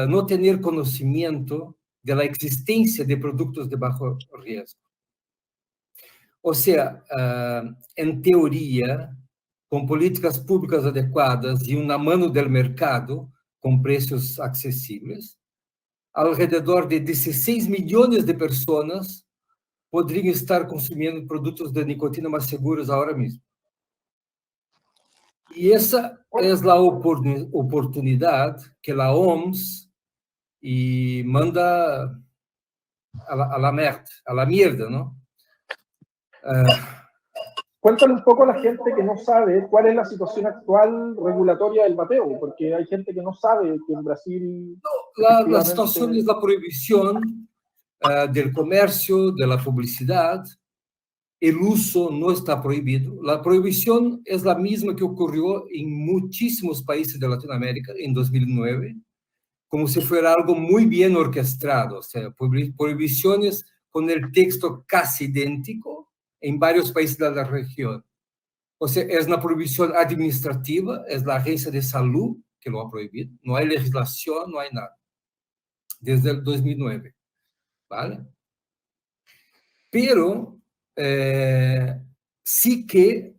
no tener conocimiento de la existencia de productos de bajo riesgo. O sea, en teoría, con políticas públicas adecuadas y una mano del mercado con precios accesibles, alrededor de 16 millones de personas podrían estar consumiendo productos de nicotina más seguros ahora mismo. Y esa es la oportunidad que la OMS y manda a la mierda, ¿no? Cuéntale un poco a la gente que no sabe cuál es la situación actual regulatoria del vapeo, porque hay gente que no sabe que en Brasil La situación es la prohibición del comercio, de la publicidad. El uso no está prohibido. La prohibición es la misma que ocurrió en muchísimos países de Latinoamérica en 2009, como si fuera algo muy bien orquestado, o sea, prohibiciones con el texto casi idéntico en varios países de la región. O sea, es una prohibición administrativa, es la Agencia de Salud que lo ha prohibido, no hay legislación, no hay nada, desde el 2009, ¿vale? Pero sí que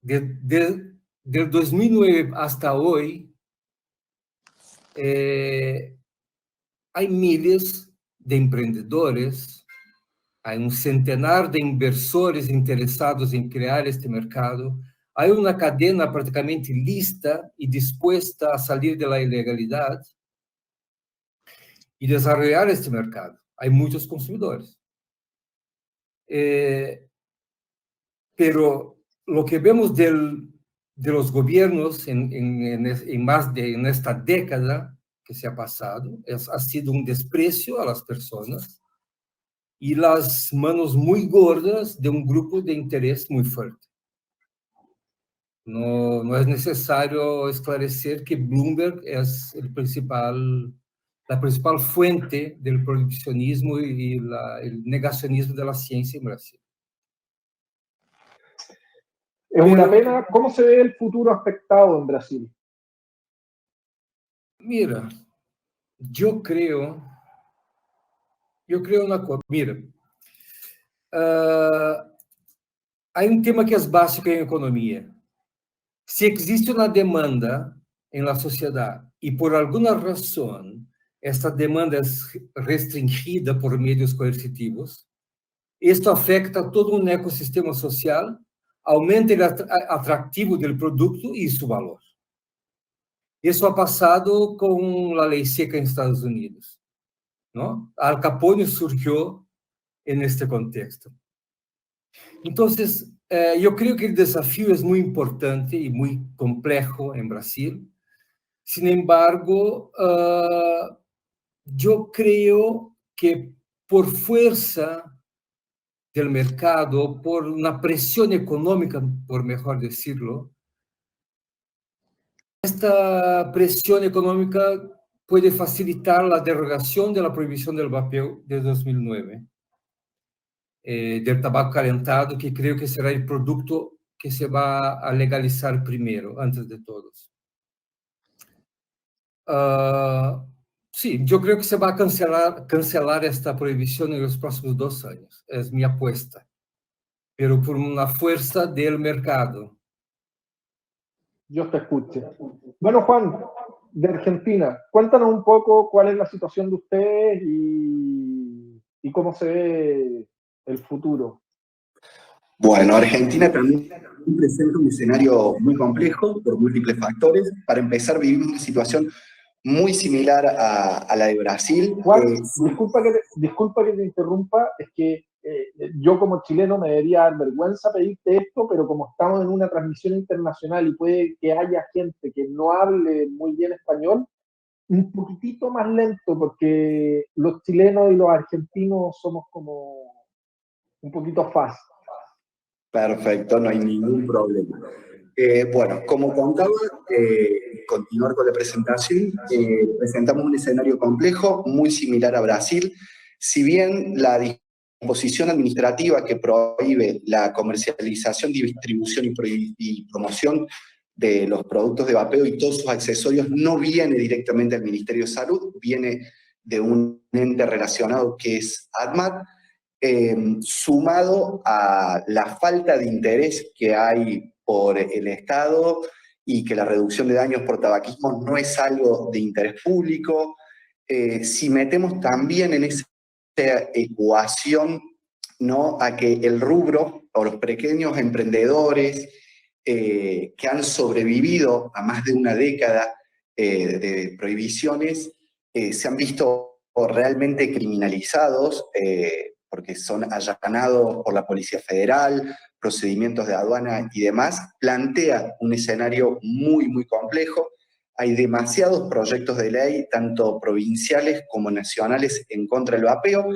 del 2009 hasta hoy hay miles de emprendedores, hay un centenar de inversores interesados en crear este mercado, hay una cadena prácticamente lista y dispuesta a salir de la ilegalidad y desarrollar este mercado. Hay muchos consumidores. Pero lo que vemos de los gobiernos en esta década que se ha pasado ha sido un desprecio a las personas y las manos muy gordas de un grupo de interés muy fuerte. No es necesario esclarecer que Bloomberg es la principal fuente del prohibicionismo y el negacionismo de la ciencia en Brasil. Es una pena. ¿Cómo se ve el futuro afectado en Brasil? Mira, yo creo una cosa. Mira, hay un tema que es básico en economía. Si existe una demanda en la sociedad y por alguna razón esta demanda es restringida por medios coercitivos, esto afecta a todo un ecosistema social, aumenta el atractivo del producto y su valor. Eso ha pasado con la ley seca en Estados Unidos, ¿no? Al Capone surgió en este contexto. Entonces, yo creo que el desafío es muy importante y muy complejo en Brasil. Sin embargo, yo creo que por fuerza del mercado, por una presión económica, por mejor decirlo, esta presión económica puede facilitar la derogación de la prohibición del vapeo de 2009, del tabaco calentado, que creo que será el producto que se va a legalizar primero, antes de todos. Sí, yo creo que se va a cancelar esta prohibición en los próximos 2 años. Es mi apuesta. Pero por una fuerza del mercado. Dios te escuche. Bueno, Juan, de Argentina, cuéntanos un poco cuál es la situación de ustedes y cómo se ve el futuro. Bueno, Argentina también presenta un escenario muy complejo por múltiples factores. Para empezar, vivimos una situación muy similar a la de Brasil. Juan, disculpa que te interrumpa, es que yo como chileno me debería dar vergüenza pedirte esto, pero como estamos en una transmisión internacional y puede que haya gente que no hable muy bien español, un poquitito más lento, porque los chilenos y los argentinos somos como un poquito fast. Perfecto, no hay ningún problema. Bueno, como contaba, continuar con la presentación, presentamos un escenario complejo, muy similar a Brasil. Si bien la disposición administrativa que prohíbe la comercialización, distribución y promoción de los productos de vapeo y todos sus accesorios no viene directamente del Ministerio de Salud, viene de un ente relacionado que es ADMAT, sumado a la falta de interés que hay por el Estado y que la reducción de daños por tabaquismo no es algo de interés público. Si metemos también en esa ecuación, ¿no?, a que el rubro o los pequeños emprendedores que han sobrevivido a más de una década de prohibiciones se han visto realmente criminalizados, porque son allanados por la Policía Federal, procedimientos de aduana y demás, plantea un escenario muy, muy complejo. Hay demasiados proyectos de ley, tanto provinciales como nacionales, en contra del vapeo,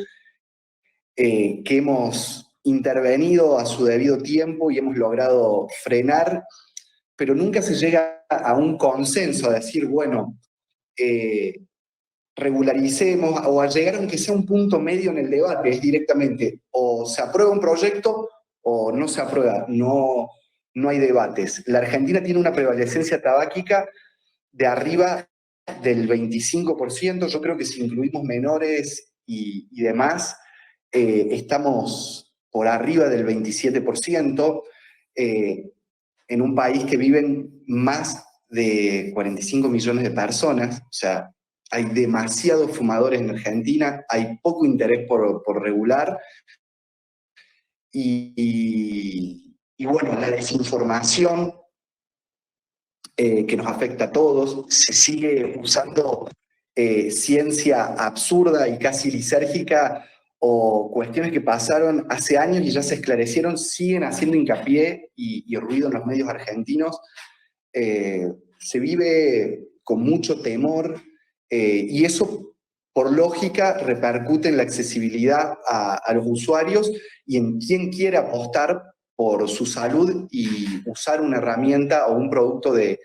que hemos intervenido a su debido tiempo y hemos logrado frenar, pero nunca se llega a un consenso, a decir, bueno, regularicemos, o a llegar aunque sea un punto medio en el debate, es directamente o se aprueba un proyecto o no se aprueba, no hay debates. La Argentina tiene una prevalecencia tabáquica de arriba del 25%, yo creo que si incluimos menores y demás, estamos por arriba del 27%, en un país que viven más de 45 millones de personas, o sea, hay demasiados fumadores en Argentina, hay poco interés por regular, y bueno, la desinformación que nos afecta a todos, se sigue usando ciencia absurda y casi lisérgica, o cuestiones que pasaron hace años y ya se esclarecieron, siguen haciendo hincapié y ruido en los medios argentinos. Se vive con mucho temor, y eso, por lógica, repercute en la accesibilidad a los usuarios y en quién quiere apostar por su salud y usar una herramienta o un producto de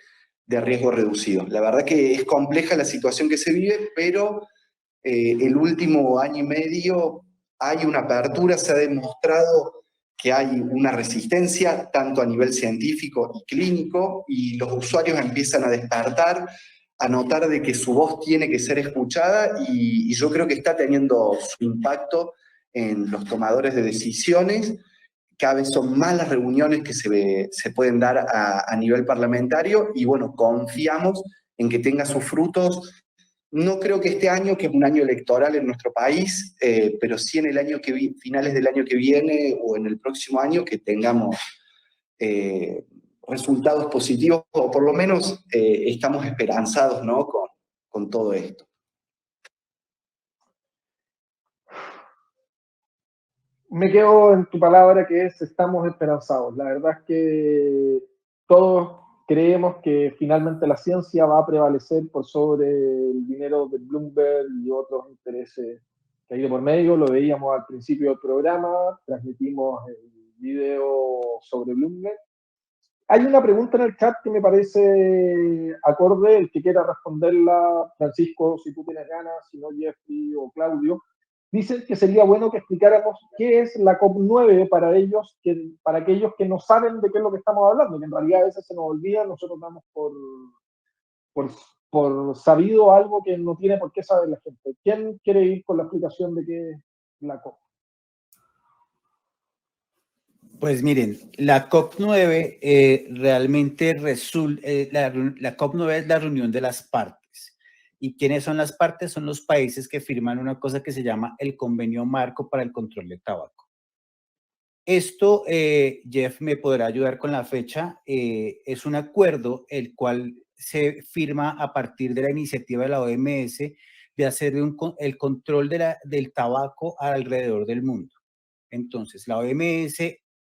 riesgo reducido. La verdad que es compleja la situación que se vive, pero el último año y medio hay una apertura, se ha demostrado que hay una resistencia tanto a nivel científico y clínico, y los usuarios empiezan a despertar, a notar de que su voz tiene que ser escuchada, y yo creo que está teniendo su impacto en los tomadores de decisiones. Cada vez son más las reuniones que se pueden dar a nivel parlamentario, y bueno, confiamos en que tenga sus frutos. No creo que este año, que es un año electoral en nuestro país, pero sí en el año finales del año que viene o en el próximo año, que tengamos resultados positivos, o por lo menos estamos esperanzados, ¿no?, con todo esto. Me quedo en tu palabra, que es estamos esperanzados. La verdad es que todos creemos que finalmente la ciencia va a prevalecer por sobre el dinero de Bloomberg y otros intereses que hay de por medio. Lo veíamos al principio del programa, transmitimos el video sobre Bloomberg. Hay una pregunta en el chat que me parece acorde, el que quiera responderla, Francisco, si tú tienes ganas, si no Jeffrey o Claudio. Dicen que sería bueno que explicáramos qué es la COP9 para ellos, para aquellos que no saben de qué es lo que estamos hablando, que en realidad a veces se nos olvida, nosotros damos por por sabido algo que no tiene por qué saber la gente. ¿Quién quiere ir con la explicación de qué es la COP? Pues miren, la COP9 realmente resulta, la COP9 es la reunión de las partes. ¿Y quiénes son las partes? Son los países que firman una cosa que se llama el Convenio Marco para el Control del Tabaco. Esto, Jeff me podrá ayudar con la fecha, es un acuerdo el cual se firma a partir de la iniciativa de la OMS de hacer el control del tabaco alrededor del mundo. Entonces, la OMS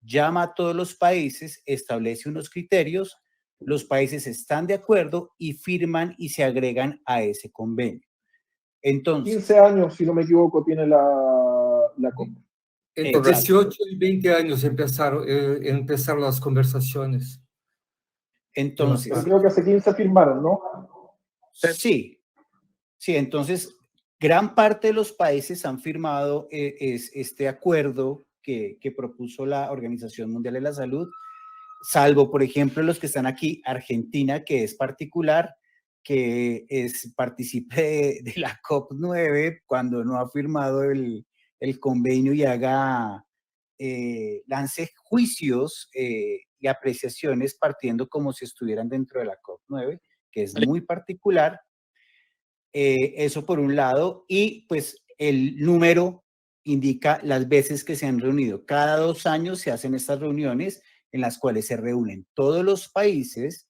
llama a todos los países, establece unos criterios, los países están de acuerdo y firman y se agregan a ese convenio. Entonces, 15 años, si no me equivoco, tiene la COP. Entre 18 y 20 años empezaron las conversaciones. Entonces, pero creo que hace 15 firmaron, ¿no? Sí, entonces gran parte de los países han firmado este acuerdo que propuso la Organización Mundial de la Salud, salvo, por ejemplo, los que están aquí, Argentina, que es particular, que es partícipe de la COP9 cuando no ha firmado el convenio y lance juicios y apreciaciones partiendo como si estuvieran dentro de la COP9, que es muy particular. Eso por un lado, y pues el número indica las veces que se han reunido. Cada 2 años se hacen estas reuniones en las cuales se reúnen todos los países,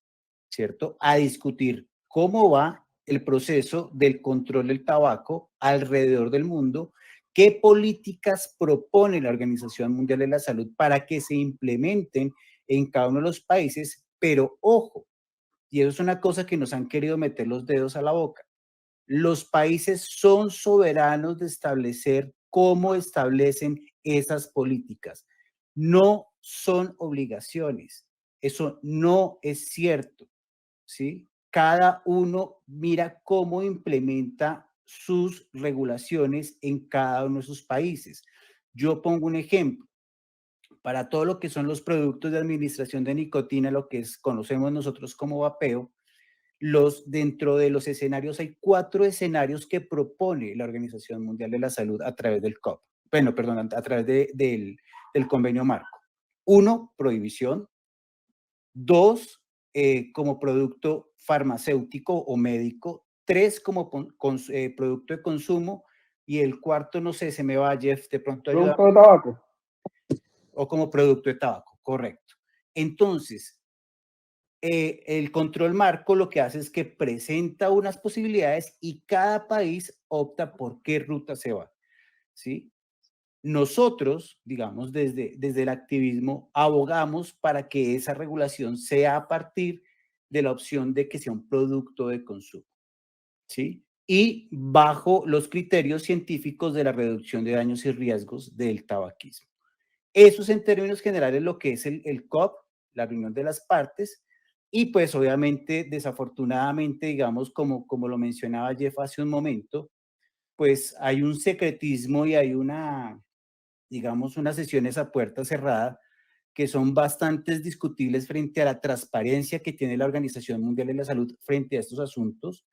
¿cierto?, a discutir cómo va el proceso del control del tabaco alrededor del mundo, qué políticas propone la Organización Mundial de la Salud para que se implementen en cada uno de los países, pero ojo, y eso es una cosa que nos han querido meter los dedos a la boca. Los países son soberanos de establecer cómo establecen esas políticas. No son obligaciones. Eso no es cierto, ¿sí? Cada uno mira cómo implementa sus regulaciones en cada uno de sus países. Yo pongo un ejemplo. Para todo lo que son los productos de administración de nicotina, lo que conocemos nosotros como vapeo, dentro de los escenarios hay 4 escenarios que propone la Organización Mundial de la Salud a través del COP. Bueno, perdón, a través del convenio marco. 1, prohibición. 2, como producto farmacéutico o médico. 3, como producto de consumo. Y el cuarto, no sé, se me va, Jeff, de pronto ayuda. Producto de tabaco. O como producto de tabaco, correcto. Entonces, el control marco lo que hace es que presenta unas posibilidades y cada país opta por qué ruta se va, ¿sí? Nosotros, digamos, desde el activismo, abogamos para que esa regulación sea a partir de la opción de que sea un producto de consumo, ¿sí? Y bajo los criterios científicos de la reducción de daños y riesgos del tabaquismo. Eso es en términos generales lo que es el COP, la reunión de las partes. Y pues obviamente, desafortunadamente, digamos, como lo mencionaba Jeff hace un momento, pues hay un secretismo y hay digamos, unas sesiones a puerta cerrada que son bastante discutibles frente a la transparencia que tiene la Organización Mundial de la Salud frente a estos asuntos.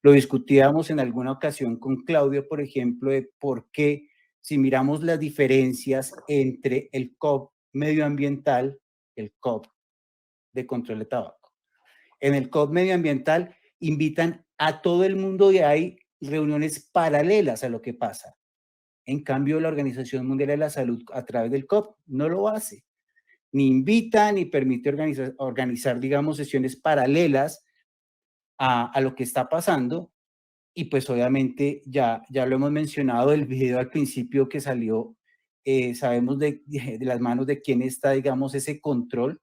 Lo discutíamos en alguna ocasión con Claudio, por ejemplo, de por qué, si miramos las diferencias entre el COP medioambiental, el COP de control de tabaco. En el COP medioambiental invitan a todo el mundo y hay reuniones paralelas a lo que pasa. En cambio, la Organización Mundial de la Salud, a través del COP, no lo hace. Ni invita, ni permite organizar, digamos, sesiones paralelas a lo que está pasando. Y pues obviamente ya lo hemos mencionado, el video al principio que salió, sabemos de las manos de quién está, digamos, ese control.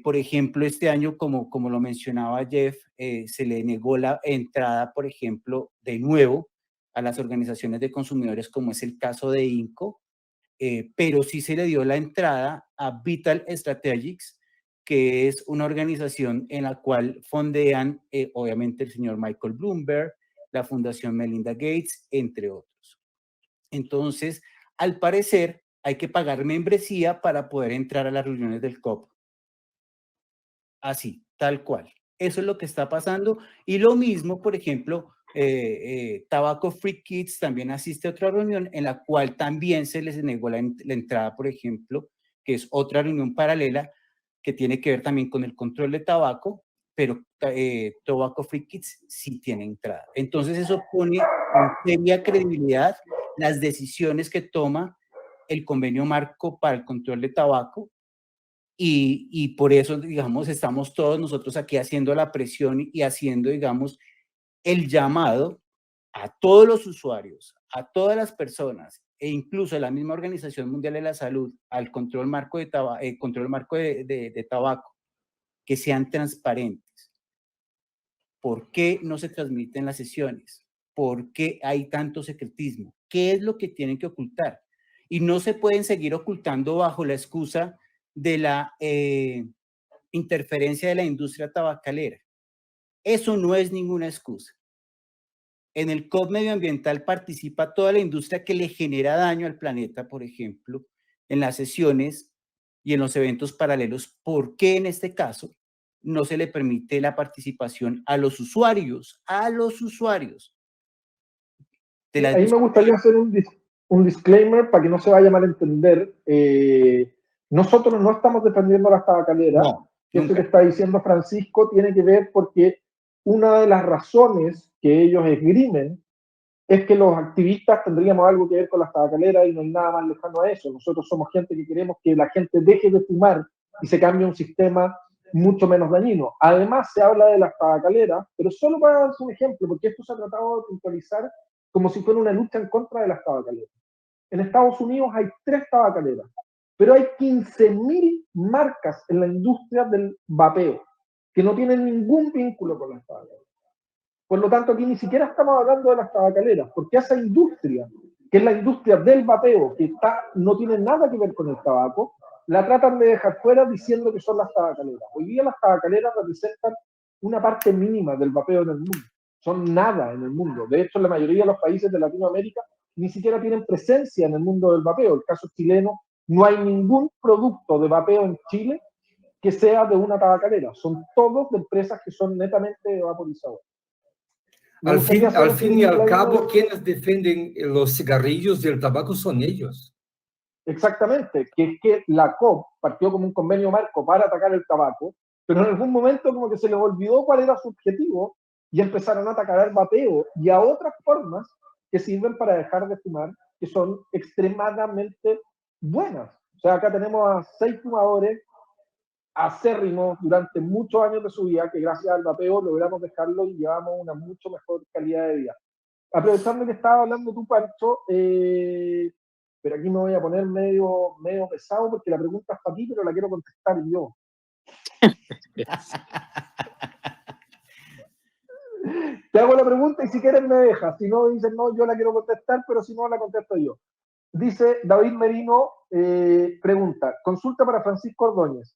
Por ejemplo, este año, como lo mencionaba Jeff, se le negó la entrada, por ejemplo, de nuevo a las organizaciones de consumidores, como es el caso de INCO, pero sí se le dio la entrada a Vital Strategics, que es una organización en la cual fondean, obviamente, el señor Michael Bloomberg, la Fundación Melinda Gates, entre otros. Entonces, al parecer, hay que pagar membresía para poder entrar a las reuniones del COP. Así, tal cual. Eso es lo que está pasando. Y lo mismo, por ejemplo, Tobacco Free Kids también asiste a otra reunión en la cual también se les negó la entrada, por ejemplo, que es otra reunión paralela que tiene que ver también con el control de tabaco, pero Tobacco Free Kids sí tiene entrada. Entonces eso pone en seria credibilidad las decisiones que toma el convenio marco para el control de tabaco, y por eso, digamos, estamos todos nosotros aquí haciendo la presión y haciendo, digamos, el llamado a todos los usuarios, a todas las personas, e incluso a la misma Organización Mundial de la Salud, al control marco de tabaco, que sean transparentes. ¿Por qué no se transmiten las sesiones? ¿Por qué hay tanto secretismo? ¿Qué es lo que tienen que ocultar? Y no se pueden seguir ocultando bajo la excusa de la interferencia de la industria tabacalera. Eso no es ninguna excusa. En el COP medioambiental participa toda la industria que le genera daño al planeta, por ejemplo, en las sesiones y en los eventos paralelos. ¿Por qué en este caso no se le permite la participación a los usuarios? A los usuarios. Ahí me gustaría hacer un disclaimer para que no se vaya a malentender. Nosotros no estamos defendiendo las tabacaleras. No, eso que está diciendo Francisco tiene que ver porque una de las razones que ellos esgrimen es que los activistas tendríamos algo que ver con las tabacaleras y no hay nada más lejano a eso. Nosotros somos gente que queremos que la gente deje de fumar y se cambie a un sistema mucho menos dañino. Además, se habla de las tabacaleras, pero solo para dar un ejemplo, porque esto se ha tratado de puntualizar como si fuera una lucha en contra de las tabacaleras. En Estados Unidos hay 3 tabacaleras, pero hay 15.000 marcas en la industria del vapeo que no tienen ningún vínculo con las tabacaleras. Por lo tanto, aquí ni siquiera estamos hablando de las tabacaleras, porque esa industria, que es la industria del vapeo, que no tiene nada que ver con el tabaco, la tratan de dejar fuera diciendo que son las tabacaleras. Hoy día las tabacaleras representan una parte mínima del vapeo en el mundo. Son nada en el mundo. De hecho, la mayoría de los países de Latinoamérica ni siquiera tienen presencia en el mundo del vapeo. El caso chileno, no hay ningún producto de vapeo en Chile que sea de una tabacalera. Son todos de empresas que son netamente vaporizadores. Al fin y al cabo, quienes defienden los cigarrillos y el tabaco son ellos. Exactamente, que es que la COP partió como un convenio marco para atacar el tabaco, pero en algún momento como que se les olvidó cuál era su objetivo y empezaron a atacar al vapeo y a otras formas que sirven para dejar de fumar, que son extremadamente buenas. O sea, acá tenemos a 6 fumadores acérrimos durante muchos años de su vida, que gracias al vapeo logramos dejarlo y llevamos una mucho mejor calidad de vida. Aprovechando que estaba hablando tú, Pancho, pero aquí me voy a poner medio pesado porque la pregunta es para ti, pero la quiero contestar yo. Te hago la pregunta y si quieres me dejas. Si no, dices no, yo la quiero contestar, pero si no, la contesto yo. Dice David Merino, pregunta, consulta para Francisco Ordóñez.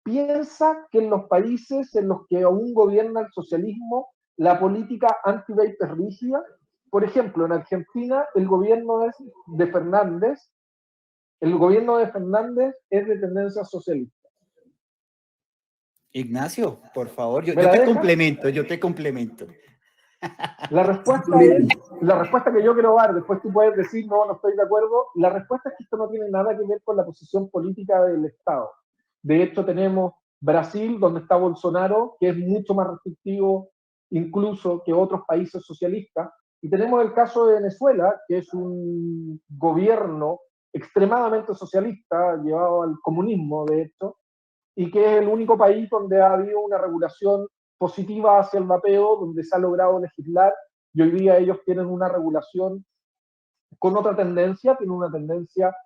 ¿Piensa que en los países en los que aún gobierna el socialismo, la política anti-vape es rígida? Por ejemplo, en Argentina el gobierno es de Fernández, es de tendencia socialista. Ignacio, por favor, yo te complemento. La respuesta que yo quiero dar, después tú puedes decir no estoy de acuerdo, la respuesta es que esto no tiene nada que ver con la posición política del Estado. De hecho, tenemos Brasil, donde está Bolsonaro, que es mucho más restrictivo incluso que otros países socialistas, y tenemos el caso de Venezuela, que es un gobierno extremadamente socialista, llevado al comunismo, de hecho, y que es el único país donde ha habido una regulación positiva hacia el vapeo, donde se ha logrado legislar, y hoy día ellos tienen una regulación con otra tendencia, tienen una tendencia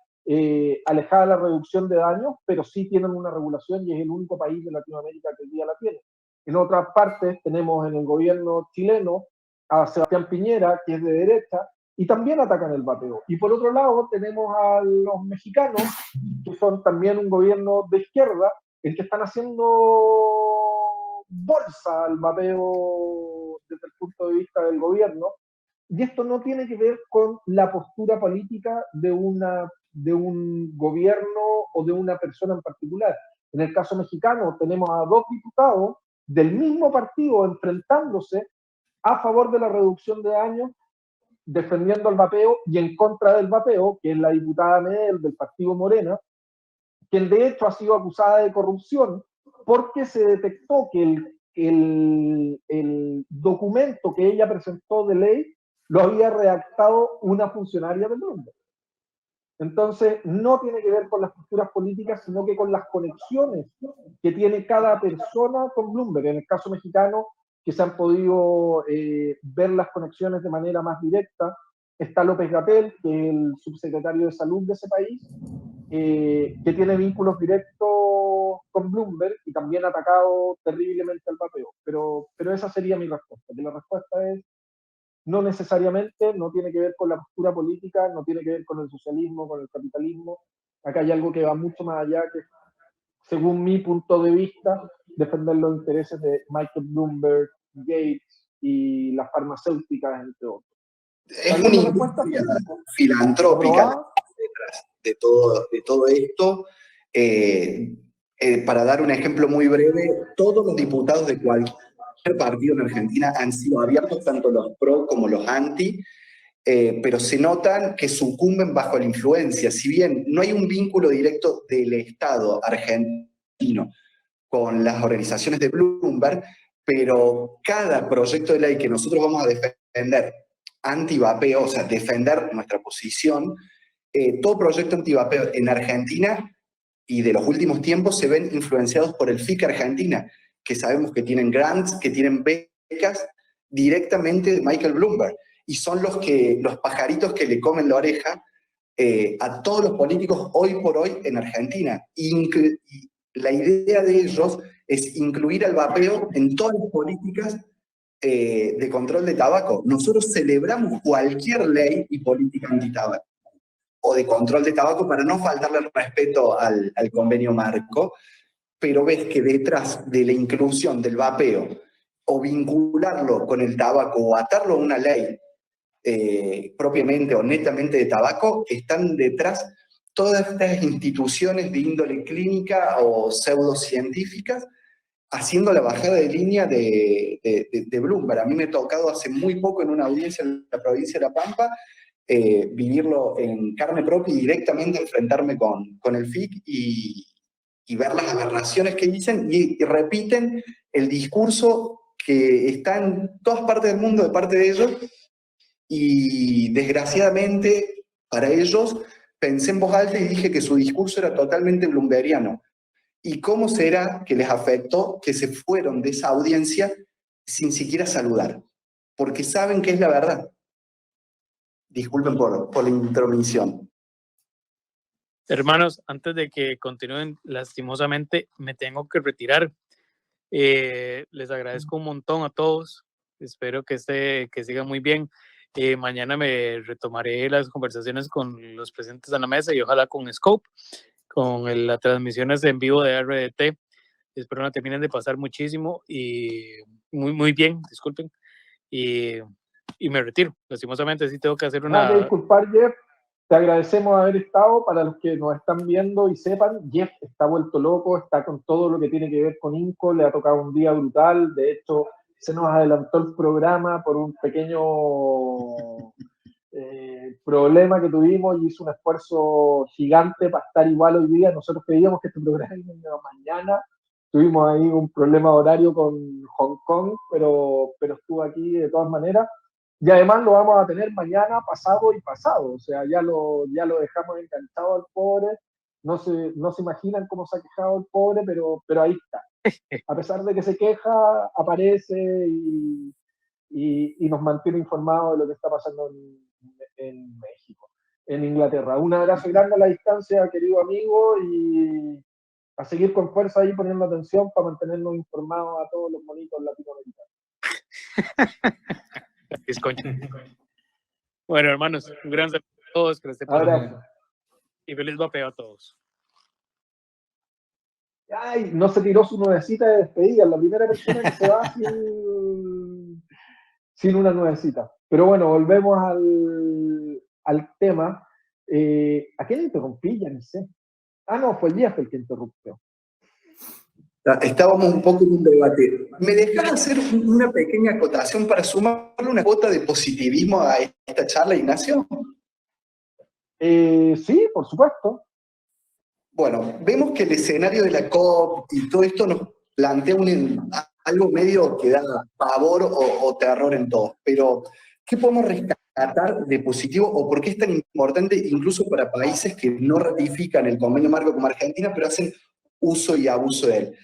alejada de la reducción de daños, pero sí tienen una regulación y es el único país de Latinoamérica que hoy día la tiene. En otras partes tenemos en el gobierno chileno a Sebastián Piñera, que es de derecha, y también atacan el vapeo. Y por otro lado tenemos a los mexicanos, que son también un gobierno de izquierda, el que están haciendo bolsa al vapeo desde el punto de vista del gobierno. Y esto no tiene que ver con la postura política de un gobierno o de una persona en particular. En el caso mexicano tenemos a 2 diputados del mismo partido enfrentándose a favor de la reducción de daños, defendiendo el vapeo y en contra del vapeo, que es la diputada Medel del partido Morena, quien de hecho ha sido acusada de corrupción porque se detectó que el documento que ella presentó de ley lo había redactado una funcionaria de Bloomberg. Entonces, no tiene que ver con las posturas políticas, sino que con las conexiones que tiene cada persona con Bloomberg. En el caso mexicano, que se han podido ver las conexiones de manera más directa, está López-Gatell, que es el subsecretario de salud de ese país, que tiene vínculos directos con Bloomberg y también ha atacado terriblemente al vapeo. Pero esa sería mi respuesta, que la respuesta es no necesariamente, no tiene que ver con la postura política, no tiene que ver con el socialismo, con el capitalismo. Acá hay algo que va mucho más allá, que según mi punto de vista, defender los intereses de Michael Bloomberg, Gates y las farmacéuticas, entre otros. Es una industria filantrópica detrás de todo esto. Para dar un ejemplo muy breve, todos los diputados de cualquier partido en Argentina han sido abiertos, tanto los pro como los anti, pero se notan que sucumben bajo la influencia. Si bien no hay un vínculo directo del Estado argentino con las organizaciones de Bloomberg, pero cada proyecto de ley que nosotros vamos a defender anti-vapeo, o sea, defender nuestra posición, todo proyecto anti-vapeo en Argentina y de los últimos tiempos se ven influenciados por el FIC Argentina, que sabemos que tienen grants, que tienen becas directamente de Michael Bloomberg, y son los pajaritos que le comen la oreja a todos los políticos hoy por hoy en Argentina. Y la idea de ellos es incluir al vapeo en todas las políticas de control de tabaco. Nosotros celebramos cualquier ley y política antitabaco o de control de tabaco para no faltarle el respeto al convenio marco, pero ves que detrás de la inclusión del vapeo o vincularlo con el tabaco o atarlo a una ley propiamente o netamente de tabaco, están detrás todas estas instituciones de índole clínica o pseudocientíficas haciendo la bajada de línea de Bloomberg. A mí me ha tocado hace muy poco en una audiencia en la provincia de La Pampa vivirlo en carne propia y directamente enfrentarme con el FIC y ver las aberraciones que dicen y repiten el discurso que está en todas partes del mundo de parte de ellos, y desgraciadamente para ellos pensé en voz alta y dije que su discurso era totalmente bloombergiano. ¿Y cómo será que les afectó que se fueron de esa audiencia sin siquiera saludar? Porque saben que es la verdad. Disculpen por la intromisión. Hermanos, antes de que continúen, lastimosamente me tengo que retirar. Les agradezco un montón a todos. Espero que siga muy bien. Mañana me retomaré las conversaciones con los presentes en la mesa y ojalá con Scope, con las transmisiones en vivo de RDT. Espero no terminen de pasar muchísimo y muy bien, disculpen. Y me retiro. Lastimosamente sí tengo que hacer Nada que disculpar, Jeff. Te agradecemos haber estado. Para los que nos están viendo y sepan, Jeff está vuelto loco, está con todo lo que tiene que ver con INCO, le ha tocado un día brutal. De hecho, se nos adelantó el programa por un pequeño problema que tuvimos y hizo un esfuerzo gigante para estar igual hoy día. Nosotros creíamos que este programa iba mañana. Tuvimos ahí un problema horario con Hong Kong, pero estuvo aquí de todas maneras. Y además lo vamos a tener mañana, pasado y pasado. O sea, ya lo dejamos enganchado al pobre. No se imaginan cómo se ha quejado el pobre, pero ahí está. A pesar de que se queja, aparece y nos mantiene informados de lo que está pasando en México, en Inglaterra. Un abrazo grande a la distancia, querido amigo, y a seguir con fuerza ahí poniendo atención para mantenernos informados a todos los monitos latinoamericanos. Bueno, hermanos, un gran saludo a todos, que les esté pasando. Y feliz vapeo a todos. Ay, no se tiró su nuevecita de despedida, la primera persona que se va sin una nuevecita. Pero bueno, volvemos al tema. ¿A quién interrumpí? Ya ni sé. Ah, no, fue Jeff el que interrumpió. Estábamos un poco en un debate. ¿Me dejás hacer una pequeña acotación para sumarle una cuota de positivismo a esta charla, Ignacio? Sí, por supuesto. Bueno, vemos que el escenario de la COP y todo esto nos plantea algo medio que da pavor o terror en todos, pero ¿qué podemos rescatar de positivo o por qué es tan importante incluso para países que no ratifican el convenio marco como Argentina, pero hacen uso y abuso de él?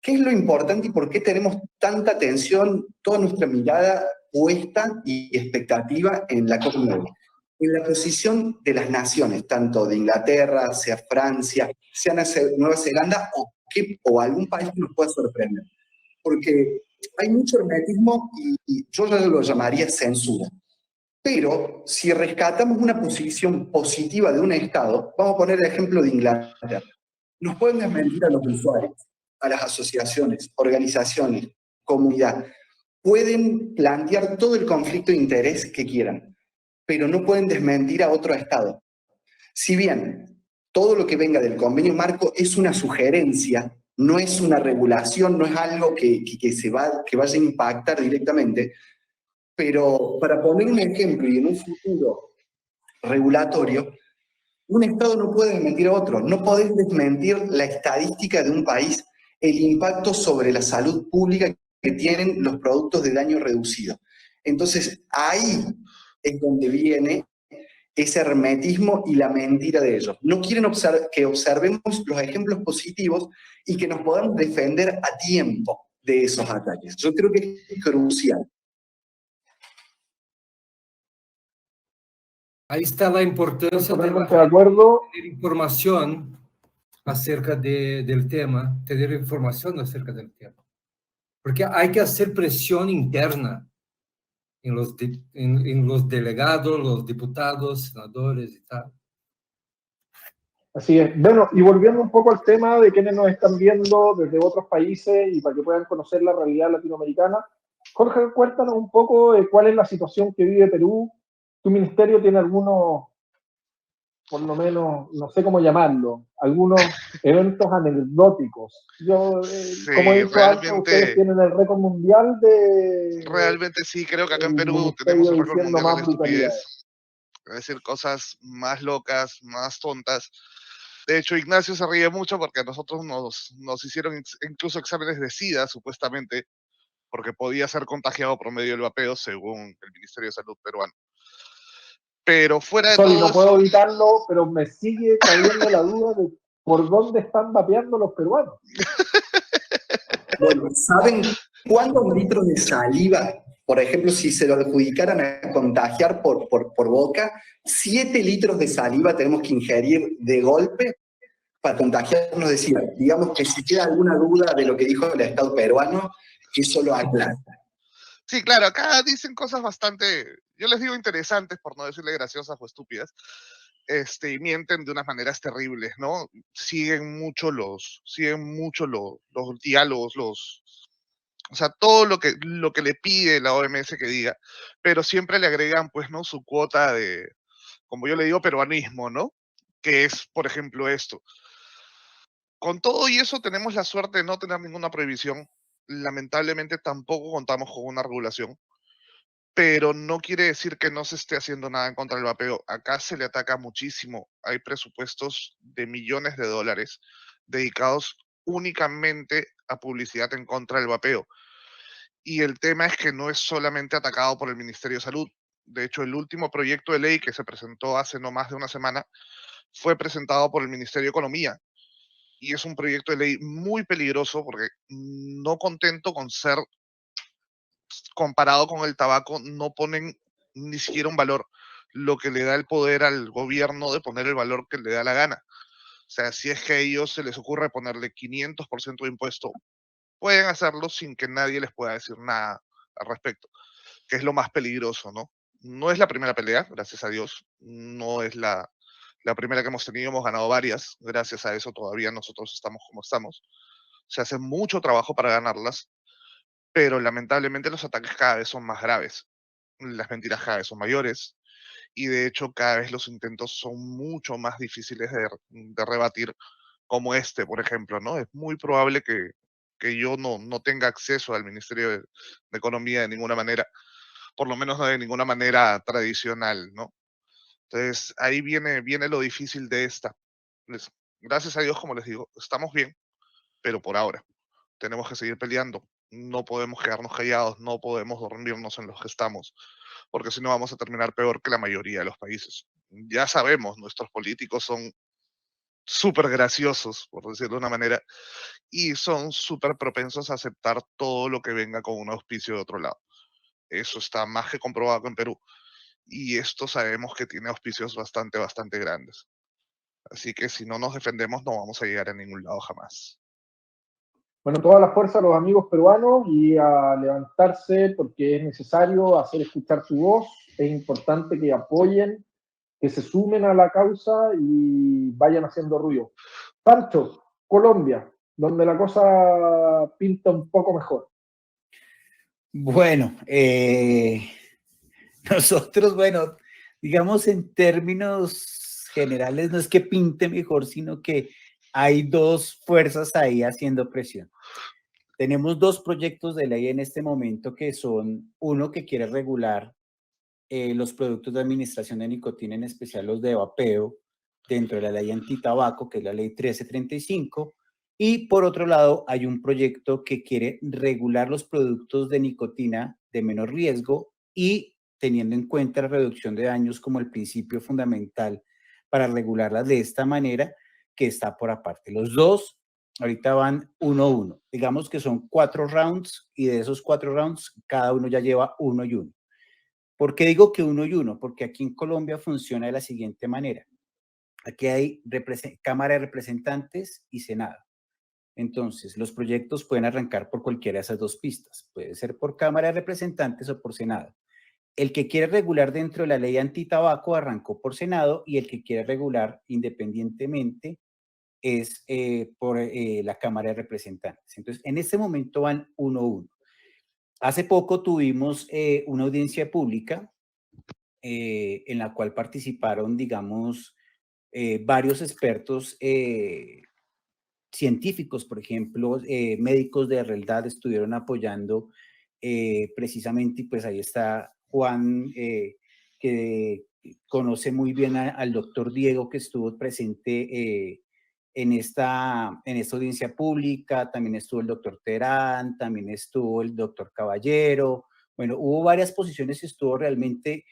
¿Qué es lo importante y por qué tenemos tanta atención, toda nuestra mirada puesta y expectativa en la COP9? En la posición de las naciones, tanto de Inglaterra, sea Francia, sea Nueva Zelanda o algún país que nos pueda sorprender. Porque hay mucho hermetismo y yo ya lo llamaría censura. Pero si rescatamos una posición positiva de un Estado, vamos a poner el ejemplo de Inglaterra. Nos pueden desmentir a los usuarios, a las asociaciones, organizaciones, comunidad. Pueden plantear todo el conflicto de interés que quieran, pero no pueden desmentir a otro Estado. Si bien todo lo que venga del convenio marco es una sugerencia, no es una regulación, no es algo que vaya a impactar directamente, pero para poner un ejemplo y en un futuro regulatorio, un Estado no puede desmentir a otro, no podés desmentir la estadística de un país, el impacto sobre la salud pública que tienen los productos de daño reducido. Entonces, ahí es donde viene ese hermetismo y la mentira de ellos. No quieren que observemos los ejemplos positivos y que nos podamos defender a tiempo de esos ataques. Yo creo que es crucial. Ahí está la importancia Totalmente de acuerdo. tener información acerca del tema, tener información acerca del tema. Porque hay que hacer presión interna en los delegados, los diputados, senadores y tal. Así es. Bueno, y volviendo un poco al tema de quienes nos están viendo desde otros países y para que puedan conocer la realidad latinoamericana, Jorge, cuéntanos un poco de cuál es la situación que vive Perú. Tu ministerio tiene algunos, por lo menos, no sé cómo llamarlo, algunos eventos anecdóticos. Yo, como he Sí, dicho antes, ustedes tienen el récord mundial de realmente sí, creo que acá en el Perú tenemos ministerio el récord diciendo mundial de más la brutalidades. estupidez, es decir, cosas más locas, más tontas. De hecho, Ignacio se ríe mucho porque a nosotros nos hicieron incluso exámenes de SIDA, supuestamente, porque podía ser contagiado por medio del vapeo, según el Ministerio de Salud peruano. Pero fuera de Sorry, todo no puedo eso, evitarlo, pero me sigue cabiendo la duda de por dónde están vapeando los peruanos. Bueno, ¿saben cuántos litros de saliva, por ejemplo, si se lo adjudicaran a contagiar por boca, 7 litros de saliva tenemos que ingerir de golpe para contagiarnos de SIDA? Digamos que si queda alguna duda de lo que dijo el Estado peruano, eso lo aclara. sí, claro, acá dicen cosas bastante, yo les digo interesantes, por no decirle graciosas o estúpidas, y mienten de unas maneras terribles, ¿no? Siguen mucho los diálogos, o sea, todo lo que le pide la OMS que diga, pero siempre le agregan, pues, ¿no? Su cuota de, como yo le digo, peruanismo, ¿no? Que es, por ejemplo, esto. Con todo y eso tenemos la suerte de no tener ninguna prohibición. Lamentablemente tampoco contamos con una regulación, pero no quiere decir que no se esté haciendo nada en contra del vapeo. Acá se le ataca muchísimo. Hay presupuestos de millones de dólares dedicados únicamente a publicidad en contra del vapeo. Y el tema es que no es solamente atacado por el Ministerio de Salud. De hecho, el último proyecto de ley que se presentó hace no más de una semana fue presentado por el Ministerio de Economía. Y es un proyecto de ley muy peligroso porque no contento con ser comparado con el tabaco, no ponen ni siquiera un valor, lo que le da el poder al gobierno de poner el valor que le da la gana. O sea, si es que a ellos se les ocurre ponerle 500% de impuesto, pueden hacerlo sin que nadie les pueda decir nada al respecto, que es lo más peligroso, ¿no? No es la primera pelea, gracias a Dios, no es la primera que hemos tenido, hemos ganado varias, gracias a eso todavía nosotros estamos como estamos. Se hace mucho trabajo para ganarlas, pero lamentablemente los ataques cada vez son más graves, las mentiras cada vez son mayores y de hecho cada vez los intentos son mucho más difíciles de rebatir, como este, por ejemplo, ¿no? Es muy probable que que yo no tenga acceso al Ministerio de Economía de ninguna manera, por lo menos no de ninguna manera tradicional, ¿no? Entonces, ahí viene lo difícil de esta. Gracias a Dios, como les digo, estamos bien, pero por ahora tenemos que seguir peleando. No podemos quedarnos callados, no podemos dormirnos en los que estamos, porque si no vamos a terminar peor que la mayoría de los países. Ya sabemos, nuestros políticos son súper graciosos, por decirlo de una manera, y son súper propensos a aceptar todo lo que venga con un auspicio de otro lado. Eso está más que comprobado en Perú. Y esto sabemos que tiene auspicios bastante grandes. Así que si no nos defendemos, no vamos a llegar a ningún lado jamás. Bueno, toda la fuerza a los amigos peruanos y a levantarse porque es necesario hacer escuchar su voz. Es importante que apoyen, que se sumen a la causa y vayan haciendo ruido. Pancho, Colombia, donde la cosa pinta un poco mejor. Bueno, nosotros, bueno, digamos en términos generales, no es que pinte mejor, sino que hay dos fuerzas ahí haciendo presión. Tenemos dos proyectos de ley en este momento que son uno que quiere regular los productos de administración de nicotina, en especial los de vapeo, dentro de la ley antitabaco, que es la ley 1335, y por otro lado hay un proyecto que quiere regular los productos de nicotina de menor riesgo y teniendo en cuenta la reducción de daños como el principio fundamental para regularlas de esta manera, que está por aparte. Los dos ahorita van 1-1. Digamos que son 4 rounds y de esos 4 rounds cada uno ya lleva 1 y 1. ¿Por qué digo que 1 y 1? Porque aquí en Colombia funciona de la siguiente manera. Aquí hay Cámara de Representantes y Senado. Entonces, los proyectos pueden arrancar por cualquiera de esas dos pistas. Puede ser por Cámara de Representantes o por Senado. El que quiere regular dentro de la ley antitabaco arrancó por Senado y el que quiere regular independientemente es por la Cámara de Representantes. Entonces, en este momento van 1-1. Hace poco tuvimos una audiencia pública en la cual participaron, digamos, varios expertos científicos, por ejemplo, médicos de realidad estuvieron apoyando precisamente, y pues ahí está Juan, que conoce muy bien al doctor Diego, que estuvo presente en esta audiencia pública. También estuvo el doctor Terán, también estuvo el doctor Caballero. Bueno, hubo varias posiciones y estuvo realmente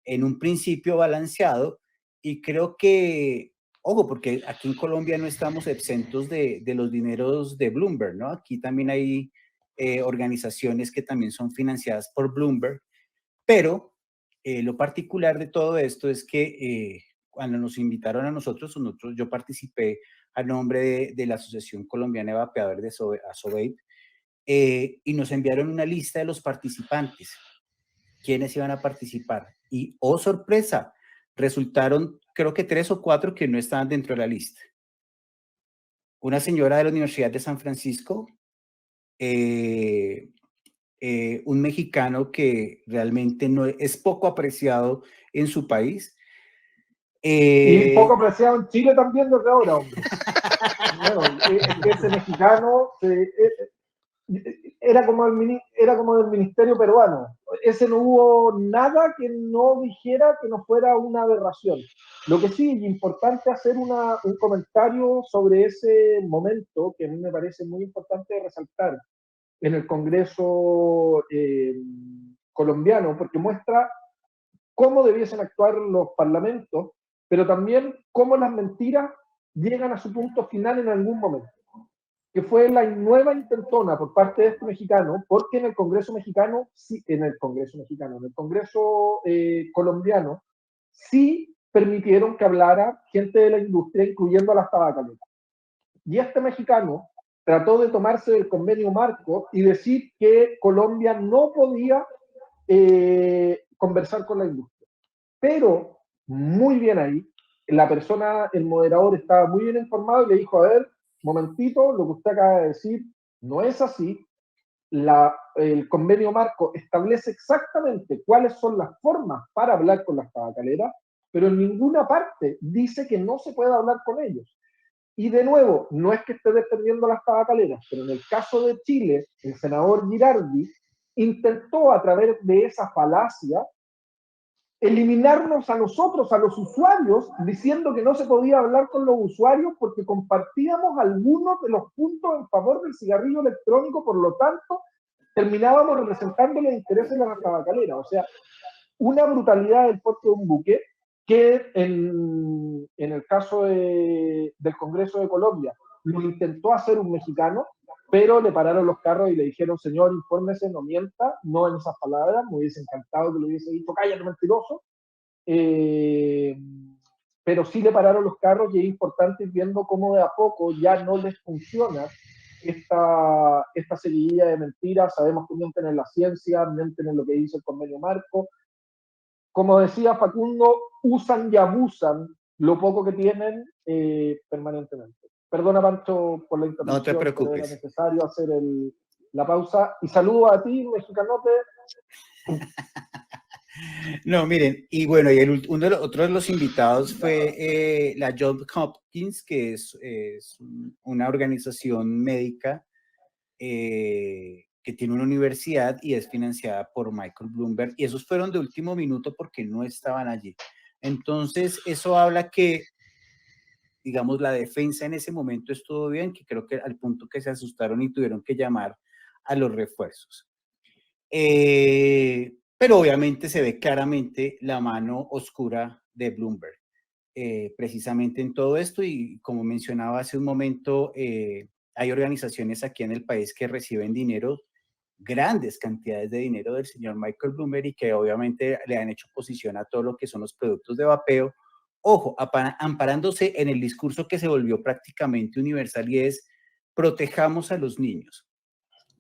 en un principio balanceado, y creo que, ojo, porque aquí en Colombia no estamos exentos de los dineros de Bloomberg, ¿no? Aquí también hay organizaciones que también son financiadas por Bloomberg, pero lo particular de todo esto es que cuando nos invitaron a nosotros, yo participé a nombre de la Asociación Colombiana de Vapeadores de ASOVAPE, y nos enviaron una lista de los participantes, quiénes iban a participar. Y, oh sorpresa, resultaron creo que 3 o 4 que no estaban dentro de la lista. Una señora de la Universidad de San Francisco, un mexicano que realmente no es poco apreciado en su país. Y poco apreciado en Chile también desde ahora, hombre. Bueno, ese mexicano era como del ministerio peruano. Ese no hubo nada que no dijera que no fuera una aberración. Lo que sí es importante hacer un comentario sobre ese momento que a mí me parece muy importante resaltar en el Congreso colombiano, porque muestra cómo debiesen actuar los parlamentos, pero también cómo las mentiras llegan a su punto final en algún momento, que fue la nueva intentona por parte de este mexicano, porque en el Congreso colombiano, sí permitieron que hablara gente de la industria, incluyendo a las tabacaleras. Y este mexicano trató de tomarse del convenio marco y decir que Colombia no podía conversar con la industria. Pero, muy bien ahí, el moderador estaba muy bien informado y le dijo, a ver, momentito, lo que usted acaba de decir no es así. El convenio marco establece exactamente cuáles son las formas para hablar con las tabacaleras, pero en ninguna parte dice que no se pueda hablar con ellos. Y de nuevo, no es que esté defendiendo las tabacaleras, pero en el caso de Chile, el senador Girardi intentó a través de esa falacia eliminarnos a nosotros, a los usuarios, diciendo que no se podía hablar con los usuarios porque compartíamos algunos de los puntos en favor del cigarrillo electrónico, por lo tanto, terminábamos representando los intereses de las tabacaleras. O sea, una brutalidad del porte de un buque que en el caso del Congreso de Colombia lo intentó hacer un mexicano, pero le pararon los carros y le dijeron, señor, infórmese, no mienta, no en esas palabras, me hubiese encantado que le hubiese dicho, cállate, mentiroso, pero sí le pararon los carros y es importante ir viendo cómo de a poco ya no les funciona esta seguidilla de mentiras. Sabemos que mienten en la ciencia, mienten en lo que dice el convenio marco. Como decía Facundo, usan y abusan lo poco que tienen permanentemente. Perdona, Pancho, por la interrupción. No te preocupes. Pero era necesario hacer la pausa. Y saludo a ti, mexicanote. No, miren, y bueno, y otro de los invitados fue la Johns Hopkins, que es una organización médica que tiene una universidad y es financiada por Michael Bloomberg, y esos fueron de último minuto porque no estaban allí. Entonces, eso habla que, digamos, la defensa en ese momento estuvo bien, que creo que al punto que se asustaron y tuvieron que llamar a los refuerzos. Pero obviamente se ve claramente la mano oscura de Bloomberg, precisamente en todo esto, y como mencionaba hace un momento, hay organizaciones aquí en el país que reciben dinero, grandes cantidades de dinero del señor Michael Bloomberg, y que obviamente le han hecho oposición a todo lo que son los productos de vapeo, ojo, amparándose en el discurso que se volvió prácticamente universal, y es protejamos a los niños.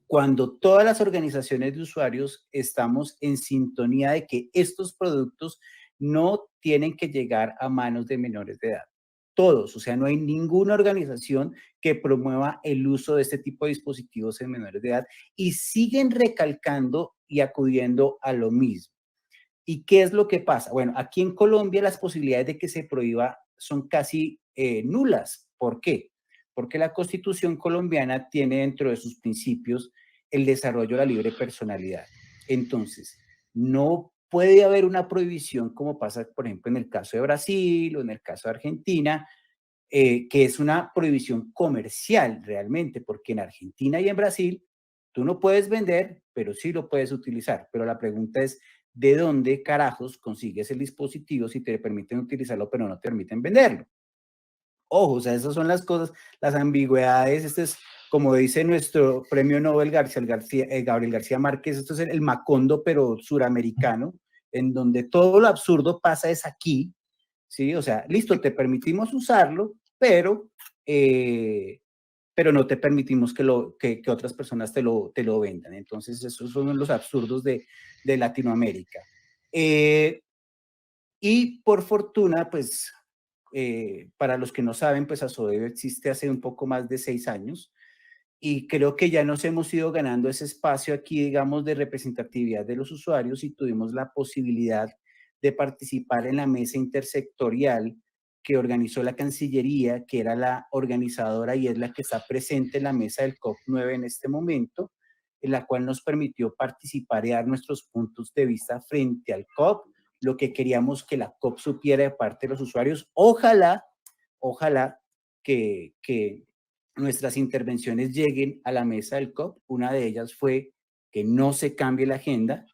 Cuando todas las organizaciones de usuarios estamos en sintonía de que estos productos no tienen que llegar a manos de menores de edad. Todos, o sea, no hay ninguna organización que promueva el uso de este tipo de dispositivos en menores de edad, y siguen recalcando y acudiendo a lo mismo. ¿Y qué es lo que pasa? Bueno, aquí en Colombia las posibilidades de que se prohíba son casi nulas. ¿Por qué? Porque la Constitución colombiana tiene dentro de sus principios el desarrollo de la libre personalidad. Entonces, no puede haber una prohibición como pasa, por ejemplo, en el caso de Brasil o en el caso de Argentina, que es una prohibición comercial realmente, porque en Argentina y en Brasil tú no puedes vender, pero sí lo puedes utilizar. Pero la pregunta es, ¿de dónde carajos consigues el dispositivo si te permiten utilizarlo, pero no te permiten venderlo? Ojo, o sea, esas son las cosas, las ambigüedades. Este es, como dice nuestro premio Nobel Gabriel García Márquez, esto es el Macondo, pero suramericano, en donde todo lo absurdo pasa es aquí, ¿sí? O sea, listo, te permitimos usarlo, pero no te permitimos que otras personas te lo vendan. Entonces, esos son los absurdos de Latinoamérica. Y por fortuna, pues, para los que no saben, pues Asodeo existe hace un poco más de 6 años, y creo que ya nos hemos ido ganando ese espacio aquí, digamos, de representatividad de los usuarios, y tuvimos la posibilidad de participar en la mesa intersectorial que organizó la Cancillería, que era la organizadora y es la que está presente en la mesa del COP9 en este momento, en la cual nos permitió participar y dar nuestros puntos de vista frente al COP, lo que queríamos que la COP supiera de parte de los usuarios. Ojalá que nuestras intervenciones lleguen a la mesa del COP. Una de ellas fue que no se cambie la agenda,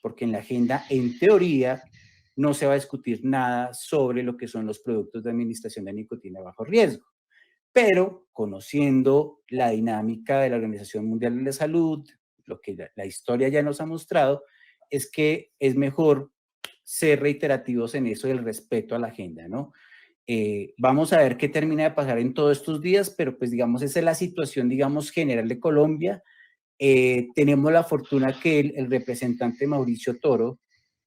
porque en la agenda, en teoría, no se va a discutir nada sobre lo que son los productos de administración de nicotina de bajo riesgo. Pero conociendo la dinámica de la Organización Mundial de la Salud, lo que la historia ya nos ha mostrado, es que es mejor ser reiterativos en eso del respeto a la agenda, ¿no? Vamos a ver qué termina de pasar en todos estos días, pero pues digamos, esa es la situación, digamos, general de Colombia. Tenemos la fortuna que el representante Mauricio Toro,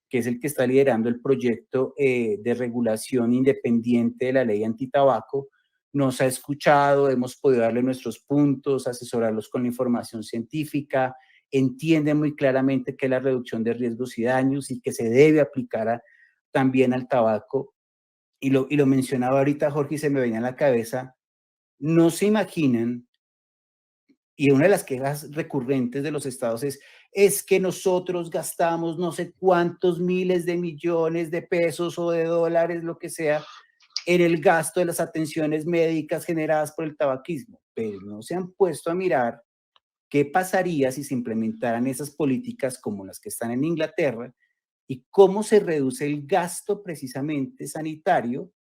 que es el que está liderando el proyecto de regulación independiente de la ley antitabaco, nos ha escuchado, hemos podido darle nuestros puntos, asesorarlos con la información científica, entiende muy claramente que la reducción de riesgos y daños y que se debe aplicar también al tabaco. Y lo mencionaba ahorita Jorge y se me venía a la cabeza, no se imaginan, y una de las quejas recurrentes de los estados es que nosotros gastamos no sé cuántos miles de millones de pesos o de dólares, lo que sea, en el gasto de las atenciones médicas generadas por el tabaquismo, pero no se han puesto a mirar qué pasaría si se implementaran esas políticas como las que están en Inglaterra y cómo se reduce el gasto precisamente sanitario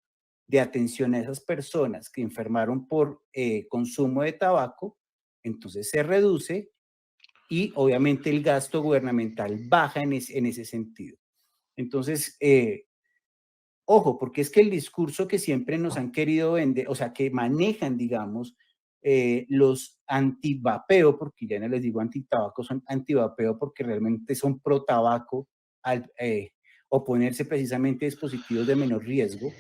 de atención a esas personas que enfermaron por consumo de tabaco. Entonces se reduce y obviamente el gasto gubernamental baja en ese sentido. Entonces, ojo, porque es que el discurso que siempre nos han querido vender, o sea, que manejan, digamos, los antivapeo, porque ya no les digo antitabaco, son antivapeo porque realmente son pro tabaco al oponerse precisamente a dispositivos de menor riesgo,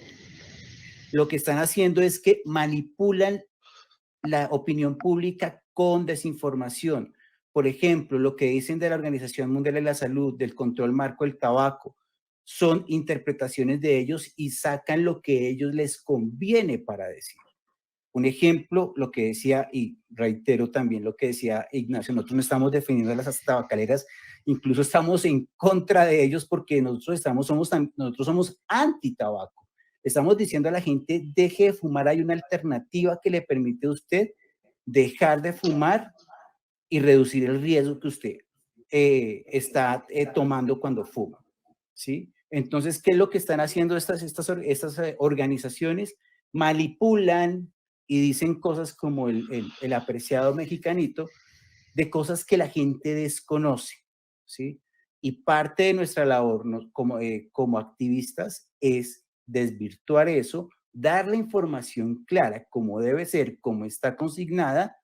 lo que están haciendo es que manipulan la opinión pública con desinformación. Por ejemplo, lo que dicen de la Organización Mundial de la Salud, del control marco del tabaco, son interpretaciones de ellos y sacan lo que a ellos les conviene para decir. Un ejemplo, lo que decía, y reitero también lo que decía Ignacio, nosotros no estamos defendiendo a las tabacaleras, incluso estamos en contra de ellos porque nosotros somos anti-tabaco. Estamos diciendo a la gente, deje de fumar, hay una alternativa que le permite a usted dejar de fumar y reducir el riesgo que usted está tomando cuando fuma, ¿sí? Entonces, ¿qué es lo que están haciendo estas organizaciones? Manipulan y dicen cosas como el apreciado mexicanito, de cosas que la gente desconoce, ¿sí? Y parte de nuestra labor como activistas es desvirtuar eso, dar la información clara, como debe ser, como está consignada,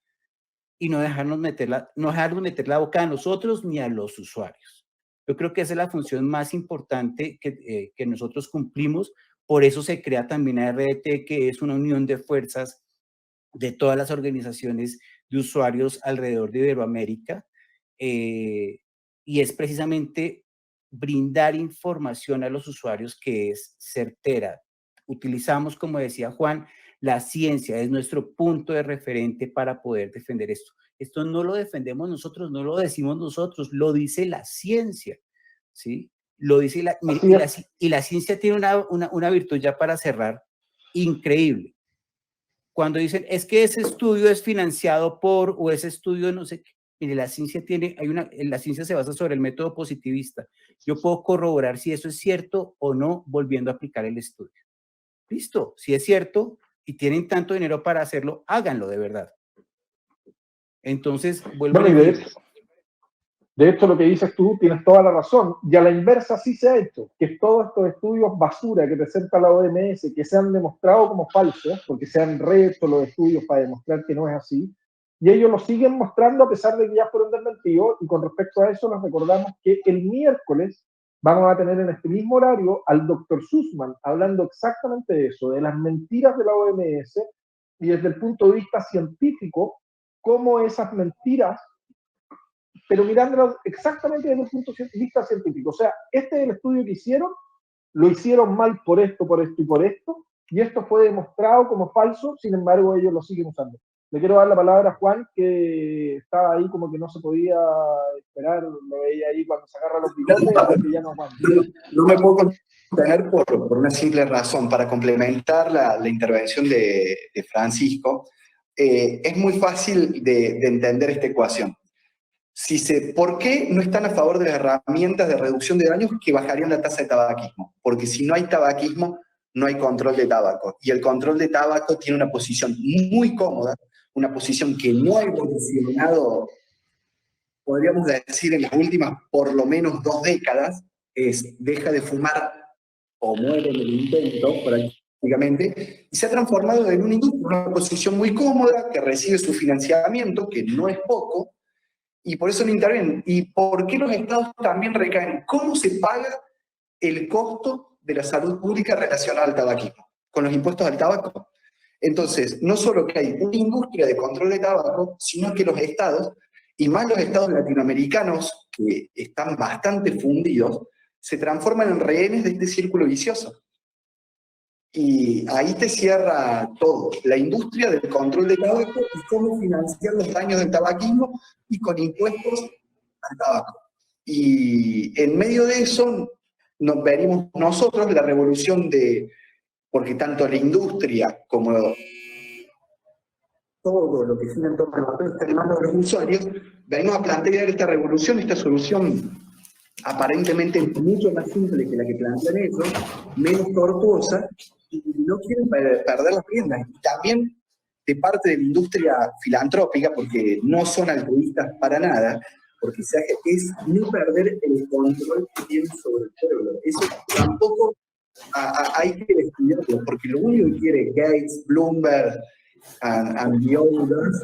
y no dejarnos meter la boca a nosotros ni a los usuarios. Yo creo que esa es la función más importante que nosotros cumplimos. Por eso se crea también ARDT, que es una unión de fuerzas de todas las organizaciones de usuarios alrededor de Iberoamérica, y es precisamente brindar información a los usuarios que es certera. Utilizamos, como decía Juan, la ciencia, es nuestro punto de referente para poder defender esto. Esto no lo defendemos nosotros, no lo decimos nosotros, lo dice la ciencia, ¿sí? Lo dice y la ciencia tiene una virtud, ya para cerrar, increíble. Cuando dicen, es que ese estudio es financiado por, o ese estudio no sé qué, mire, la ciencia la ciencia se basa sobre el método positivista. Yo puedo corroborar si eso es cierto o no volviendo a aplicar el estudio. Listo, si es cierto y tienen tanto dinero para hacerlo, háganlo de verdad. Entonces, vuelvo a decir. De hecho, lo que dices tú, tienes toda la razón. Y a la inversa sí se ha hecho, que todos estos estudios basura que presenta la OMS, que se han demostrado como falsos, porque se han rehecho los estudios para demostrar que no es así, y ellos lo siguen mostrando a pesar de que ya fueron desmentidos, y con respecto a eso nos recordamos que el miércoles vamos a tener en este mismo horario al doctor Sussman hablando exactamente de eso, de las mentiras de la OMS, y desde el punto de vista científico, cómo esas mentiras, pero mirándolo exactamente desde el punto de vista científico. O sea, este es el estudio que hicieron, lo hicieron mal por esto y por esto, y esto fue demostrado como falso, sin embargo ellos lo siguen usando. Le quiero dar la palabra a Juan, que estaba ahí como que no se podía esperar, lo veía ahí cuando se agarra los bigotes, que ya no aguanta. No me puedo contener por una simple razón, para complementar la intervención de Francisco. Es muy fácil de entender esta ecuación. ¿Por qué no están a favor de las herramientas de reducción de daños que bajarían la tasa de tabaquismo? Porque si no hay tabaquismo, no hay control de tabaco. Y el control de tabaco tiene una posición muy cómoda, una posición que no ha evolucionado, podríamos decir, en las últimas por lo menos 2 décadas, es deja de fumar o muere en el intento, prácticamente, y se ha transformado en una posición muy cómoda que recibe su financiamiento, que no es poco, y por eso no intervienen. ¿Y por qué los estados también recaen? ¿Cómo se paga el costo de la salud pública relacionada al tabaquismo? Con los impuestos al tabaco. Entonces, no solo que hay una industria de control de tabaco, sino que los estados, y más los estados latinoamericanos, que están bastante fundidos, se transforman en rehenes de este círculo vicioso. Y ahí te cierra todo, la industria del control de tabaco y cómo financiar los daños del tabaquismo y con impuestos al tabaco. Y en medio de eso nos venimos nosotros, la revolución porque tanto la industria como todo lo que gira en torno al papel está en manos de los usuarios, venimos a plantear esta revolución, esta solución aparentemente mucho más simple que la que plantean ellos, menos tortuosa, y no quieren perder las riendas. Y también de parte de la industria filantrópica, porque no son altruistas para nada, porque es no perder el control que tienen sobre el pueblo. Eso tampoco hay que estudiarlo, porque lo único que quiere Gates, Bloomberg, and the others,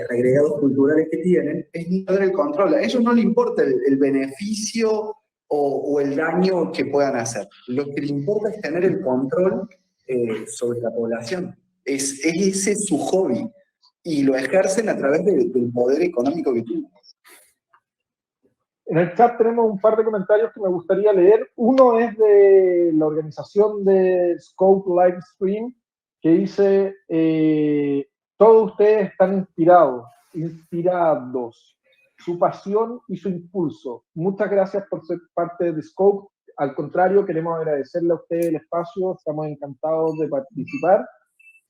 agregados culturales que tienen, es no tener el control. A ellos no les importa el beneficio o el daño que puedan hacer. Lo que les importa es tener el control sobre la población. Es ese su hobby. Y lo ejercen a través del poder económico que tienen. En el chat tenemos un par de comentarios que me gustaría leer. Uno es de la organización de Scope Livestream, que dice, todos ustedes están inspirados, su pasión y su impulso. Muchas gracias por ser parte de Scope. Al contrario, queremos agradecerle a ustedes el espacio, estamos encantados de participar.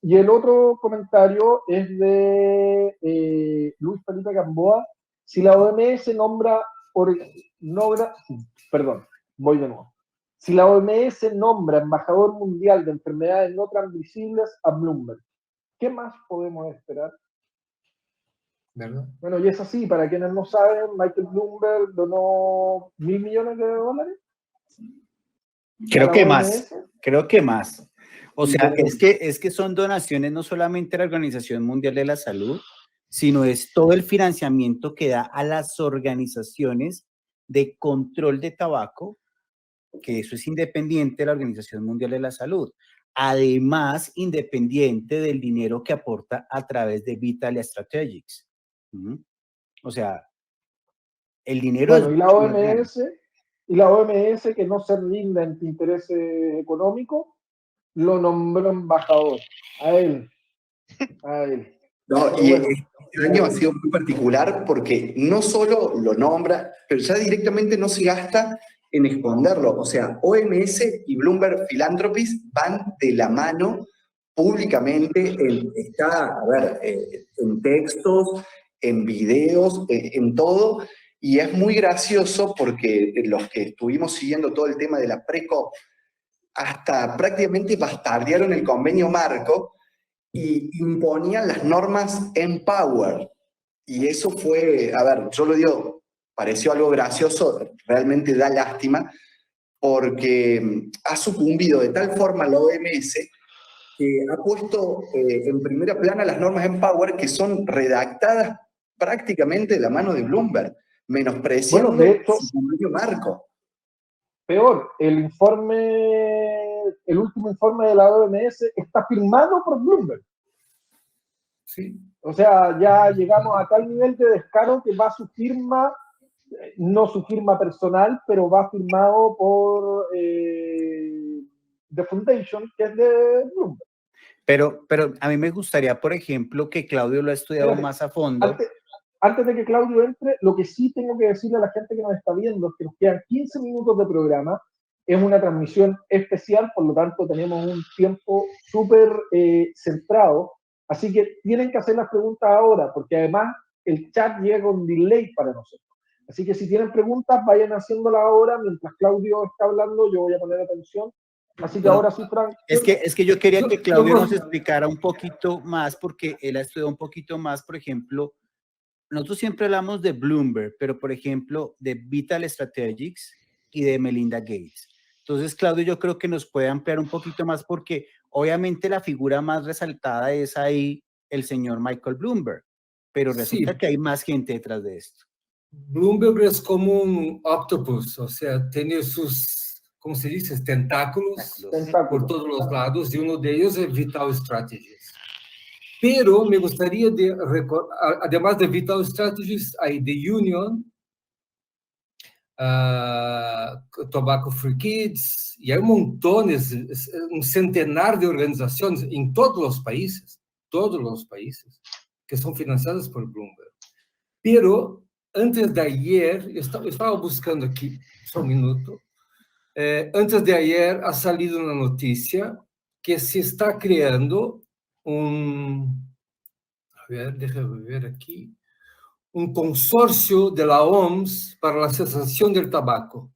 Y el otro comentario es de Luis Felipe Gamboa. Si la OMS Si la OMS nombra embajador mundial de enfermedades no transmisibles a Bloomberg, ¿qué más podemos esperar? ¿Verdad? Bueno, y es así, para quienes no saben, Michael Bloomberg donó $1.000 millones. Creo que más. O sea, es que son donaciones no solamente a la Organización Mundial de la Salud, sino es todo el financiamiento que da a las organizaciones de control de tabaco, que eso es independiente de la Organización Mundial de la Salud. Además, independiente del dinero que aporta a través de Vital Strategics. O sea, el dinero bueno, es... y la OMS, que no se rinde ante intereses económicos, lo nombró embajador. A él. No, y este año ha sido muy particular porque no solo lo nombra, pero ya directamente no se gasta en esconderlo. O sea, OMS y Bloomberg Philanthropies van de la mano públicamente, en textos, en videos, en todo, y es muy gracioso porque los que estuvimos siguiendo todo el tema de la PRECOP, hasta prácticamente bastardearon el convenio marco y imponían las normas Empower. Y eso fue, yo lo digo, pareció algo gracioso, realmente da lástima, porque ha sucumbido de tal forma la OMS que ha puesto en primera plana las normas Empower que son redactadas prácticamente de la mano de Bloomberg, menospreciando su convenio marco. Peor, el último informe de la OMS está firmado por Bloomberg. Sí. O sea, ya llegamos a tal nivel de descaro que va su firma, no su firma personal, pero va firmado por The Foundation, que es de Bloomberg. Pero a mí me gustaría, por ejemplo, que Claudio lo ha estudiado más a fondo. Antes de que Claudio entre, lo que sí tengo que decirle a la gente que nos está viendo es que nos quedan 15 minutos de programa. Es una transmisión especial, por lo tanto tenemos un tiempo súper centrado. Así que tienen que hacer las preguntas ahora, porque además el chat llega con delay para nosotros. Así que si tienen preguntas, vayan haciéndolas ahora. Mientras Claudio está hablando, yo voy a poner atención. Así que ahora sí, Frank. Es que yo quería que Claudio nos explicara un poquito más, porque él ha estudiado un poquito más, por ejemplo, nosotros siempre hablamos de Bloomberg, pero por ejemplo de Vital Strategics y de Melinda Gates. Entonces, Claudio, yo creo que nos puede ampliar un poquito más, porque obviamente la figura más resaltada es ahí el señor Michael Bloomberg, pero resulta que hay más gente detrás de esto. Bloomberg es como un octopus, o sea, tiene sus, ¿cómo se dice? Tentáculos por todos los lados, y uno de ellos es Vital Strategies. Pero me gustaría recordar, además de Vital Strategies, hay The Union, Tobacco Free Kids, y hay montones, un centenar de organizaciones en todos los países, que son financiadas por Bloomberg. Pero antes de ayer, eu estava buscando aqui, só um minuto, antes de ayer ha salido una noticia que se está creando a ver, déjame ver aquí, un consorcio de la OMS para la cesación del tabaco,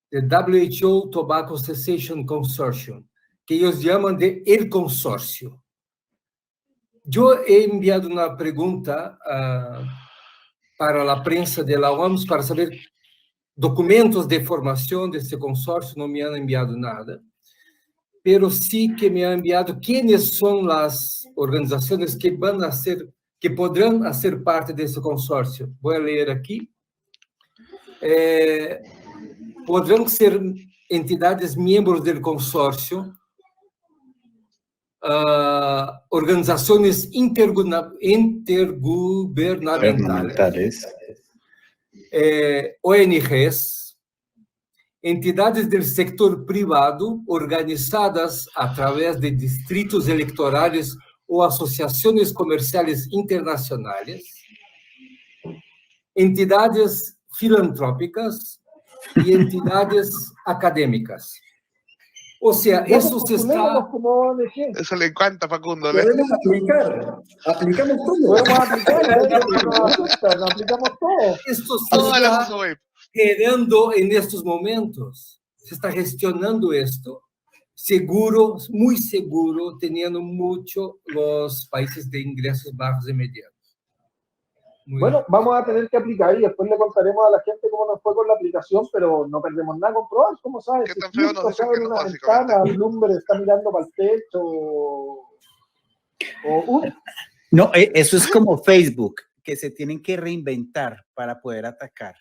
el WHO Tobacco Cessation Consortium, que ellos llaman de el consorcio. Yo he enviado una pregunta para la prensa de la OMS para saber documentos de formación de este consorcio, no me han enviado nada, pero sí que me han enviado quiénes son las organizaciones que van a ser, que podrán hacer parte de ese consorcio. Voy a leer aquí. Podrán ser entidades miembros del consorcio, organizaciones intergubernamentales, ONGs, entidades del sector privado organizadas a través de distritos electorales o asociaciones comerciales internacionales, entidades filantrópicas y entidades académicas. O sea, Ya, eso se está... como ONG. Eso le encanta a Facundo. Podemos aplicamos todo. Podemos aplicar, aplicamos todo. Esto se Todas las está uso web. quedando en estos momentos. Se está gestionando esto. Seguro, muy seguro, teniendo mucho los países de ingresos bajos y medianos. Bueno, vamos a tener que aplicar y después le contaremos a la gente cómo nos fue con la aplicación, pero no perdemos nada con probar. ¿Cómo sabes? ¿Qué tan feo nos dicen que no, una básicamente? ventana, Bloomberg está mirando para el techo No, eso es como Facebook, que se tienen que reinventar para poder atacar.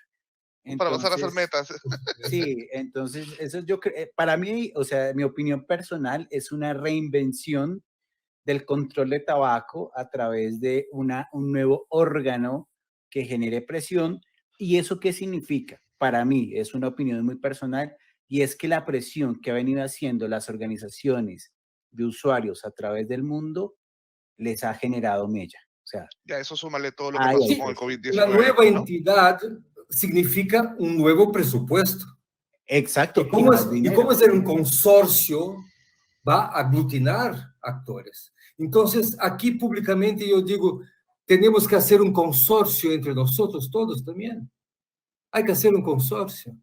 Para pasar a hacer metas. Sí, entonces eso yo creo, para mí, o sea, mi opinión personal es una reinvención del control de tabaco a través de un nuevo órgano que genere presión. ¿Y eso qué significa? Para mí es una opinión muy personal, y es que la presión que ha venido haciendo las organizaciones de usuarios a través del mundo les ha generado mella. O sea, ya, eso súmale todo lo que pasó con el COVID-19. La nueva ¿no? entidad significa un nuevo presupuesto. Exacto. ¿Y cómo es un consorcio? Va a aglutinar actores. Entonces, aquí públicamente yo digo, tenemos que hacer un consorcio entre nosotros todos también. Hay que hacer un consorcio.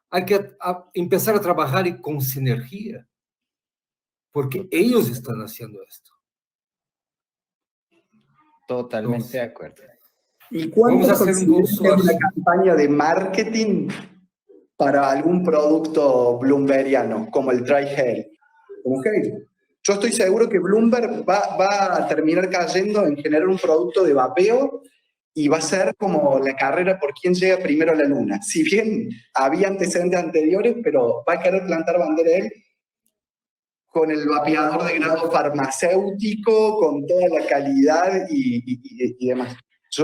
Hay que empezar a trabajar con sinergia, porque ellos están haciendo esto. Totalmente de acuerdo. ¿Y cuánto Vamos a hacer un consorcio? una campaña de marketing para algún producto bloombergiano, como el Dry Hair? Okay. Yo estoy seguro que Bloomberg va a terminar cayendo en generar un producto de vapeo y va a ser como la carrera por quién llega primero a la luna. Si bien había antecedentes anteriores, pero va a querer plantar bandera él con el vapeador de grado farmacéutico, con toda la calidad y demás. Es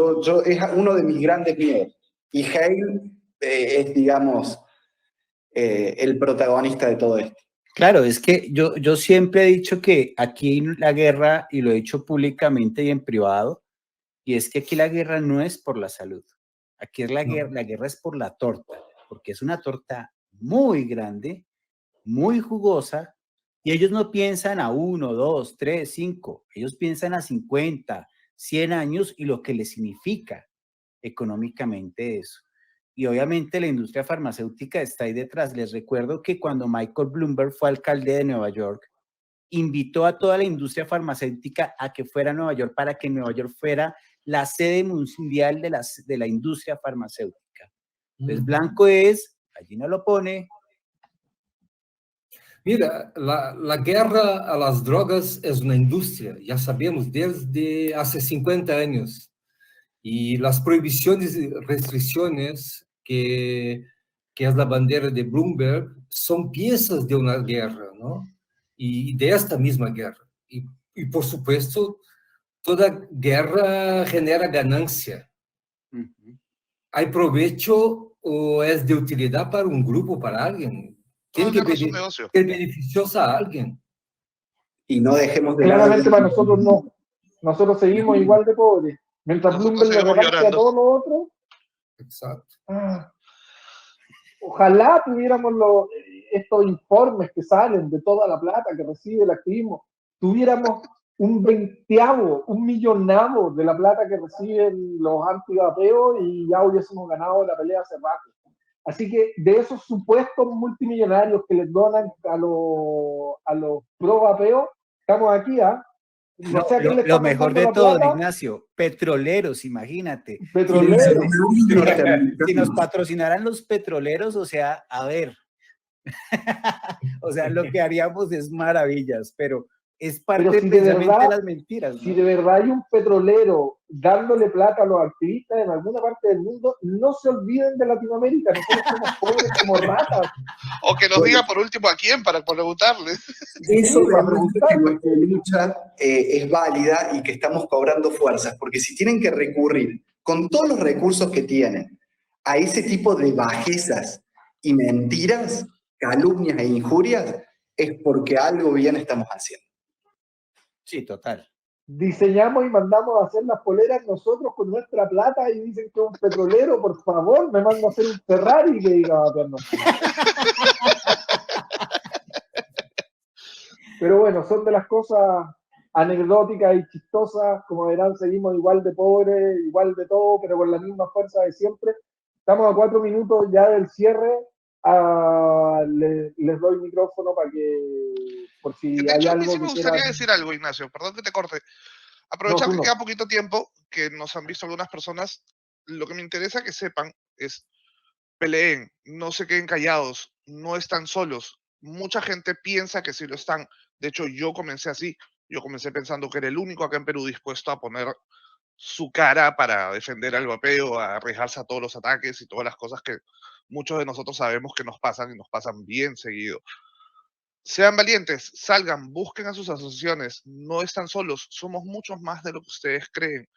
uno de mis grandes miedos. Y Hale es, digamos, el protagonista de todo esto. Claro, es que yo siempre he dicho que aquí la guerra, y lo he dicho públicamente y en privado, y es que aquí la guerra no es por la salud. Aquí es la guerra es por la torta, porque es una torta muy grande, muy jugosa, y ellos no piensan a 1, 2, 3, 5, ellos piensan a 50, 100 años y lo que les significa económicamente eso. Y obviamente la industria farmacéutica está ahí detrás. Les recuerdo que cuando Michael Bloomberg fue alcalde de Nueva York, invitó a toda la industria farmacéutica a que fuera a Nueva York para que Nueva York fuera la sede mundial de la industria farmacéutica. Entonces, blanco es, allí no lo pone. Mira, la guerra a las drogas es una industria, ya sabemos, desde hace 50 años. Y las prohibiciones y restricciones que es la bandera de Bloomberg son piezas de una guerra, ¿no? Y de esta misma guerra. Y por supuesto, toda guerra genera ganancia. Hay provecho o es de utilidad para un grupo, para alguien. Tiene que Es un negocio. ser beneficiosa a alguien. Y no dejemos de Claramente lado... para nosotros no. Nosotros seguimos igual de pobres. Mientras Nosotros Bloomberg le seguimos reparte a llorando. todo lo otro. Exacto. Ojalá tuviéramos estos informes que salen de toda la plata que recibe el activismo, tuviéramos un 20avo, un millonavo de la plata que reciben los antivapeos y ya hubiésemos ganado la pelea hace rato. Así que de esos supuestos multimillonarios que les donan a los pro vapeos, estamos aquí, ¿ah? No sé a quién le Lo estamos mejor dando de la todo, plata. Ignacio, petroleros, imagínate. Petroleros. Si nos patrocinaran los petroleros, o sea, a ver, o sea, lo que haríamos es maravillas, pero es parte Pero si precisamente de las mentiras, ¿no? Si de verdad hay un petrolero dándole plata a los activistas en alguna parte del mundo, no se olviden de Latinoamérica, nosotros somos pobres como ratas. O que nos diga por último a quién para preguntarle. Eso demuestra que nuestra lucha es válida y que estamos cobrando fuerzas, porque si tienen que recurrir con todos los recursos que tienen a ese tipo de bajezas y mentiras, calumnias e injurias, es porque algo bien estamos haciendo. Sí, total. Diseñamos y mandamos a hacer las poleras nosotros con nuestra plata y dicen que es un petrolero, por favor, me mando a hacer un Ferrari que diga vapeando. Pero bueno, son de las cosas anecdóticas y chistosas, como verán, seguimos igual de pobres, igual de todo, pero con la misma fuerza de siempre. Estamos a 4 minutos ya del cierre. Les doy el micrófono para que, por si De hay hecho, a mí algo sí me que gustaría quieran. decir algo, Ignacio, perdón que te corte. Aprovechando No, tú que no. queda poquito tiempo, que nos han visto algunas personas, lo que me interesa que sepan es, peleen, no se queden callados, no están solos. Mucha gente piensa que sí lo están. De hecho, yo comencé así. Yo comencé pensando que era el único acá en Perú dispuesto a poner su cara para defender al vapeo, a arriesgarse a todos los ataques y todas las cosas que muchos de nosotros sabemos que nos pasan y nos pasan bien seguido. Sean valientes, salgan, busquen a sus asociaciones, no están solos, somos muchos más de lo que ustedes creen.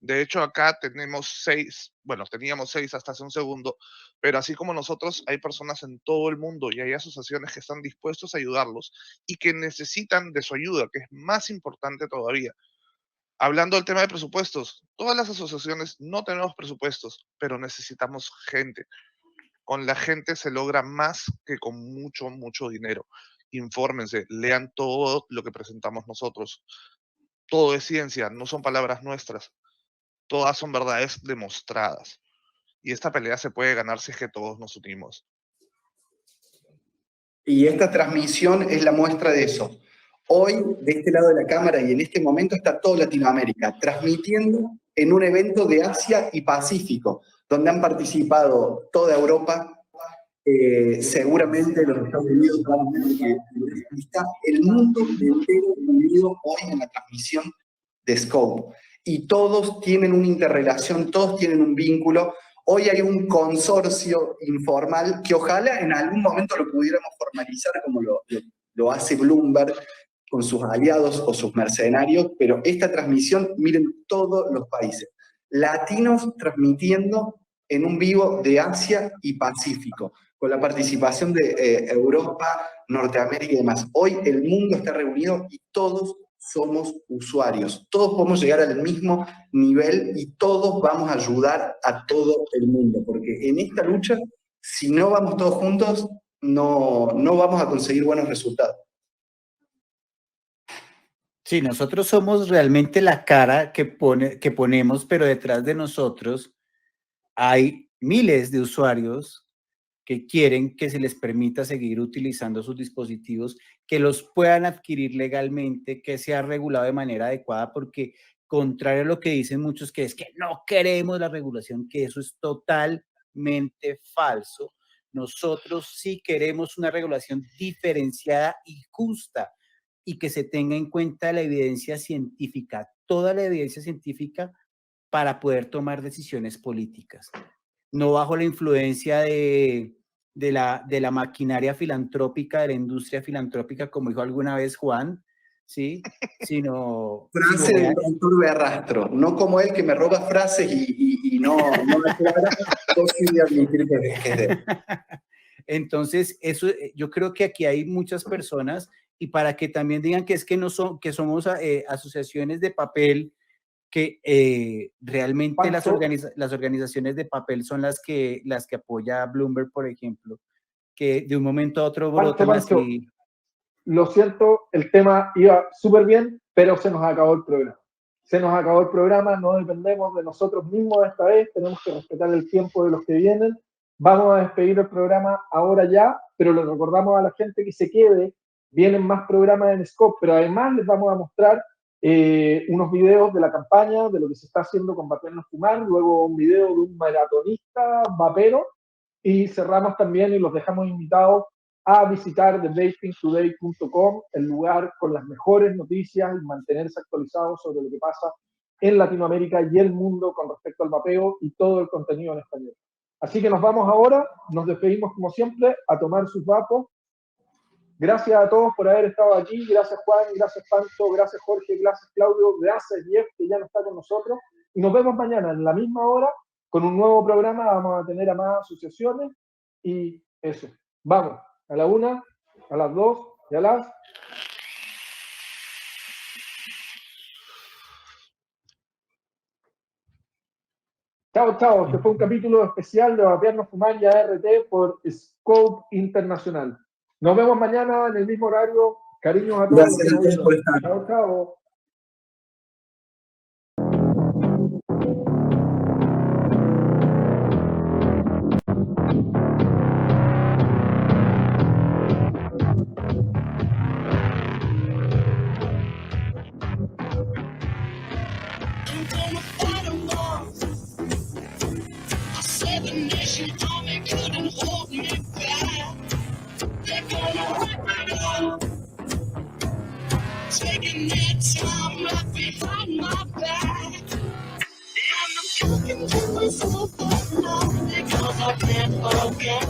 De hecho, acá tenemos 6, bueno, teníamos 6 hasta hace un segundo, pero así como nosotros, hay personas en todo el mundo y hay asociaciones que están dispuestos a ayudarlos y que necesitan de su ayuda, que es más importante todavía. Hablando del tema de presupuestos, todas las asociaciones no tenemos presupuestos, pero necesitamos gente. Con la gente se logra más que con mucho, mucho dinero. Infórmense, lean todo lo que presentamos nosotros. Todo es ciencia, no son palabras nuestras. Todas son verdades demostradas. Y esta pelea se puede ganar si es que todos nos unimos. Y esta transmisión es la muestra de eso. Hoy, de este lado de la cámara y en este momento, está toda Latinoamérica transmitiendo en un evento de Asia y Pacífico, donde han participado toda Europa, seguramente los Estados Unidos, está el mundo entero unido hoy en la transmisión de Scope. Y todos tienen una interrelación, todos tienen un vínculo. Hoy hay un consorcio informal que ojalá en algún momento lo pudiéramos formalizar como lo hace Bloomberg con sus aliados o sus mercenarios, pero esta transmisión, miren todos los países latinos transmitiendo en un vivo de Asia y Pacífico, con la participación de Europa, Norteamérica y demás. Hoy el mundo está reunido y todos somos usuarios. Todos podemos llegar al mismo nivel y todos vamos a ayudar a todo el mundo, porque en esta lucha, si no vamos todos juntos, no vamos a conseguir buenos resultados. Sí, nosotros somos realmente la cara que ponemos, pero detrás de nosotros hay miles de usuarios que quieren que se les permita seguir utilizando sus dispositivos, que los puedan adquirir legalmente, que sea regulado de manera adecuada, porque contrario a lo que dicen muchos, que es que no queremos la regulación, que eso es totalmente falso. Nosotros sí queremos una regulación diferenciada y justa y que se tenga en cuenta la evidencia científica, toda la evidencia científica para poder tomar decisiones políticas. No bajo la influencia de la maquinaria filantrópica, de la industria filantrópica, como dijo alguna vez Juan, ¿sí? Sino... Frase del doctor Berrastro, no como él que me roba frases y y no declara posibilmente que es de él. Entonces, eso, yo creo que aquí hay muchas personas, y para que también digan que es que no son, que somos asociaciones de papel, que realmente las organizaciones de papel son las que apoya a Bloomberg, por ejemplo, que de un momento a otro brotan así. Lo siento, el tema iba súper bien, pero se nos acabó el programa. Se nos acabó el programa, no dependemos de nosotros mismos esta vez, tenemos que respetar el tiempo de los que vienen. Vamos a despedir el programa ahora ya, pero le recordamos a la gente que se quede, vienen más programas en Scope, pero además les vamos a mostrar unos videos de la campaña, de lo que se está haciendo con Vapear no fumar, luego un video de un maratonista vapero, y cerramos también y los dejamos invitados a visitar thevapingtoday.com, el lugar con las mejores noticias y mantenerse actualizados sobre lo que pasa en Latinoamérica y el mundo con respecto al vapeo y todo el contenido en español. Así que nos vamos ahora, nos despedimos como siempre, a tomar sus vapos. Gracias a todos por haber estado aquí, gracias Juan, gracias Panto, gracias Jorge, gracias Claudio, gracias Jeff, que ya no está con nosotros, y nos vemos mañana en la misma hora con un nuevo programa. Vamos a tener a más asociaciones y eso. Vamos, a la 1, a las 2 y a las... Chao, chao. Este fue un capítulo especial de Vapear no fumar y ART por Scope Internacional. Nos vemos mañana en el mismo horario. Cariños a todos. Gracias a todos por estar. Chao, chao. Taking their time right behind my back, and I'm talking to myself out loud because I can't forget.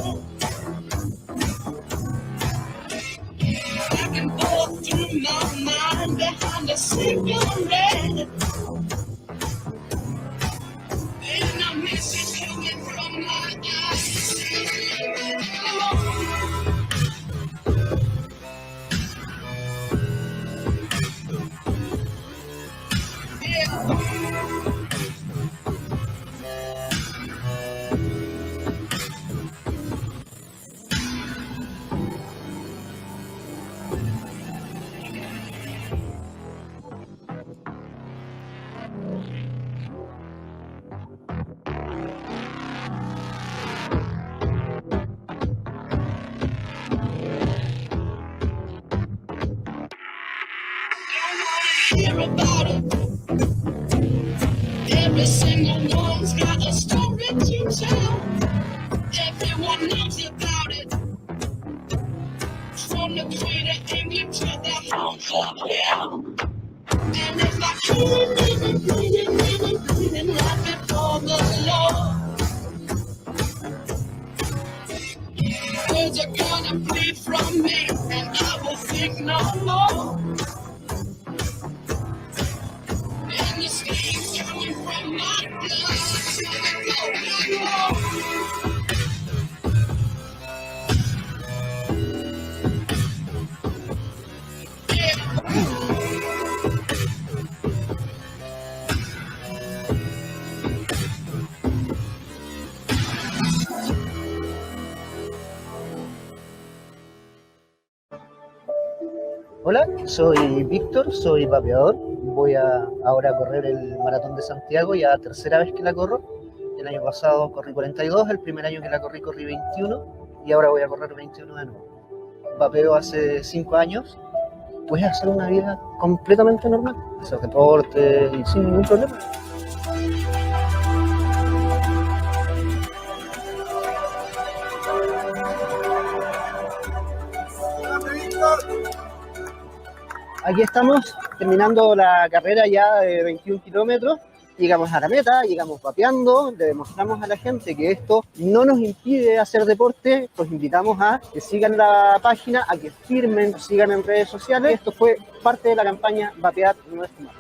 Back and forth through my mind behind a cigarette, and a message coming from my eyes. Hear about it. Every single one's got a story to tell. Everyone knows about it. From the Queen of England to the House of Hell. And it's like cleaning right before the Lord. Words are gonna bleed from me, and I will think no more. And the steam's coming from my blood. Hola, soy Víctor, soy vapeador. Voy ahora a correr el Maratón de Santiago, ya tercera vez que la corro. El año pasado corrí 42, el primer año que la corrí 21 y ahora voy a correr 21 de nuevo. Vapeo hace 5 años. Puedes hacer una vida completamente normal, hacer deporte y sin ningún problema. Aquí estamos terminando la carrera ya de 21 kilómetros. Llegamos a la meta, llegamos vapeando, le demostramos a la gente que esto no nos impide hacer deporte. Los invitamos a que sigan la página, a que firmen, nos sigan en redes sociales. Esto fue parte de la campaña Vapear no es fumar.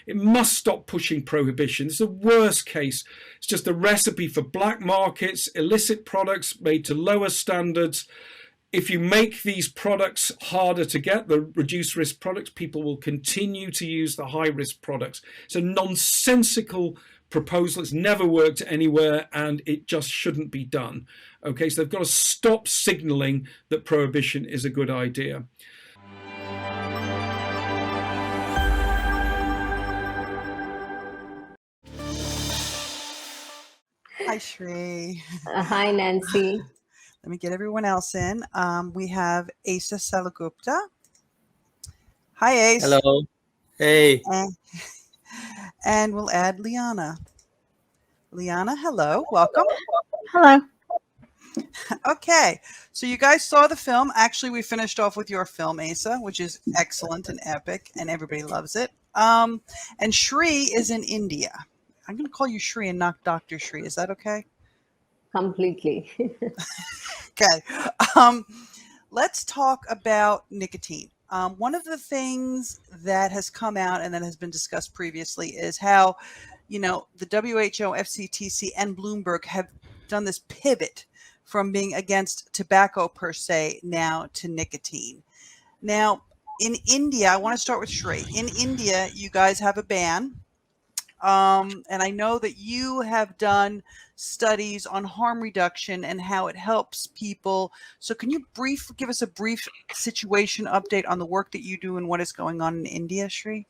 It must stop pushing prohibition. It's the worst case. It's just a recipe for black markets, illicit products made to lower standards. If you make these products harder to get, the reduced risk products, people will continue to use the high risk products. It's a nonsensical proposal. It's never worked anywhere and it just shouldn't be done. Okay, so they've got to stop signaling that prohibition is a good idea. Hi, Shri. Hi, Nancy. Let me get everyone else in. We have Asa Salagupta. Hi, Ace. Hello. Hey. And we'll add Liana. Liana, hello. Welcome. Hello. Okay, so you guys saw the film. Actually, we finished off with your film, Asa, which is excellent and epic, and everybody loves it. And Shri is in India. I'm going to call you Shri and not Dr. Shri. Is that okay? Completely. Okay. Let's talk about nicotine. One of the things that has come out and that has been discussed previously is how, the WHO, FCTC, and Bloomberg have done this pivot from being against tobacco per se now to nicotine. Now, in India, I want to start with Shri. In India, you guys have a ban. And I know that you have done studies on harm reduction and how it helps people. So can you give us a brief situation update on the work that you do and what is going on in India, Shri?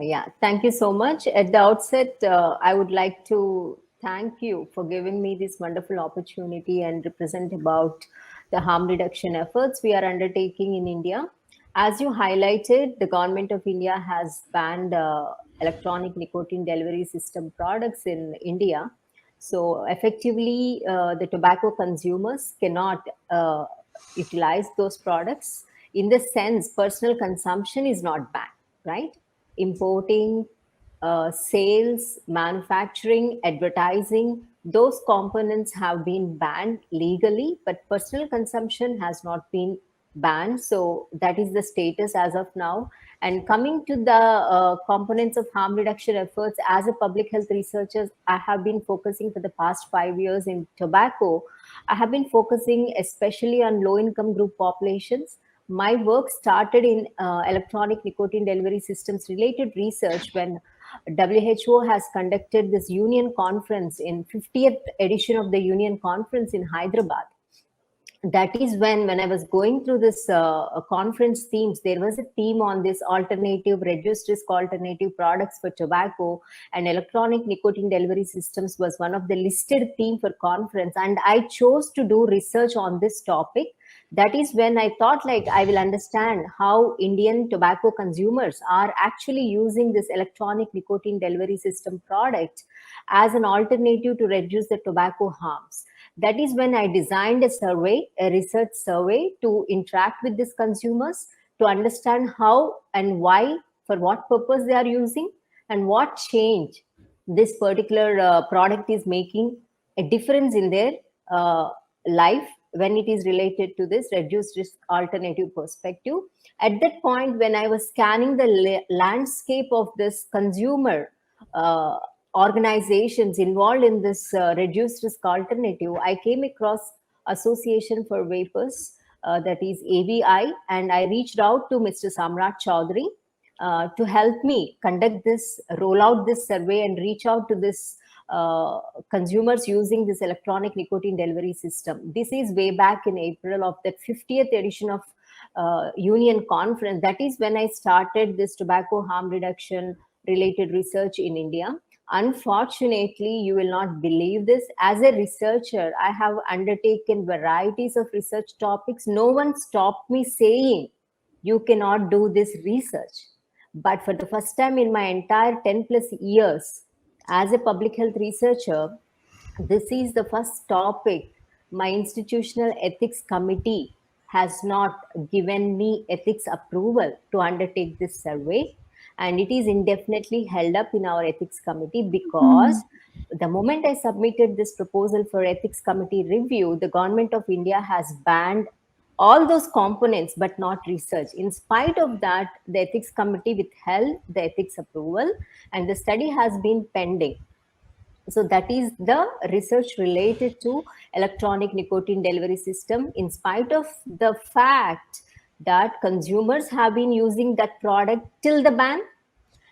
Yeah, thank you so much. At the outset, I would like to thank you for giving me this wonderful opportunity and represent about the harm reduction efforts we are undertaking in India. As you highlighted, the government of India has banned electronic nicotine delivery system products in India. So effectively, the tobacco consumers cannot utilize those products. In the sense, personal consumption is not banned, right? Importing, sales, manufacturing, advertising, those components have been banned legally, but personal consumption has not been banned. So that is the status as of now. And coming to the components of harm reduction efforts, as a public health researcher, I have been focusing for the past 5 years in tobacco. I have been focusing especially on low-income group populations. My work started in electronic nicotine delivery systems related research when WHO has conducted this union conference in 50th edition of the union conference in Hyderabad. That is when I was going through this conference themes, there was a theme on this alternative, reduced risk alternative products for tobacco, and electronic nicotine delivery systems was one of the listed theme for conference. And I chose to do research on this topic. That is when I thought I will understand how Indian tobacco consumers are actually using this electronic nicotine delivery system product as an alternative to reduce the tobacco harms. That is when I designed a research survey to interact with these consumers, to understand how and why, for what purpose they are using, and what change this particular product is making a difference in their life when it is related to this reduced risk alternative perspective. At that point, when I was scanning the landscape of this consumer organizations involved in this reduced risk alternative, I came across Association for Vapors, that is AVI, and I reached out to Mr. Samrat Chaudhary to help me conduct this, roll out this survey and reach out to this consumers using this electronic nicotine delivery system. This is way back in April of that 50th edition of Union Conference. That is when I started this tobacco harm reduction related research in India. Unfortunately, you will not believe this. As a researcher, I have undertaken varieties of research topics. No one stopped me saying, you cannot do this research. But for the first time in my entire 10 plus years as a public health researcher, this is the first topic my institutional ethics committee has not given me ethics approval to undertake this survey, and it is indefinitely held up in our ethics committee because the moment I submitted this proposal for ethics committee review, the government of India has banned all those components but not research. In spite of that, the ethics committee withheld the ethics approval and the study has been pending. So that is the research related to electronic nicotine delivery system, in spite of the fact that consumers have been using that product till the ban,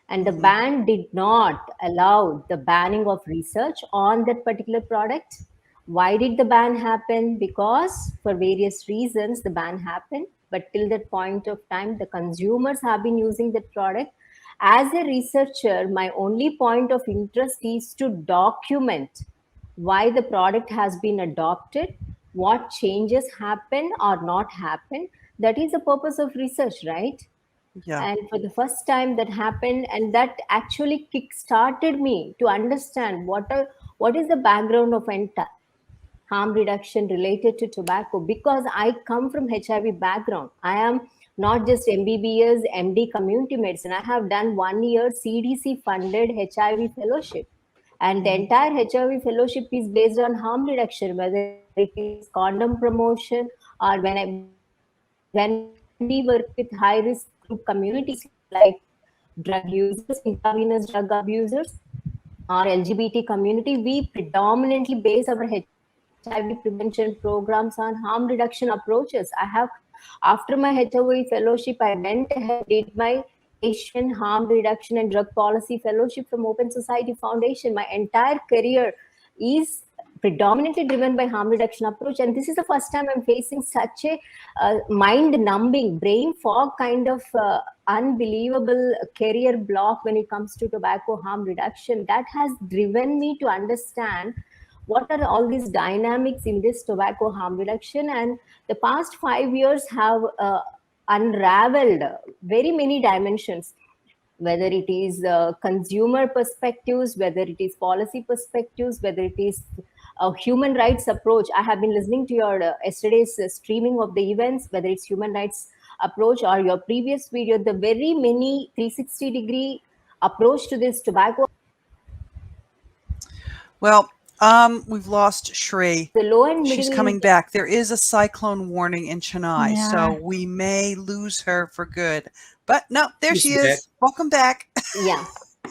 and the ban did not allow the banning of research on that particular product. Why did the ban happen? Because for various reasons the ban happened, but till that point of time the consumers have been using that product. As a researcher, my only point of interest is to document why the product has been adopted, what changes happen or not happen. That is the purpose of research, right? Yeah. And for the first time that happened, and that actually kick-started me to understand what is the background of harm reduction related to tobacco, because I come from HIV background. I am not just MBBS, MD community medicine. I have done 1 year CDC funded HIV fellowship. And the entire HIV fellowship is based on harm reduction, whether it is condom promotion or when we work with high risk group communities like drug users, intravenous drug abusers, or LGBT community, we predominantly base our HIV prevention programs on harm reduction approaches. After my HIV fellowship, I went ahead, did my Asian Harm Reduction and Drug Policy Fellowship from Open Society Foundation. My entire career is predominantly driven by harm reduction approach, and this is the first time I'm facing such a mind-numbing, brain fog kind of unbelievable career block when it comes to tobacco harm reduction. That has driven me to understand what are all these dynamics in this tobacco harm reduction, and the past 5 years have unraveled very many dimensions, whether it is consumer perspectives, whether it is policy perspectives, whether it is a human rights approach. I have been listening to your yesterday's streaming of the events, whether it's human rights approach or your previous video, the very many 360-degree approach to this tobacco. Well, we've lost Shri. The low and She's middle coming income- back. There is a cyclone warning in Chennai, Yeah. so we may lose her for good. But no, there She's she back. is. Welcome back.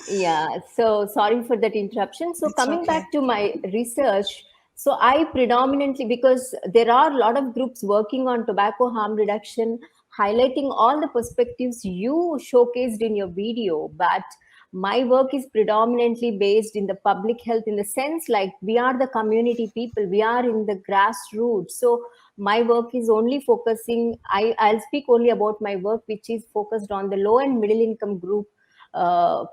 Yeah. So sorry for that interruption. So It's coming okay. back to my research, so I predominantly, because there are a lot of groups working on tobacco harm reduction, highlighting all the perspectives you showcased in your video, but my work is predominantly based in the public health, in the sense like we are the community people, we are in the grassroots. So my work is only focusing, I'll speak only about my work, which is focused on the low and middle income group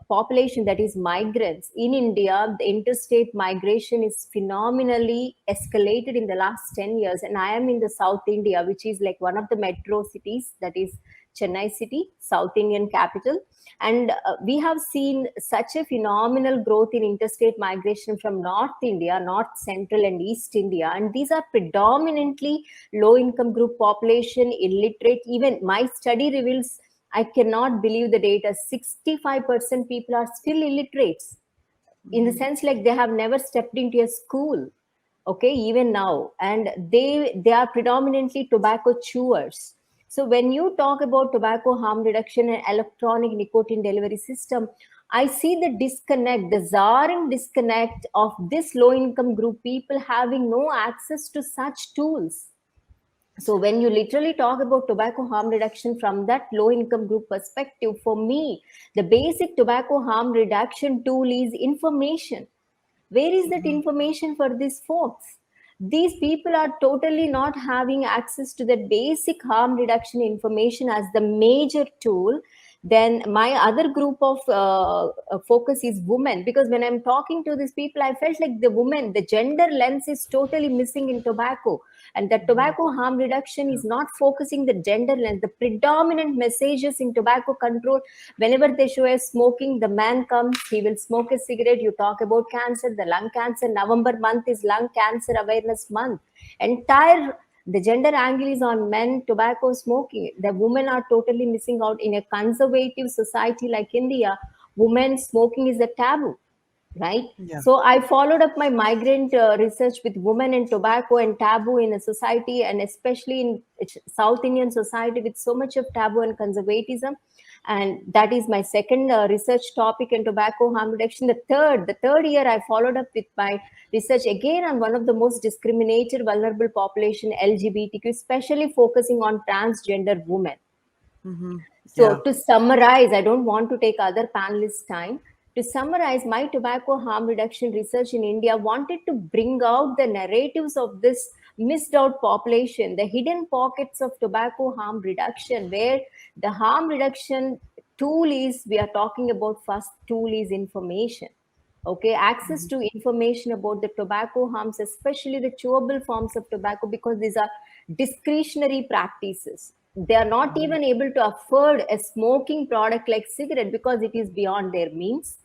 population, that is migrants. In India, the interstate migration is phenomenally escalated in the last 10 years. And I am in the South India, which is like one of the metro cities, that is Chennai city, South Indian capital. And we have seen such a phenomenal growth in interstate migration from North India, North Central and East India. And these are predominantly low income group population, illiterate. Even my study reveals, I cannot believe the data, 65% people are still illiterates, in the sense like they have never stepped into a school, okay, even now. And they are predominantly tobacco chewers. So when you talk about tobacco harm reduction and electronic nicotine delivery system, I see the disconnect, the jarring disconnect of this low income group people having no access to such tools. So when you literally talk about tobacco harm reduction from that low income group perspective, for me, the basic tobacco harm reduction tool is information. Where is that information for these folks? These people are totally not having access to that basic harm reduction information as the major tool. Then my other group of focus is women, because when I'm talking to these people, I felt like the gender lens is totally missing in tobacco, and that tobacco harm reduction is not focusing the gender lens. The predominant messages in tobacco control, whenever they show us smoking, the man comes, he will smoke a cigarette. You talk about cancer, the lung cancer. November month is lung cancer awareness month. The gender angle is on men tobacco smoking. The women are totally missing out. In a conservative society like India, women smoking is a taboo, right? Yeah. So I followed up my migrant research with women and tobacco and taboo in a society, and especially in South Indian society with so much of taboo and conservatism. And that is my second research topic in tobacco harm reduction. The third year I followed up with my research again on one of the most discriminated vulnerable population, LGBTQ, especially focusing on transgender women. So to summarize, I don't want to take other panelists' time. To summarize, my tobacco harm reduction research in India wanted to bring out the narratives of this missed out population, the hidden pockets of tobacco harm reduction, where the harm reduction tool is, we are talking about first tool is information. Okay, access to information about the tobacco harms, especially the chewable forms of tobacco, because these are discretionary practices. They are not even able to afford a smoking product like cigarette because it is beyond their means.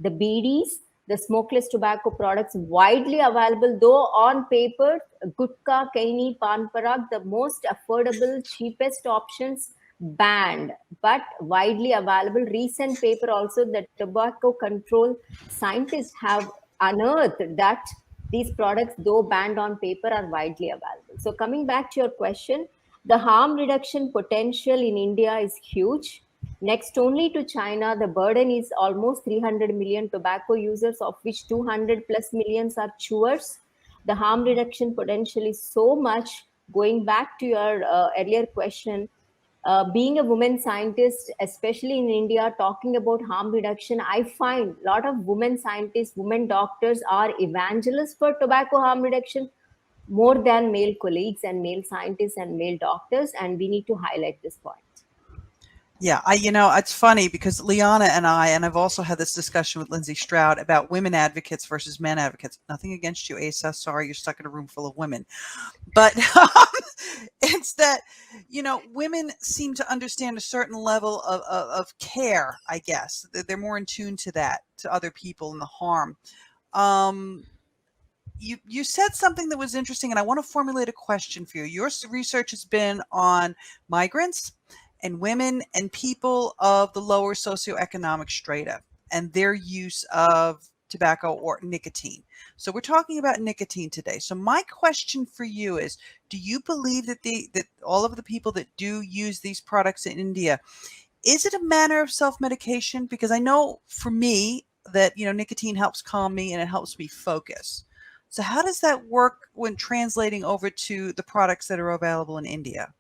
The BDs, the smokeless tobacco products, widely available, though on paper, gutka, kaini, pan parak, the most affordable, cheapest options, banned, but widely available. Recent paper also, the tobacco control scientists have unearthed that these products, though banned on paper, are widely available. So coming back to your question, the harm reduction potential in India is huge. Next only to China, the burden is almost 300 million tobacco users, of which 200 plus millions are chewers. The harm reduction potential is so much. Going back to your earlier question, being a woman scientist, especially in India, talking about harm reduction, I find a lot of women scientists, women doctors are evangelists for tobacco harm reduction more than male colleagues and male scientists and male doctors, and we need to highlight this point. Yeah, it's funny because Liana and I've also had this discussion with Lindsay Stroud about women advocates versus men advocates. Nothing against you, Asa. Sorry, you're stuck in a room full of women. But it's that, women seem to understand a certain level of care, I guess. They're more in tune to that, to other people and the harm. You said something that was interesting, and I want to formulate a question for you. Your research has been on migrants and women and people of the lower socioeconomic strata and their use of tobacco or nicotine. So we're talking about nicotine today. So my question for you is, do you believe that that all of the people that do use these products in India, is it a manner of self-medication? Because I know for me that, nicotine helps calm me and it helps me focus. So how does that work when translating over to the products that are available in India?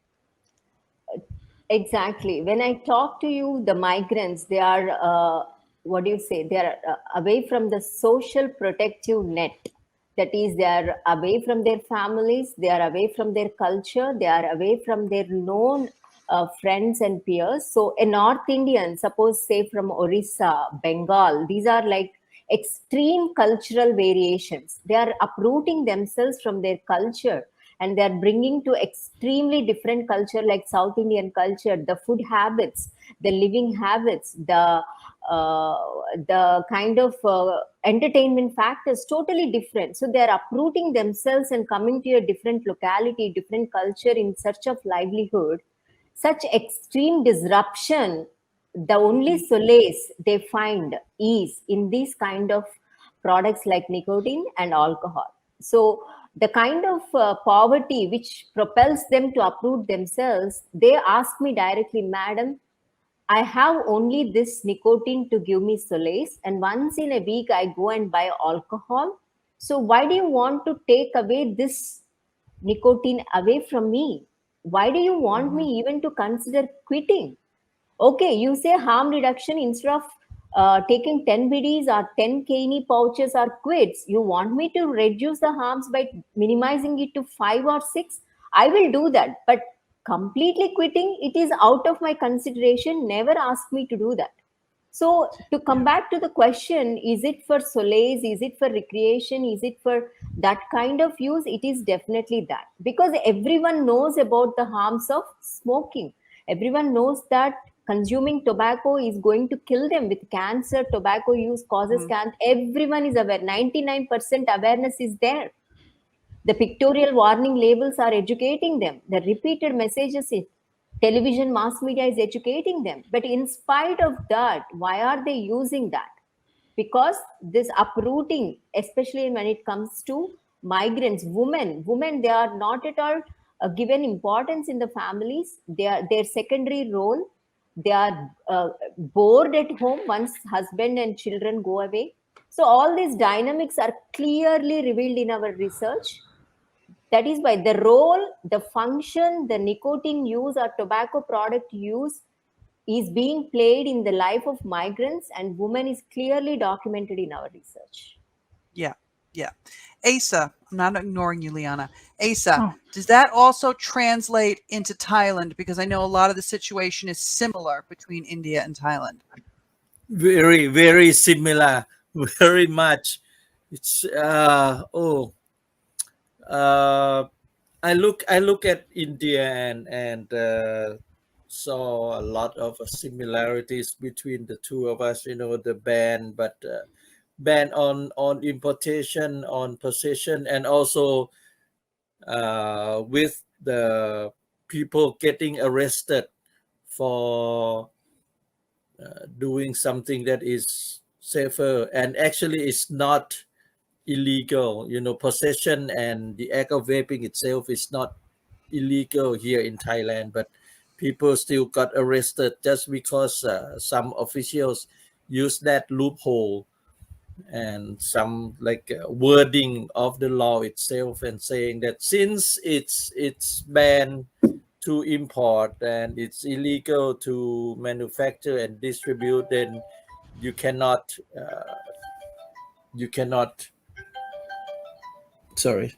Exactly. When I talk to you, the migrants, they are, they are away from the social protective net. That is, they are away from their families, they are away from their culture, they are away from their known friends and peers. So a North Indian, suppose say from Orissa, Bengal, these are like extreme cultural variations. They are uprooting themselves from their culture, and they're bringing to extremely different culture like South Indian culture, the food habits, the living habits, the kind of entertainment factors, totally different. So they're uprooting themselves and coming to a different locality, different culture in search of livelihood. Such extreme disruption, the only solace they find is in these kind of products like nicotine and alcohol. So the kind of poverty which propels them to uproot themselves, they ask me directly, Madam, I have only this nicotine to give me solace, and once in a week I go and buy alcohol. So why do you want to take away this nicotine away from me? Why do you want me even to consider quitting? Okay, you say harm reduction, instead of taking 10 BDs or 10 Kani pouches or quids, you want me to reduce the harms by minimizing it to 5 or 6. I will do that. But completely quitting, it is out of my consideration. Never ask me to do that. So to come back to the question, is it for solace? Is it for recreation? Is it for that kind of use? It is definitely that, because everyone knows about the harms of smoking. Everyone knows that consuming tobacco is going to kill them with cancer. Tobacco use causes cancer. Everyone is aware. 99% awareness is there. The pictorial warning labels are educating them. The repeated messages in television, mass media is educating them. But in spite of that, why are they using that? Because this uprooting, especially when it comes to migrants, women, they are not at all given importance in the families. They are their secondary role. They are bored at home once husband and children go away. So all these dynamics are clearly revealed in our research. That is why the role, the function, the nicotine use or tobacco product use is being played in the life of migrants and women is clearly documented in our research. Yeah, yeah. Asa, I'm not ignoring you, Liana. Asa, does that also translate into Thailand? Because I know a lot of the situation is similar between India and Thailand. Very, very similar, very much. It's I look at India and saw a lot of similarities between the two of us. You know, the ban, but ban on importation, on possession, and also with the people getting arrested for doing something that is safer and actually it's not illegal. You know, possession and the act of vaping itself is not illegal here in Thailand, but people still got arrested just because some officials use that loophole and some like wording of the law itself and saying that since it's banned to import and it's illegal to manufacture and distribute, then you cannot you cannot sorry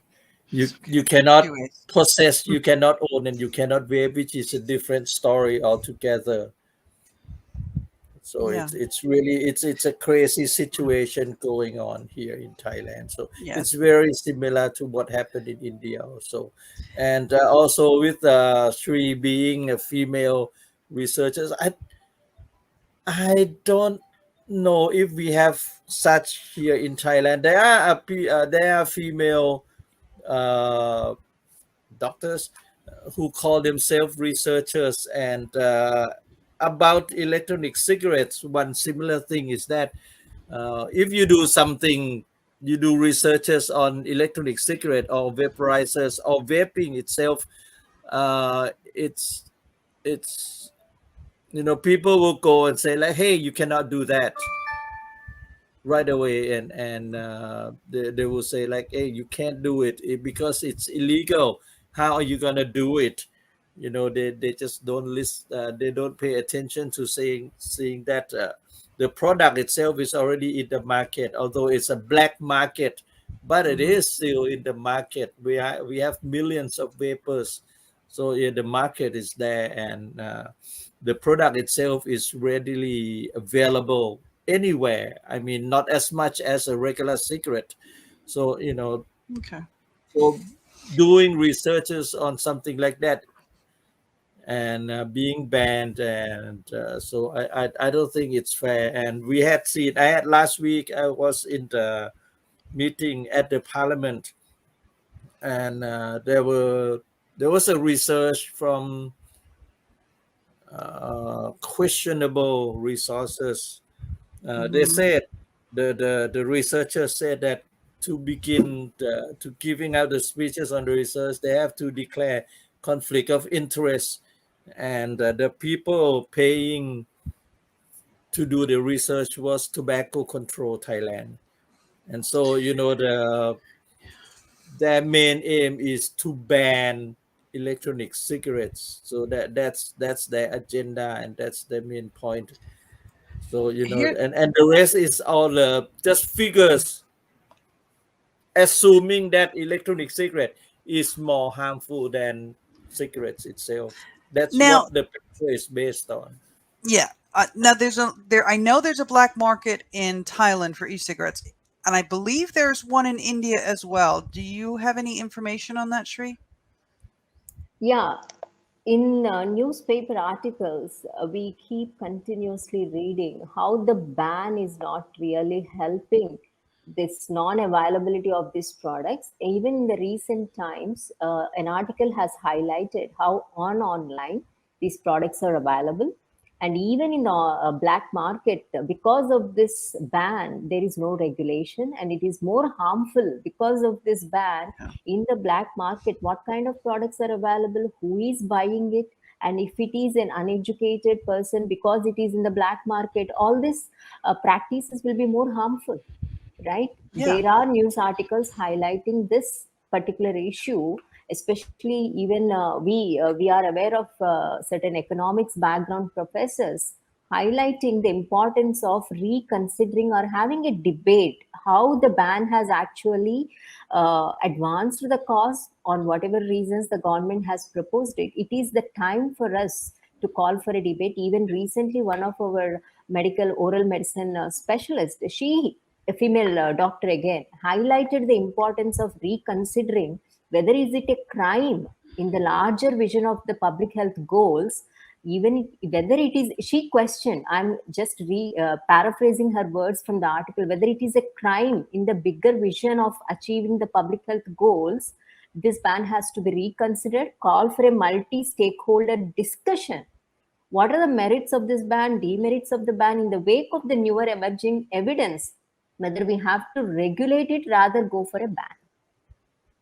you cannot possess, you cannot own, and you cannot vape, which is a different story altogether. So Yeah. it's really it's a crazy situation going on here in Thailand. So Yes. it's very similar to what happened in India also, and also with Sri being a female researchers, I don't know if we have such here in Thailand. There are female doctors who call themselves researchers. And about electronic cigarettes, one similar thing is that if you do something, you do researches on electronic cigarette or vaporizers or vaping itself, it's you know, people will go and say like, hey, you cannot do that right away, and they will say like, hey, you can't do it because it's illegal. How are you gonna do it? You know, they just don't list, they don't pay attention to seeing that the product itself is already in the market, although it's a black market, but it is still in the market. We have millions of vapors, so yeah, the market is there, and the product itself is readily available anywhere. I mean, not as much as a regular cigarette. So, you know, Okay. so doing researches on something like that and being banned, and so I don't think it's fair. And we had seen, I had last week, I was in the meeting at the parliament, and there was a research from questionable resources. They said the researchers said that to begin to giving out the speeches on the research, they have to declare conflict of interest, and the people paying to do the research was Tobacco Control Thailand. And so, you know, their main aim is to ban electronic cigarettes. So that's their agenda, and that's their main point. So, you know, Here- and the rest is all just figures, assuming that electronic cigarette is more harmful than cigarettes itself. That's Now, what the paper is based on. yeah. Now I know there's a black market in Thailand for e-cigarettes, and I believe there's one in India as well. Do you have any information on that, Shri? Yeah, in newspaper articles, we keep continuously reading how the ban is not really helping this non-availability of these products. Even in the recent times, an article has highlighted how online these products are available. And even in a black market, because of this ban, there is no regulation and it is more harmful because of this ban. In the black market, what kind of products are available, who is buying it, and if it is an uneducated person, because it is in the black market, all these practices will be more harmful, right? Yeah. There are news articles highlighting this particular issue, especially even we are aware of certain economics background professors highlighting the importance of reconsidering or having a debate how the ban has actually advanced the cause on whatever reasons the government has proposed it. It is the time for us to call for a debate. Even recently, one of our medical oral medicine specialists, a female doctor again, highlighted the importance of reconsidering whether is it a crime in the larger vision of the public health goals, whether it is, she questioned, I'm just paraphrasing her words from the article, whether it is a crime in the bigger vision of achieving the public health goals, this ban has to be reconsidered, call for a multi-stakeholder discussion. What are the merits of this ban, demerits of the ban in the wake of the newer emerging evidence, whether we have to regulate it rather go for a ban?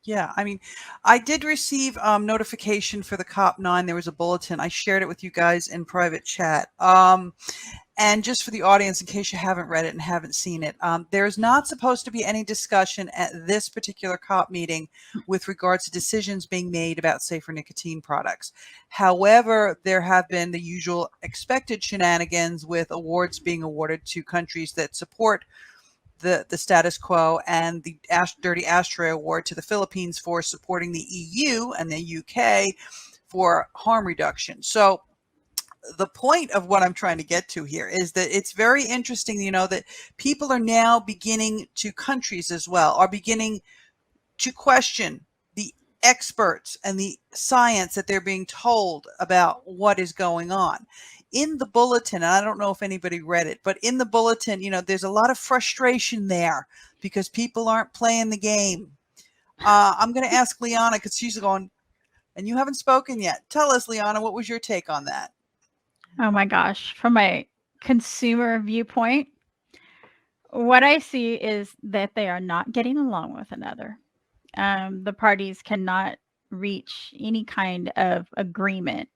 Yeah, I mean, I did receive notification for the COP9. There was a bulletin. I shared it with you guys in private chat. And just for the audience, in case you haven't read it and haven't seen it, there's not supposed to be any discussion at this particular COP meeting with regards to decisions being made about safer nicotine products. However, there have been the usual expected shenanigans with awards being awarded to countries that support the status quo, and the Dirty Ashtray Award to the Philippines for supporting the EU and the UK for harm reduction. So the point of what I'm trying to get to here is that it's very interesting, that people are now beginning to, countries as well, are beginning to question the experts and the science that they're being told about what is going on. In the bulletin, and I don't know if anybody read it, but in the bulletin, there's a lot of frustration there because people aren't playing the game. I'm going to ask Liana because she's going, and you haven't spoken yet. Tell us, Liana, what was your take on that? Oh my gosh. From a consumer viewpoint, what I see is that they are not getting along with another. The parties cannot reach any kind of agreement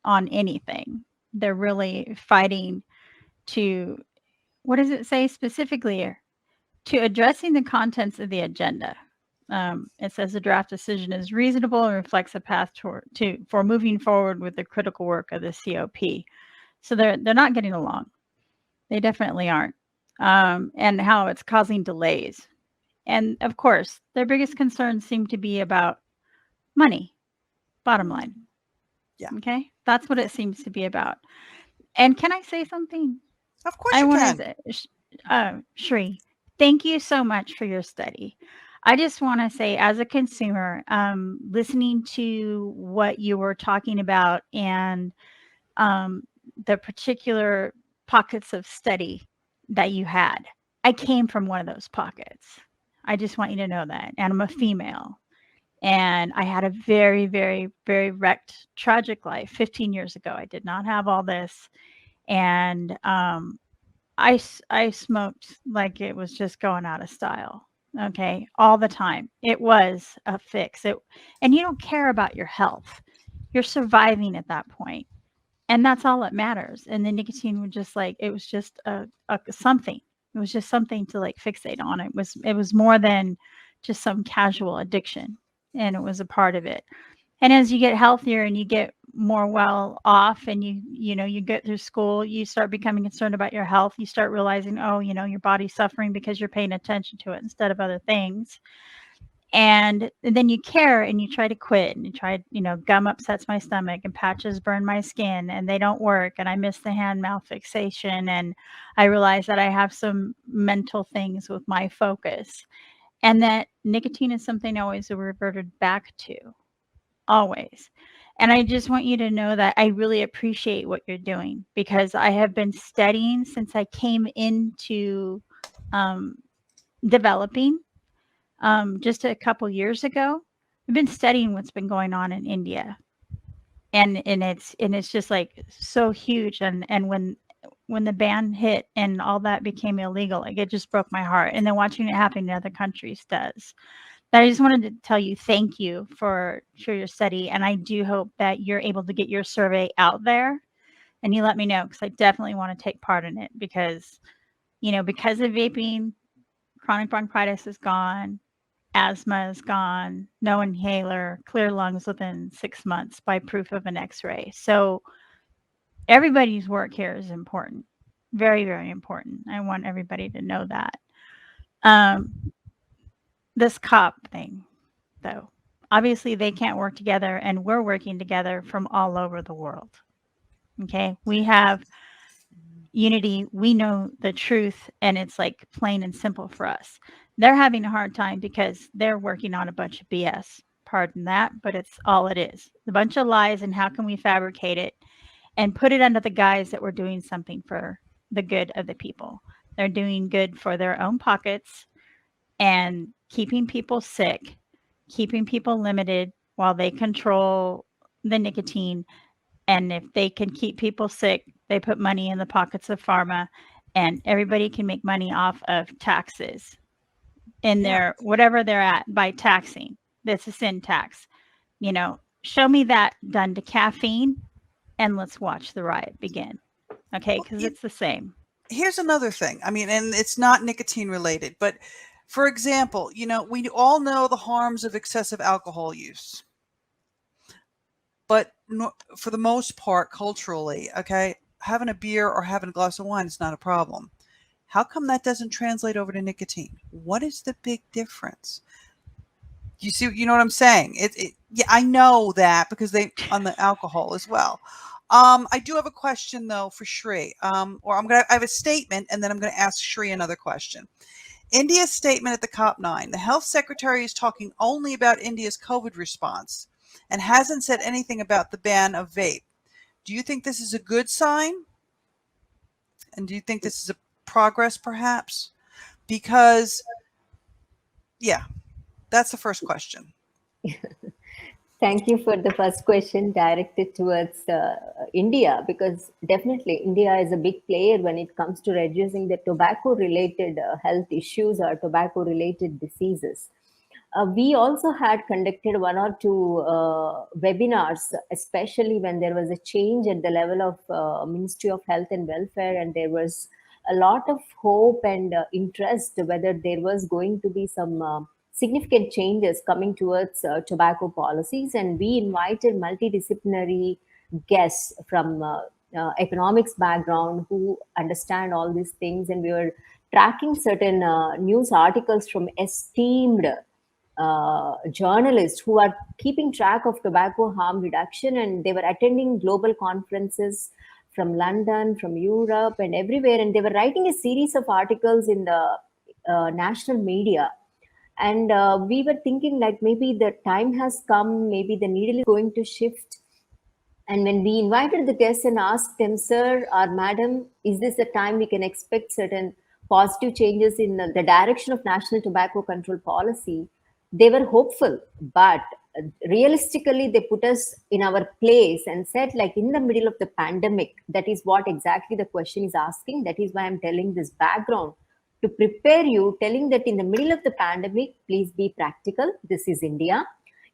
on anything. They're really fighting to, what does it say specifically here? To addressing the contents of the agenda. It says the draft decision is reasonable and reflects a path for moving forward with the critical work of the COP. So they're not getting along. They definitely aren't. And how it's causing delays. And of course, their biggest concerns seem to be about money, bottom line. Yeah. Okay. That's what it seems to be about. And can I say something? Of course you can. Shri, thank you so much for your study. I just want to say, as a consumer, listening to what you were talking about and the particular pockets of study that you had, I came from one of those pockets. I just want you to know that. And I'm a female. And I had a very, very, very wrecked, tragic life 15 years ago. I did not have all this. And I smoked like it was just going out of style. Okay. All the time. It was a fix. And you don't care about your health. You're surviving at that point. And that's all that matters. And the nicotine was just like, it was just a something. It was just something to like fixate on. It was more than just some casual addiction. And it was a part of it. And as you get healthier and you get more well off and you get through school, you start becoming concerned about your health. You start realizing, your body's suffering because you're paying attention to it instead of other things. And then you care and you try to quit and you try, gum upsets my stomach and patches burn my skin and they don't work. And I miss the hand mouth fixation. And I realize that I have some mental things with my focus and that nicotine is something I always reverted back to, always. And I just want you to know that I really appreciate what you're doing because I have been studying since I came into developing just a couple years ago. I've been studying what's been going on in India, and it's just like so huge. And when the ban hit and all that became illegal, like it just broke my heart. And then watching it happen in other countries does. But I just wanted to tell you thank you for your study, and I do hope that you're able to get your survey out there, and you let me know because I definitely want to take part in it because because of vaping, chronic bronchitis is gone. Asthma is gone, no inhaler, clear lungs within 6 months by proof of an X-ray. So everybody's work here is important. Very, very important. I want everybody to know that. This COP thing, though, obviously they can't work together, and we're working together from all over the world. Okay? We have unity. We know the truth, and it's like plain and simple for us. They're having a hard time because they're working on a bunch of BS. Pardon that, but it's all it is. A bunch of lies, and how can we fabricate it and put it under the guise that we're doing something for the good of the people. They're doing good for their own pockets and keeping people sick, keeping people limited while they control the nicotine. And if they can keep people sick, they put money in the pockets of pharma, and everybody can make money off of taxes in their whatever they're at by taxing. That's a sin tax. Show me that done to caffeine, and let's watch the riot begin. Okay, because it's the same. Here's another thing. I mean, and it's not nicotine related, but for example, we all know the harms of excessive alcohol use. But for the most part, culturally, okay, having a beer or having a glass of wine is not a problem. How come that doesn't translate over to nicotine? What is the big difference? You know what I'm saying? Yeah, I know that because they on the alcohol as well. I do have a question though for Shri. I have a statement and then I'm going to ask Shri another question. India's statement at the COP9. The health secretary is talking only about India's COVID response and hasn't said anything about the ban of vape. Do you think this is a good sign? And do you think this is a progress perhaps? Because, yeah, that's the first question. Thank you for the first question directed towards India, because definitely India is a big player when it comes to reducing the tobacco-related health issues or tobacco-related diseases. We also had conducted one or two webinars, especially when there was a change at the level of Ministry of Health and Welfare, and there was a lot of hope and interest whether there was going to be some significant changes coming towards tobacco policies. And we invited multidisciplinary guests from economics background who understand all these things, and we were tracking certain news articles from esteemed journalists who are keeping track of tobacco harm reduction, and they were attending global conferences from London, from Europe, and everywhere, and they were writing a series of articles in the national media. And we were thinking like maybe the time has come, maybe the needle is going to shift. And when we invited the guests and asked them, sir or madam, is this the time we can expect certain positive changes in the direction of national tobacco control policy? They were hopeful, but realistically, they put us in our place and said, like, in the middle of the pandemic, that is what exactly the question is asking. That is why I'm telling this background to prepare you, telling that in the middle of the pandemic, please be practical. This is India.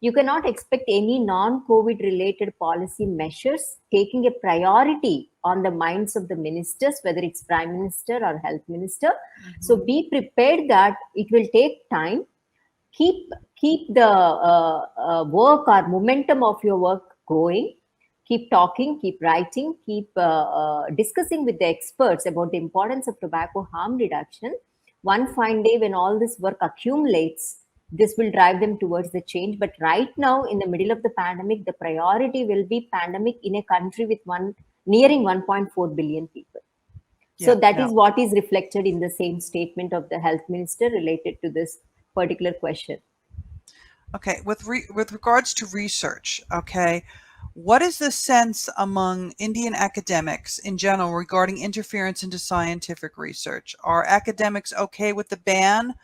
You cannot expect any non-COVID related policy measures taking a priority on the minds of the ministers, whether it's prime minister or health minister. Mm-hmm. So be prepared that it will take time. Keep the work or momentum of your work going. Keep talking, keep writing, keep discussing with the experts about the importance of tobacco harm reduction. One fine day when all this work accumulates, this will drive them towards the change. But right now, in the middle of the pandemic, the priority will be pandemic in a country with nearing 1.4 billion people. So that is what is reflected in the same statement of the health minister related to this particular question. Okay, with regards to research, okay, what is the sense among Indian academics in general regarding interference into scientific research? Are academics okay with the ban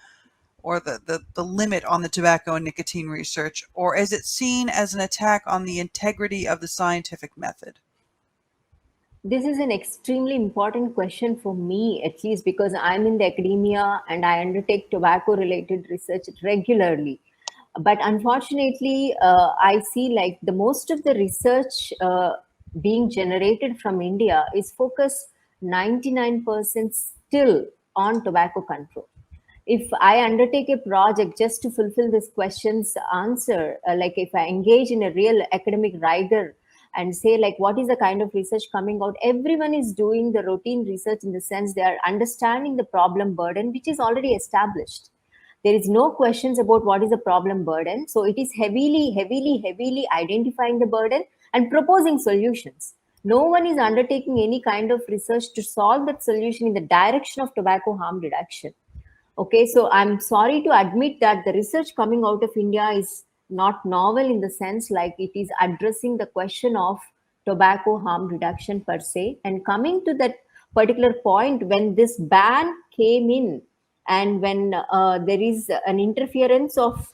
or the limit on the tobacco and nicotine research, or is it seen as an attack on the integrity of the scientific method? This is an extremely important question for me, at least because I'm in the academia and I undertake tobacco related research regularly. But unfortunately, I see like the most of the research being generated from India is focused 99% still on tobacco control. If I undertake a project just to fulfill this question's answer, like if I engage in a real academic rigor and say like what is the kind of research coming out, everyone is doing the routine research in the sense they are understanding the problem burden, which is already established. There is no questions about what is the problem burden. So it is heavily identifying the burden and proposing solutions. No one is undertaking any kind of research to solve that solution in the direction of tobacco harm reduction. Okay, so I'm sorry to admit that the research coming out of India is not novel in the sense like it is addressing the question of tobacco harm reduction per se. And coming to that particular point, when this ban came in and when there is an interference of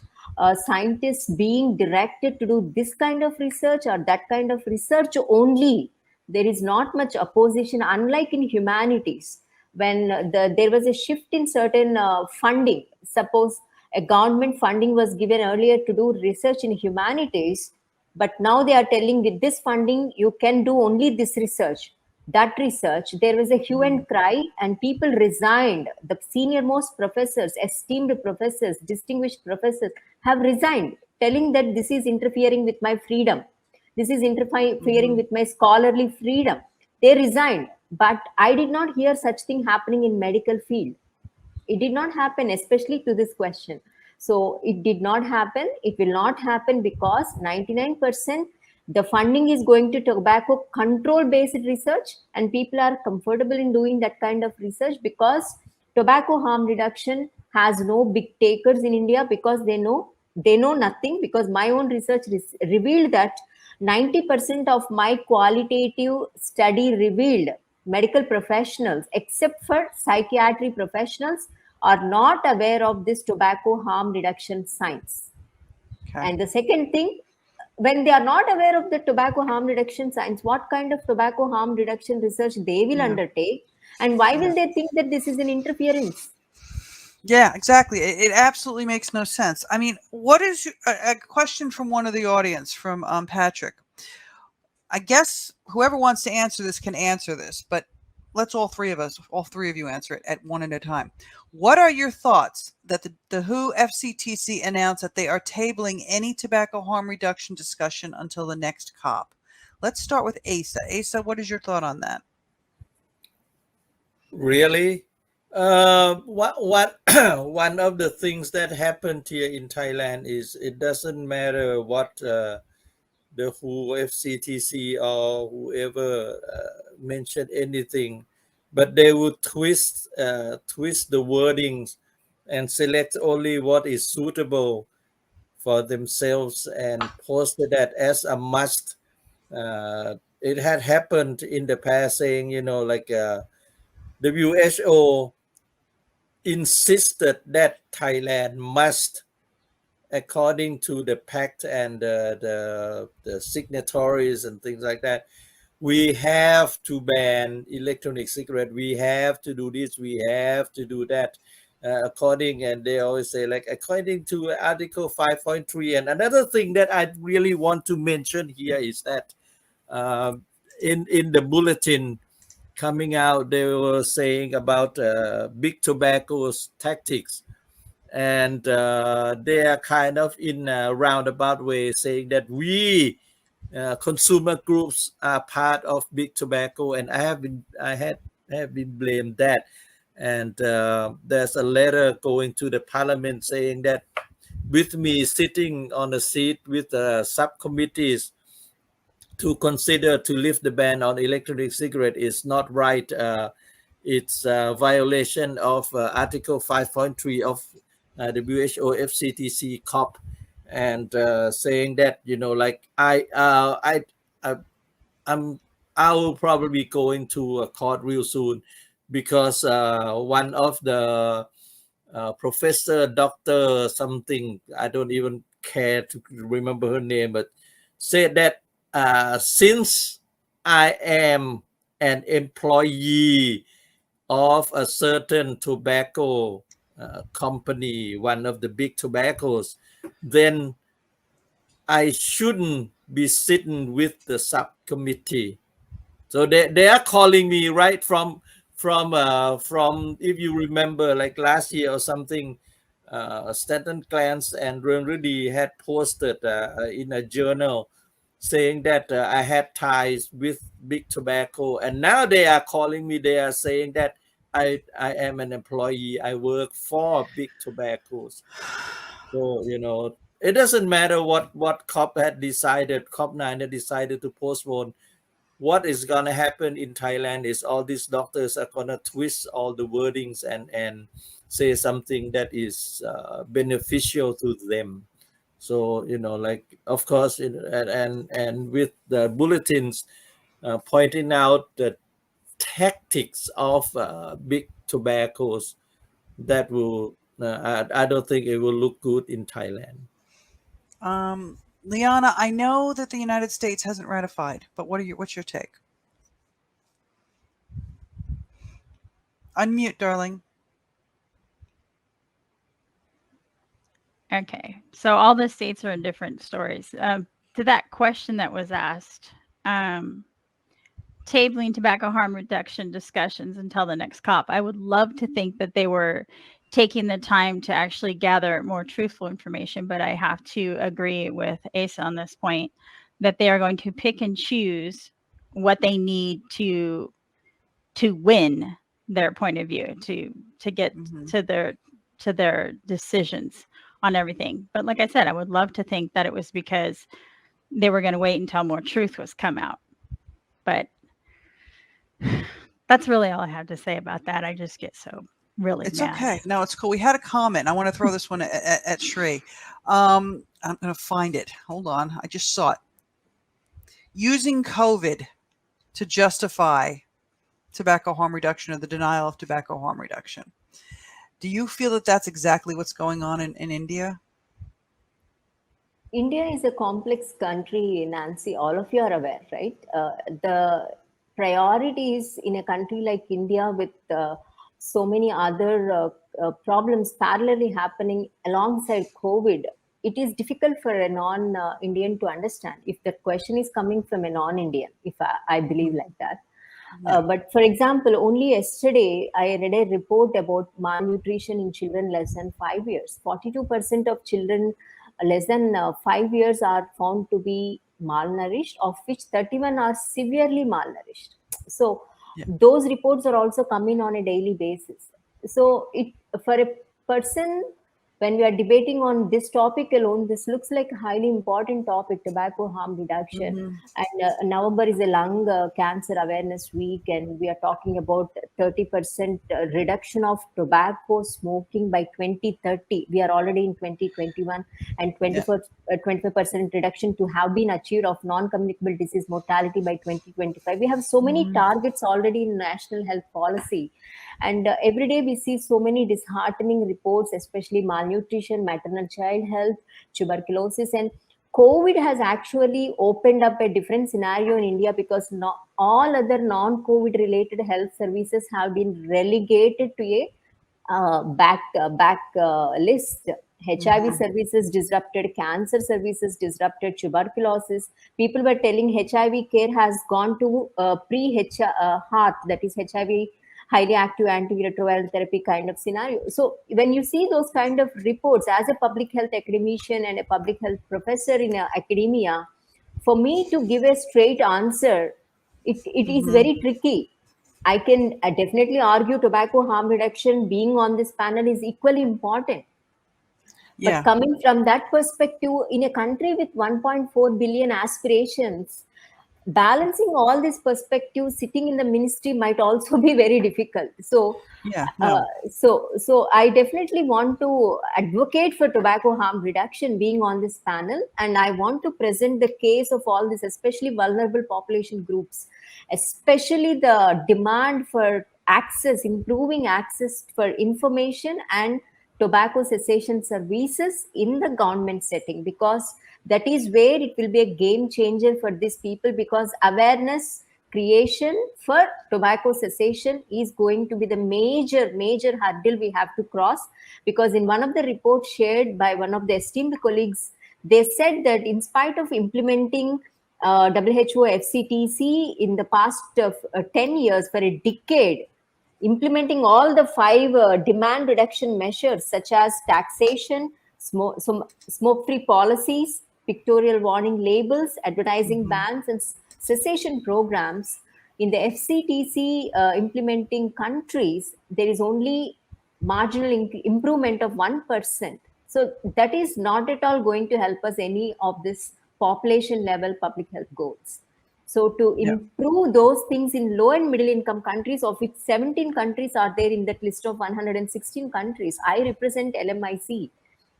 scientists being directed to do this kind of research or that kind of research only, there is not much opposition, unlike in humanities when there was a shift in certain funding. Suppose a government funding was given earlier to do research in humanities, but now they are telling with this funding you can do only this research, that research. There was a hue and cry and people resigned. The senior most professors, esteemed professors, distinguished professors have resigned, telling that this is interfering with my freedom, this is interfering with my scholarly freedom. They resigned. But I did not hear such thing happening in medical field. It did not happen, especially to this question. So it did not happen. It will not happen because 99% the funding is going to tobacco control based research, and people are comfortable in doing that kind of research because tobacco harm reduction has no big takers in India, because they know nothing. Because my own research revealed that 90% of my qualitative study revealed medical professionals, except for psychiatry professionals, are not aware of this tobacco harm reduction science. Okay. And the second thing, when they are not aware of the tobacco harm reduction science, what kind of tobacco harm reduction research they will undertake, and why will they think that this is an interference? Yeah, exactly. It absolutely makes no sense. I mean, what is a question from one of the audience, from Patrick? I guess whoever wants to answer this can answer this, but let's all three of you answer it at one at a time. What are your thoughts that the WHO FCTC announced that they are tabling any tobacco harm reduction discussion until the next COP? Let's start with Asa. Asa, what is your thought on that? Really? What one of the things that happened here in Thailand is it doesn't matter what the WHO, FCTC, or whoever mentioned anything, but they would twist the wordings and select only what is suitable for themselves and post that as a must. It had happened in the past, saying, like WHO insisted that Thailand must, according to the pact and the signatories and things like that, we have to ban electronic cigarette, we have to do this, we have to do that, and they always say like according to Article 5.3. And another thing that I really want to mention here is that in the bulletin coming out, they were saying about big tobacco's tactics, and they are kind of in a roundabout way saying that we consumer groups are part of big tobacco, and I have been blamed that. And there's a letter going to the parliament saying that with me sitting on a seat with subcommittees to consider to lift the ban on electronic cigarette is not right. It's a violation of Article 5.3 of WHO FCTC COP, and saying that, you know, like I will probably go into a court real soon, because one of the professor, doctor something, I don't even care to remember her name, but said that since I am an employee of a certain tobacco company, one of the big tobaccos, then I shouldn't be sitting with the subcommittee. So they are calling me right from if you remember, like last year or something, Stanton Glantz and Ren Rudy had posted in a journal saying that I had ties with big tobacco, and now they are calling me. They are saying that I am an employee. I work for big tobaccos. So, you know, it doesn't matter what COP had decided. COP9 had decided to postpone. What is going to happen in Thailand is all these doctors are going to twist all the wordings and say something that is beneficial to them. So, you know, like, of course, and with the bulletins pointing out the tactics of big tobaccos, that will I don't think it will look good in Thailand. Liana, I know that the United States hasn't ratified, but what's your take? Unmute, darling. Okay, so all the states are in different stories. To that question that was asked, tabling tobacco harm reduction discussions until the next COP. I would love to think that they were taking the time to actually gather more truthful information, but I have to agree with Asa on this point, that they are going to pick and choose what they need to win their point of view, to get to their decisions on everything. But like I said, I would love to think that it was because they were going to wait until more truth was come out. But that's really all I have to say about that. I just get so really It's mad. okay. No, it's cool. We had a comment. I want to throw this one at Shri. I'm going to find it. Hold on. I just saw it. Using COVID to justify tobacco harm reduction, or the denial of tobacco harm reduction. Do you feel that that's exactly what's going on in India? India is a complex country, Nancy. All of you are aware, right? The priorities in a country like India, with so many other problems parallelly happening alongside COVID, it is difficult for a non-Indian to understand if the question is coming from a non-Indian, if I believe like that. But for example, only yesterday, I read a report about malnutrition in children less than 5 years. 42% of children less than 5 years are found to be malnourished, of which 31 are severely malnourished. So those reports are also coming on a daily basis. So for a person, when we are debating on this topic alone, this looks like a highly important topic, tobacco harm reduction. And November is a lung cancer awareness week, and we are talking about 30% reduction of tobacco smoking by 2030. We are already in 2021, and 25% reduction to have been achieved of non-communicable disease mortality by 2025. We have so many targets already in national health policy. And every day we see so many disheartening reports, especially malnutrition, maternal child health, tuberculosis, and COVID has actually opened up a different scenario in India, because all other non-COVID related health services have been relegated to a back list. HIV services disrupted, cancer services disrupted, tuberculosis. People were telling HIV care has gone to pre-HAART, that is HIV highly active antiretroviral therapy kind of scenario. So when you see those kind of reports, as a public health academician and a public health professor in academia, for me to give a straight answer, it is very tricky. I can definitely argue tobacco harm reduction being on this panel is equally important. But Yeah. coming from that perspective, in a country with 1.4 billion aspirations, balancing all these perspectives sitting in the ministry might also be very difficult. So Yeah, no. so I definitely want to advocate for tobacco harm reduction being on this panel, and I want to present the case of all this, especially vulnerable population groups, especially the demand for access, improving access for information and tobacco cessation services in the government setting, because that is where it will be a game changer for these people, because awareness creation for tobacco cessation is going to be the major hurdle we have to cross. Because in one of the reports shared by one of the esteemed colleagues, they said that in spite of implementing WHO FCTC in the past 10 years, for a decade, implementing all the 5 demand reduction measures such as taxation, smoke-free policies, pictorial warning labels, advertising bans, and cessation programs. In the FCTC implementing countries, there is only marginal improvement of 1%. So that is not at all going to help us any of this population level public health goals. So to improve those things in low and middle income countries, of which 17 countries are there in that list of 116 countries, I represent LMIC.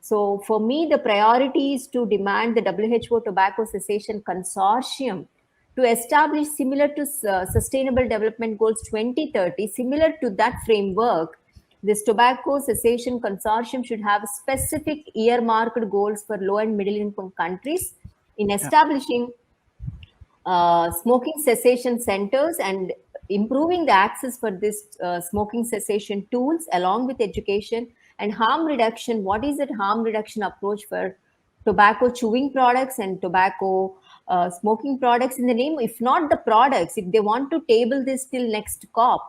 So for me, the priority is to demand the WHO Tobacco Cessation Consortium to establish, similar to Sustainable Development Goals 2030, similar to that framework, this Tobacco Cessation Consortium should have specific earmarked goals for low and middle income countries in establishing smoking cessation centers and improving the access for this smoking cessation tools, along with education and harm reduction. What is that harm reduction approach for tobacco chewing products and tobacco smoking products in the name, if not the products, if they want to table this till next COP,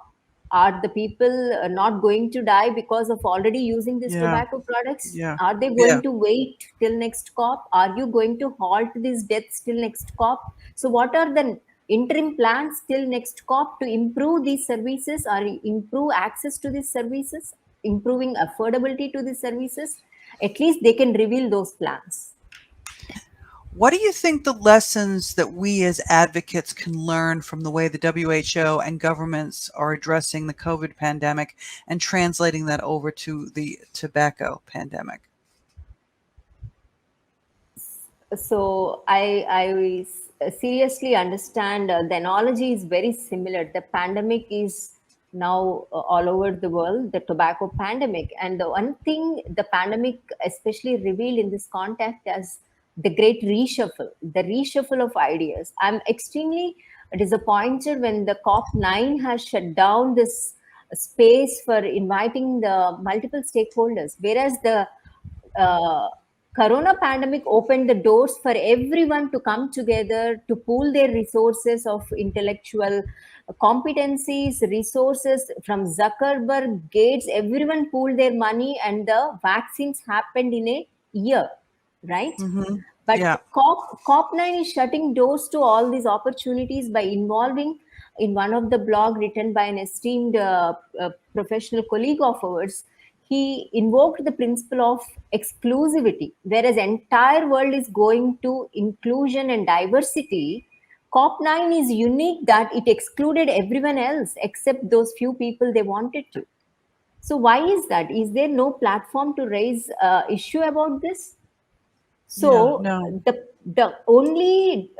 are the people not going to die because of already using these tobacco products? Yeah. Are they going to wait till next COP? Are you going to halt these deaths till next COP? So what are the interim plans till next COP to improve these services or improve access to these services, improving affordability to these services? At least they can reveal those plans. What do you think the lessons that we as advocates can learn from the way the WHO and governments are addressing the COVID pandemic and translating that over to the tobacco pandemic? So I seriously understand the analogy is very similar. The pandemic is now all over the world, the tobacco pandemic. And the one thing the pandemic especially revealed in this context as the great the reshuffle of ideas. I'm extremely disappointed when the COP9 has shut down this space for inviting the multiple stakeholders, whereas the corona pandemic opened the doors for everyone to come together to pool their resources of intellectual competencies, resources from Zuckerberg, Gates, everyone pooled their money and the vaccines happened in a year, right? But COP9 is shutting doors to all these opportunities by involving, in one of the blog written by an esteemed professional colleague of ours, he invoked the principle of exclusivity, whereas entire world is going to inclusion and diversity. COP9 is unique that it excluded everyone else except those few people they wanted to. So why is that? Is there no platform to raise issue about this? So the only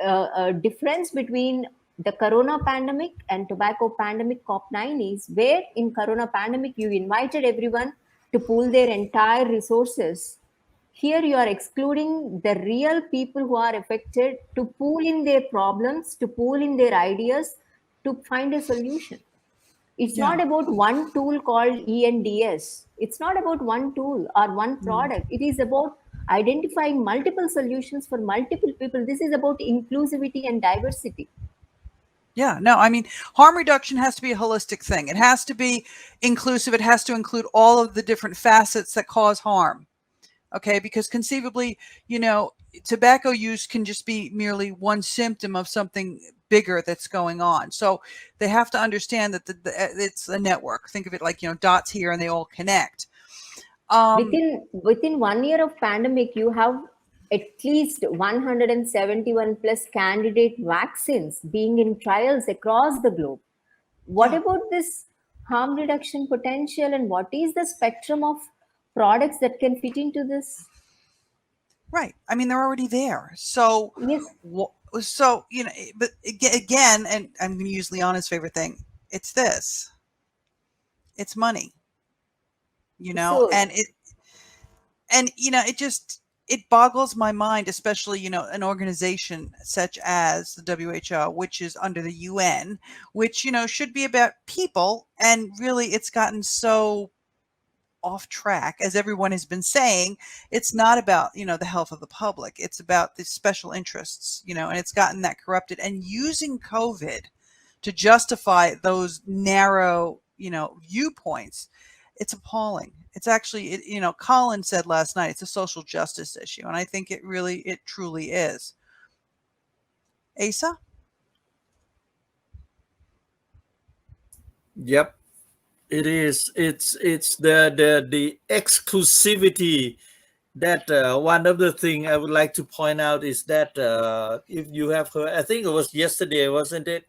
difference between the corona pandemic and tobacco pandemic COP9 is where in corona pandemic you invited everyone to pool their entire resources. Here you are excluding the real people who are affected to pool in their problems, to pool in their ideas, to find a solution. It's not about one tool called ENDS. It's not about one tool or one product. It is about identifying multiple solutions for multiple people. This is about inclusivity and diversity. Yeah, no, I mean, harm reduction has to be a holistic thing. It has to be inclusive. It has to include all of the different facets that cause harm. Okay, because conceivably, you know, tobacco use can just be merely one symptom of something bigger that's going on. So they have to understand that it's a network. Think of it like, you know, dots here and they all connect. Within 1 year of pandemic, you have at least 171 plus candidate vaccines being in trials across the globe. What about this harm reduction potential, and what is the spectrum of products that can fit into this? Right. I mean, they're already there. So, yes. So, but again, and I'm going to use Liana's favorite thing. It's this. It's money. So, it boggles my mind, especially, an organization such as the WHO, which is under the UN, which, should be about people. And really, it's gotten so off track, as everyone has been saying. It's not about, the health of the public. It's about the special interests, and it's gotten that corrupted. And using COVID to justify those narrow, viewpoints, it's appalling. It's actually, Colin said last night, it's a social justice issue. And I think it truly is. Asa? Yep, it is. It's the exclusivity that one of the thing I would like to point out is that if you have heard, I think it was yesterday, wasn't it,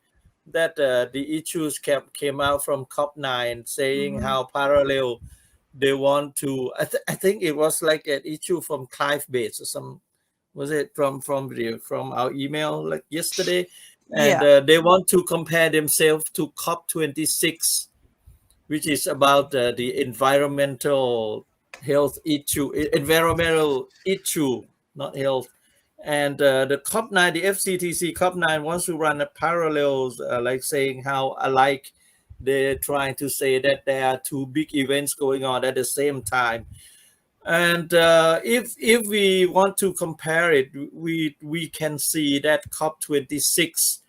that the issues came out from COP9 saying how parallel they want to. I think it was like an issue from Clive Bates or some. Was it from our email like yesterday? And they want to compare themselves to COP26, which is about the environmental issue, not health. And the COP9, the FCTC COP9 wants to run a parallels, like saying how alike they're trying to say that there are two big events going on at the same time. And if we want to compare it, we can see that COP26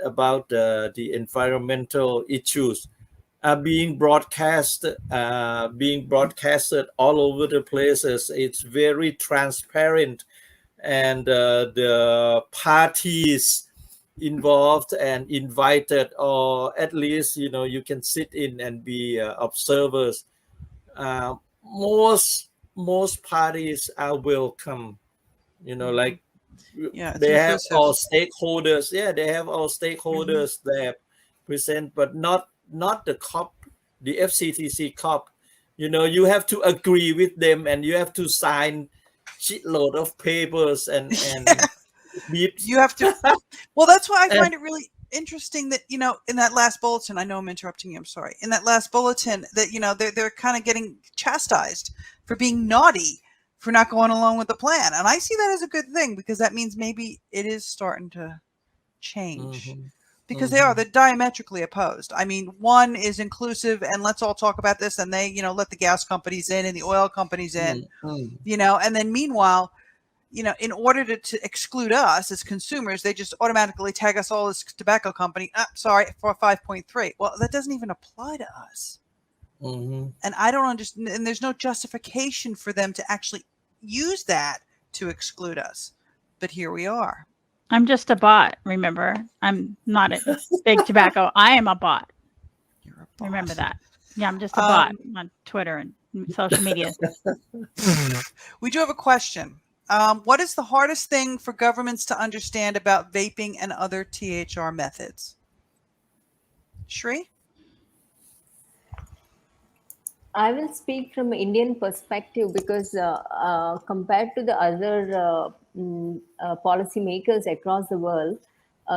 about the environmental issues are being broadcasted all over the places. It's very transparent, and the parties involved and invited, or at least you can sit in and be observers. Most parties are welcome. Like they have all stakeholders. Yeah, they have all stakeholders there present, but not the COP, the FCTC COP. You have to agree with them, and you have to sign shitload of papers and you have to. Well, that's why I find it really interesting that, in that last bulletin, I know I'm interrupting you, I'm sorry. In that last bulletin that, they're kind of getting chastised for being naughty, for not going along with the plan. And I see that as a good thing, because that means maybe it is starting to change. Because they're diametrically opposed. I mean, one is inclusive and let's all talk about this, and they, let the gas companies in and the oil companies in, and then meanwhile, in order to exclude us as consumers, they just automatically tag us all as tobacco company. Sorry, for 5.3. Well, that doesn't even apply to us. And I don't understand. And there's no justification for them to actually use that to exclude us. But here we are. I'm just a bot, remember? I'm not a big tobacco. I am a bot. You're a bot. Remember that. Yeah, I'm just a bot on Twitter and social media. We do have a question. What is the hardest thing for governments to understand about vaping and other THR methods? Shri? I will speak from an Indian perspective, because compared to the other policymakers across the world,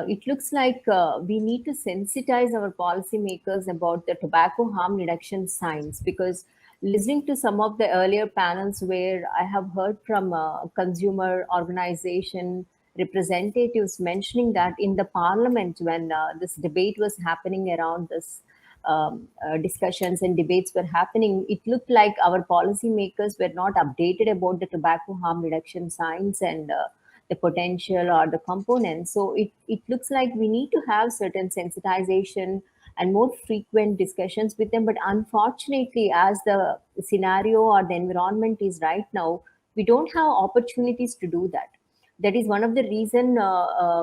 it looks like we need to sensitize our policymakers about the tobacco harm reduction science, because listening to some of the earlier panels where I have heard from consumer organization representatives mentioning that in the parliament, when this debate was happening around this, discussions and debates were happening, it looked like our policymakers were not updated about the tobacco harm reduction science and the potential or the components. So it looks like we need to have certain sensitization and more frequent discussions with them. But unfortunately, as the scenario or the environment is right now, we don't have opportunities to do that. That is one of the reason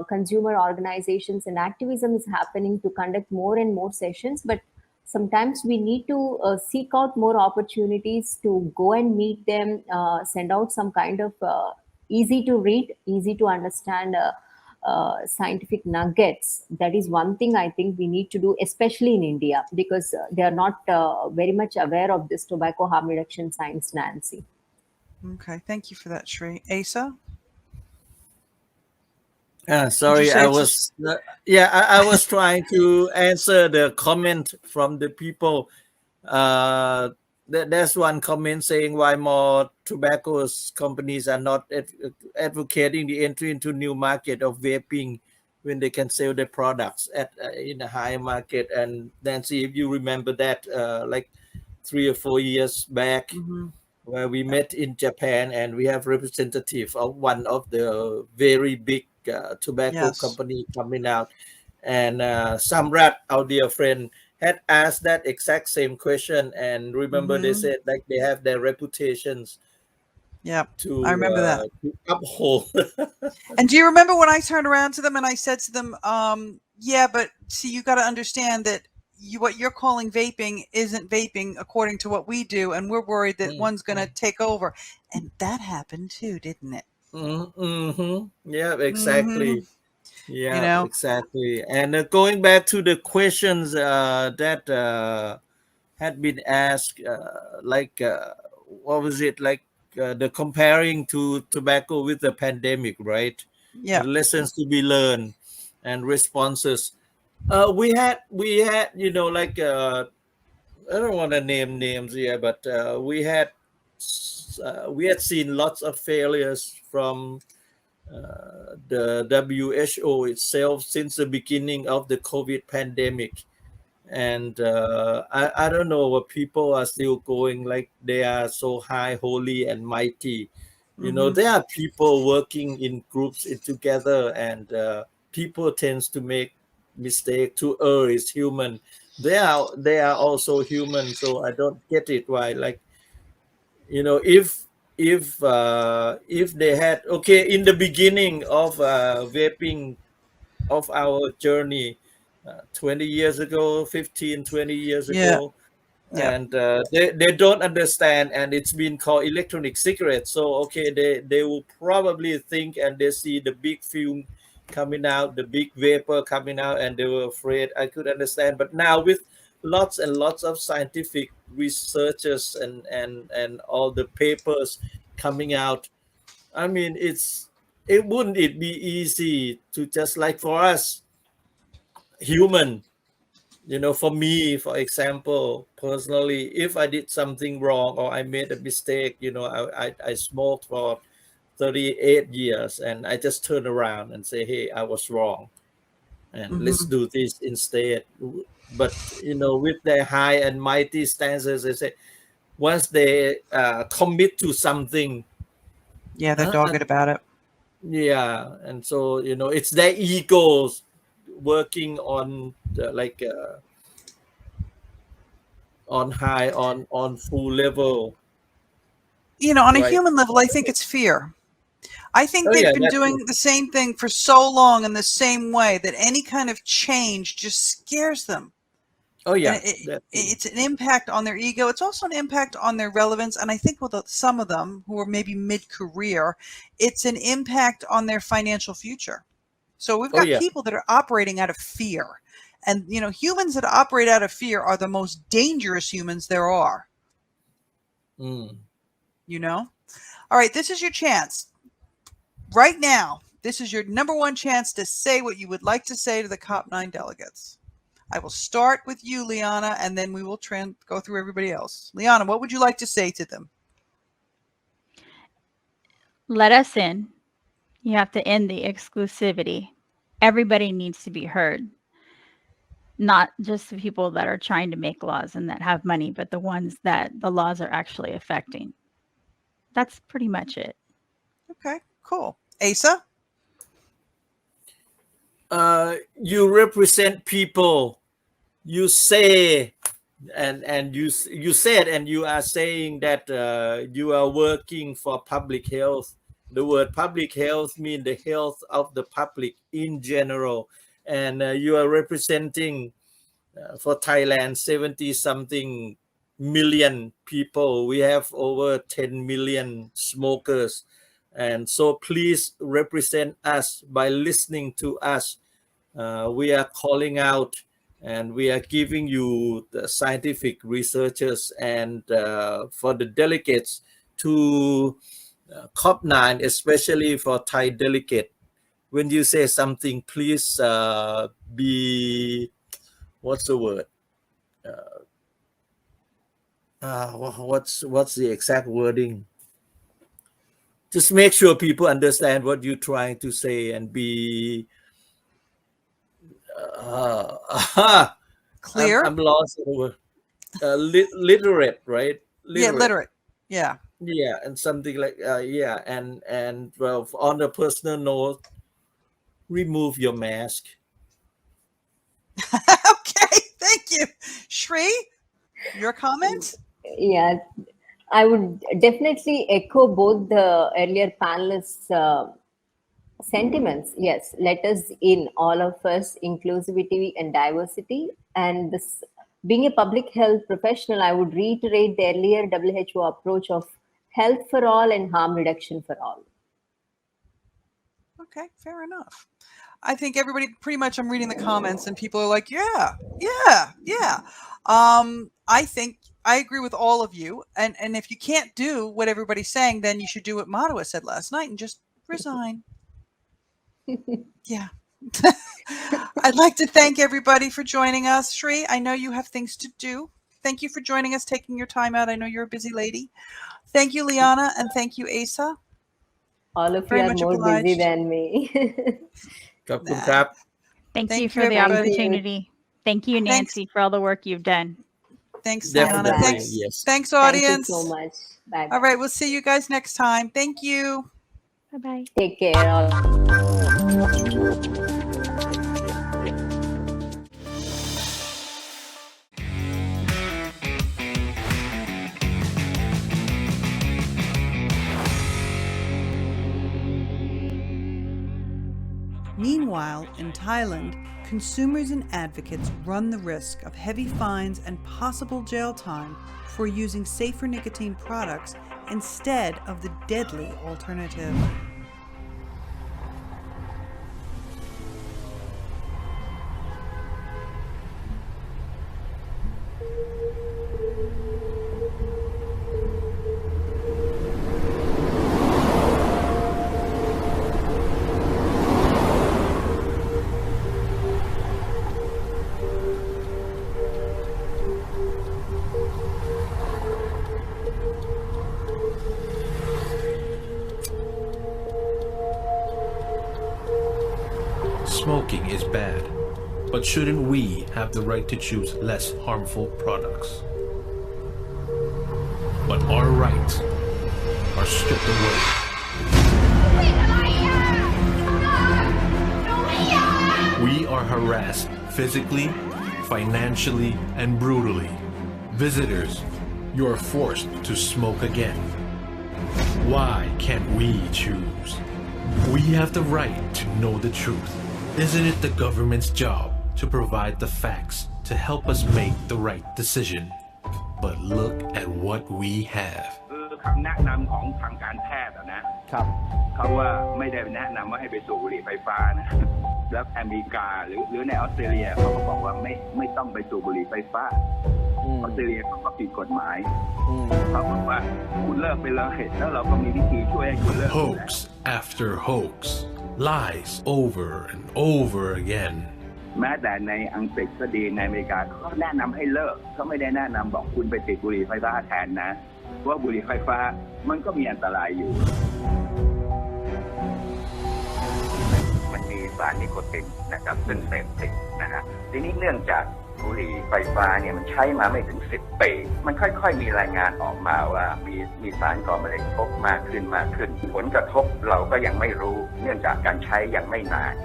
consumer organizations and activism is happening to conduct more and more sessions. But Sometimes we need to seek out more opportunities to go and meet them, send out some kind of easy to read, easy to understand scientific nuggets. That is one thing I think we need to do, especially in India, because they are not very much aware of this tobacco harm reduction science, Nancy. Okay, thank you for that, Shri. Asa? Sorry, I was I was trying to answer the comment from the people. There's one comment saying why more tobacco companies are not advocating the entry into new market of vaping when they can sell their products at in a higher market. And Nancy, if you remember that, like 3 or 4 years back, Mm-hmm. where we met in Japan, and we have representative of one of the very big tobacco Yes. company coming out, and Samrat, our dear friend, had asked that exact same question, and remember they Mhm. said like they have their reputations Yeah, to I remember that. to uphold. And do you remember when I turned around to them and I said to them, yeah, but see, you got to understand that what you're calling vaping isn't vaping according to what we do, and we're worried that one's going to take over. And that happened too, didn't it? Mm-hmm. Yeah, Mhm. exactly. Yeah, know? exactly. And going back to the questions that had been asked, what was it like? The comparing to tobacco with the pandemic, right? Yeah. Lessons to be learned and responses. We had like I don't want to name names here, but we had seen lots of failures from the WHO itself since the beginning of the COVID pandemic. And I don't know what people are still going like they are so high, holy, and mighty. Mhm. There are people working in groups together, and people tends to make mistake. To err is human. They are also human, so I don't get it why, like, if they had, okay, in the beginning of vaping, of our journey, 20 years ago, 15, 20 years Yeah. ago, Yeah. and they don't understand, and it's been called electronic cigarettes. So okay, they will probably think, and they see the big fume coming out, the big vapor coming out, and they were afraid. I could understand. But now, with lots and lots of scientific researchers and all the papers coming out, I mean, it wouldn't it be easy to, just like for us human, for me, for example, personally, if I did something wrong or I made a mistake, I smoked for 38 years, and I just turn around and say, hey, I was wrong, and let's Mhm. do this instead. But with their high and mighty stances, they say, once they commit to something, Yeah, they're dogged about it. yeah, and so it's their egos working on on high, on full level, On a right? human level, I think it's fear. I think Oh they've yeah, been that's doing the same thing for so long in the same way that any kind of change just scares them. oh And yeah, that's it's an impact on their ego. It's also an impact on their relevance. And I think with some of them who are maybe mid-career, it's an impact on their financial future. So we've oh got yeah. people that are operating out of fear. And, humans that operate out of fear are the most dangerous humans there are. Mm. All right, this is your chance. Right now, this is your number one chance to say what you would like to say to the COP9 delegates. I will start with you, Liana, and then we will go through everybody else. Liana, what would you like to say to them? Let us in. You have to end the exclusivity. Everybody needs to be heard. Not just the people that are trying to make laws and that have money, but the ones that the laws are actually affecting. That's pretty much it. Okay, cool. Asa? You represent people. You say, and you said, and you are saying that you are working for public health. The word public health means the health of the public in general, and you are representing For Thailand, 70 something million people. We have over 10 million smokers. And so please represent us by listening to us. We are calling out and we are giving you the scientific researchers and for the delegates to COP9, especially for Thai delegate. When you say something, please be, what's the word? What's the exact wording? Just make sure people understand what you're trying to say and be clear. I'm lost over literate, right? Yeah, literate. Yeah. Yeah, and something like yeah, and well, on a personal note, remove your mask. Okay, thank you, Shri. Your comment? Yeah, I would definitely echo both the earlier panelists' sentiments. Yes, let us in, all of us, inclusivity and diversity. And this, being a public health professional, I would reiterate the earlier WHO approach of health for all and harm reduction for all. Okay, fair enough. I think everybody pretty much, I'm reading the comments and people are like, yeah. I think I agree with all of you. And if you can't do what everybody's saying, then you should do what Madhua said last night and just resign. Yeah. I'd like to thank everybody for joining us. Shri, I know you have things to do. Thank you for joining us, taking your time out. I know you're a busy lady. Thank you, Liana, and thank you, Asa. All of Very you are much more obliged. busy than me. Thank you for the opportunity. Thank you, Nancy, for all the work you've done. Thanks, Definitely, Liana. Thanks, yes. thanks, audience. Thank you so much. Bye. All right, we'll see you guys next time. Thank you. Bye-bye. Take care. Meanwhile, in Thailand, consumers and advocates run the risk of heavy fines and possible jail time for using safer nicotine products instead of the deadly alternative. Smoking is bad, but shouldn't we have the right to choose less harmful products? But our rights are stripped away. We are harassed physically, financially, and brutally. Visitors, you're forced to smoke again. Why can't we choose? We have the right to know the truth. Isn't it the government's job to provide the facts to help us make the right decision? But look at what we have. คำแนะนำของทางการแพทย์นะครับเขาว่าไม่ได้แนะนำว่าให้ไปสูบบุหรี่ไฟฟ้านะแล้วอเมริกาหรือในออสเตรเลียเขาก็บอกว่าไม่ต้องไปสูบบุหรี่ไฟฟ้าออสเตรเลียเขาก็ผิดกฎหมายเขาบอกว่าคุณเลิกไปเลยแล้วเราก็มีวิธีช่วยให้คุณเลิก Hoax after hoax, lies over and over again. แม้แต่ในอังกฤษก็ดีในอเมริกาเขาแนะนำให้เลิกเขาไม่ได้แนะนำบอกคุณไปติดบุหรี่ไฟฟ้าแทนนะเพราะบุหรี่ไฟฟ้ามันก็มีอันตรายอยู่มันมีสารนิโคตินนะครับซึ่งเสพติดนะฮะทีนี้เนื่องจากบุหรี่ไฟฟ้าเนี่ยมันใช้มาไม่ถึง10 ปีมันค่อยๆมีรายงานออกมาว่ามีสารก่อมะเร็งพบมากขึ้นผลกระทบเราก็ยังไม่รู้เนื่องจากการใช้ยังไม่นาน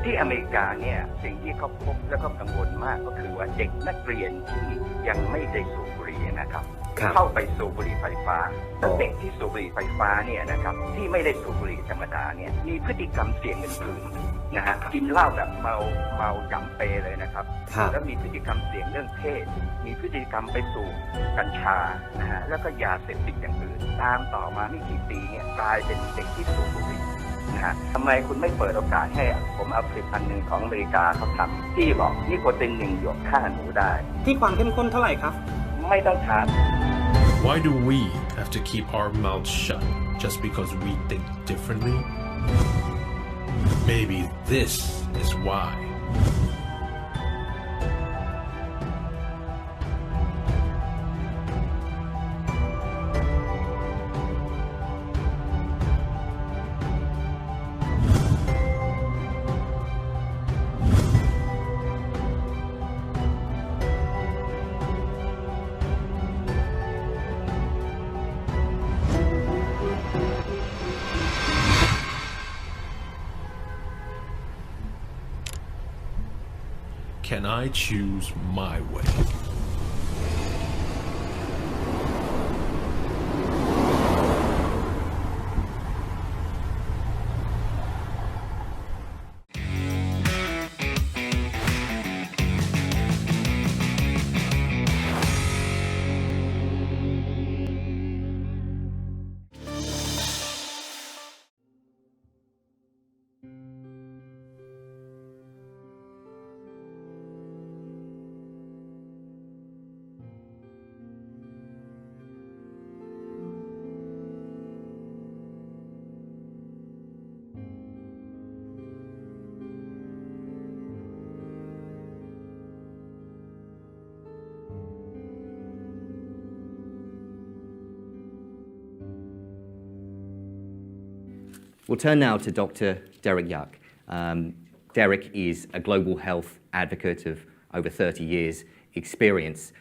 ที่อเมริกาเนี่ยสิ่งที่เขาพบและก็กังวลมากก็คือว่าเด็กนักเรียนที่ยังไม่ได้สูบบุหรี่ นะครับ ครับ เข้าไปสู่บุหรี่ไฟฟ้าและเด็กที่สูบบุหรี่ไฟฟ้าเนี่ยนะครับที่ไม่ได้สูบบุหรี่ธรรมดาเนี่ยมีพฤติกรรมเสี่ยงอื่นๆนะฮะกินเหล้าแบบเมาจำเปเลยนะครับ ครับ แล้วมีพฤติกรรมเสี่ยงเรื่องเพศมีพฤติกรรมไปสู่กัญชานะฮะแล้วก็ยาเสพติดอย่างอื่นตามต่อมาไม่กี่ปีเนี่ยกลายเป็นเด็กที่สูบบุหรี่นะฮะทำไมคุณไม่เปิดโอกาสให้ผมเอาผลิตภัณฑ์หนึ่งของอเมริกาเขาทำที่บอกนิโคติน1 หยดฆ่าหนูได้ ที่ความเข้มข้นเท่าไหร่ครับ ไม่ต้องถาม Why do we have to keep our mouths shut just because we think differently? Maybe this is why. Can I choose my way? We'll turn now to Dr. Derek Yuck. Derek is a global health advocate of over 30 years' experience.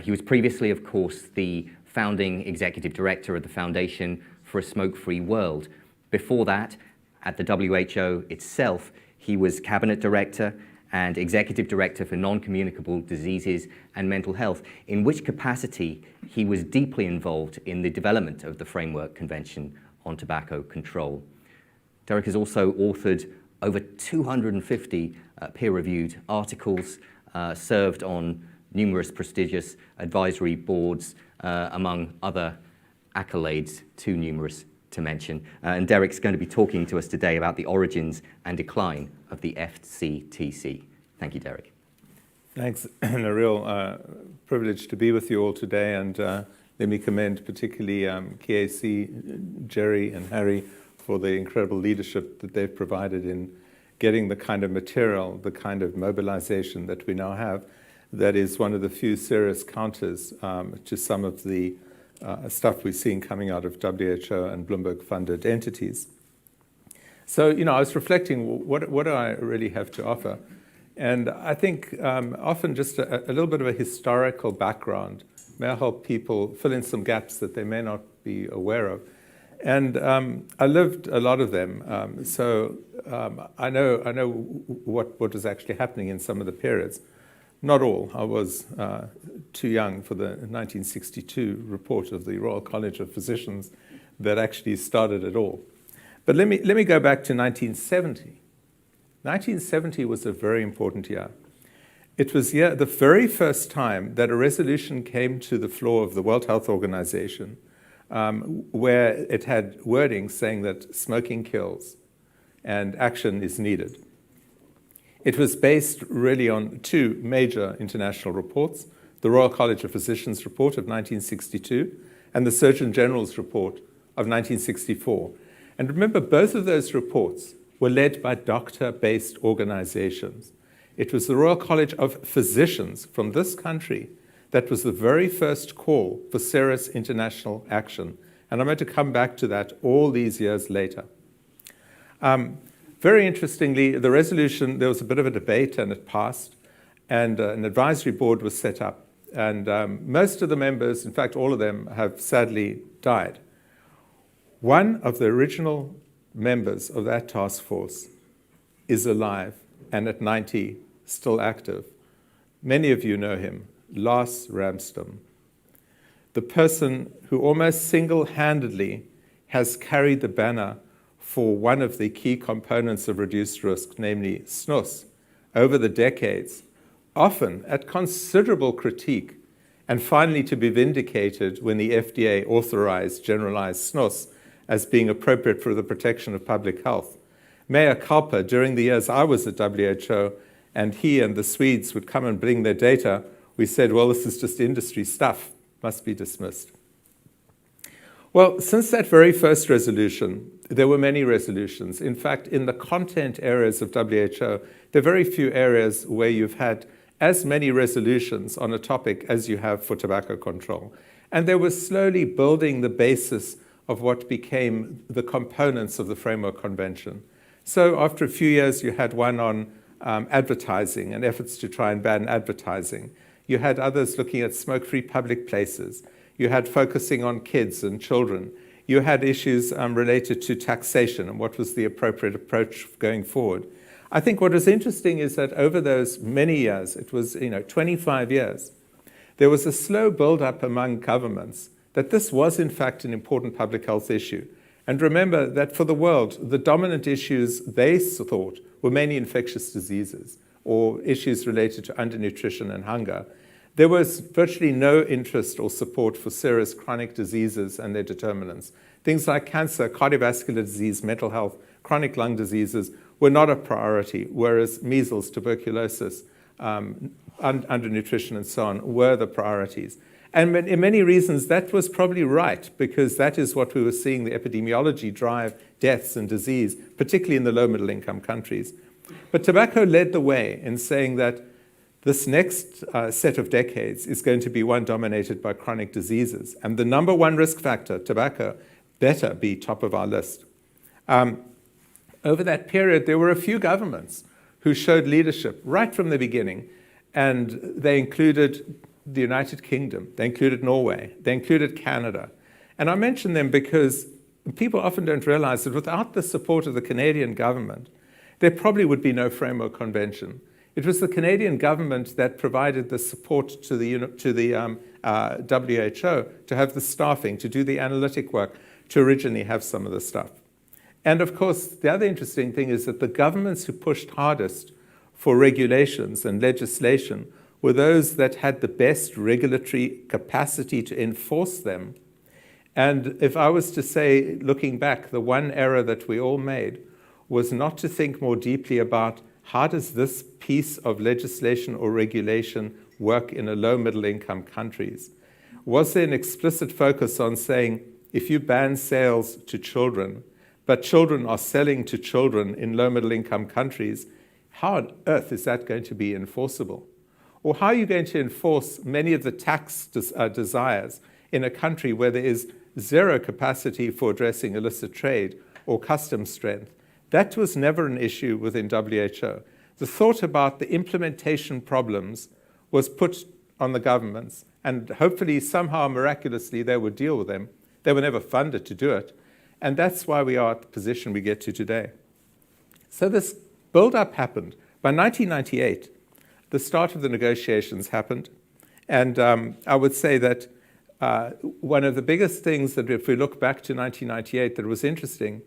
He was previously, of course, the founding executive director of the Foundation for a Smoke-Free World. Before that, at the WHO itself, he was cabinet director and executive director for non-communicable diseases and mental health, in which capacity he was deeply involved in the development of the Framework Convention on Tobacco Control. Derek has also authored over 250 peer-reviewed articles, served on numerous prestigious advisory boards, among other accolades, too numerous to mention. And Derek's going to be talking to us today about the origins and decline of the FCTC. Thank you, Derek. Thanks, and a real privilege to be with you all today, and let me commend particularly KAC, Jerry and Harry for the incredible leadership that they've provided in getting the kind of material, the kind of mobilization that we now have, that is one of the few serious counters to some of the stuff we're seeing coming out of WHO and Bloomberg-funded entities. So, I was reflecting, what do I really have to offer? And I think often just a little bit of a historical background may help people fill in some gaps that they may not be aware of. And I lived a lot of them, so I know what was actually happening in some of the periods. Not all. I was too young for the 1962 report of the Royal College of Physicians that actually started it all. But let me go back to 1970. 1970 was a very important year. It was the very first time that a resolution came to the floor of the World Health Organization where it had wording saying that smoking kills and action is needed. It was based really on two major international reports, the Royal College of Physicians report of 1962 and the Surgeon General's report of 1964. And remember, both of those reports were led by doctor-based organizations. It was the Royal College of Physicians from this country that was the very first call for serious international action. And I'm going to come back to that all these years later. Very interestingly, the resolution, there was a bit of a debate and it passed, and an advisory board was set up. And most of the members, in fact, all of them, have sadly died. One of the original members of that task force is alive and at 90, still active. Many of you know him, Lars Ramstam. the person who almost single-handedly has carried the banner for one of the key components of reduced risk, namely snus, over the decades, often at considerable critique, and finally to be vindicated when the FDA authorized generalized snus as being appropriate for the protection of public health. Mea culpa, during the years I was at WHO, and he and the Swedes would come and bring their data, we said, well, this is just industry stuff, must be dismissed. Well, since that very first resolution, there were many resolutions. In fact, in the content areas of WHO, there are very few areas where you've had as many resolutions on a topic as you have for tobacco control. And they were slowly building the basis of what became the components of the Framework Convention. So after a few years, you had one on advertising and efforts to try and ban advertising. You had others looking at smoke-free public places. You had focusing on kids and children. You had issues related to taxation and what was the appropriate approach going forward. I think what was interesting is that over those many years, it was 25 years, there was a slow build-up among governments that this was in fact an important public health issue. And remember that for the world, the dominant issues they thought were mainly infectious diseases or issues related to undernutrition and hunger. There was virtually no interest or support for serious chronic diseases and their determinants. Things like cancer, cardiovascular disease, mental health, chronic lung diseases were not a priority, whereas measles, tuberculosis, undernutrition, and so on were the priorities. And in many reasons, that was probably right, because that is what we were seeing the epidemiology drive deaths and disease, particularly in the low middle income countries. But tobacco led the way in saying that this next set of decades is going to be one dominated by chronic diseases. And the number one risk factor, tobacco, better be top of our list. Over that period, there were a few governments who showed leadership right from the beginning. And they included the United Kingdom, they included Norway, they included Canada. And I mention them because people often don't realize that without the support of the Canadian government, there probably would be no framework convention. It was the Canadian government that provided the support to the WHO to have the staffing, to do the analytic work, to originally have some of the stuff. And of course, the other interesting thing is that the governments who pushed hardest for regulations and legislation were those that had the best regulatory capacity to enforce them. And if I was to say, looking back, the one error that we all made was not to think more deeply about how does this piece of legislation or regulation work in a low middle income countries? Was there an explicit focus on saying, if you ban sales to children, but children are selling to children in low middle income countries, how on earth is that going to be enforceable? Or how are you going to enforce many of the tax desires in a country where there is zero capacity for addressing illicit trade or customs strength? That was never an issue within WHO. The thought about the implementation problems was put on the governments, and hopefully somehow miraculously they would deal with them. They were never funded to do it. And that's why we are at the position we get to today. So this build-up happened. By 1998, the start of the negotiations happened. And I would say that one of the biggest things that if we look back to 1998 that was interesting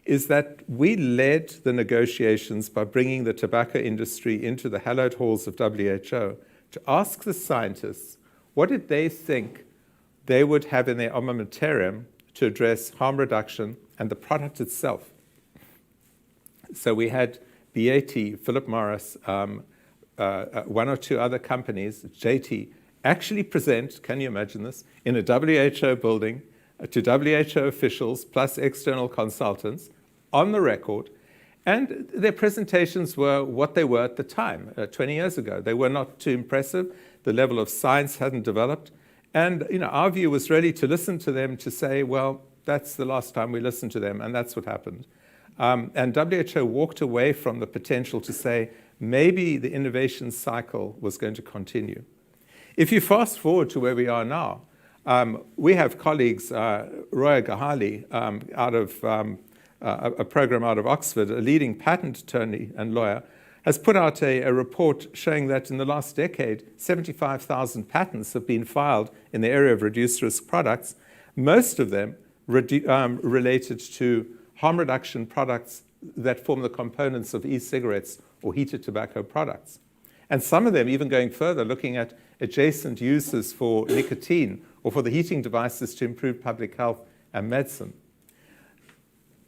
is that we led the negotiations by bringing the tobacco industry into the hallowed halls of WHO to ask the scientists what did they think they would have in their armamentarium to address harm reduction and the product itself. So we had BAT, Philip Morris, one or two other companies, JT, actually present, can you imagine this, in a WHO building to WHO officials plus external consultants on the record. And their presentations were what they were at the time, 20 years ago. They were not too impressive. The level of science hadn't developed. And our view was really to listen to them to say, well, that's the last time we listened to them, and that's what happened. And WHO walked away from the potential to say, maybe the innovation cycle was going to continue. If you fast forward to where we are now, we have colleagues, Roya Gahali, out of a program out of Oxford, a leading patent attorney and lawyer, has put out a report showing that in the last decade, 75,000 patents have been filed in the area of reduced-risk products, most of them related to harm reduction products that form the components of e-cigarettes or heated tobacco products. And some of them even going further, looking at adjacent uses for nicotine or for the heating devices to improve public health and medicine.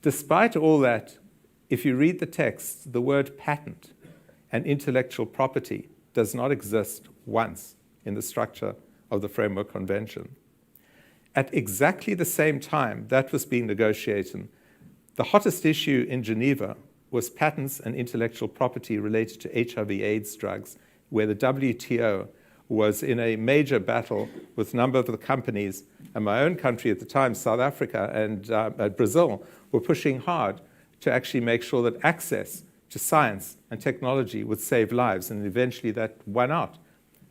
Despite all that, if you read the text, the word patent and intellectual property does not exist once in the structure of the Framework Convention. At exactly the same time that was being negotiated, the hottest issue in Geneva was patents and intellectual property related to HIV/AIDS drugs, where the WTO was in a major battle with a number of the companies, and my own country at the time, South Africa and Brazil, were pushing hard to actually make sure that access to science and technology would save lives, and eventually that won out.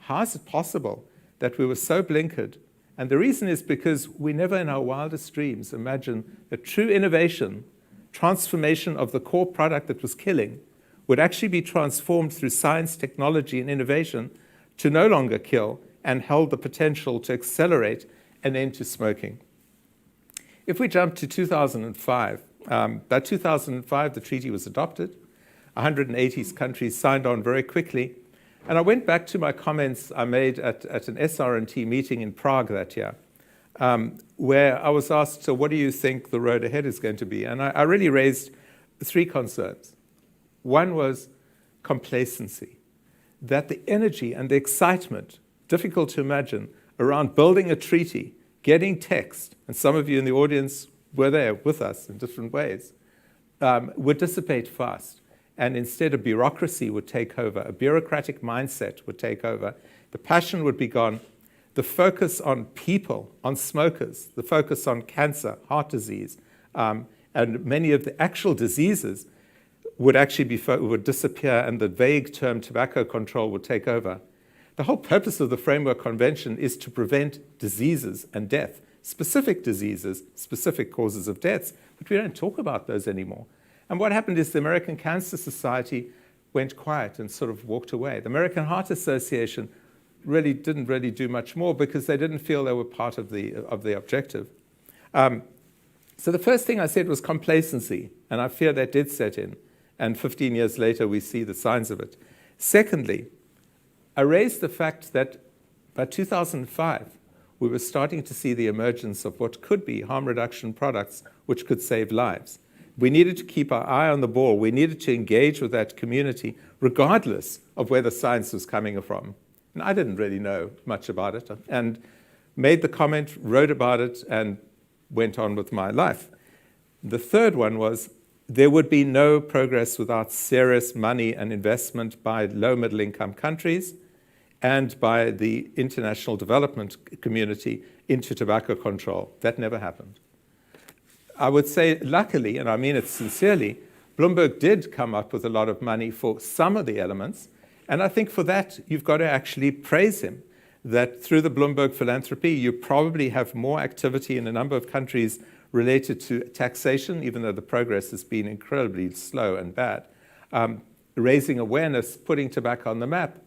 How is it possible that we were so blinkered? And the reason is because we never in our wildest dreams imagined that true innovation, transformation of the core product that was killing, would actually be transformed through science, technology, and innovation to no longer kill and held the potential to accelerate an end to smoking. If we jump to 2005, by 2005 the treaty was adopted. 180 countries signed on very quickly. And I went back to my comments I made at an SR&T meeting in Prague that year, where I was asked, so what do you think the road ahead is going to be? And I really raised three concerns. One was complacency, that the energy and the excitement, difficult to imagine, around building a treaty, getting text, and some of you in the audience were there with us in different ways, would dissipate fast. And instead a bureaucracy would take over, a bureaucratic mindset would take over, the passion would be gone, the focus on people, on smokers, the focus on cancer, heart disease, and many of the actual diseases would actually would disappear, and the vague term tobacco control would take over. The whole purpose of the Framework Convention is to prevent diseases and death, specific diseases, specific causes of deaths, but we don't talk about those anymore. And what happened is the American Cancer Society went quiet and sort of walked away. The American Heart Association didn't really do much more because they didn't feel they were part of the objective. So the first thing I said was complacency, and I fear that did set in. And 15 years later, we see the signs of it. Secondly, I raised the fact that by 2005, we were starting to see the emergence of what could be harm reduction products which could save lives. We needed to keep our eye on the ball. We needed to engage with that community, regardless of where the science was coming from. And I didn't really know much about it, and made the comment, wrote about it, and went on with my life. The third one was there would be no progress without serious money and investment by low middle income countries and by the international development community into tobacco control. That never happened. I would say, luckily, and I mean it sincerely, Bloomberg did come up with a lot of money for some of the elements, and I think for that, you've got to actually praise him, that through the Bloomberg philanthropy, you probably have more activity in a number of countries related to taxation, even though the progress has been incredibly slow and bad. Raising awareness, putting tobacco on the map.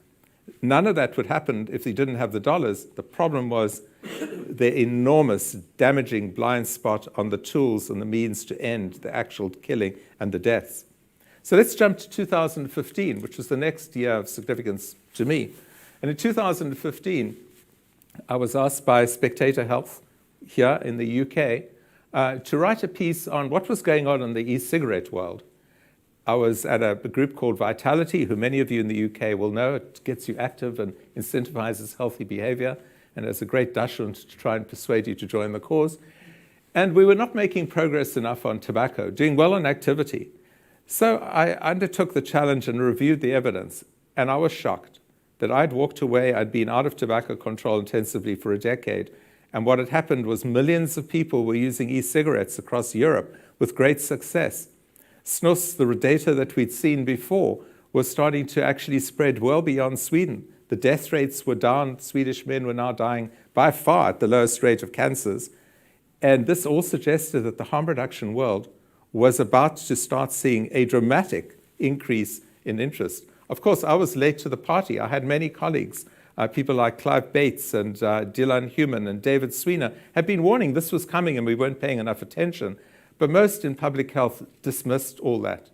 None of that would happen if they didn't have the dollars. The problem was the enormous damaging blind spot on the tools and the means to end the actual killing and the deaths. So let's jump to 2015, which was the next year of significance to me. And in 2015, I was asked by Spectator Health here in the UK to write a piece on what was going on in the e-cigarette world. I was at a group called Vitality, who many of you in the UK will know. It gets you active and incentivizes healthy behavior, and there's a great dachshund to try and persuade you to join the cause. And we were not making progress enough on tobacco, doing well on activity. So I undertook the challenge and reviewed the evidence, and I was shocked that I'd walked away, I'd been out of tobacco control intensively for a decade, and what had happened was millions of people were using e-cigarettes across Europe with great success. Snus, the data that we'd seen before, was starting to actually spread well beyond Sweden. The death rates were down. Swedish men were now dying by far at the lowest rate of cancers. And this all suggested that the harm reduction world was about to start seeing a dramatic increase in interest. Of course, I was late to the party. I had many colleagues, people like Clive Bates and Dylan Human and David Sweener, had been warning this was coming and we weren't paying enough attention. But most in public health dismissed all that.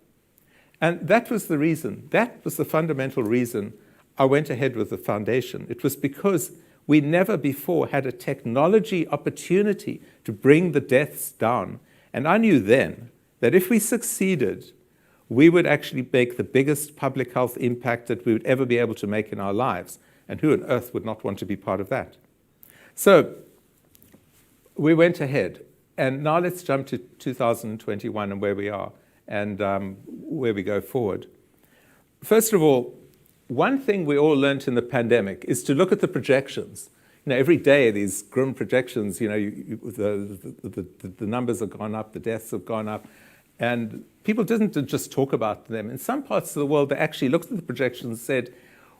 And that was the reason, that was the fundamental reason I went ahead with the foundation. It was because we never before had a technology opportunity to bring the deaths down. And I knew then that if we succeeded, we would actually make the biggest public health impact that we would ever be able to make in our lives. And who on earth would not want to be part of that? So we went ahead. And now let's jump to 2021 and where we are and where we go forward. First of all, one thing we all learned in the pandemic is to look at the projections. Every day these grim projections, the numbers have gone up, the deaths have gone up, and people didn't just talk about them. In some parts of the world, they actually looked at the projections and said,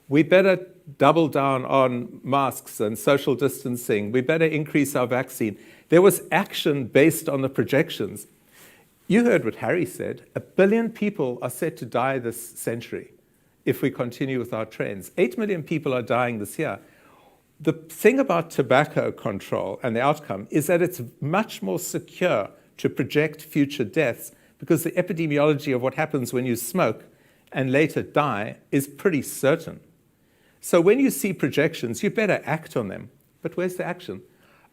we better double down on masks and social distancing. We better increase our vaccine. There was action based on the projections. You heard what Harry said. 1 billion people are set to die this century if we continue with our trends. 8 million people are dying this year. The thing about tobacco control and the outcome is that it's much more secure to project future deaths because the epidemiology of what happens when you smoke and later die is pretty certain. So when you see projections, you better act on them. But where's the action?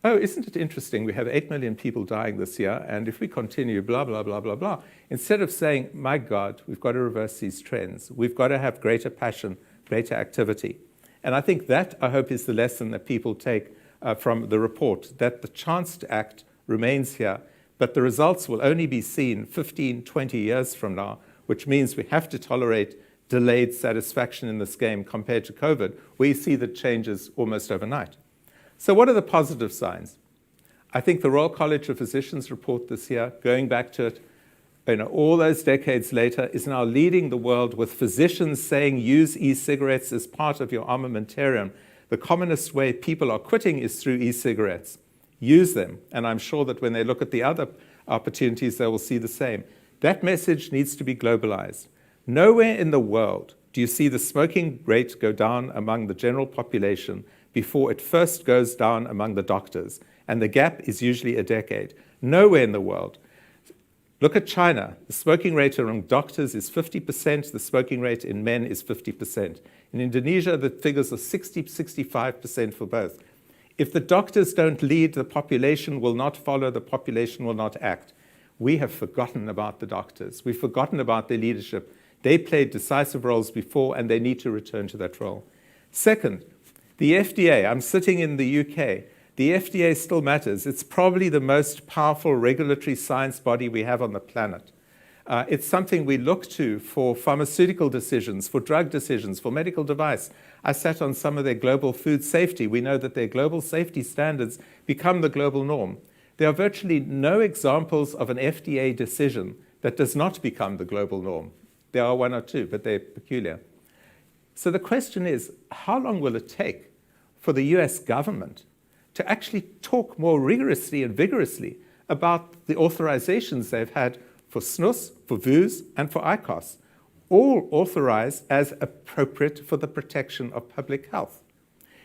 Oh, isn't it interesting? We have 8 million people dying this year, and if we continue, blah, blah, blah, blah, blah. Instead of saying, my God, we've got to reverse these trends. We've got to have greater passion, greater activity. And I think that, I hope, is the lesson that people take from the report, that the chance to act remains here, but the results will only be seen 15, 20 years from now, which means we have to tolerate delayed satisfaction in this game compared to COVID, where you see the changes almost overnight. So what are the positive signs? I think the Royal College of Physicians report this year, going back to it, all those decades later, is now leading the world with physicians saying use e-cigarettes as part of your armamentarium. The commonest way people are quitting is through e-cigarettes. Use them, and I'm sure that when they look at the other opportunities, they will see the same. That message needs to be globalized. Nowhere in the world do you see the smoking rate go down among the general population before it first goes down among the doctors, and the gap is usually a decade. Nowhere in the world. Look at China. The smoking rate among doctors is 50%. The smoking rate in men is 50%. In Indonesia, the figures are 60, 65% for both. If the doctors don't lead, the population will not follow, the population will not act. We have forgotten about the doctors. We've forgotten about their leadership. They played decisive roles before, and they need to return to that role. Second, the FDA. I'm sitting in the UK. The FDA still matters. It's probably the most powerful regulatory science body we have on the planet. It's something we look to for pharmaceutical decisions, for drug decisions, for medical device. I sat on some of their global food safety. We know that their global safety standards become the global norm. There are virtually no examples of an FDA decision that does not become the global norm. There are one or two, but they're peculiar. So the question is, how long will it take for the US government to actually talk more rigorously and vigorously about the authorizations they've had for snus, for VUS, and for ICOS, all authorized as appropriate for the protection of public health?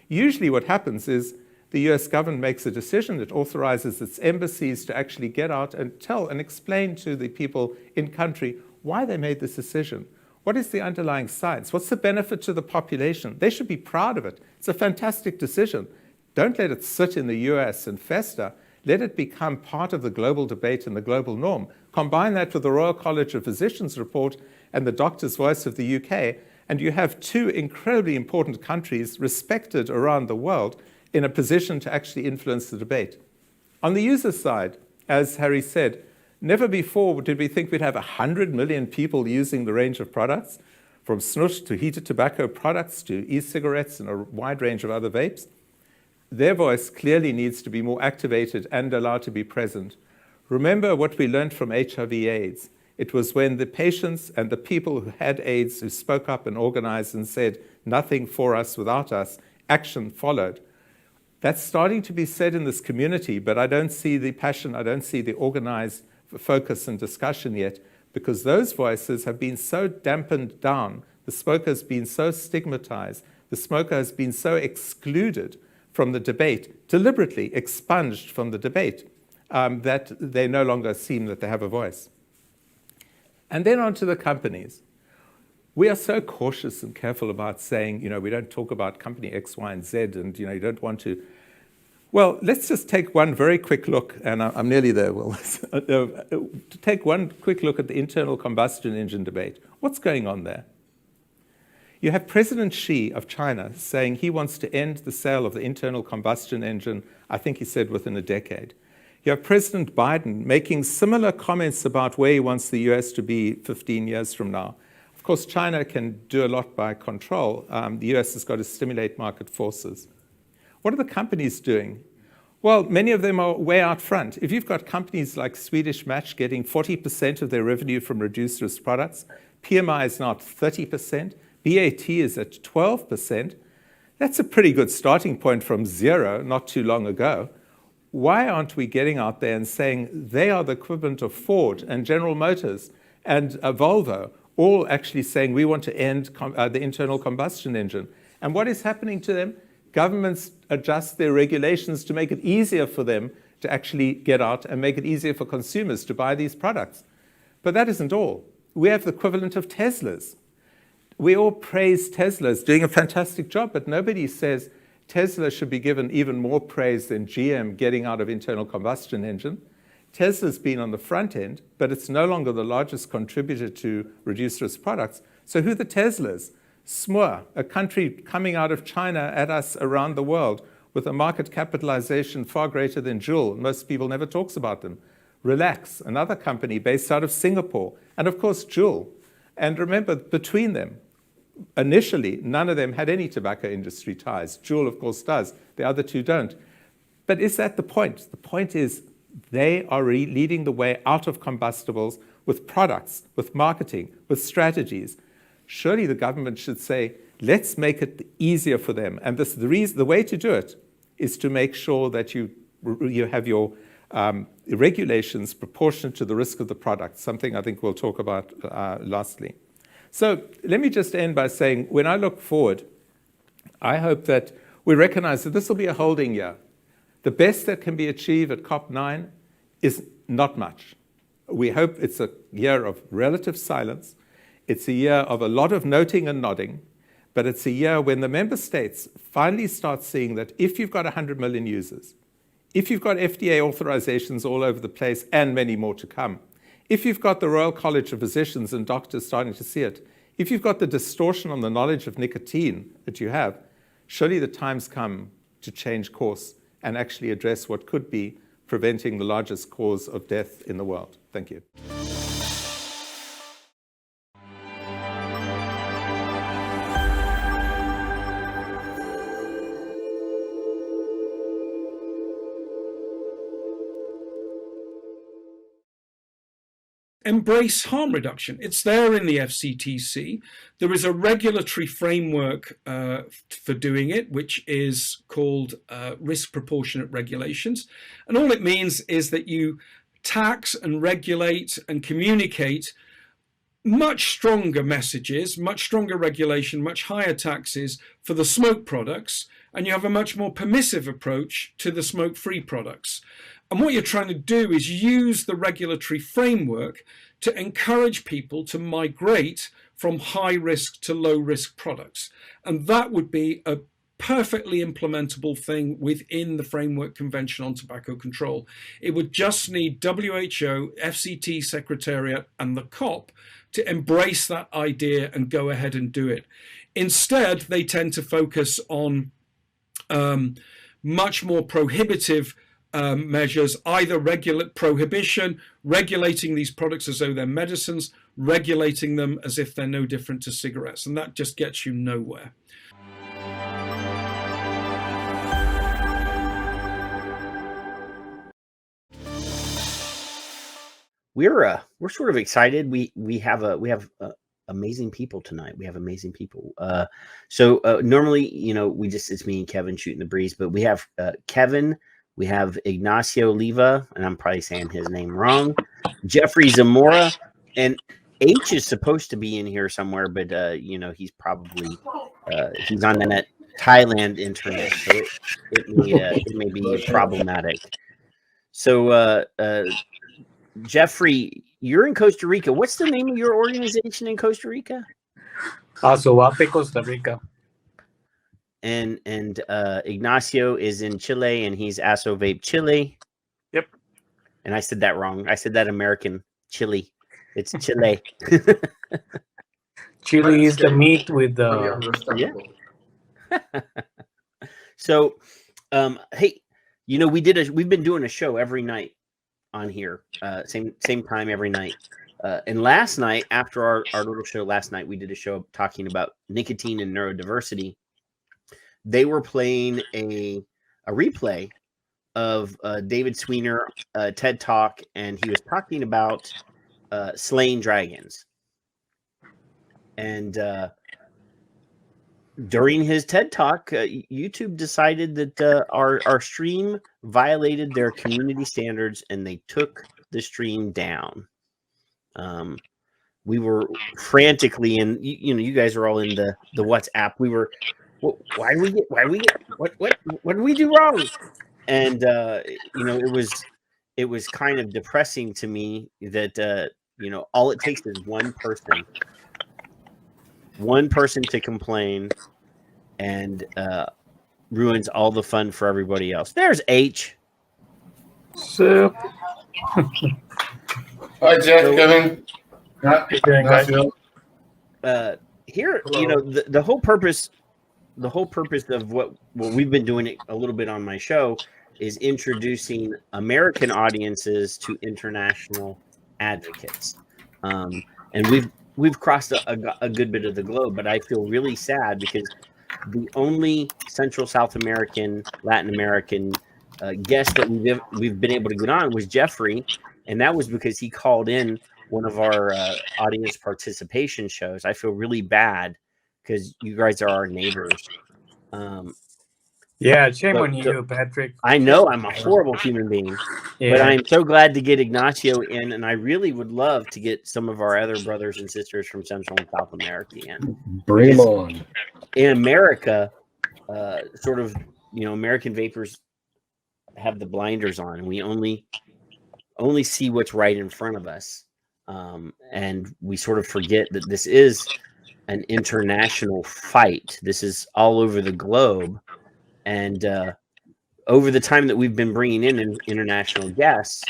Usually what happens is the US government makes a decision, it authorizes its embassies to actually get out and tell and explain to the people in country why they made this decision. What is the underlying science? What's the benefit to the population? They should be proud of it. It's a fantastic decision. Don't let it sit in the US and fester. Let it become part of the global debate and the global norm. Combine that with the Royal College of Physicians report and the Doctor's Voice of the UK, and you have two incredibly important countries respected around the world in a position to actually influence the debate. On the user side, as Harry said, never before did we think we'd have 100 million people using the range of products, from snus to heated tobacco products to e-cigarettes and a wide range of other vapes. Their voice clearly needs to be more activated and allowed to be present. Remember what we learned from HIV/AIDS. It was when the patients and the people who had AIDS who spoke up and organized and said, nothing for us without us, action followed. That's starting to be said in this community, but I don't see the passion, I don't see the organized focus and discussion yet. because those voices have been so dampened down. The smoker has been so stigmatized. The smoker has been so excluded from the debate, deliberately expunged from the debate, that they no longer seem that they have a voice. And then on to the companies. We are so cautious and careful about saying, we don't talk about company X, Y, and Z, and, you don't want to. Well, let's just take one very quick look, and I'm nearly there, Will. To take one quick look at the internal combustion engine debate. What's going on there? You have President Xi of China saying he wants to end the sale of the internal combustion engine, I think he said within a decade. You have President Biden making similar comments about where he wants the US to be 15 years from now. Of course, China can do a lot by control. The US has got to stimulate market forces. What are the companies doing? Well, many of them are way out front. If you've got companies like Swedish Match getting 40% of their revenue from reduced risk products, PMI is now at 30%, BAT is at 12%, that's a pretty good starting point from zero not too long ago. Why aren't we getting out there and saying they are the equivalent of Ford and General Motors and Volvo, all actually saying we want to end the internal combustion engine? And what is happening to them? Governments adjust their regulations to make it easier for them to actually get out and make it easier for consumers to buy these products. But that isn't all. We have the equivalent of Teslas. We all praise Tesla's doing a fantastic job, but nobody says Tesla should be given even more praise than GM getting out of internal combustion engine. Tesla's been on the front end, but it's no longer the largest contributor to reduced risk products. So who are the Teslas? Smur, a country coming out of China at us around the world with a market capitalization far greater than Joule. Most people never talks about them. Relax, another company based out of Singapore. And of course, Joule. And remember, between them, initially, none of them had any tobacco industry ties. Joule, of course, does. The other two don't. But is that the point? The point is they are leading the way out of combustibles with products, with marketing, with strategies. Surely the government should say, let's make it easier for them. And the way to do it is to make sure that you have your regulations proportionate to the risk of the product, something I think we'll talk about lastly. So let me just end by saying, when I look forward, I hope that we recognize that this will be a holding year. The best that can be achieved at COP9 is not much. We hope it's a year of relative silence. It's a year of a lot of noting and nodding, but it's a year when the member states finally start seeing that if you've got 100 million users, if you've got FDA authorizations all over the place and many more to come, if you've got the Royal College of Physicians and doctors starting to see it, if you've got the distortion on the knowledge of nicotine that you have, surely the time's come to change course and actually address what could be preventing the largest cause of death in the world. Thank you. Embrace harm reduction. It's there in the FCTC. There is a regulatory framework for doing it, which is called risk proportionate regulations. And all it means is that you tax and regulate and communicate much stronger messages, much stronger regulation, much higher taxes for the smoke products, and you have a much more permissive approach to the smoke-free products. And what you're trying to do is use the regulatory framework to encourage people to migrate from high risk to low risk products. And that would be a perfectly implementable thing within the Framework Convention on Tobacco Control. It would just need WHO, FCT Secretariat, and the COP to embrace that idea and go ahead and do it. Instead, they tend to focus on much more prohibitive measures, either prohibition, regulating these products as though they're medicines, regulating them as if they're no different to cigarettes, and that just gets you nowhere. We're sort of excited. We have amazing people tonight. We have amazing people. So normally, it's me and Kevin shooting the breeze, but we have Kevin. We have Ignacio Oliva, and I'm probably saying his name wrong, Jeffrey Zamora, And H is supposed to be in here somewhere, but he's probably he's on that Thailand internet, so it may be problematic. So Jeffrey, you're in Costa Rica. What's the name of your organization in Costa Rica? Asovape, Costa Rica. And Ignacio is in Chile, and he's Asovape Chile. Yep. And I said that wrong. I said that American Chile. It's Chile. Chile is the meat with the So, hey, we've been doing a show every night on here, same time every night. And last night, after our little show last night, we did a show talking about nicotine and neurodiversity. They were playing a replay of David Sweener TED Talk, and he was talking about slaying dragons. And during his TED Talk, YouTube decided that our stream violated their community standards, and they took the stream down. We were frantically, and you guys are all in the WhatsApp. We were, why did we get, what did we do wrong? And it was kind of depressing to me that all it takes is one person to complain, and ruins all the fun for everybody else. There's H. So, hi, Jeff, Kevin. Here, the whole purpose of what we've been doing a little bit on my show is introducing American audiences to international advocates, and we've crossed a good bit of the globe. But I feel really sad because the only Central South American, Latin American guest that we've been able to get on was Jeffrey, and that was because he called in one of our audience participation shows. I feel really bad because you guys are our neighbors. Yeah, shame on you, Patrick. I know I'm a horrible human being, but I'm so glad to get Ignacio in, and I really would love to get some of our other brothers and sisters from Central and South America in. Bring them on. In America, American vapors have the blinders on, and we only see what's right in front of us. And we sort of forget that this is an international fight. This is all over the globe. And over the time that we've been bringing in international guests,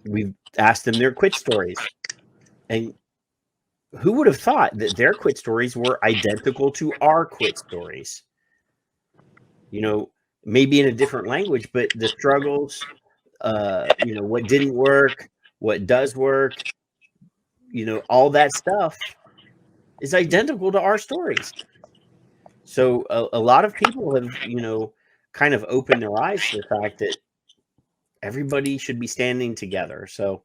we've asked them their quit stories. And who would have thought that their quit stories were identical to our quit stories? Maybe in a different language, but the struggles, what didn't work, what does work, all that stuff is identical to our stories. So a lot of people have, kind of opened their eyes to the fact that everybody should be standing together. So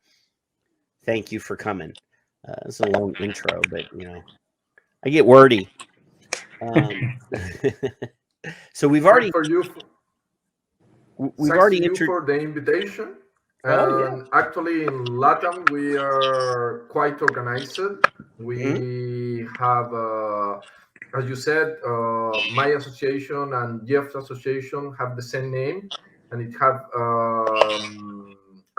thank you for coming. It's a long intro, but, I get wordy. So we've already... for the invitation. Actually, in LATAM, we are quite organized. We have, as you said, my association and Jeff's association have the same name, and it have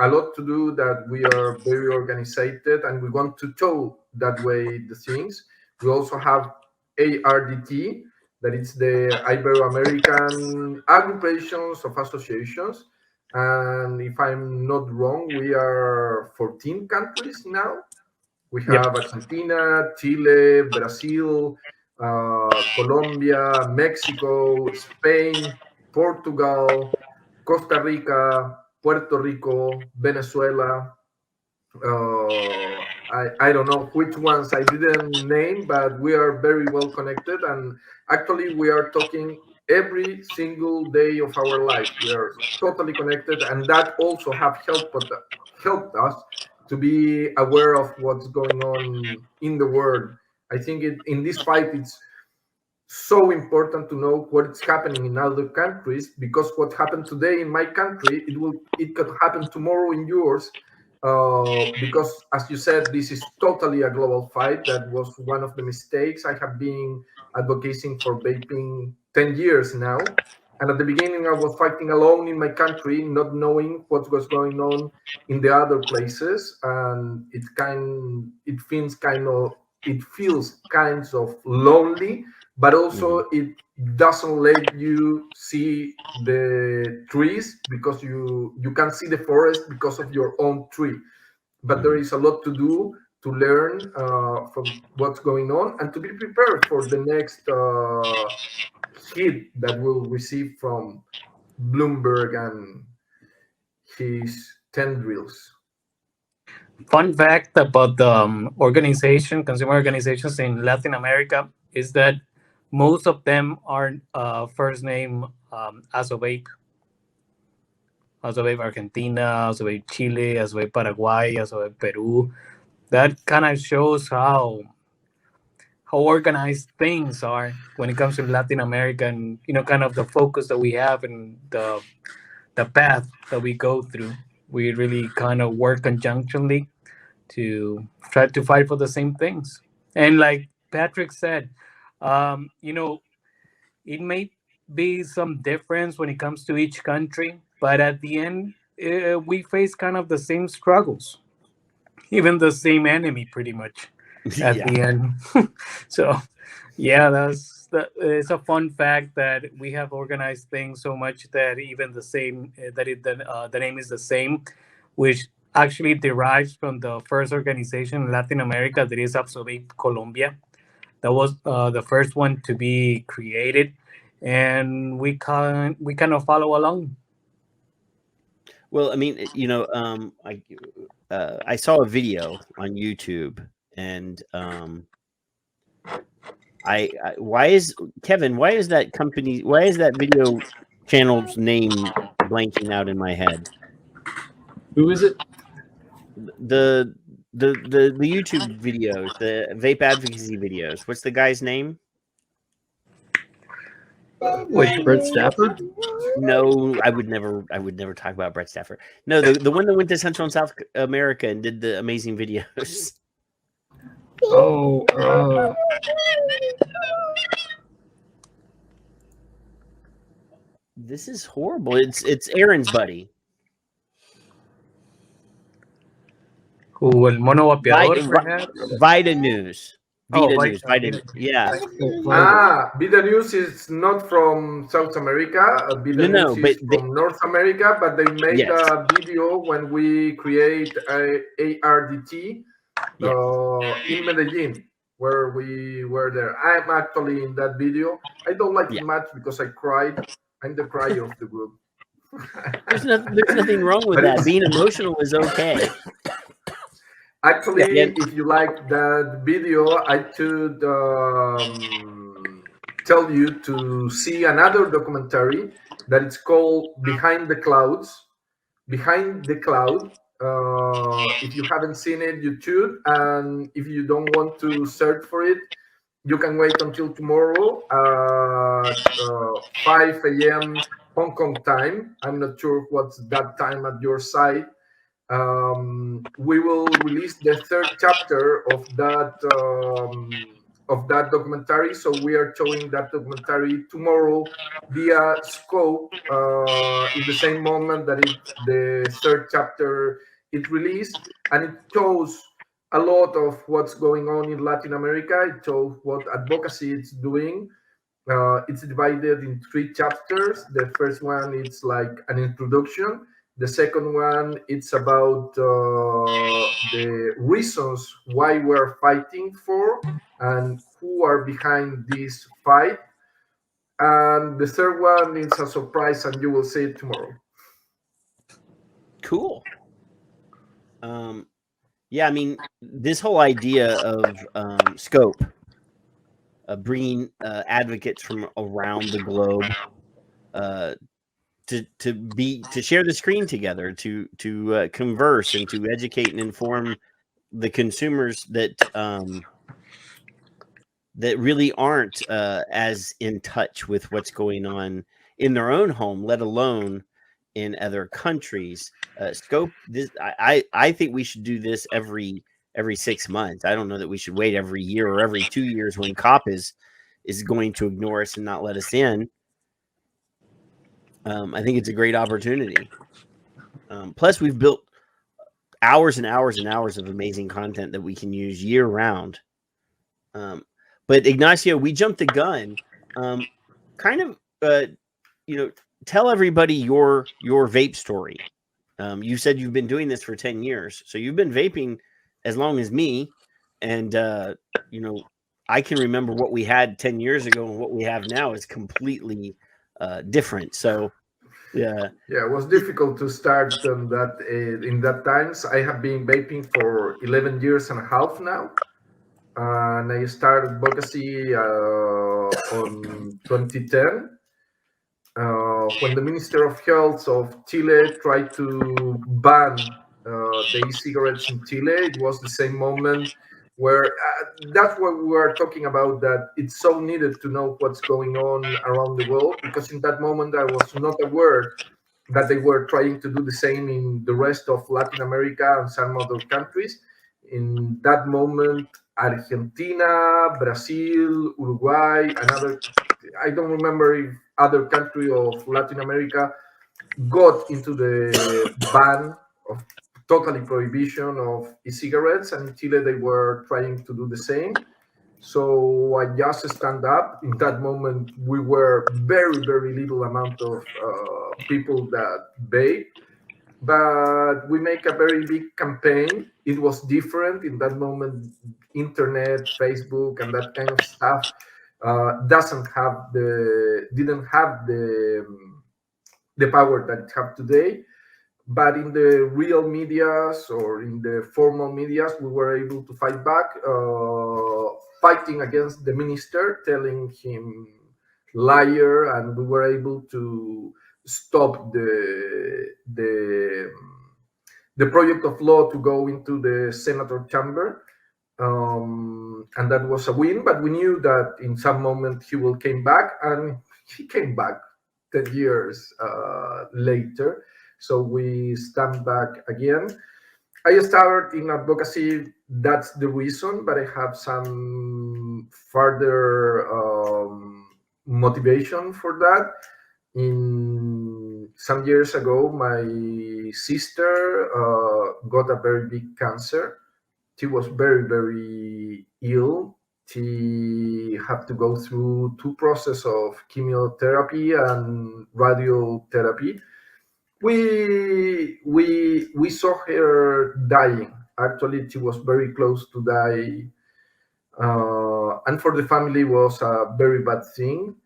a lot to do that we are very organized, and we want to show that way the things. We also have ARDT, that is the Ibero-American Agrupations of Associations. And if I'm not wrong, we are 14 countries now. We have Argentina, Chile, Brazil, Colombia, Mexico, Spain, Portugal, Costa Rica, Puerto Rico, Venezuela. I don't know which ones I didn't name, but we are very well connected, and actually we are talking every single day of our life. We are totally connected, and that also have helped us to be aware of what's going on in the world. I think in this fight, it's so important to know what's happening in other countries, because what happened today in my country, it could happen tomorrow in yours. because, as you said, this is totally a global fight. That was one of the mistakes. I have been advocating for vaping 10 years now. And at the beginning, I was fighting alone in my country, not knowing what was going on in the other places. And it feels kind of lonely, but also it doesn't let you see the trees because you can see the forest because of your own tree. But there is a lot to do to learn from what's going on and to be prepared for the next hit that we'll receive from Bloomberg and his tendrils. Fun fact about the consumer organizations in Latin America, is that most of them are first name Asovape. Asovape Argentina, Asovape Chile, Asovape Paraguay, Asovape Peru. That kind of shows how organized things are when it comes to Latin America, and kind of the focus that we have and the path that we go through. We really kind of work conjunctionally to try to fight for the same things. And like Patrick said, it may be some difference when it comes to each country, but at the end, we face kind of the same struggles, even the same enemy, pretty much at the end. So, yeah, it's a fun fact that we have organized things so much that even the name is the same, which actually derives from the first organization in Latin America, that is Absolute Colombia. That was the first one to be created, and we kind of follow along. Well, I mean, I saw a video on YouTube, and why is that video channel's name blanking out in my head? Who is it? The YouTube videos, the vape advocacy videos. What's the guy's name? Like Brett Stafford? No, I would never talk about Brett Stafford. No, the one that went to Central and South America and did the amazing videos. Oh, this is horrible. It's Aaron's buddy. Who, el mono vapeador, perhaps? Vita News. Vita News. Yeah. Vita News is not from South America. Vita News is from North America, but they made a video when we create a ARDT in Medellin, where we were there. I'm actually in that video. I don't like it much because I cried. I'm the crier of the group. There's nothing wrong with that. Being emotional is okay. Actually, if you like that video, I should tell you to see another documentary that is called Behind the Clouds. Behind the Cloud. If you haven't seen it, you should. And if you don't want to search for it, you can wait until tomorrow at 5 a.m. Hong Kong time. I'm not sure what's that time at your side. We will release the third chapter of that documentary. So we are showing that documentary tomorrow via Scope in the same moment that the third chapter is released, and it shows a lot of what's going on in Latin America. It shows what advocacy is doing. It's divided in 3 chapters. The first one is like an introduction. The second one, it's about the reasons why we're fighting for and who are behind this fight. And the third one is a surprise, and you will see it tomorrow. Cool. Yeah, I mean, this whole idea of Scope, bringing advocates from around the globe to share the screen together, to converse and to educate and inform the consumers that that really aren't as in touch with what's going on in their own home, let alone in other countries. Scope this. I think we should do this every 6 months. I don't know that we should wait every year or every 2 years when COP is going to ignore us and not let us in. I think it's a great opportunity. Plus, we've built hours and hours and hours of amazing content that we can use year round. But Ignacio, we jumped the gun. Kind of, tell everybody your vape story. You said you've been doing this for 10 years, so you've been vaping as long as me, and I can remember what we had 10 years ago and what we have now is completely different. So yeah, it was difficult to start on that in that times. I have been vaping for 11 years and a half now, and I started advocacy on 2010. When the Minister of Health of Chile tried to ban the e-cigarettes in Chile, it was the same moment where that's what we were talking about, that it's so needed to know what's going on around the world, because in that moment I was not aware that they were trying to do the same in the rest of Latin America and some other countries. In that moment, Argentina, Brazil, Uruguay, another, I don't remember if other country of Latin America got into the ban of totally prohibition of e-cigarettes, and in Chile they were trying to do the same. So I just stand up. In that moment, we were very, very little amount of people that vape, but we make a very big campaign. It was different in that moment. Internet, Facebook, and that kind of stuff didn't have the power that it have today. But in the real medias or in the formal medias, we were able to fight back, fighting against the minister, telling him liar, and we were able to stop the project of law to go into the senator chamber. And that was a win, but we knew that in some moment he will came back, and he came back 10 years later. So we stand back again. I started in advocacy, that's the reason, but I have some further motivation for that. In some years ago, my sister got a very big cancer. She was very, very ill. She had to go through 2 processes of chemotherapy and radiotherapy. We saw her dying. Actually, she was very close to die, and for the family was a very bad thing.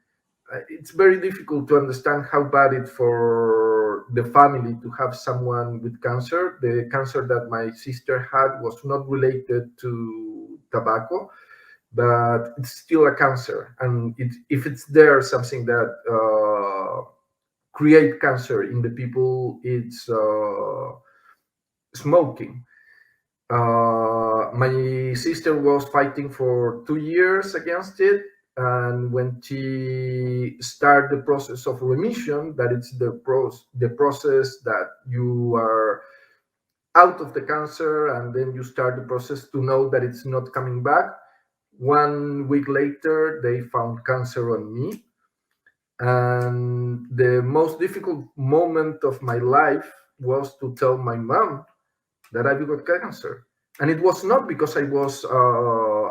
It's very difficult to understand how bad it for the family to have someone with cancer. The cancer that my sister had was not related to tobacco, but it's still a cancer, and if it's there something that create cancer in the people, it's smoking. My sister was fighting for 2 years against it, and when she started the process of remission, that it's the process that you are out of the cancer, and then you start the process to know that it's not coming back. 1 week later, they found cancer on me. And the most difficult moment of my life was to tell my mom that I got cancer. And it was not because I was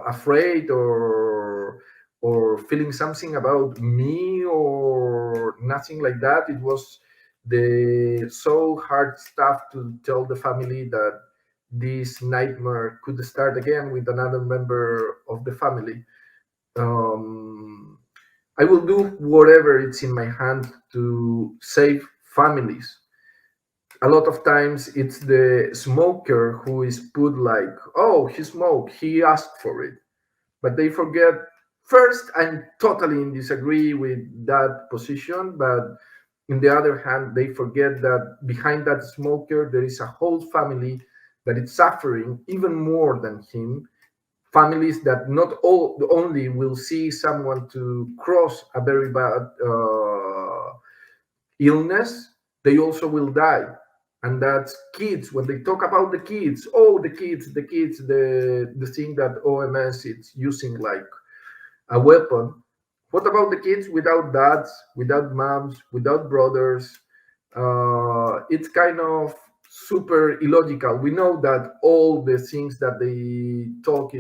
afraid or feeling something about me or nothing like that. It was the so hard stuff to tell the family that this nightmare could start again with another member of the family. I will do whatever it's in my hand to save families. A lot of times it's the smoker who is put like, oh, he smoked, he asked for it. But they forget, first, I'm totally in disagree with that position, but on the other hand, they forget that behind that smoker, there is a whole family that is suffering even more than him. Families that not only will see someone to cross a very bad illness, they also will die. And that's kids. When they talk about the kids, oh, the kids, the thing that OMS is using like a weapon. What about the kids without dads, without moms, without brothers? It's kind of super illogical. We know that all the things that they talk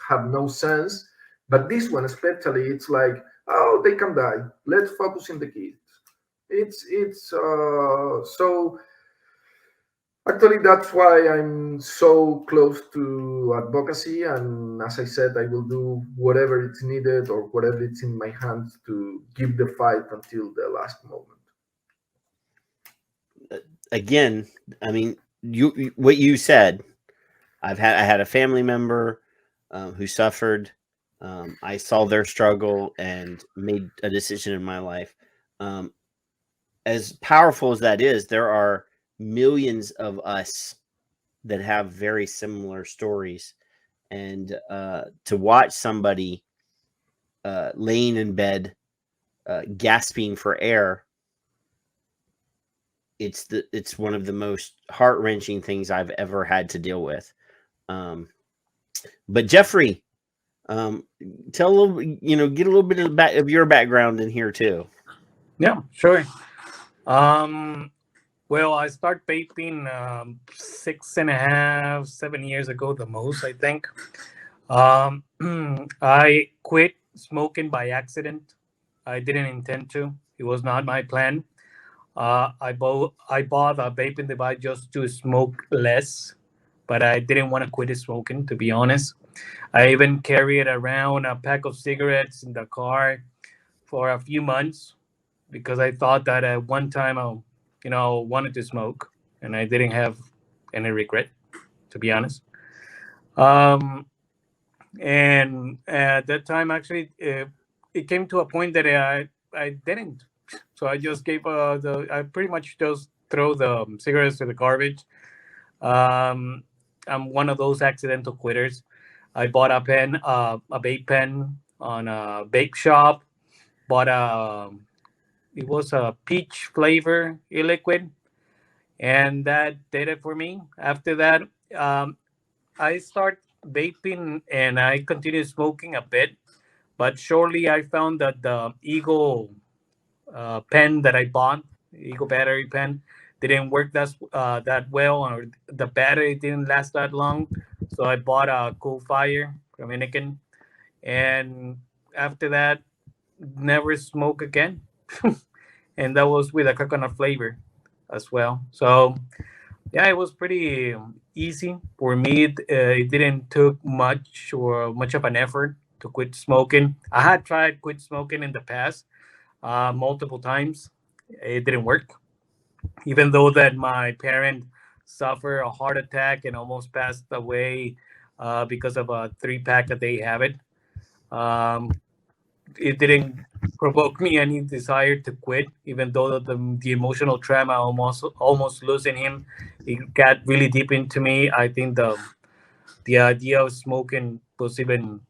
have no sense, but this one especially, it's like, oh, they can die. Let's focus in the kids. So actually, that's why I'm so close to advocacy. And as I said, I will do whatever it's needed or whatever it's in my hands to give the fight until the last moment. Again, I mean, what you said. I had a family member who suffered. I saw their struggle and made a decision in my life. As powerful as that is, there are millions of us that have very similar stories, and to watch somebody laying in bed, gasping for air, it's one of the most heart-wrenching things I've ever had to deal with. But Jeffrey, tell a little, get a little bit of your background in here too. Yeah, sure. Well, I started vaping 6.5, 7 years ago, the most, I think. I quit smoking by accident. I didn't intend to. It was not my plan. I bought a vaping device just to smoke less, but I didn't want to quit smoking, to be honest. I even carried around a pack of cigarettes in the car for a few months because I thought that at one time wanted to smoke, and I didn't have any regret, to be honest. Um, and at that time, actually, it came to a point that I didn't. So I just gave I pretty much just throw the cigarettes to the garbage. Um, I'm one of those accidental quitters. I bought a vape pen on a vape shop. Bought it was a peach flavor e-liquid, and that did it for me. After that, um, I start vaping and I continued smoking a bit, but shortly I found that the Eagle pen that I bought, Eagle battery pen, didn't work that well, or the battery didn't last that long. So I bought a Cool Fire from Anakin, and after that, never smoke again. And that was with a coconut flavor as well. So yeah, it was pretty easy for me. It didn't took much of an effort to quit smoking. I had tried quit smoking in the past multiple times. It didn't work, even though that my parent suffered a heart attack and almost passed away because of a 3 pack a day habit. Um, it didn't provoke me any desire to quit, even though the emotional trauma, almost losing him, it got really deep into me. I think the idea of smoking was even,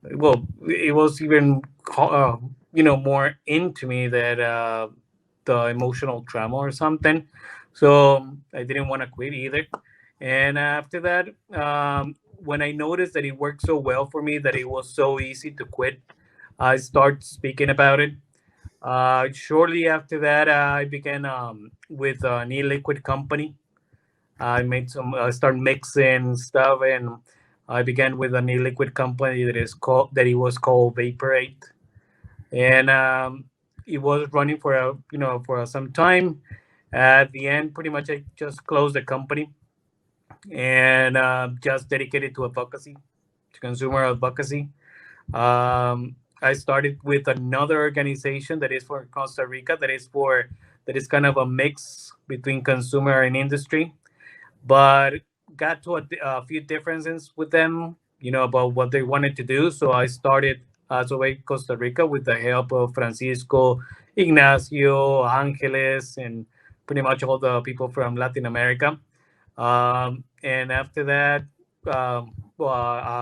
well, it was even more into me that the emotional trauma or something. So I didn't want to quit either. And after that, when I noticed that it worked so well for me, that it was so easy to quit, I started speaking about it. Shortly after that, I began with an e-liquid company. I started mixing stuff, and I began with an e-liquid company that it was called Vaporate, and it was running for some time. At the end, pretty much, I just closed the company and just dedicated to advocacy, to consumer advocacy. I started with another organization that is for Costa Rica, that is kind of a mix between consumer and industry, but got to a few differences with them, about what they wanted to do. So I started Azovate Costa Rica with the help of Francisco, Ignacio, Angeles, and pretty much all the people from Latin America. And after that, I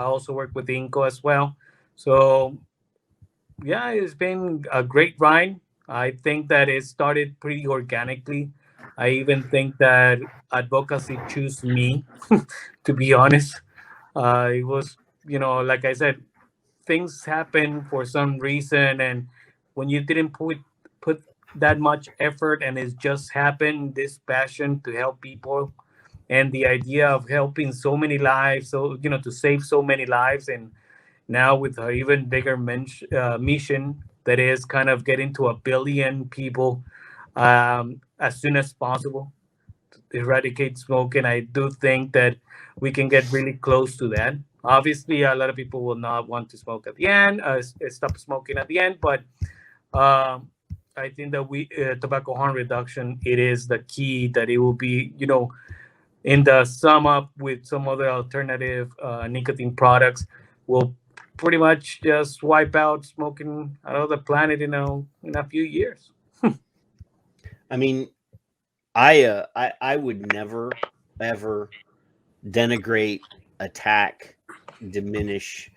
also work with Inco as well. So yeah, it's been a great ride. I think that it started pretty organically. I even think that advocacy chose me, to be honest. It was, like I said, things happen for some reason, and when you didn't put that much effort and it's just happened, this passion to help people and the idea of helping so many lives, so to save so many lives, and now with an even bigger mission that is kind of getting to 1 billion people as soon as possible, eradicate smoking. I do think that we can get really close to that. Obviously, a lot of people will not want to smoke at the end, stop smoking at the end, but I think that tobacco harm reduction, it is the key, that it will be, in the sum up with some other alternative nicotine products, will pretty much just wipe out smoking out of the planet in a few years. I mean, I would never ever denigrate, attack, diminish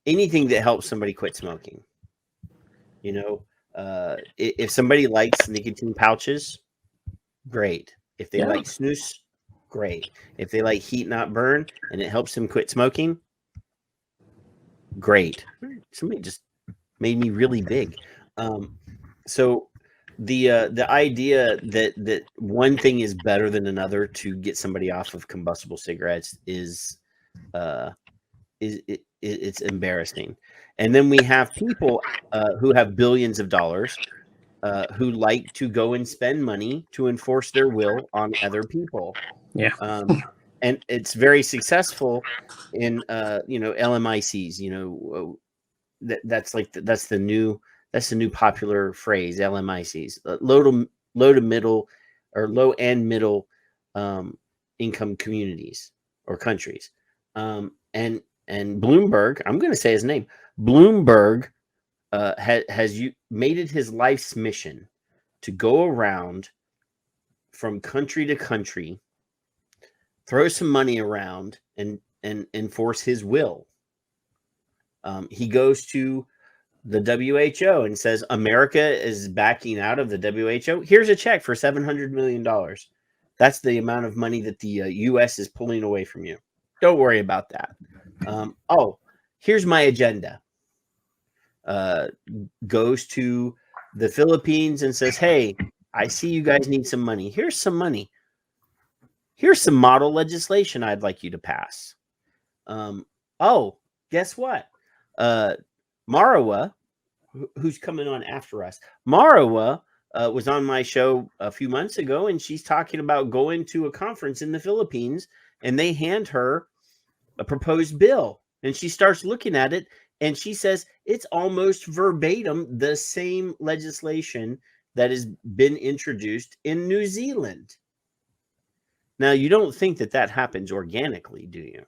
anything that helps somebody quit smoking. If somebody likes nicotine pouches, great. If they like snus, great. If they like heat not burn and it helps them quit smoking, great. Somebody just made me really big. So the idea that one thing is better than another to get somebody off of combustible cigarettes is it's embarrassing. And then we have people who have billions of dollars who like to go and spend money to enforce their will on other people. Yeah. And it's very successful in LMICs. That's the new popular phrase, LMICs, low to middle or low and middle income communities or countries. And Bloomberg, I'm going to say his name, Bloomberg has made it his life's mission to go around from country to country, throw some money around, and enforce his will. He goes to the WHO and says, America is backing out of the WHO. Here's a check for $700 million. That's the amount of money that the U.S. is pulling away from you. Don't worry about that. Here's my agenda. Goes to the Philippines and says, hey, I see you guys need some money. Here's some money. Here's some model legislation I'd like you to pass. Guess what? Marawa, who's coming on after us, Marawa was on my show a few months ago, and she's talking about going to a conference in the Philippines, and they hand her a proposed bill, and she starts looking at it, and she says it's almost verbatim the same legislation that has been introduced in New Zealand. Now, you don't think that happens organically, do you?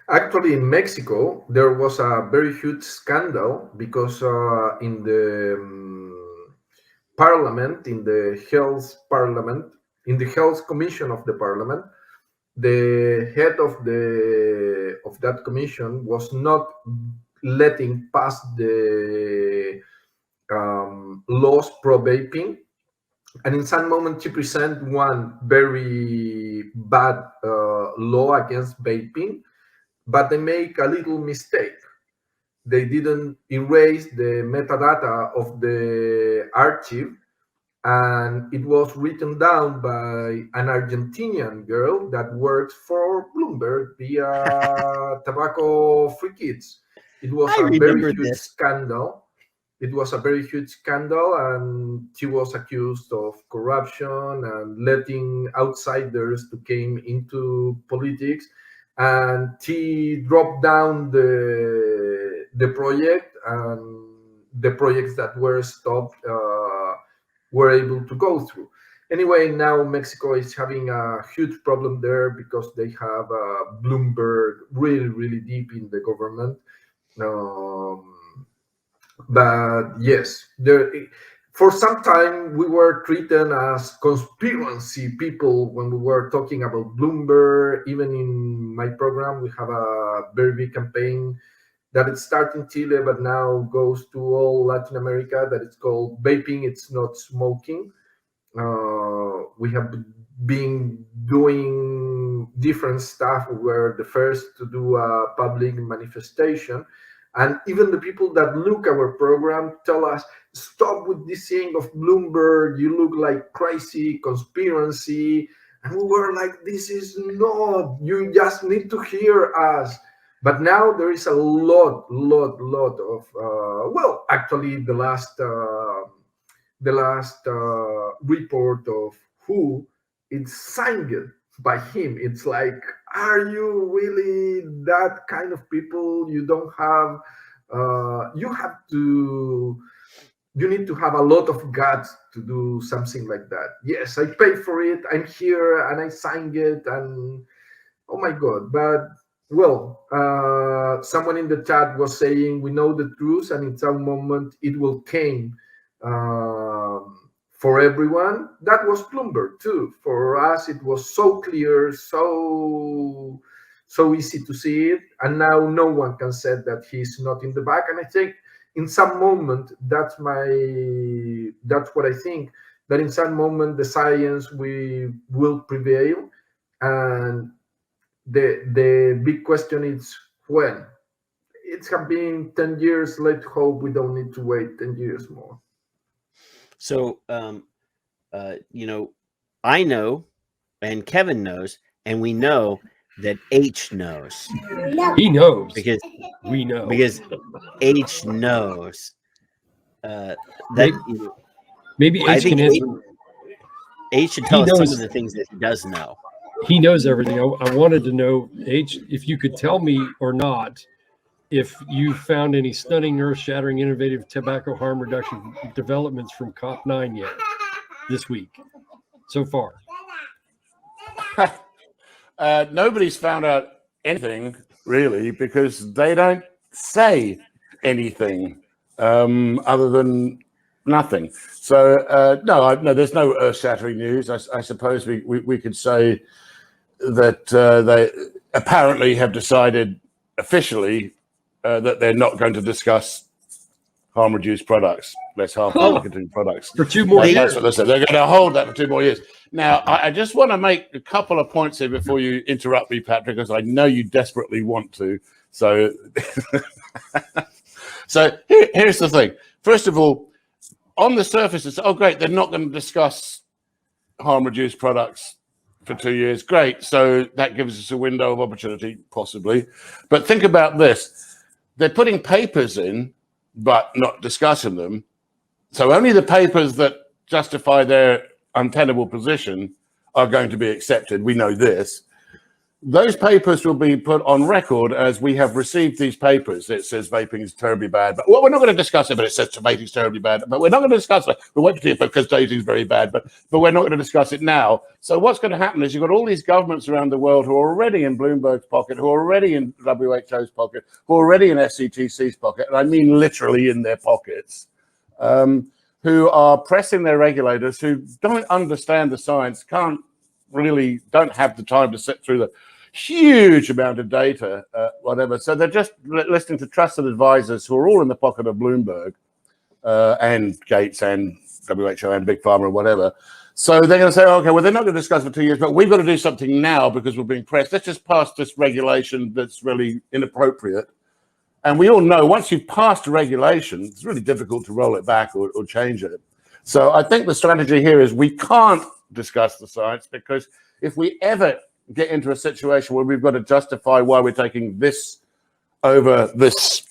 Actually, in Mexico, there was a very huge scandal because in the parliament, in the health commission of the parliament, the head of that commission was not letting pass the laws pro vaping, and in some moment she presented one very bad law against vaping, but they make a little mistake. They didn't erase the metadata of the archive, and it was written down by an Argentinian girl that works for Bloomberg via Tobacco Free Kids. It was a very huge scandal. It was a very huge scandal, and she was accused of corruption and letting outsiders to came into politics. And she dropped down the project, and the projects that were stopped were able to go through. Anyway, now Mexico is having a huge problem there because they have Bloomberg really, really deep in the government. But yes, for some time we were treated as conspiracy people when we were talking about Bloomberg. Even in my program, we have a very big campaign that it starts in Chile, but now goes to all Latin America, that it's called Vaping It's Not Smoking. We have been doing different stuff. We were the first to do a public manifestation. And even the people that look our program tell us, stop with this thing of Bloomberg, you look like crazy, conspiracy. And we were like, this is not, you just need to hear us. But now there is a lot of, well, actually the last report of WHO, it's signed by him. It's like, are you really that kind of people? You don't have, you need to have a lot of guts to do something like that. Yes, I paid for it. I'm here and I signed it, and oh my God. But well, someone in the chat was saying we know the truth, and in some moment it will came for everyone. That was Bloomberg too. For us, it was so clear, so easy to see it, and now no one can say that he's not in the back. And I think in some moment that's what I think, that in some moment the science will prevail, and the big question is when. It has been 10 years. Let's hope we don't need to wait 10 years more. So, you know, I know, and Kevin knows, and we know that H knows. He knows. Because we know. Because H knows. Maybe H can answer. H should tell us some of the things that he does know. He knows everything. I wanted to know, H, if you could tell me or not, if you found any stunning, earth-shattering, innovative tobacco harm reduction developments from COP9 yet this week, so far. Nobody's found out anything, really, because they don't say anything other than nothing. So, no, there's no earth-shattering news. I suppose we could say that they apparently have decided officially that they're not going to discuss harm-reduced products, less harmful nicotine products. For 2 more years. That's what they said. They're going to hold that for 2 more years. Now, I just want to make a couple of points here before you interrupt me, Patrick, because I know you desperately want to. So, here's the thing. First of all, on the surface, it's, oh, great, they're not going to discuss harm-reduced products for 2 years. Great. So that gives us a window of opportunity, possibly. But think about this. They're putting papers in, but not discussing them. So only the papers that justify their untenable position are going to be accepted. We know this. Those papers will be put on record as we have received these papers. It says vaping is terribly bad, but well, we're not going to discuss it. But it says vaping is terribly bad, but we're not going to discuss it. We'll wait to see it because dating is very bad, but we're not going to discuss it now. So what's going to happen is you've got all these governments around the world who are already in Bloomberg's pocket, who are already in WHO's pocket, who are already in FCTC's pocket, and I mean literally in their pockets, who are pressing their regulators who don't understand the science, don't have the time to sit through the huge amount of data, whatever. So they're just listening to trusted advisors who are all in the pocket of Bloomberg and Gates and WHO and Big Pharma and whatever. So they're going to say, okay, well, they're not going to discuss for 2 years, but we've got to do something now because we're being pressed. Let's just pass this regulation that's really inappropriate. And we all know once you've passed a regulation, it's really difficult to roll it back or change it. So I think the strategy here is we can't discuss the science, because if we ever get into a situation where we've got to justify why we're taking this over this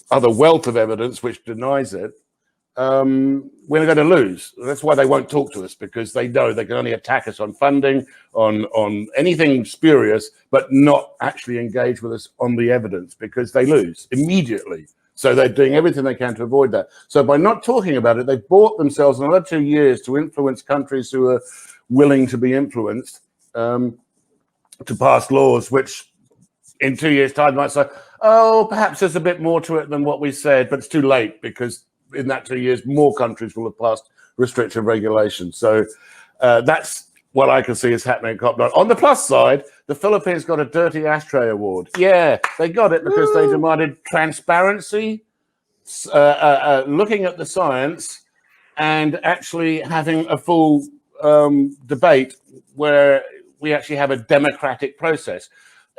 other wealth of evidence which denies it, we're going to lose. That's why they won't talk to us, because they know they can only attack us on funding, on anything spurious, but not actually engage with us on the evidence, because they lose immediately. So they're doing everything they can to avoid that. So by not talking about it, they've bought themselves another 2 years to influence countries who are willing to be influenced, to pass laws which in 2 years' time might say, oh, perhaps there's a bit more to it than what we said, but it's too late, because in that 2 years, more countries will have passed restrictive regulations. So that's what I can see is happening at COP9. On the plus side, the Philippines got a Dirty Ashtray Award. Yeah, they got it because they demanded transparency, looking at the science, and actually having a full debate where we actually have a democratic process.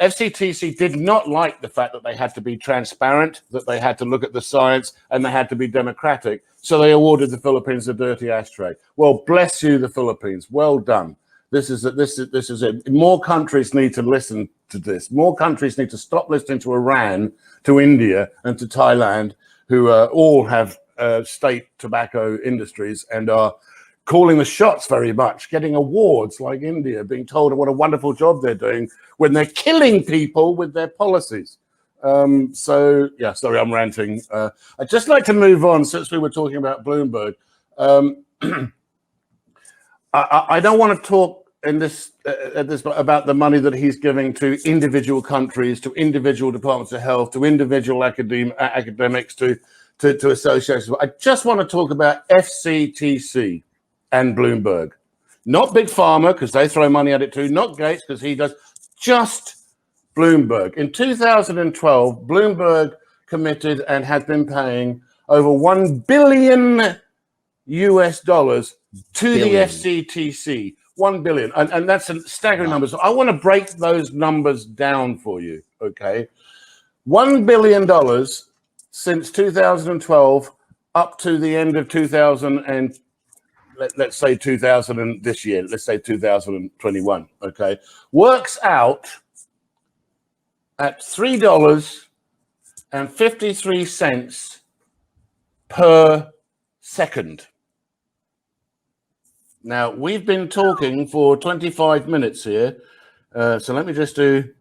FCTC did not like the fact that they had to be transparent, that they had to look at the science, and they had to be democratic. So they awarded the Philippines a dirty ashtray. Well, bless you, the Philippines. Well done. This is it. More countries need to listen to this. More countries need to stop listening to Iran, to India, and to Thailand, who all have state tobacco industries and are calling the shots very much, getting awards like India, being told what a wonderful job they're doing when they're killing people with their policies. So, yeah, sorry, I'm ranting. I'd just like to move on since we were talking about Bloomberg. I don't want to talk in this about the money that he's giving to individual countries, to individual departments of health, to individual academics, to associations. I just want to talk about FCTC and Bloomberg. Not Big Pharma, because they throw money at it too, not Gates, because he does, just Bloomberg. In 2012, Bloomberg committed and had been paying over $1 billion US dollars to the FCTC. 1 billion. And that's a staggering number. So I want to break those numbers down for you, okay? $1 billion since 2012 up to the end of 2000 and let's say 2000 and this year, let's say 2021, okay, works out at $3.53 per second. Now, we've been talking for 25 minutes here, so let me just do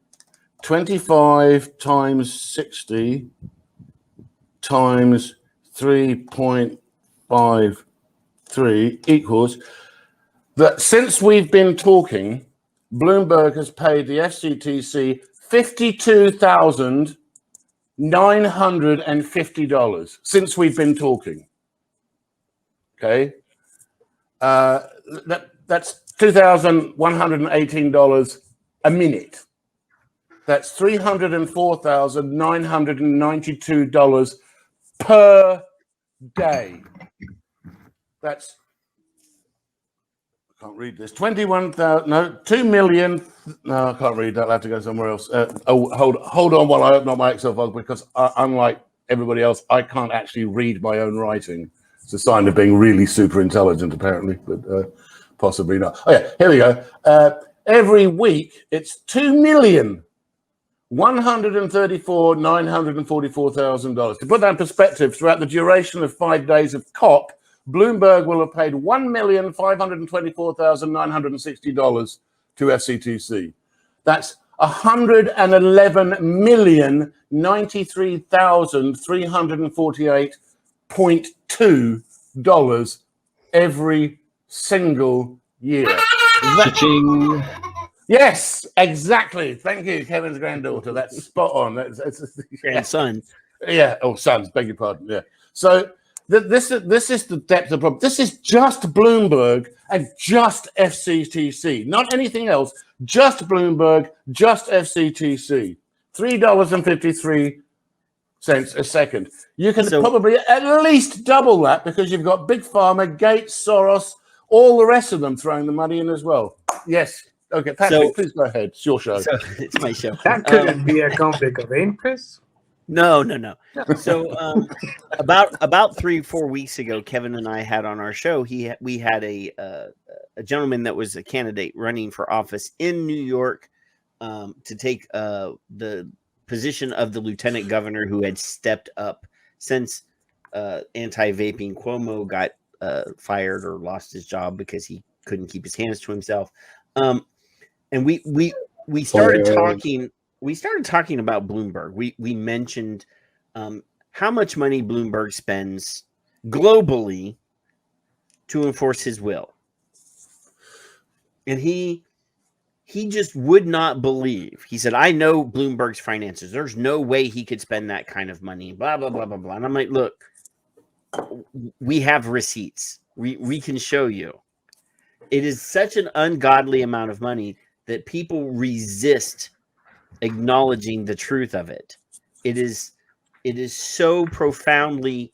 25 times 60 times 3.53 equals that since we've been talking, Bloomberg has paid the FCTC $52,950 since we've been talking. Okay, that's $2,118 a minute. That's $304,992 per day. That's, I can't read this. 21,000, no, 2 million. No, I can't read that. I'll have to go somewhere else. Hold on while I open up my Excel file, because unlike everybody else, I can't actually read my own writing. It's a sign of being really super intelligent, apparently, but possibly not. Oh, yeah, here we go. Every week, it's $2,134,944,000. To put that in perspective, throughout the duration of 5 days of COP, Bloomberg will have paid $1,524,960 to FCTC. That's $111,093,348.2 every single year. Cha-ching. Yes, exactly. Thank you, Kevin's granddaughter. That's spot on. That's grandson. Yeah. Oh, sons. Beg your pardon. Yeah. So this is the depth of the problem. This is just Bloomberg and just FCTC, not anything else. Just Bloomberg, just FCTC. $3.53 a second. You can probably at least double that, because you've got Big Pharma, Gates, Soros, all the rest of them throwing the money in as well. Yes. Okay, Patrick, please go ahead. It's your show. It's my show. That couldn't be a conflict of interest. No. So about 3-4 weeks ago, Kevin and I had on our show, we had a gentleman that was a candidate running for office in New York to take the position of the lieutenant governor who had stepped up since anti-vaping Cuomo got fired or lost his job because he couldn't keep his hands to himself. And we started talking. We started talking about Bloomberg. We mentioned how much money Bloomberg spends globally to enforce his will, and he just would not believe. He said, "I know Bloomberg's finances. There's no way he could spend that kind of money." Blah blah blah blah blah. And I'm like, "Look, we have receipts. We can show you." It is such an ungodly amount of money that people resist acknowledging the truth of it. It is so profoundly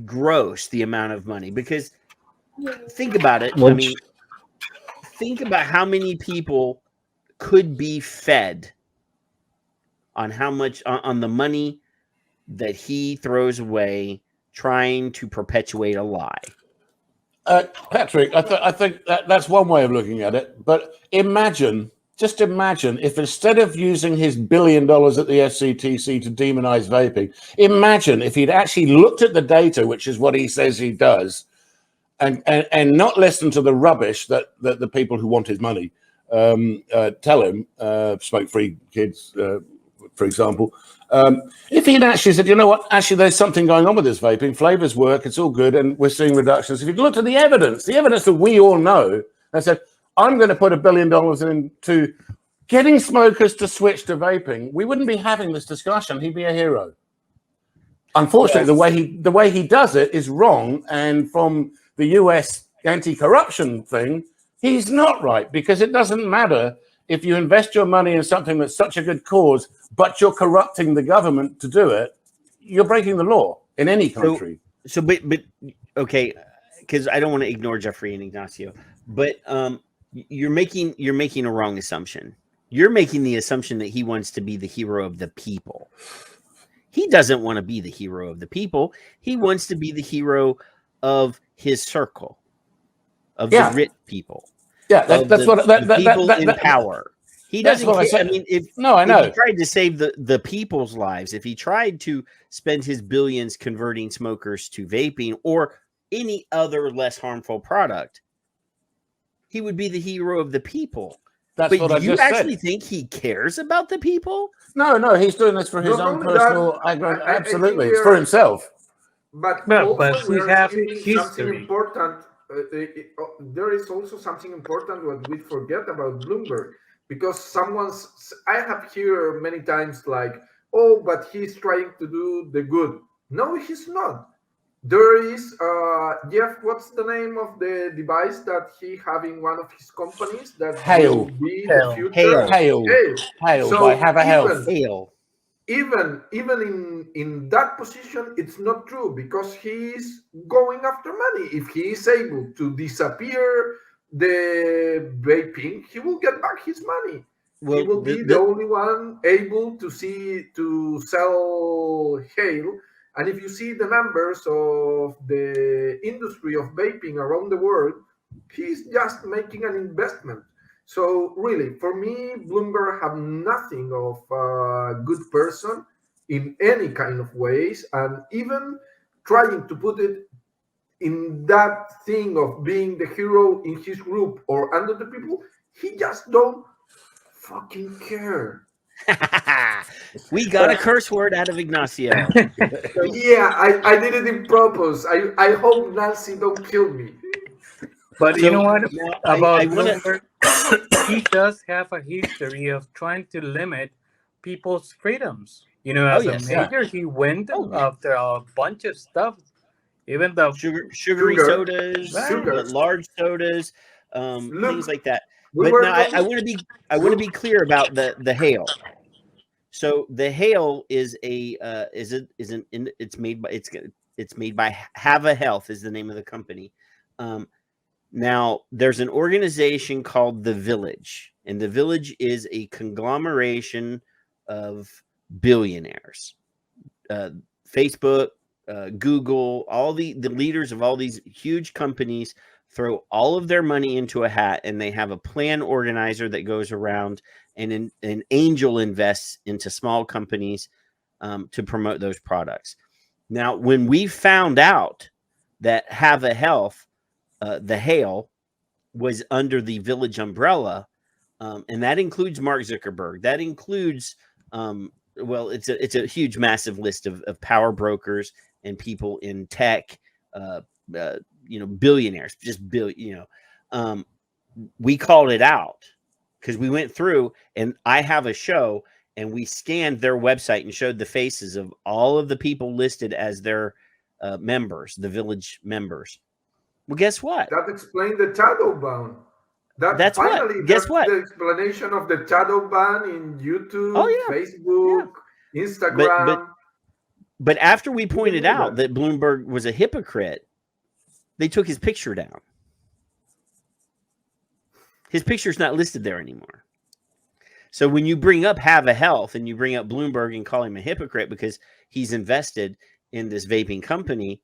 gross, the amount of money, because think about it. I mean, think about how many people could be fed on how much on the money that he throws away trying to perpetuate a lie. Patrick, I think that's one way of looking at it. But just imagine if instead of using his $1 billion at the FCTC to demonize vaping, imagine if he'd actually looked at the data, which is what he says he does, and not listen to the rubbish that the people who want his money tell him, smoke-free kids, for example. If he'd actually said, you know what, actually there's something going on with this vaping, flavors work, it's all good, and we're seeing reductions. If you'd looked at the evidence that we all know, and said, I'm going to put $1 billion into getting smokers to switch to vaping, we wouldn't be having this discussion. He'd be a hero. Unfortunately, the way he does it is wrong, and from the US anti-corruption thing, he's not right, because it doesn't matter if you invest your money in something that's such a good cause, but you're corrupting the government to do it, you're breaking the law in any country. But okay, because I don't want to ignore Jeffrey and Ignacio, but you're making a wrong assumption. You're making the assumption that he wants to be the hero of the people. He doesn't want to be the hero of the people. He wants to be the hero of his circle, of the rich people. Yeah, that's what the people in power. He doesn't care. I mean, if he tried to save the people's lives, if he tried to spend his billions converting smokers to vaping or any other less harmful product, he would be the hero of the people. That's what I just said. Do you actually think he cares about the people? No, he's doing this for his own personal. Absolutely, it's for himself. But we have something history. important. There is also something important what we forget about Bloomberg, because I have heard many times like, oh, but he's trying to do the good. No, he's not. There is Jeff. What's the name of the device that he having one of his companies that will be the future? Hail. So By Have a Health. Even in that position, it's not true, because he's going after money. If he is able to disappear the vaping, he will get back his money. He will be the only one able to sell Hale. And if you see the numbers of the industry of vaping around the world, he's just making an investment. So really, for me, Bloomberg have nothing of a good person in any kind of ways, and even trying to put it in that thing of being the hero in his group or under the people, he just don't fucking care. We got a curse word out of Ignacio. Yeah, I did it in purpose. I hope Nancy don't kill me. But you know what about Bloomberg? He does have a history of trying to limit people's freedoms. You know, as a mayor, he went after a bunch of stuff, even the sugary sodas, large sodas, things like that. But now I want to be clear about the Hale. So the Hale is it's made by Have a Health is the name of the company. Now there's an organization called The Village, and The Village is a conglomeration of billionaires. Facebook, Google, all the leaders of all these huge companies throw all of their money into a hat, and they have a plan organizer that goes around and an angel invests into small companies to promote those products. Now, when we found out that Have a Health, the Hale, was under the Village umbrella, and that includes Mark Zuckerberg, that includes it's a huge, massive list of power brokers and people in tech, billionaires, we called it out because we went through, and I have a show, and we scanned their website and showed the faces of all of the people listed as their members, the Village members. Well, guess what? That explained the shadow ban. That's finally what? Guess what? The explanation of the shadow ban in YouTube, Facebook, Instagram. But after we pointed out that Bloomberg was a hypocrite, they took his picture down. His picture's not listed there anymore. So when you bring up Have a Health and you bring up Bloomberg and call him a hypocrite because he's invested in this vaping company,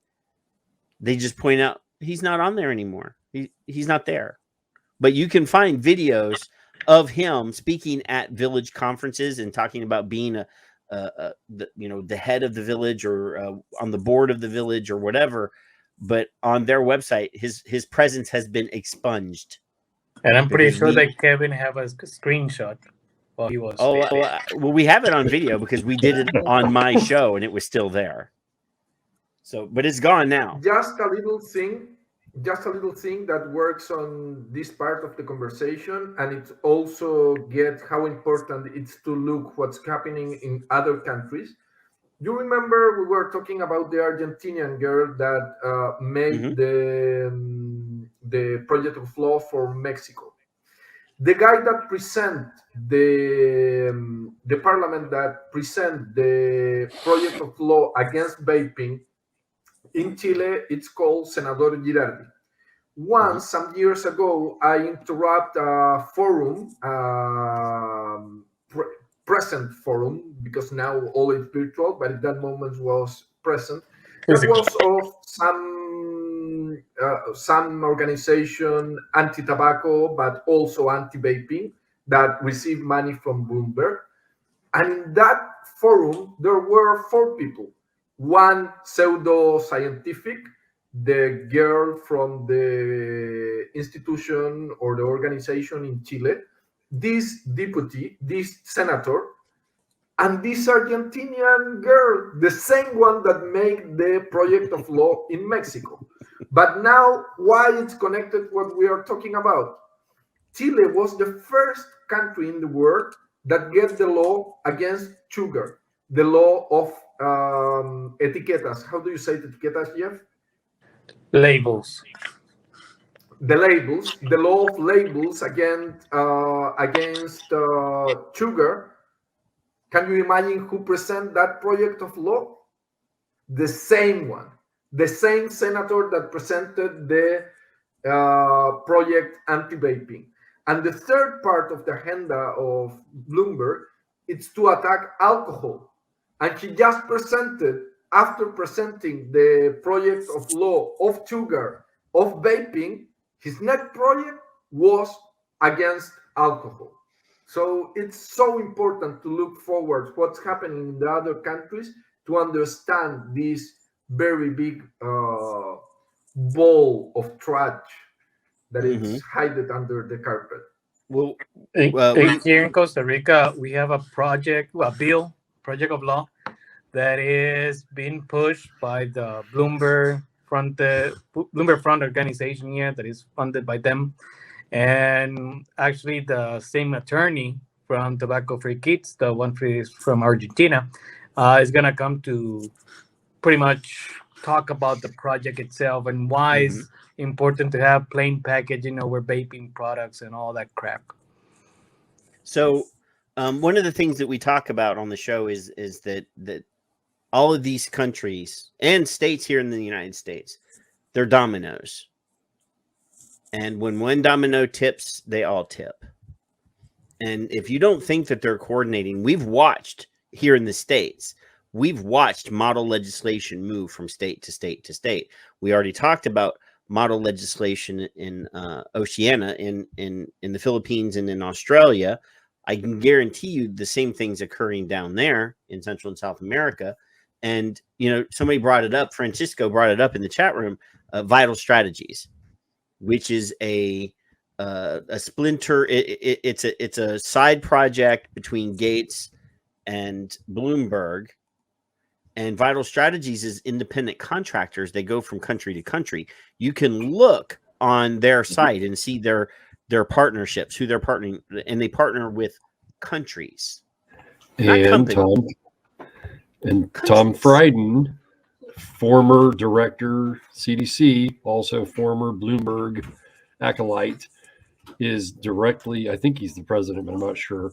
they just point out he's not on there anymore. He's not there. But you can find videos of him speaking at village conferences and talking about being the head of the village or on the board of the village or whatever. But on their website, his presence has been expunged. And I'm pretty sure that Kevin have a screenshot while he was. Well, we have it on video because we did it on my show and it was still there. So, but it's gone now. Just a little thing that works on this part of the conversation, and it also gets how important it's to look what's happening in other countries. You remember we were talking about the Argentinian girl that made the project of law for Mexico. The guy that present the parliament that present the project of law against vaping in Chile, it's called Senador Girardi. Once, some years ago, I interrupt a forum, present forum, because now all is virtual, but at that moment was present. That was of some organization, anti-tobacco, but also anti-vaping, that received money from Bloomberg. And in that forum, there were 4 people. One pseudo-scientific, the girl from the institution or the organization in Chile, this deputy, this senator, and this Argentinian girl, the same one that made the project of law in Mexico. But now, why it's connected what we are talking about? Chile was the first country in the world that get the law against sugar, the law of etiquetas. How do you say etiquetas, Jeff? Labels. The labels, the law of labels against sugar. Can you imagine who present that project of law? The same one, the same senator that presented the project anti-vaping. And the third part of the agenda of Bloomberg is to attack alcohol. And he just presented, after presenting the project of law of sugar, of vaping, his next project was against alcohol. So it's so important to look forward what's happening in the other countries to understand this very big ball of trash that is hidden under the carpet. Well, here in Costa Rica, we have a project of law that is being pushed by the Bloomberg Front organization here that is funded by them. And actually the same attorney from Tobacco Free Kids, the one from Argentina, is going to come to pretty much talk about the project itself and why it's important to have plain packaging over vaping products and all that crap. So one of the things that we talk about on the show is that all of these countries and states here in the United States, they're dominoes. And when one domino tips, they all tip. And if you don't think that they're coordinating, we've watched here in the States, we've watched model legislation move from state to state to state. We already talked about model legislation in Oceania, in the Philippines and in Australia. I can guarantee you the same thing's occurring down there in Central and South America. And, you know, somebody brought it up, Francisco brought it up in the chat room, Vital Strategies, which is a splinter. It's a side project between Gates and Bloomberg, and Vital Strategies is independent contractors. They go from country to country. You can look on their site and see their partnerships, who they're partnering, and they partner with countries. And Tom Frieden, former director, CDC, also former Bloomberg acolyte, is directly, I think he's the president, but I'm not sure,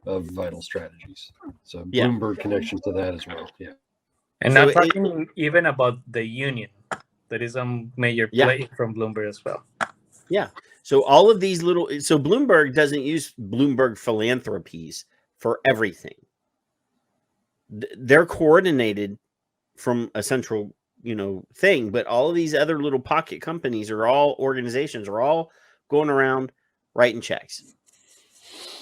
of Vital Strategies. So Bloomberg connection to that as well. Yeah. And So not talking even about the union. That is a major play from Bloomberg as well. Yeah. So all of these so Bloomberg doesn't use Bloomberg philanthropies for everything. They're coordinated from a central, thing, but all of these other little pocket companies are all organizations are all going around writing checks.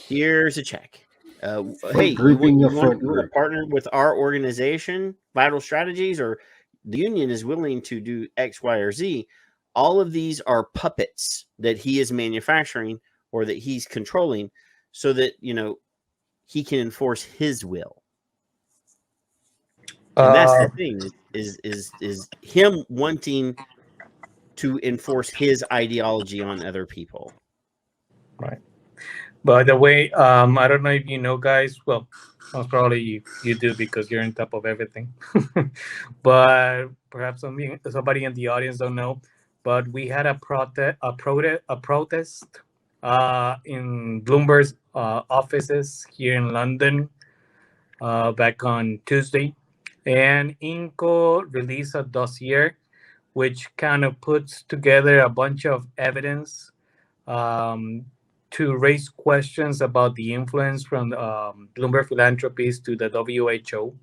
Here's a check. Hey, you want to partner with our organization, Vital Strategies, or the union is willing to do X, Y, or Z. All of these are puppets that he is manufacturing or that he's controlling so that, he can enforce his will. And that's the thing is him wanting to enforce his ideology on other people. Right. By the way, I don't know if you know, guys. Well, most probably you do because you're on top of everything. But perhaps somebody in the audience don't know. But we had a protest in Bloomberg's offices here in London back on Tuesday, and INCO released a dossier which kind of puts together a bunch of evidence to raise questions about the influence from Bloomberg Philanthropies to the WHO.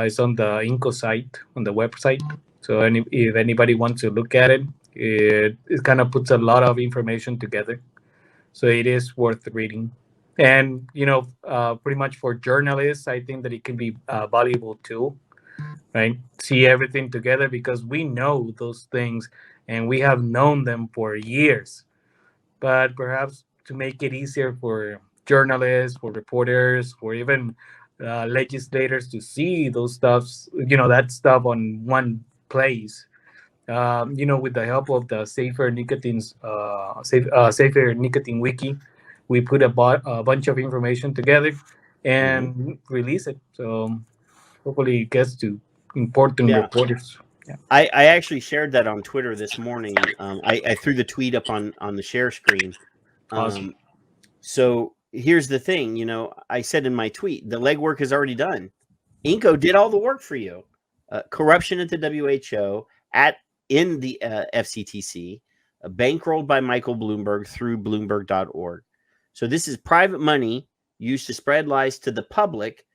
It's on the INCO site, on the website. So if anybody wants to look at it, it kind of puts a lot of information together. So it is worth reading. And, pretty much for journalists, I think that it can be valuable too, right? See everything together because we know those things and we have known them for years. But perhaps to make it easier for journalists, for reporters, for even legislators to see those stuffs, that stuff on one place. With the help of the Safer Nicotine Wiki, we put a bunch of information together and release it. So hopefully it gets to important reporters. Yeah. I actually shared that on Twitter this morning. I threw the tweet up on the share screen. Awesome. So here's the thing, I said in my tweet, the legwork is already done. INCO did all the work for you. Corruption at the WHO, in the FCTC, bankrolled by Michael Bloomberg through Bloomberg.org. So this is private money used to spread lies to the public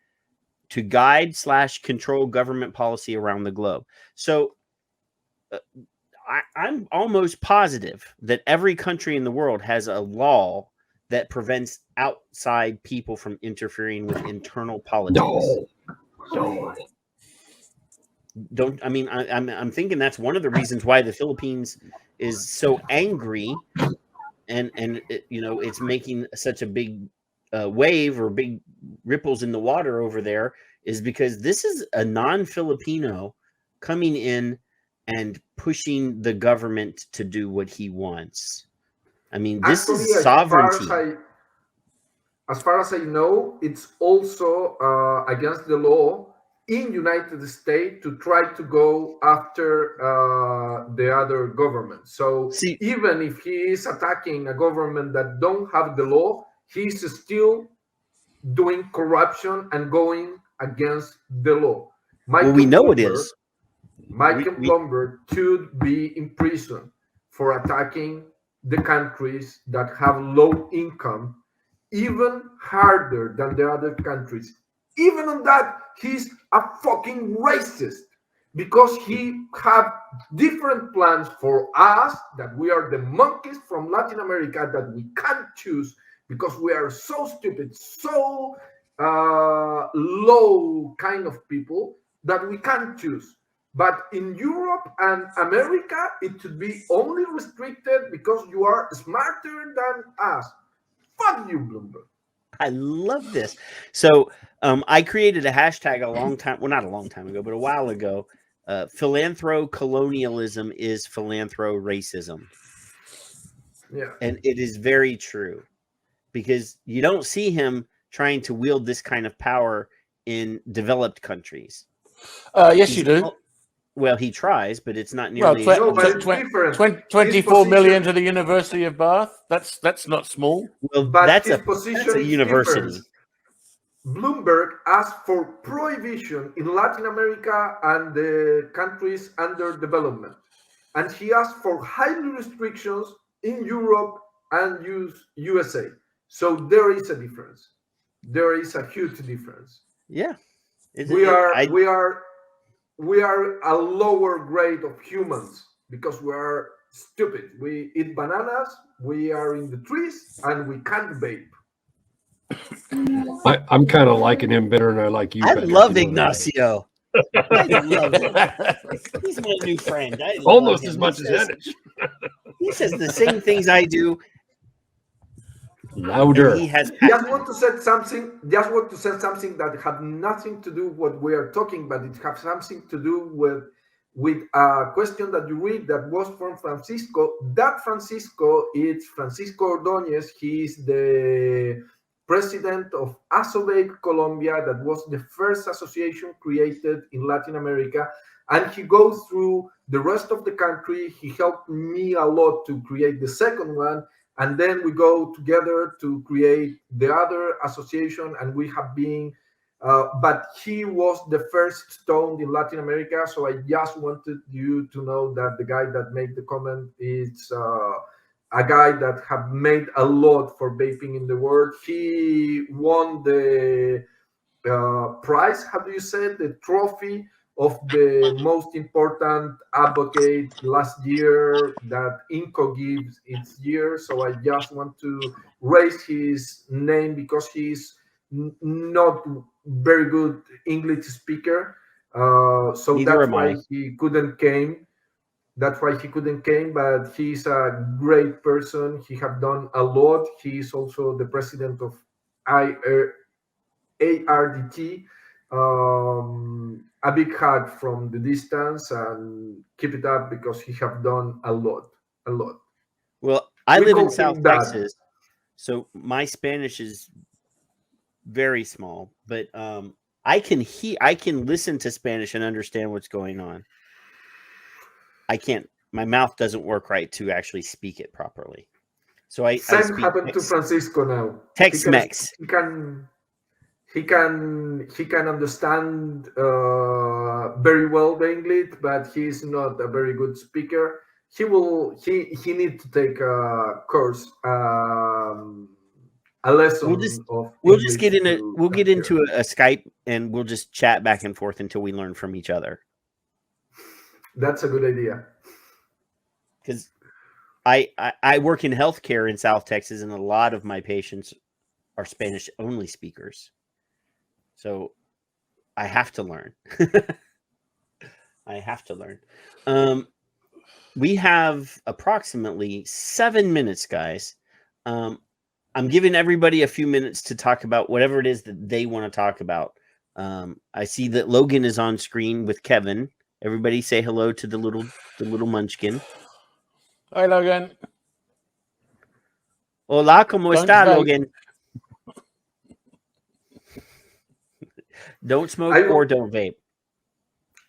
to guide/control government policy around the globe. So I'm almost positive that every country in the world has a law that prevents outside people from interfering with internal politics. I'm thinking that's one of the reasons why the Philippines is so angry and it's making such a big wave or big ripples in the water over there is because this is a non-Filipino coming in and pushing the government to do what he wants. I mean, this is sovereignty. As far as I know, it's also against the law in United States to try to go after the other government. So even if he is attacking a government that don't have the law, he's still doing corruption and going against the law. We know it is. Michael Bloomberg should be in prison for attacking the countries that have low income even harder than the other countries. Even on that, he's a fucking racist because he have different plans for us, that we are the monkeys from Latin America that we can't choose because we are so stupid, so low kind of people that we can't choose. But in Europe and America, it should be only restricted because you are smarter than us. Fuck you, Bloomberg. I love this. So I created a hashtag a long time, well, not a long time ago, but a while ago. Philanthro-colonialism is philanthro-racism. Yeah. And it is very true because you don't see him trying to wield this kind of power in developed countries. Yes, you do. Well, he tries, but it's not nearly. Well, 24 million to the University of Bath. That's not small. Well, that's a university. Bloomberg asked for prohibition in Latin America and the countries under development. And he asked for high restrictions in Europe and USA. So there is a difference. There is a huge difference. Yeah. We are a lower grade of humans because we are stupid. We eat bananas, we are in the trees, and we can't vape. I'm kind of liking him better than I like you. I Patrick, love you know that, right? Ignacio. I love him. He's my new friend. I Almost love him. as much as Ennis. He says the same things I do. Louder. He has. Just want to say something. Just want to say something that had nothing to do with what we are talking, but it has something to do with a question that you read that was from Francisco. That Francisco is Francisco Ordóñez. He is the president of ASOVAPE Colombia. That was the first association created in Latin America, and he goes through the rest of the country. He helped me a lot to create the second one. And then we go together to create the other association, and we have been, but he was the first stone in Latin America. So I just wanted you to know that the guy that made the comment is a guy that have made a lot for vaping in the world. He won the prize, how do you say, the trophy of the most important advocate last year that INCO gives each year. So I just want to raise his name because he's not very good English speaker. So Neither that's am why I. he couldn't came. That's why he couldn't came, but he's a great person. He have done a lot. He is also the president of ARDT. A big hug from the distance, and keep it up because he have done a lot. Well, I We live in call South him Dad. Texas, so my Spanish is very small, but I can listen to Spanish and understand what's going on. I can't. My mouth doesn't work right to actually speak it properly. So I Same speak happened to Francisco now. Tex-Mex. He can understand very well the English, but he's not a very good speaker. He need to take a course, a lesson We'll just get into a Skype and we'll just chat back and forth until we learn from each other. That's a good idea. Because I work in healthcare in South Texas, and a lot of my patients are Spanish only speakers. So I have to learn. We have approximately 7 minutes, guys. I'm giving everybody a few minutes to talk about whatever it is that they want to talk about. I see that Logan is on screen with Kevin. Everybody say hello to the little munchkin. Hi, Logan. Hola, ¿cómo está, Logan? Don't smoke or don't vape.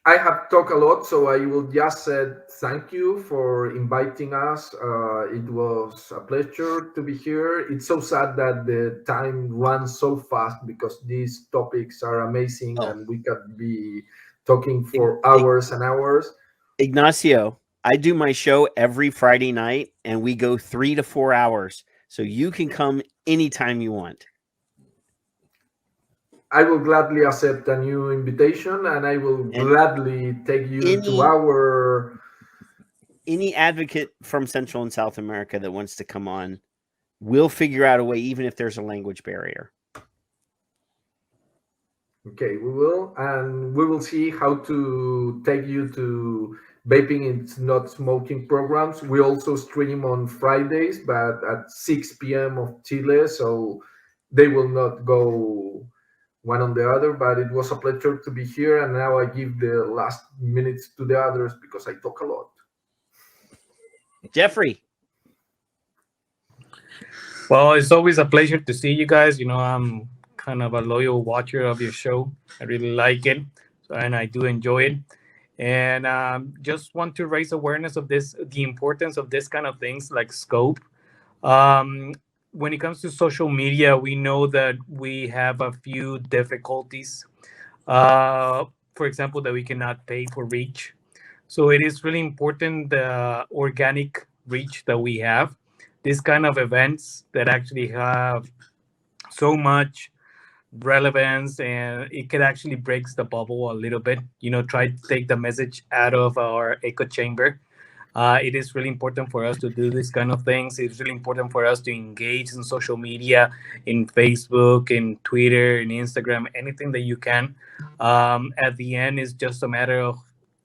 I have talked a lot, so I will just say thank you for inviting us. It was a pleasure to be here. It's so sad that the time runs so fast because these topics are amazing and we could be talking for hours and hours. Ignacio, I do my show every Friday night, and we go 3 to 4 hours. So you can come anytime you want. I will gladly accept a new invitation, and I will gladly take you to our... Any advocate from Central and South America that wants to come on, we'll figure out a way, even if there's a language barrier. Okay, we will, and we will see how to take you to vaping and not smoking programs. We also stream on Fridays, but at 6 p.m. of Chile, so they will not go one on the other, but it was a pleasure to be here, and now I give the last minutes to the others because I talk a lot. Jeffrey. Well, it's always a pleasure to see you guys. You know, I'm kind of a loyal watcher of your show. I really like it, and I do enjoy it. And just want to raise awareness of this, the importance of this kind of things like scope. when it comes to social media, we know that we have a few difficulties. For example, that we cannot pay for reach. So it is really important the organic reach that we have. These kind of events that actually have so much relevance, and it could actually breaks the bubble a little bit. Try to take the message out of our echo chamber. It is really important for us to do this kind of things. It's really important for us to engage in social media, in Facebook, in Twitter, in Instagram, anything that you can. At the end, it's just a matter of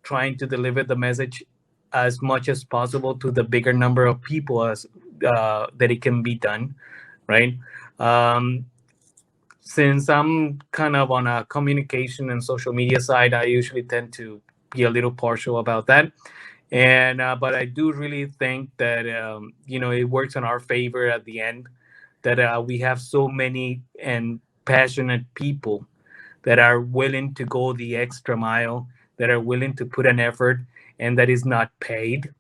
trying to deliver the message as much as possible to the bigger number of people as that it can be done, right? Um, since I'm kind of on a communication and social media side, I usually tend to be a little partial about that. And but I do really think that it works in our favor at the end. That we have so many and passionate people that are willing to go the extra mile, that are willing to put an effort, and that is not paid.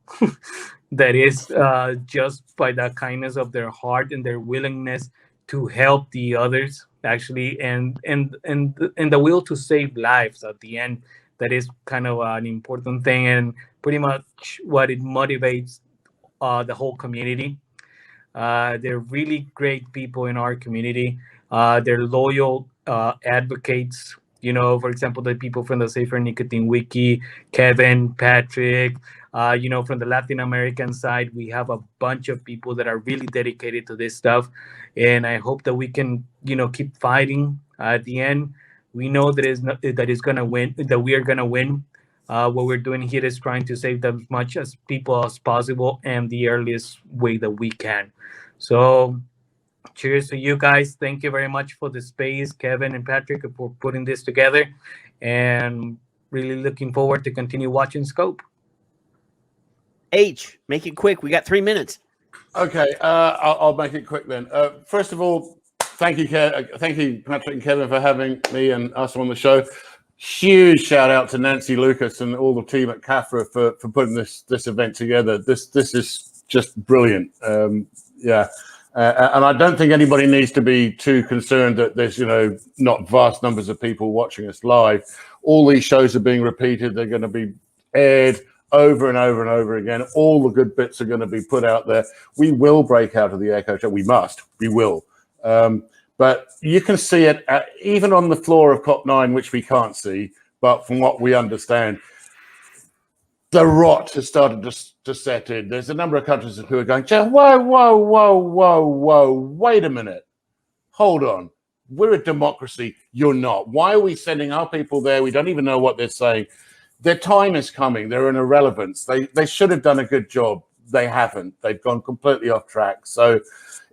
That is just by the kindness of their heart and their willingness to help the others actually, and the will to save lives at the end. That is kind of an important thing, and pretty much what it motivates the whole community. They're really great people in our community. They're loyal advocates. For example, the people from the Safer Nicotine Wiki, Kevin, Patrick. From the Latin American side, we have a bunch of people that are really dedicated to this stuff, and I hope that we can, keep fighting. At the end, we know that is gonna win. That we are gonna win. What we're doing here is trying to save as much as people as possible and the earliest way that we can. So, cheers to you guys. Thank you very much for the space, Kevin and Patrick, for putting this together. And really looking forward to continue watching Scope. H, make it quick. We got 3 minutes. Okay, I'll make it quick then. First of all, thank you, Patrick and Kevin, for having me and us on the show. Huge shout out to Nancy Lucas and all the team at CAFRA for putting this event together. This is just brilliant. Yeah. And I don't think anybody needs to be too concerned that there's, not vast numbers of people watching us live. All these shows are being repeated. They're going to be aired over and over and over again. All the good bits are going to be put out there. We will break out of the echo chamber. We will. But you can see it even on the floor of COP9, which we can't see, but from what we understand, the rot has started to set in. There's a number of countries who are going, whoa, wait a minute. Hold on. We're a democracy. You're not. Why are we sending our people there? We don't even know what they're saying. Their time is coming. They're an irrelevance. They should have done a good job. They haven't. They've gone completely off track. So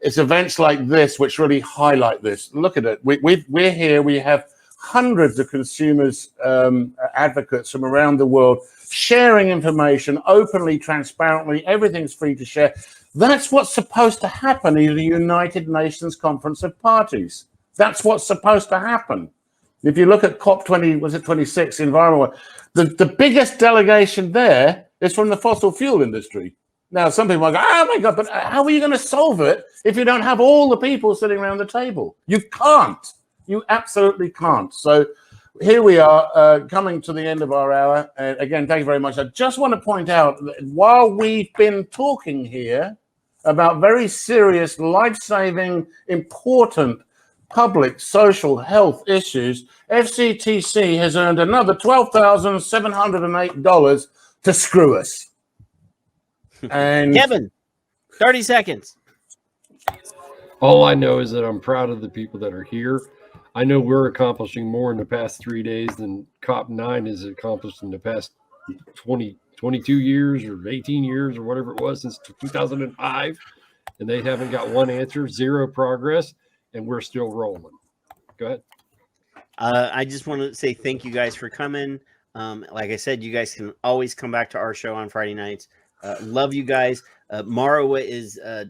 it's events like this which really highlight this. Look at it. We're here. We have hundreds of consumers, advocates from around the world sharing information openly, transparently. Everything's free to share. That's what's supposed to happen in the United Nations Conference of Parties. That's what's supposed to happen. If you look at COP20, was it 26, environment, the biggest delegation there is from the fossil fuel industry. Now, some people might go, oh my God, but how are you going to solve it if you don't have all the people sitting around the table? You can't. You absolutely can't. So here we are coming to the end of our hour. And again, thank you very much. I just want to point out that while we've been talking here about very serious, life-saving, important public social health issues, FCTC has earned another $12,708 to screw us. And Kevin, 30 seconds. All I know is that I'm proud of the people that are here. I know we're accomplishing more in the past 3 days than COP9 has accomplished in the past 22 years or 18 years or whatever it was since 2005. And they haven't got one answer, zero progress, and we're still rolling. Go ahead. I just want to say thank you guys for coming. Like I said, you guys can always come back to our show on Friday nights. Love you guys. Marawa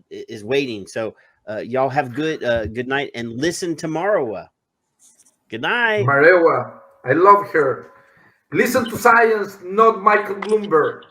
is waiting. So y'all have good night and listen to Marawa. Good night. Marawa, I love her. Listen to science, not Michael Bloomberg.